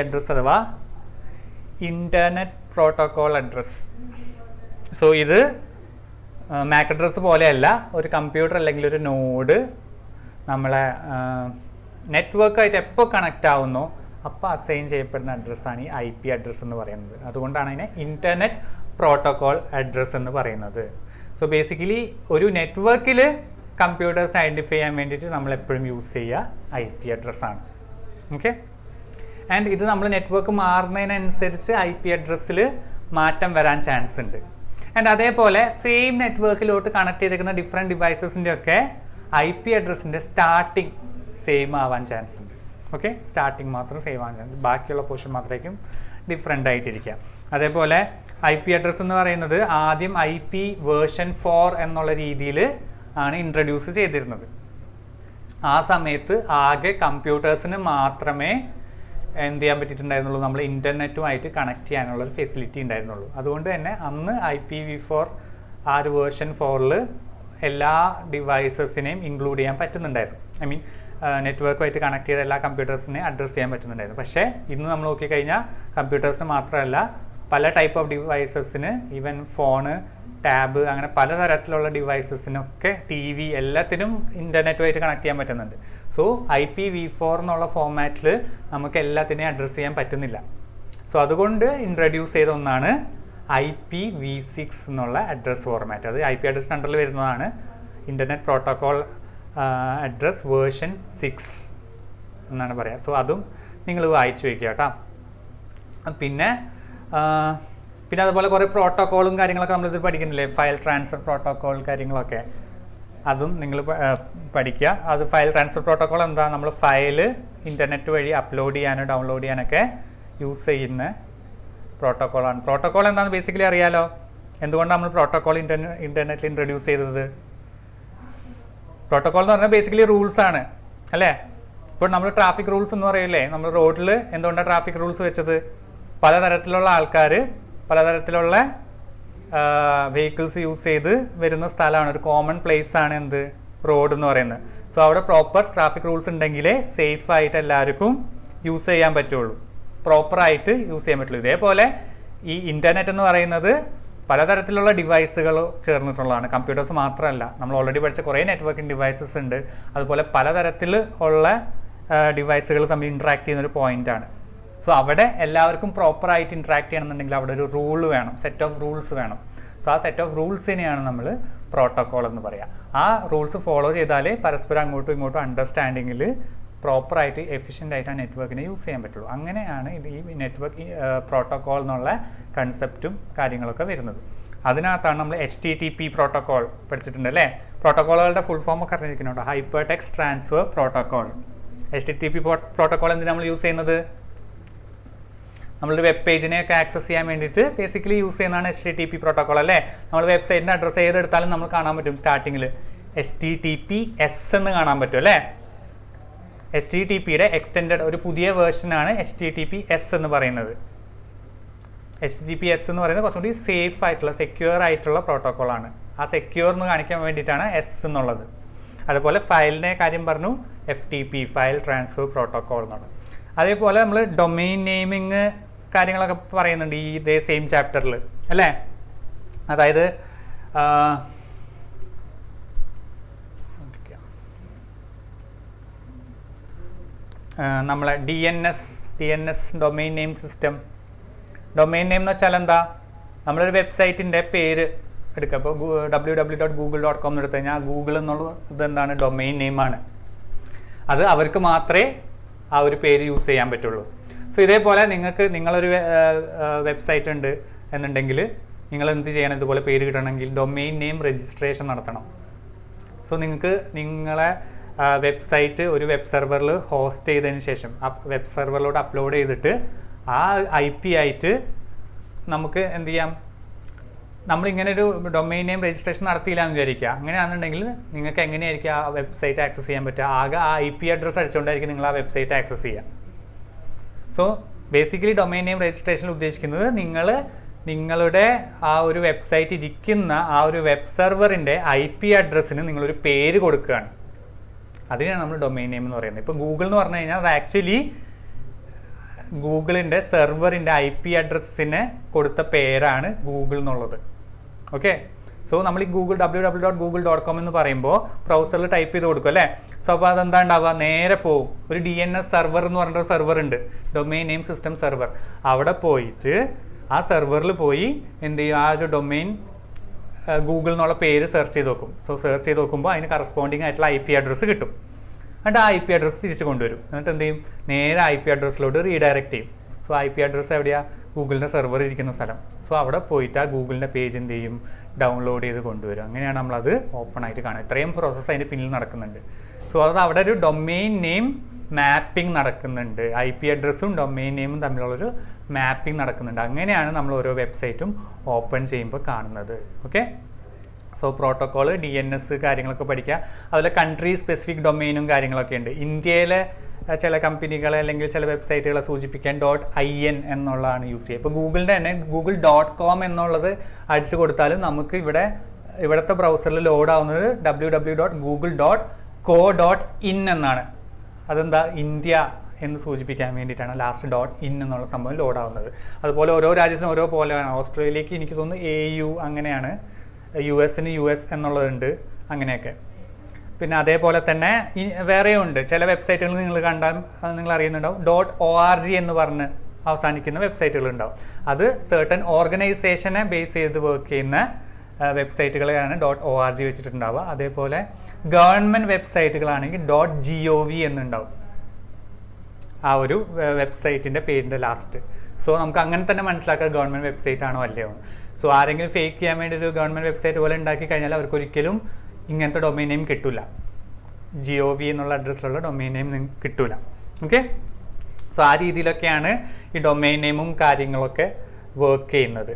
അഡ്രസ്സ് അഥവാ ഇൻ്റർനെറ്റ് പ്രോട്ടോക്കോൾ അഡ്രസ്സ്. സോ ഇത് മാക് അഡ്രസ്സ് പോലെയല്ല. ഒരു കമ്പ്യൂട്ടർ അല്ലെങ്കിൽ ഒരു നോഡ് നമ്മളെ നെറ്റ്വർക്കായിട്ട് എപ്പോൾ കണക്റ്റ് ആവുന്നോ അപ്പോൾ അസൈൻ ചെയ്യപ്പെടുന്ന അഡ്രസ്സാണ് ഈ IP അഡ്രസ്സ് എന്ന് പറയുന്നത്. അതുകൊണ്ടാണ് അതിനെ ഇൻ്റർനെറ്റ് പ്രോട്ടോക്കോൾ അഡ്രസ്സ് എന്ന് പറയുന്നത്. സോ ബേസിക്കലി ഒരു നെറ്റ്വർക്കിൽ കമ്പ്യൂട്ടേഴ്സിനെ ഐഡൻറ്റിഫൈ ചെയ്യാൻ വേണ്ടിയിട്ട് നമ്മൾ എപ്പോഴും യൂസ് ചെയ്യുക IP അഡ്രസ്സാണ്. ഓക്കെ, ആൻഡ് ഇത് നമ്മൾ നെറ്റ്വർക്ക് മാറുന്നതിനനുസരിച്ച് IP അഡ്രസ്സിൽ മാറ്റം വരാൻ ചാൻസ് ഉണ്ട്. ആൻഡ് അതേപോലെ സെയിം നെറ്റ്വർക്കിലോട്ട് കണക്ട് ചെയ്തിരിക്കുന്ന ഡിഫറെൻറ്റ് ഡിവൈസസിൻ്റെ ഒക്കെ IP അഡ്രസ്സിൻ്റെ സ്റ്റാർട്ടിങ് സെയിം ആവാൻ ചാൻസ് ഉണ്ട്. ഓക്കെ, സ്റ്റാർട്ടിങ് മാത്രം സേവ് ആണ്, ബാക്കിയുള്ള പോർഷൻ മാത്രമായിരിക്കും ഡിഫറെൻ്റ് ആയിട്ടിരിക്കുക. അതേപോലെ IP അഡ്രസ്സ് എന്ന് പറയുന്നത് ആദ്യം IP വേർഷൻ 4 എന്നുള്ള രീതിയിൽ ആണ് ഇൻട്രൊഡ്യൂസ് ചെയ്തിരുന്നത്. ആ സമയത്ത് ആകെ കമ്പ്യൂട്ടേഴ്സിന് മാത്രമേ എന്ത് ചെയ്യാൻ പറ്റിയിട്ടുണ്ടായിരുന്നുള്ളൂ, നമ്മൾ ഇൻ്റർനെറ്റുമായിട്ട് കണക്ട് ചെയ്യാനുള്ളൊരു ഫെസിലിറ്റി ഉണ്ടായിരുന്നുള്ളൂ. അതുകൊണ്ട് തന്നെ അന്ന് IPv4 ആ ഒരു വേർഷൻ 4 എല്ലാ ഡിവൈസസിനെയും ഇൻക്ലൂഡ് ചെയ്യാൻ പറ്റുന്നുണ്ടായിരുന്നു. ഐ മീൻ നെറ്റ്വർക്കുമായിട്ട് കണക്ട് ചെയ്ത എല്ലാ കമ്പ്യൂട്ടേഴ്സിനെ അഡ്രസ്സ് ചെയ്യാൻ പറ്റുന്നുണ്ടായിരുന്നു. പക്ഷേ ഇന്ന് നമ്മൾ നോക്കിക്കഴിഞ്ഞാൽ കമ്പ്യൂട്ടേഴ്സിന് മാത്രമല്ല പല ടൈപ്പ് ഓഫ് ഡിവൈസസിന്, ഈവൻ ഫോണ്, ടാബ്, അങ്ങനെ പലതരത്തിലുള്ള ഡിവൈസസിനൊക്കെ TV എല്ലാത്തിനും ഇൻ്റർനെറ്റുമായിട്ട് കണക്ട് ചെയ്യാൻ പറ്റുന്നുണ്ട്. സോ IPv4 എന്നുള്ള ഫോമാറ്റിൽ നമുക്ക് എല്ലാത്തിനെയും അഡ്രസ്സ് ചെയ്യാൻ പറ്റുന്നില്ല. സോ അതുകൊണ്ട് ഇൻട്രൊഡ്യൂസ് ചെയ്ത ഒന്നാണ് IPv6 എന്നുള്ള അഡ്രസ് ഫോർമാറ്റ്. അത് IP അഡ്രസ് അണ്ടറിൽ വരുന്നതാണ്. ഇൻ്റർനെറ്റ് പ്രോട്ടോക്കോൾ അഡ്രസ് വേർഷൻ 6 എന്നാണ് പറയുക. സോ അതും നിങ്ങൾ വായിച്ചു വയ്ക്കുക കേട്ടോ. പിന്നെ അതുപോലെ കുറേ പ്രോട്ടോക്കോളും കാര്യങ്ങളൊക്കെ നമ്മളിത് പഠിക്കുന്നില്ലേ, ഫയൽ ട്രാൻസ്ഫർ പ്രോട്ടോക്കോൾ കാര്യങ്ങളൊക്കെ, അതും നിങ്ങൾ പഠിക്കുക. അത് ഫയൽ ട്രാൻസ്ഫർ പ്രോട്ടോക്കോൾ എന്താ, നമ്മൾ ഫയൽ ഇൻ്റർനെറ്റ് വഴി അപ്ലോഡ് ചെയ്യാനോ ഡൗൺലോഡ് ചെയ്യാനൊക്കെ യൂസ് ചെയ്യുന്ന പ്രോട്ടോക്കോളാണ്. പ്രോട്ടോക്കോൾ എന്താണെന്ന് ബേസിക്കലി അറിയാലോ. എന്തുകൊണ്ടാണ് നമ്മൾ പ്രോട്ടോക്കോൾ ഇൻ്റർനെറ്റിൽ ഇൻട്രൊഡ്യൂസ് ചെയ്തത്? പ്രോട്ടോക്കോൾ എന്ന് പറഞ്ഞാൽ ബേസിക്കലി റൂൾസ് ആണ് അല്ലേ. ഇപ്പോൾ നമ്മൾ ട്രാഫിക് റൂൾസ് എന്ന് പറയില്ലേ, നമ്മൾ റോഡിൽ എന്തുകൊണ്ടാണ് ട്രാഫിക് റൂൾസ് വെച്ചത്? പലതരത്തിലുള്ള ആൾക്കാർ പലതരത്തിലുള്ള വെഹിക്കിൾസ് യൂസ് ചെയ്ത് വരുന്ന സ്ഥലമാണ്, ഒരു കോമൺ പ്ലേസ് ആണ് എന്ത്, റോഡ് എന്ന് പറയുന്നത്. സോ അവിടെ പ്രോപ്പർ ട്രാഫിക് റൂൾസ് ഉണ്ടെങ്കിലേ സേഫ് ആയിട്ട് എല്ലാവർക്കും യൂസ് ചെയ്യാൻ പറ്റുള്ളൂ, പ്രോപ്പറായിട്ട് യൂസ് ചെയ്യാൻ പറ്റുള്ളൂ. ഇതേപോലെ ഈ ഇൻ്റർനെറ്റ് എന്ന് പറയുന്നത് പലതരത്തിലുള്ള ഡിവൈസുകൾ ചേർന്നിട്ടുള്ളതാണ്, കമ്പ്യൂട്ടേഴ്സ് മാത്രമല്ല. നമ്മൾ ഓൾറെഡി പഠിച്ച കുറേ നെറ്റ്വർക്കിംഗ് ഡിവൈസസ് ഉണ്ട്. അതുപോലെ പലതരത്തിൽ ഉള്ള ഡിവൈസുകൾ തമ്മിൽ ഇൻട്രാക്ട് ചെയ്യുന്നൊരു പോയിൻ്റാണ്. സോ അവിടെ എല്ലാവർക്കും പ്രോപ്പറായിട്ട് ഇൻട്രാക്ട് ചെയ്യണമെന്നുണ്ടെങ്കിൽ അവിടെ ഒരു റൂൾ വേണം, സെറ്റ് ഓഫ് റൂൾസ് വേണം. സോ ആ സെറ്റ് ഓഫ് റൂൾസിനെയാണ് നമ്മൾ പ്രോട്ടോക്കോൾ എന്ന് പറയുക. ആ റൂൾസ് ഫോളോ ചെയ്താലേ പരസ്പരം അങ്ങോട്ടും ഇങ്ങോട്ടും അണ്ടർസ്റ്റാൻഡിങ്ങിൽ പ്രോപ്പറായിട്ട് എഫിഷ്യൻ്റ് ആയിട്ട് ആ നെറ്റ്വർക്കിനെ യൂസ് ചെയ്യാൻ പറ്റുള്ളൂ. അങ്ങനെയാണ് ഇത് ഈ നെറ്റ്വർക്ക് പ്രോട്ടോക്കോൾ എന്നുള്ള കൺസെപ്റ്റും കാര്യങ്ങളൊക്കെ വരുന്നത്. അതിനകത്താണ് നമ്മൾ HTTP പ്രോട്ടോക്കോൾ പഠിച്ചിട്ടുണ്ട് അല്ലേ. പ്രോട്ടോക്കോളുകളുടെ ഫുൾ ഫോം ഒക്കെ അറിഞ്ഞിരിക്കുന്നുണ്ട്, hyper text transfer protocol. HTTP protocol എന്തിനാണ് നമ്മൾ യൂസ് ചെയ്യുന്നത്? നമ്മളൊരു വെബ് പേജിനെയൊക്കെ ആക്സസ് ചെയ്യാൻ വേണ്ടിയിട്ട് ബേസിക്കലി യൂസ് ചെയ്യുന്നതാണ് HTTP പ്രോട്ടോക്കോൾ അല്ലേ. നമ്മൾ വെബ്സൈറ്റിൻ്റെ അഡ്രസ്സ് ഏതെടുത്താലും നമ്മൾ കാണാൻ പറ്റും സ്റ്റാർട്ടിങ്ങിൽ HTTPS എന്ന് കാണാൻ പറ്റും അല്ലേ. HTTPയുടെ എക്സ്റ്റെൻഡഡ് ഒരു പുതിയ വേർഷനാണ് HTTPS എന്ന് പറയുന്നത്. HTTPS എന്ന് പറയുന്നത് കുറച്ചുകൂടി സേഫ് ആയിട്ടുള്ള, സെക്യൂർ ആയിട്ടുള്ള പ്രോട്ടോക്കോളാണ്. ആ സെക്യൂർ എന്ന് കാണിക്കാൻ വേണ്ടിയിട്ടാണ് S എന്നുള്ളത്. അതുപോലെ ഫയലിൻ്റെ കാര്യം പറഞ്ഞു, FTP ഫയൽ ട്രാൻസ്ഫർ പ്രോട്ടോക്കോൾ എന്നുള്ളത്. അതേപോലെ നമ്മൾ ഡൊമെയിൻ നെയിമിങ് കാര്യങ്ങളൊക്കെ പറയുന്നുണ്ട് ഈ ഇതേ സെയിം ചാപ്റ്ററിൽ അല്ലേ. അതായത് നമ്മളെ DNS domain name system. Domain name എന്ന് വെച്ചാൽ എന്താ, നമ്മളൊരു വെബ്സൈറ്റിൻ്റെ പേര് എടുക്കുക. ഇപ്പോൾ www.google.com എന്ന് എടുത്തു കഴിഞ്ഞാൽ ഗൂഗിൾ എന്നുള്ള ഇതെന്താണ്, ഡൊമെയിൻ നെയിമാണ്. അത് അവർക്ക് മാത്രമേ ആ ഒരു പേര് യൂസ് ചെയ്യാൻ പറ്റുള്ളൂ. സോ ഇതേപോലെ നിങ്ങളൊരു വെബ്സൈറ്റ് ഉണ്ട് എന്നുണ്ടെങ്കിൽ നിങ്ങൾ എന്ത് ചെയ്യണം, ഇതുപോലെ പേര് കിട്ടണമെങ്കിൽ ഡൊമെയിൻ നെയിം രജിസ്ട്രേഷൻ നടത്തണം. സോ നിങ്ങൾക്ക് നിങ്ങളെ വെബ്സൈറ്റ് ഒരു വെബ് സെർവറിൽ ഹോസ്റ്റ് ചെയ്തതിന് ശേഷം ആ വെബ് സെർവറിലോട്ട് അപ്ലോഡ് ചെയ്തിട്ട് ആ IP ആയിട്ട് നമുക്ക് എന്ത് ചെയ്യാം, നമ്മളിങ്ങനെ ഒരു ഡൊമെയിൻ നെയിം രജിസ്ട്രേഷൻ നടത്തിയില്ല എന്ന് വിചാരിക്കുക. അങ്ങനെയാണെന്നുണ്ടെങ്കിൽ നിങ്ങൾക്ക് എങ്ങനെയായിരിക്കും ആ വെബ്സൈറ്റ് ആക്സസ് ചെയ്യാൻ പറ്റുക? ആകെ ആ IP അഡ്രസ്സ് അടിച്ചുകൊണ്ടായിരിക്കും നിങ്ങൾ ആ വെബ്സൈറ്റ് ആക്സസ് ചെയ്യുക. So basically domain name registration ഉദ്ദേശിക്കുന്നത് നിങ്ങളുടെ ആ ഒരു വെബ്സൈറ്റ് ഇരിക്കുന്ന ആ ഒരു വെബ് സെർവറിൻ്റെ IP അഡ്രസ്സിന് നിങ്ങളൊരു പേര് കൊടുക്കുകയാണ്. അതിനാണ് നമ്മൾ ഡൊമെയിൻ നെയിം എന്ന് പറയുന്നത്. ഇപ്പോൾ ഗൂഗിൾ എന്ന് പറഞ്ഞു കഴിഞ്ഞാൽ അത് ആക്ച്വലി ഗൂഗിളിൻ്റെ സെർവറിൻ്റെ IP അഡ്രസ്സിന് കൊടുത്ത പേരാണ് ഗൂഗിൾ എന്നുള്ളത്. ഓക്കെ. സോ നമ്മൾ ഈ www.google.com എന്ന് പറയുമ്പോൾ ബ്രൗസറിൽ ടൈപ്പ് ചെയ്ത് കൊടുക്കും അല്ലേ. സോ അപ്പോൾ അതെന്താ ഉണ്ടാവുക, നേരെ പോവും ഒരു DNS സെർവർ എന്ന് പറഞ്ഞൊരു സെർവർ ഉണ്ട്, ഡൊമെയിൻ നെയിം സിസ്റ്റം സെർവർ. അവിടെ പോയിട്ട് ആ സെർവറിൽ പോയി എന്ത് ചെയ്യും, ആ ഒരു ഡൊമെയിൻ ഗൂഗിൾ എന്നുള്ള പേര് സെർച്ച് ചെയ്ത് നോക്കും. സോ സെർച്ച് ചെയ്ത് നോക്കുമ്പോൾ അതിന് കറസ്പോണ്ടിങ് ആയിട്ടുള്ള IP അഡ്രസ്സ് കിട്ടും. എന്നിട്ട് ആ IP അഡ്രസ്സ് തിരിച്ച് കൊണ്ടുവരും. എന്നിട്ട് എന്ത് ചെയ്യും, നേരെ IP അഡ്രസ്സിലോട്ട് റീഡയറക്റ്റ് ചെയ്യും. സോ IP അഡ്രസ്സ് എവിടെയാണ്, ഗൂഗിളിൻ്റെ സെർവർ ഇരിക്കുന്ന സ്ഥലം. സോ അവിടെ പോയിട്ട് ആ ഗൂഗിളിൻ്റെ പേജ് എന്ത് ചെയ്യും, ഡൗൺലോഡ് ചെയ്ത് കൊണ്ടുവരും. അങ്ങനെയാണ് നമ്മളത് ഓപ്പൺ ആയിട്ട് കാണുക. ഇത്രയും പ്രോസസ്സ് അതിൻ്റെ പിന്നിൽ നടക്കുന്നുണ്ട്. സോ അത് അവിടെ ഒരു ഡൊമെയിൻ നെയിം മാപ്പിംഗ് നടക്കുന്നുണ്ട്. IP അഡ്രസ്സും ഡൊമെയിൻ നെയിമും തമ്മിലുള്ളൊരു മാപ്പിംഗ് നടക്കുന്നുണ്ട്. അങ്ങനെയാണ് നമ്മൾ ഓരോ വെബ്സൈറ്റും ഓപ്പൺ ചെയ്യുമ്പോൾ കാണുന്നത്. ഓക്കെ, സോ പ്രോട്ടോക്കോൾ, DNS കാര്യങ്ങളൊക്കെ പഠിക്കുക. അതുപോലെ കൺട്രി സ്പെസിഫിക് ഡൊമെയിനും കാര്യങ്ങളൊക്കെ ഉണ്ട്. ഇന്ത്യയിലെ ചില കമ്പനികളെ അല്ലെങ്കിൽ ചില വെബ്സൈറ്റുകളെ സൂചിപ്പിക്കാൻ .in എന്നുള്ളതാണ് യൂസ് ചെയ്യുക. ഇപ്പോൾ ഗൂഗിളിൻ്റെ തന്നെ google.com എന്നുള്ളത് അടിച്ചു കൊടുത്താലും നമുക്ക് ഇവിടുത്തെ ബ്രൗസറിൽ ലോഡ് ആവുന്നത് www.google.co.in എന്നാണ്. അതെന്താ, ഇന്ത്യ എന്ന് സൂചിപ്പിക്കാൻ വേണ്ടിയിട്ടാണ് ലാസ്റ്റ് .in എന്നുള്ള സംഭവം ലോഡ് ആവുന്നത്. അതുപോലെ ഓരോ രാജ്യത്തിനും ഓരോ പോലെയാണ്. ഓസ്ട്രേലിയക്ക് എനിക്ക് തോന്നുന്നു AU അങ്ങനെയാണ്, US-ന് US എന്നുള്ളതുണ്ട്, അങ്ങനെയൊക്കെ. പിന്നെ അതേപോലെ തന്നെ വേറെയും ഉണ്ട്. ചില വെബ്സൈറ്റുകൾ നിങ്ങൾ അറിയുന്നുണ്ടാവും, .org എന്ന് പറഞ്ഞ് അവസാനിക്കുന്ന വെബ്സൈറ്റുകൾ ഉണ്ടാവും. അത് certain ഓർഗനൈസേഷനെ ബേസ് ചെയ്ത് വർക്ക് ചെയ്യുന്ന വെബ്സൈറ്റുകളെയാണ് .org വെച്ചിട്ടുണ്ടാവുക. അതേപോലെ ഗവൺമെൻറ് വെബ്സൈറ്റുകളാണെങ്കിൽ .gov എന്നുണ്ടാവും ആ ഒരു വെബ്സൈറ്റിൻ്റെ പേരിൻ്റെ ലാസ്റ്റ്. സോ നമുക്ക് അങ്ങനെ തന്നെ മനസ്സിലാക്കുക ഗവൺമെൻറ് വെബ്സൈറ്റ് ആണോ അല്ലയോ. സോ ആരെങ്കിലും ഫേക്ക് ചെയ്യാൻ വേണ്ടി ഒരു ഗവൺമെൻറ് വെബ്സൈറ്റ് പോലെ ഉണ്ടാക്കി കഴിഞ്ഞാൽ അവർക്കൊരിക്കലും ഇങ്ങനത്തെ ഡൊമെയിൻ നെയിം കിട്ടില്ല. GOV എന്നുള്ള അഡ്രസ്സിലുള്ള ഡൊമെയിൻ നെയിം നിങ്ങൾക്ക് കിട്ടില്ല. ഓക്കെ, സോ ആ രീതിയിലൊക്കെയാണ് ഈ ഡൊമെയിൻ നെയിമും കാര്യങ്ങളൊക്കെ വർക്ക് ചെയ്യുന്നത്.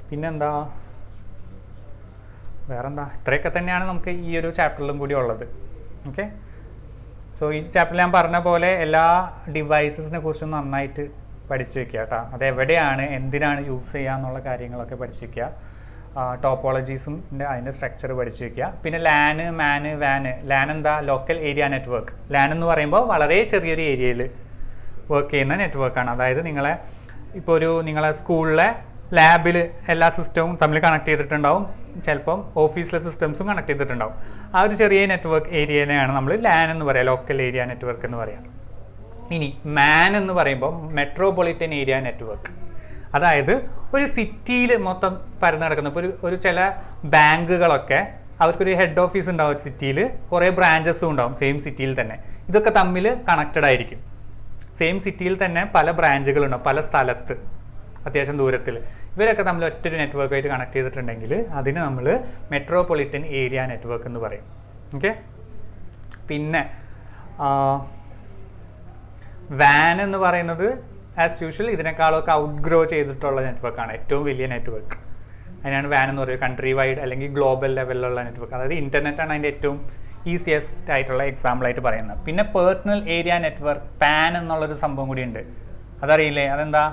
പിന്നെന്താ വേറെന്താ, ഇത്രയൊക്കെ തന്നെയാണ് നമുക്ക് ഈ ഒരു ചാപ്റ്ററിലും കൂടി ഉള്ളത്. ഓക്കെ, സോ ഈ ചാപ്റ്ററിൽ ഞാൻ പറഞ്ഞ പോലെ എല്ലാ ഡിവൈസസിനെ കുറിച്ചും നന്നായിട്ട് പഠിച്ചു വെക്കുക കേട്ടോ. അതെവിടെയാണ്, എന്തിനാണ് യൂസ് ചെയ്യുക എന്നുള്ള കാര്യങ്ങളൊക്കെ പഠിച്ചു വെക്കുക. ടോപ്പോളജീസും അതിൻ്റെ സ്ട്രക്ചർ പഠിച്ചു വെക്കുക. പിന്നെ LAN, MAN, WAN. LAN എന്താ, ലോക്കൽ ഏരിയ നെറ്റ്വർക്ക്. LAN എന്ന് പറയുമ്പോൾ വളരെ ചെറിയൊരു ഏരിയയിൽ വർക്ക് ചെയ്യുന്ന നെറ്റ്വർക്കാണ്. അതായത് നിങ്ങളെ സ്കൂളിലെ ലാബിൽ എല്ലാ സിസ്റ്റവും തമ്മിൽ കണക്ട് ചെയ്തിട്ടുണ്ടാവും, ചിലപ്പം ഓഫീസിലെ സിസ്റ്റംസും കണക്ട് ചെയ്തിട്ടുണ്ടാവും. ആ ഒരു ചെറിയ നെറ്റ്വർക്ക് ഏരിയനെയാണ് നമ്മൾ LAN എന്ന് പറയുക, ലോക്കൽ ഏരിയ നെറ്റ്വർക്ക് എന്ന് പറയാം. ഇനി MAN എന്ന് പറയുമ്പോൾ മെട്രോപൊളിറ്റൻ ഏരിയ നെറ്റ്വർക്ക്. അതായത് ഒരു സിറ്റിയിൽ മൊത്തം പരന്ന് നടക്കുന്ന, ഇപ്പോൾ ഒരു ചില ബാങ്കുകളൊക്കെ അവർക്കൊരു ഹെഡ് ഓഫീസ് ഉണ്ടാവും സിറ്റിയിൽ, കുറേ ബ്രാഞ്ചസും ഉണ്ടാവും സെയിം സിറ്റിയിൽ തന്നെ. ഇതൊക്കെ തമ്മിൽ കണക്റ്റഡ് ആയിരിക്കും. സെയിം സിറ്റിയിൽ തന്നെ പല ബ്രാഞ്ചുകളുണ്ടാവും പല സ്ഥലത്ത് അത്യാവശ്യം ദൂരത്തിൽ. ഇവരൊക്കെ തമ്മിൽ ഒറ്റൊരു നെറ്റ്വർക്കായിട്ട് കണക്ട് ചെയ്തിട്ടുണ്ടെങ്കിൽ അതിന് നമ്മൾ മെട്രോപൊളിറ്റൻ ഏരിയ നെറ്റ്വർക്ക് എന്ന് പറയും. ഓക്കെ, പിന്നെ WAN എന്ന് പറയുന്നത് ആസ് യൂഷ്വൽ ഇതിനേക്കാളൊക്കെ ഔട്ട്ഗ്രോ ചെയ്തിട്ടുള്ള നെറ്റ്വർക്കാണ്, ഏറ്റവും വലിയ നെറ്റ്വർക്ക്. അതിനാണ് WAN എന്ന് പറയുന്നത്, കൺട്രി വൈഡ് അല്ലെങ്കിൽ ഗ്ലോബൽ ലെവലിലുള്ള നെറ്റ്വർക്ക്. അതായത് ഇൻ്റർനെറ്റാണ് അതിൻ്റെ ഏറ്റവും ഈസിയസ്റ്റ് ആയിട്ടുള്ള എക്സാമ്പിളായിട്ട് പറയുന്നത്. പിന്നെ പേഴ്സണൽ ഏരിയ നെറ്റ്വർക്ക്, PAN എന്നുള്ളൊരു സംഭവം കൂടി ഉണ്ട്. അതറിയില്ലേ, അതെന്താ,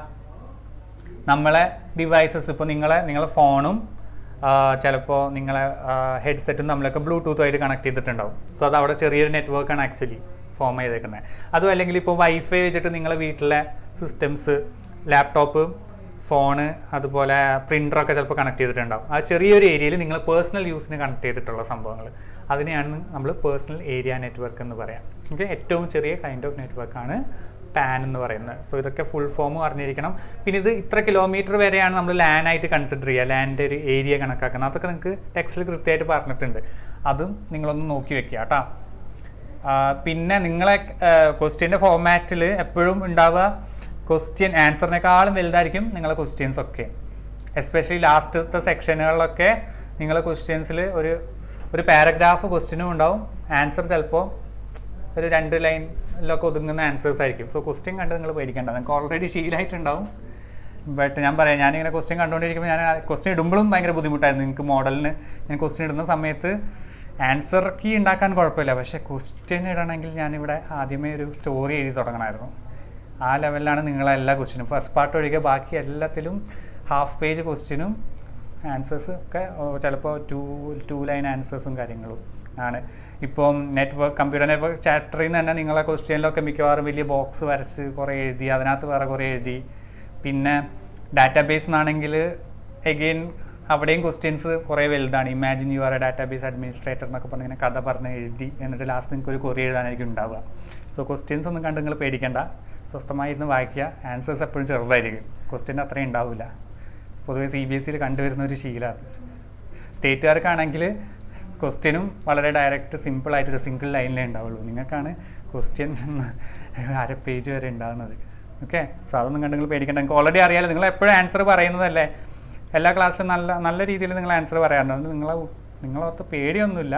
നമ്മളെ ഡിവൈസസ്, ഇപ്പോൾ നിങ്ങളെ ഫോണും ചിലപ്പോൾ നിങ്ങളെ ഹെഡ്സെറ്റും തമ്മിലൊക്കെ ബ്ലൂടൂത്തുമായിട്ട് കണക്ട് ചെയ്തിട്ടുണ്ടാവും. സോ അത് അവിടെ ചെറിയൊരു നെറ്റ്വർക്കാണ് ആക്ച്വലി ഫോം ചെയ്തേക്കുന്നത്. അതും അല്ലെങ്കിൽ ഇപ്പോൾ വൈഫൈ വെച്ചിട്ട് നിങ്ങളെ വീട്ടിലെ സിസ്റ്റംസ്, ലാപ്ടോപ്പ്, ഫോണ്, അതുപോലെ പ്രിൻ്ററൊക്കെ ചിലപ്പോൾ കണക്ട് ചെയ്തിട്ടുണ്ടാവും. ആ ചെറിയൊരു ഏരിയയിൽ നിങ്ങൾ പേഴ്സണൽ യൂസിന് കണക്ട് ചെയ്തിട്ടുള്ള സംഭവങ്ങൾ, അതിനെയാണ് നമ്മൾ പേഴ്സണൽ ഏരിയ നെറ്റ്വർക്ക് എന്ന് പറയാം. ഓക്കെ, ഏറ്റവും ചെറിയ കൈൻഡ് ഓഫ് നെറ്റ്വർക്കാണ് PAN എന്ന് പറയുന്നത്. സോ ഇതൊക്കെ ഫുൾ ഫോം അറിഞ്ഞിരിക്കണം. പിന്നെ ഇത് ഇത്ര കിലോമീറ്റർ വരെയാണ് നമ്മൾ LAN ആയിട്ട് കൺസിഡർ ചെയ്യുക, ലാൻഡിൻ്റെ ഒരു ഏരിയ കണക്കാക്കുന്നത്. അതൊക്കെ നിങ്ങൾക്ക് ടെക്സ്റ്റിൽ കൃത്യമായിട്ട് പറഞ്ഞിട്ടുണ്ട്, അതും നിങ്ങളൊന്ന് നോക്കി വെക്കുക കേട്ടോ. പിന്നെ നിങ്ങളെ ക്വസ്റ്റ്യൻ്റെ ഫോർമാറ്റിൽ എപ്പോഴും ഉണ്ടാവുക ക്വസ്റ്റ്യൻ ആൻസറിനേക്കാളും വലുതായിരിക്കും നിങ്ങളെ ക്വസ്റ്റ്യൻസ് ഒക്കെ. എസ്പെഷ്യലി ലാസ്റ്റത്തെ സെക്ഷനുകളിലൊക്കെ നിങ്ങളെ ക്വസ്റ്റ്യൻസിൽ ഒരു പാരഗ്രാഫ് ക്വസ്റ്റ്യനും ഉണ്ടാവും, ആൻസർ ചിലപ്പോൾ ഒരു 2 ലൈനിലൊക്കെ ഒതുങ്ങുന്ന ആൻസേഴ്സ് ആയിരിക്കും. സോ ക്വസ്റ്റ്യൻ കണ്ട് നിങ്ങൾ പേടിക്കേണ്ട, നിങ്ങൾക്ക് ഓൾറെഡി ശീലമായിട്ടുണ്ടാവും. ബട്ട് ഞാനിങ്ങനെ ക്വസ്റ്റ്യൻ കണ്ടുകൊണ്ടിരിക്കുമ്പോൾ ക്വസ്റ്റ്യൻ ഇടുമ്പോഴും ഭയങ്കര ബുദ്ധിമുട്ടായിരുന്നു. നിങ്ങൾക്ക് മോഡലിന് ഞാൻ ക്വസ്റ്റ്യൻ ഇടുന്ന സമയത്ത് ആൻസർ കീ ഉണ്ടാക്കാൻ കുഴപ്പമില്ല, പക്ഷേ ക്വസ്റ്റ്യൻ ഇടണമെങ്കിൽ ഞാനിവിടെ ആദ്യമേ ഒരു സ്റ്റോറി എഴുതി തുടങ്ങണമായിരുന്നു. ആ ലെവലിലാണ് നിങ്ങളെല്ലാ ക്വസ്റ്റ്യനും, ഫസ്റ്റ് പാർട്ട് ഒഴികെ ബാക്കി എല്ലാത്തിലും ഹാഫ് പേജ് ക്വസ്റ്റ്യനും ആൻസേഴ്സ് ഒക്കെ ചിലപ്പോൾ 2 ലൈൻ ആൻസേഴ്സും കാര്യങ്ങളും ആണ്. ഇപ്പം കമ്പ്യൂട്ടർ നെറ്റ്വർക്ക് ചാപ്റ്ററിൽ നിന്ന് തന്നെ നിങ്ങളെ ക്വസ്റ്റ്യനിലൊക്കെ മിക്കവാറും വലിയ ബോക്സ് വരച്ച് കുറേ എഴുതി, അതിനകത്ത് വേറെ കുറേ എഴുതി. പിന്നെ ഡാറ്റാബേസ് എന്നാണെങ്കിൽ എഗെയിൻ അവിടെയും ക്വസ്റ്റ്യൻസ് കുറേ വലുതാണ്. Imagine you are A database administrator എന്നൊക്കെ പറഞ്ഞ് ഇങ്ങനെ കഥ പറഞ്ഞ് എഴുതി, എന്നിട്ട് ലാസ്റ്റ് നിങ്ങൾക്ക് ഒരു കൊറി എഴുതാനായിരിക്കും ഉണ്ടാവുക. സോ ക്വസ്റ്റ്യൻസ് ഒന്നും കണ്ട് നിങ്ങൾ പേടിക്കേണ്ട, സ്വസ്ഥമായിരുന്ന് വായിക്കുക. ആൻസേഴ്സ് എപ്പോഴും ചെറുതായിരിക്കും, ക്വസ്റ്റ്യൻ അത്രയും ഉണ്ടാവില്ല. പൊതുവെ CBSEയിൽ കണ്ടുവരുന്ന ഒരു ശീലമാണ്. സ്റ്റേറ്റുകാർക്കാണെങ്കിൽ ക്വസ്റ്റ്യനും വളരെ ഡയറക്റ്റ് സിമ്പിളായിട്ടൊരു സിംഗിൾ ലൈനിലേ ഉണ്ടാവുള്ളൂ. നിങ്ങൾക്കാണ് ക്വസ്റ്റ്യൻ 1/2 പേജ് വരെ ഉണ്ടാകുന്നത്. ഓക്കെ, സോ അതൊന്നും കണ്ട് നിങ്ങൾ പേടിക്കേണ്ട. നിങ്ങൾക്ക് ഓൾറെഡി അറിയാമല്ലോ, നിങ്ങൾ എപ്പോഴും ആൻസർ പറയുന്നതല്ലേ, എല്ലാ ക്ലാസ്സിലും നല്ല രീതിയിൽ നിങ്ങൾ ആൻസർ പറയാറുണ്ട്. അതുകൊണ്ട് നിങ്ങളോർത്ത് പേടിയൊന്നുമില്ല.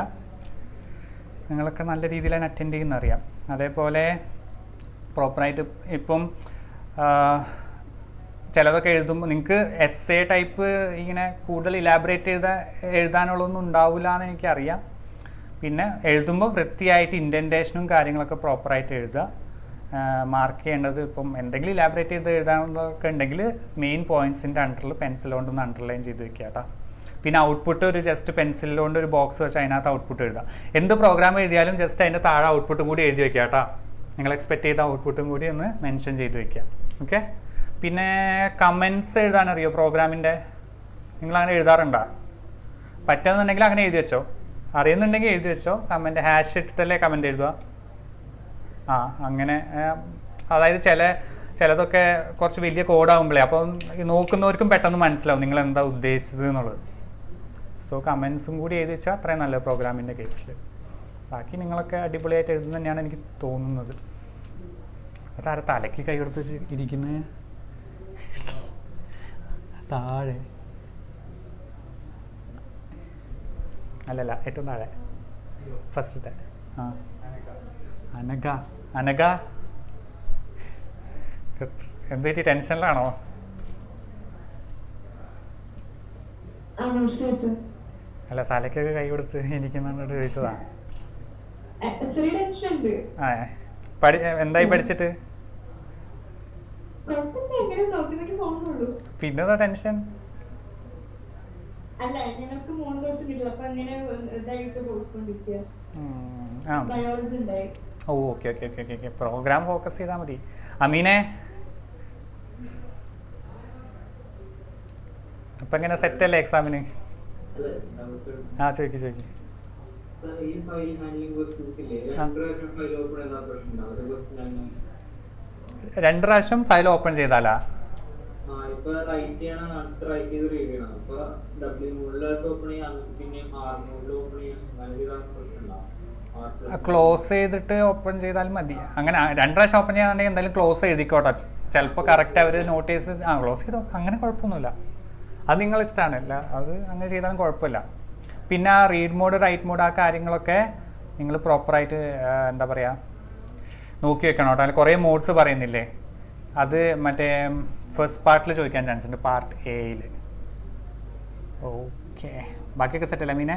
നിങ്ങളൊക്കെ നല്ല രീതിയിൽ തന്നെ അറ്റൻഡ് ചെയ്യുന്നറിയാം. അതേപോലെ പ്രോപ്പറായിട്ട് ഇപ്പം ചിലതൊക്കെ എഴുതുമ്പോൾ നിങ്ങൾക്ക് എസ്സേ ടൈപ്പ് ഇങ്ങനെ കൂടുതൽ ഇലാബറേറ്റ് എഴുതാനുള്ളതൊന്നും ഉണ്ടാവില്ല എന്ന് എനിക്കറിയാം. പിന്നെ എഴുതുമ്പോൾ വൃത്തിയായിട്ട് ഇൻഡൻറ്റേഷനും കാര്യങ്ങളൊക്കെ പ്രോപ്പറായിട്ട് എഴുതുക. മാർക്ക് ചെയ്യേണ്ടത് ഇപ്പം എന്തെങ്കിലും ഇലാബറേറ്റ് ചെയ്ത് എഴുതാനുള്ളതൊക്കെ ഉണ്ടെങ്കിൽ മെയിൻ പോയിൻറ്റ്സിൻ്റെ അണ്ടറിൽ പെൻസിൽ കൊണ്ടൊന്ന് അണ്ടർലൈൻ ചെയ്ത് വെക്കുക കേട്ടോ. പിന്നെ ഔട്ട്പുട്ട് ഒരു ജസ്റ്റ് പെൻസിലുകൊണ്ട് ഒരു ബോക്സ് വെച്ച് അതിനകത്ത് ഔട്ട്പുട്ട് എഴുതാം. എന്ത് പ്രോഗ്രാം എഴുതിയാലും ജസ്റ്റ് അതിൻ്റെ താഴെ ഔട്ട്പുട്ടും കൂടി എഴുതി വെക്കുക കേട്ടോ. നിങ്ങൾ എക്സ്പെക്ട് ചെയ്ത ഔട്ട്പുട്ടും കൂടി ഒന്ന് മെൻഷൻ ചെയ്ത് വെക്കുക. ഓക്കെ. പിന്നെ കമൻറ്റ്സ് എഴുതാനറിയോ പ്രോഗ്രാമിൻ്റെ? നിങ്ങളങ്ങനെ എഴുതാറുണ്ടോ? പറ്റുമെന്നുണ്ടെങ്കിൽ അങ്ങനെ എഴുതി വെച്ചോ. അറിയുന്നുണ്ടെങ്കിൽ എഴുതി വെച്ചോ. കമൻറ്റ് ഹാഷ് ഇട്ടിട്ടല്ലേ കമൻറ്റ് എഴുതുക. അങ്ങനെ അതായത് ചിലതൊക്കെ കുറച്ച് വലിയ കോഡാകുമ്പോഴേ അപ്പം നോക്കുന്നവർക്കും പെട്ടെന്ന് മനസ്സിലാവും നിങ്ങൾ എന്താ ഉദ്ദേശിച്ചത് എന്നുള്ളത്. സോ കമൻസും കൂടി എഴുതി വെച്ചാൽ അത്രയും നല്ല പ്രോഗ്രാമിൻ്റെ കേസിൽ. ബാക്കി നിങ്ങളൊക്കെ അടിപൊളിയായിട്ട് എഴുതുന്നത് തന്നെയാണ് എനിക്ക് തോന്നുന്നത്. അതാരെ തലയ്ക്ക് കൈ കൊടുത്ത് വെച്ച് ഇരിക്കുന്നത് താഴെ അല്ലല്ല ഏറ്റവും താഴെ ഫസ്റ്റത്തെ അനഘ എന്തൊരു ടെൻഷനിലാണോ? അല്ല തലയ്ക്കൊക്കെ കൈ കൊടുത്ത് ഇരിക്കുന്നുണ്ട് ചോദിച്ചതാ. എന്തായി പഠിച്ചിട്ട്? പിന്നെന്താ tension? Okay okay okay okay program focus ചെയ്താൽ മതി. അമീനെ അപ്പൊ എങ്ങനെ സെറ്റ് അല്ലേ എക്സാമിന്? ചോദിക്ക്. രണ്ട് പ്രാവശ്യം ഫയൽ ഓപ്പൺ ചെയ്താലാ? ക്ലോസ് ചെയ്തിട്ട് ഓപ്പൺ ചെയ്താൽ മതി. അങ്ങനെ രണ്ട് പ്രാവശ്യം ഓപ്പൺ ചെയ്യാന്നുണ്ടെങ്കിൽ എന്തായാലും ക്ലോസ് എഴുതിക്കോട്ടെ. ചിലപ്പോൾ കറക്റ്റ് അവർ നോട്ടീസ് ക്ലോസ് ചെയ്തോ, അങ്ങനെ കുഴപ്പമൊന്നുമില്ല. അത് നിങ്ങളിഷ്ടമാണ്. അല്ല അത് അങ്ങനെ ചെയ്താലും കുഴപ്പമില്ല. പിന്നെ ആ റീഡ് മോഡ് റൈറ്റ് മോഡ് ആ കാര്യങ്ങളൊക്കെ നിങ്ങൾ പ്രോപ്പറായിട്ട് എന്താ പറയുക നോക്കി വെക്കണം കേട്ടോ. അതിൽ കുറേ മോഡ്സ് പറയുന്നില്ലേ, അത് മറ്റേ ഫസ്റ്റ് പാർട്ടിൽ ചോദിക്കാൻ ചാൻസ് ഉണ്ട്, പാർട്ട് എയിൽ. ഓക്കെ ബാക്കിയൊക്കെ സെറ്റല്ല മീനെ?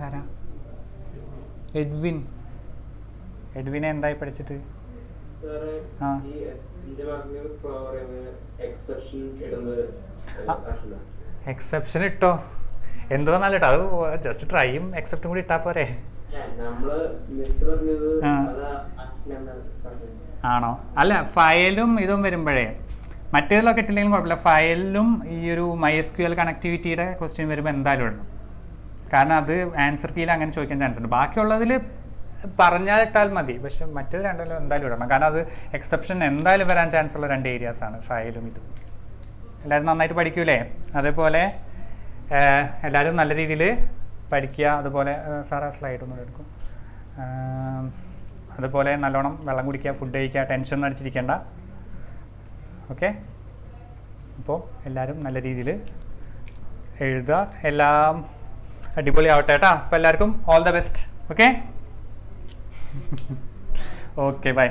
ആരാ? എഡ്വിനെ എന്തായി പഠിച്ചിട്ട്? എക്സെപ്ഷൻ ഇട്ടോ എന്ത് വന്നാലും കേട്ടോ, അത് ജസ്റ്റ് ട്രൈയും എക്സെപ്റ്റും കൂടി ഇട്ടാ പോരെ? ആണോ? അല്ല ഫയലും ഇതും വരുമ്പോഴേ മറ്റേതിലൊക്കെ ഇട്ടില്ലെങ്കിലും കുഴപ്പമില്ല. ഫയലിലും ഈ ഒരു MySQL കണക്ടിവിറ്റിയുടെ ക്വസ്റ്റ്യൻ വരുമ്പോൾ എന്തായാലും ഇടണം. കാരണം അത് ആൻസർ കീയിൽ അങ്ങനെ ചോദിക്കാൻ ചാൻസ് ഉണ്ട്. ബാക്കിയുള്ളതിൽ പറഞ്ഞാലിട്ടാൽ മതി, പക്ഷെ മറ്റേത് രണ്ടിലും എന്തായാലും ഇടണം. കാരണം അത് എക്സെപ്ഷൻ എന്തായാലും വരാൻ ചാൻസ് ഉള്ള രണ്ട് ഏരിയാസാണ് ഫയലും ഇതും. എല്ലാവരും നന്നായിട്ട് പഠിക്കൂലേ? അതേപോലെ എല്ലാവരും നല്ല രീതിയിൽ പഠിക്കുക. അതുപോലെ സാറ് സ്ലൈഡ് ഒന്നും എടുക്കും. അതുപോലെ നല്ലോണം വെള്ളം കുടിക്കുക, ഫുഡ് കഴിക്കുക, ടെൻഷൻ ഒന്നും അടിച്ചിരിക്കേണ്ട. ഓക്കെ. അപ്പോൾ എല്ലാവരും നല്ല രീതിയിൽ എഴുതുക, എല്ലാം അടിപൊളിയാവട്ടെ കേട്ടോ. അപ്പോൾ എല്ലാവർക്കും all the best. Okay okay bye.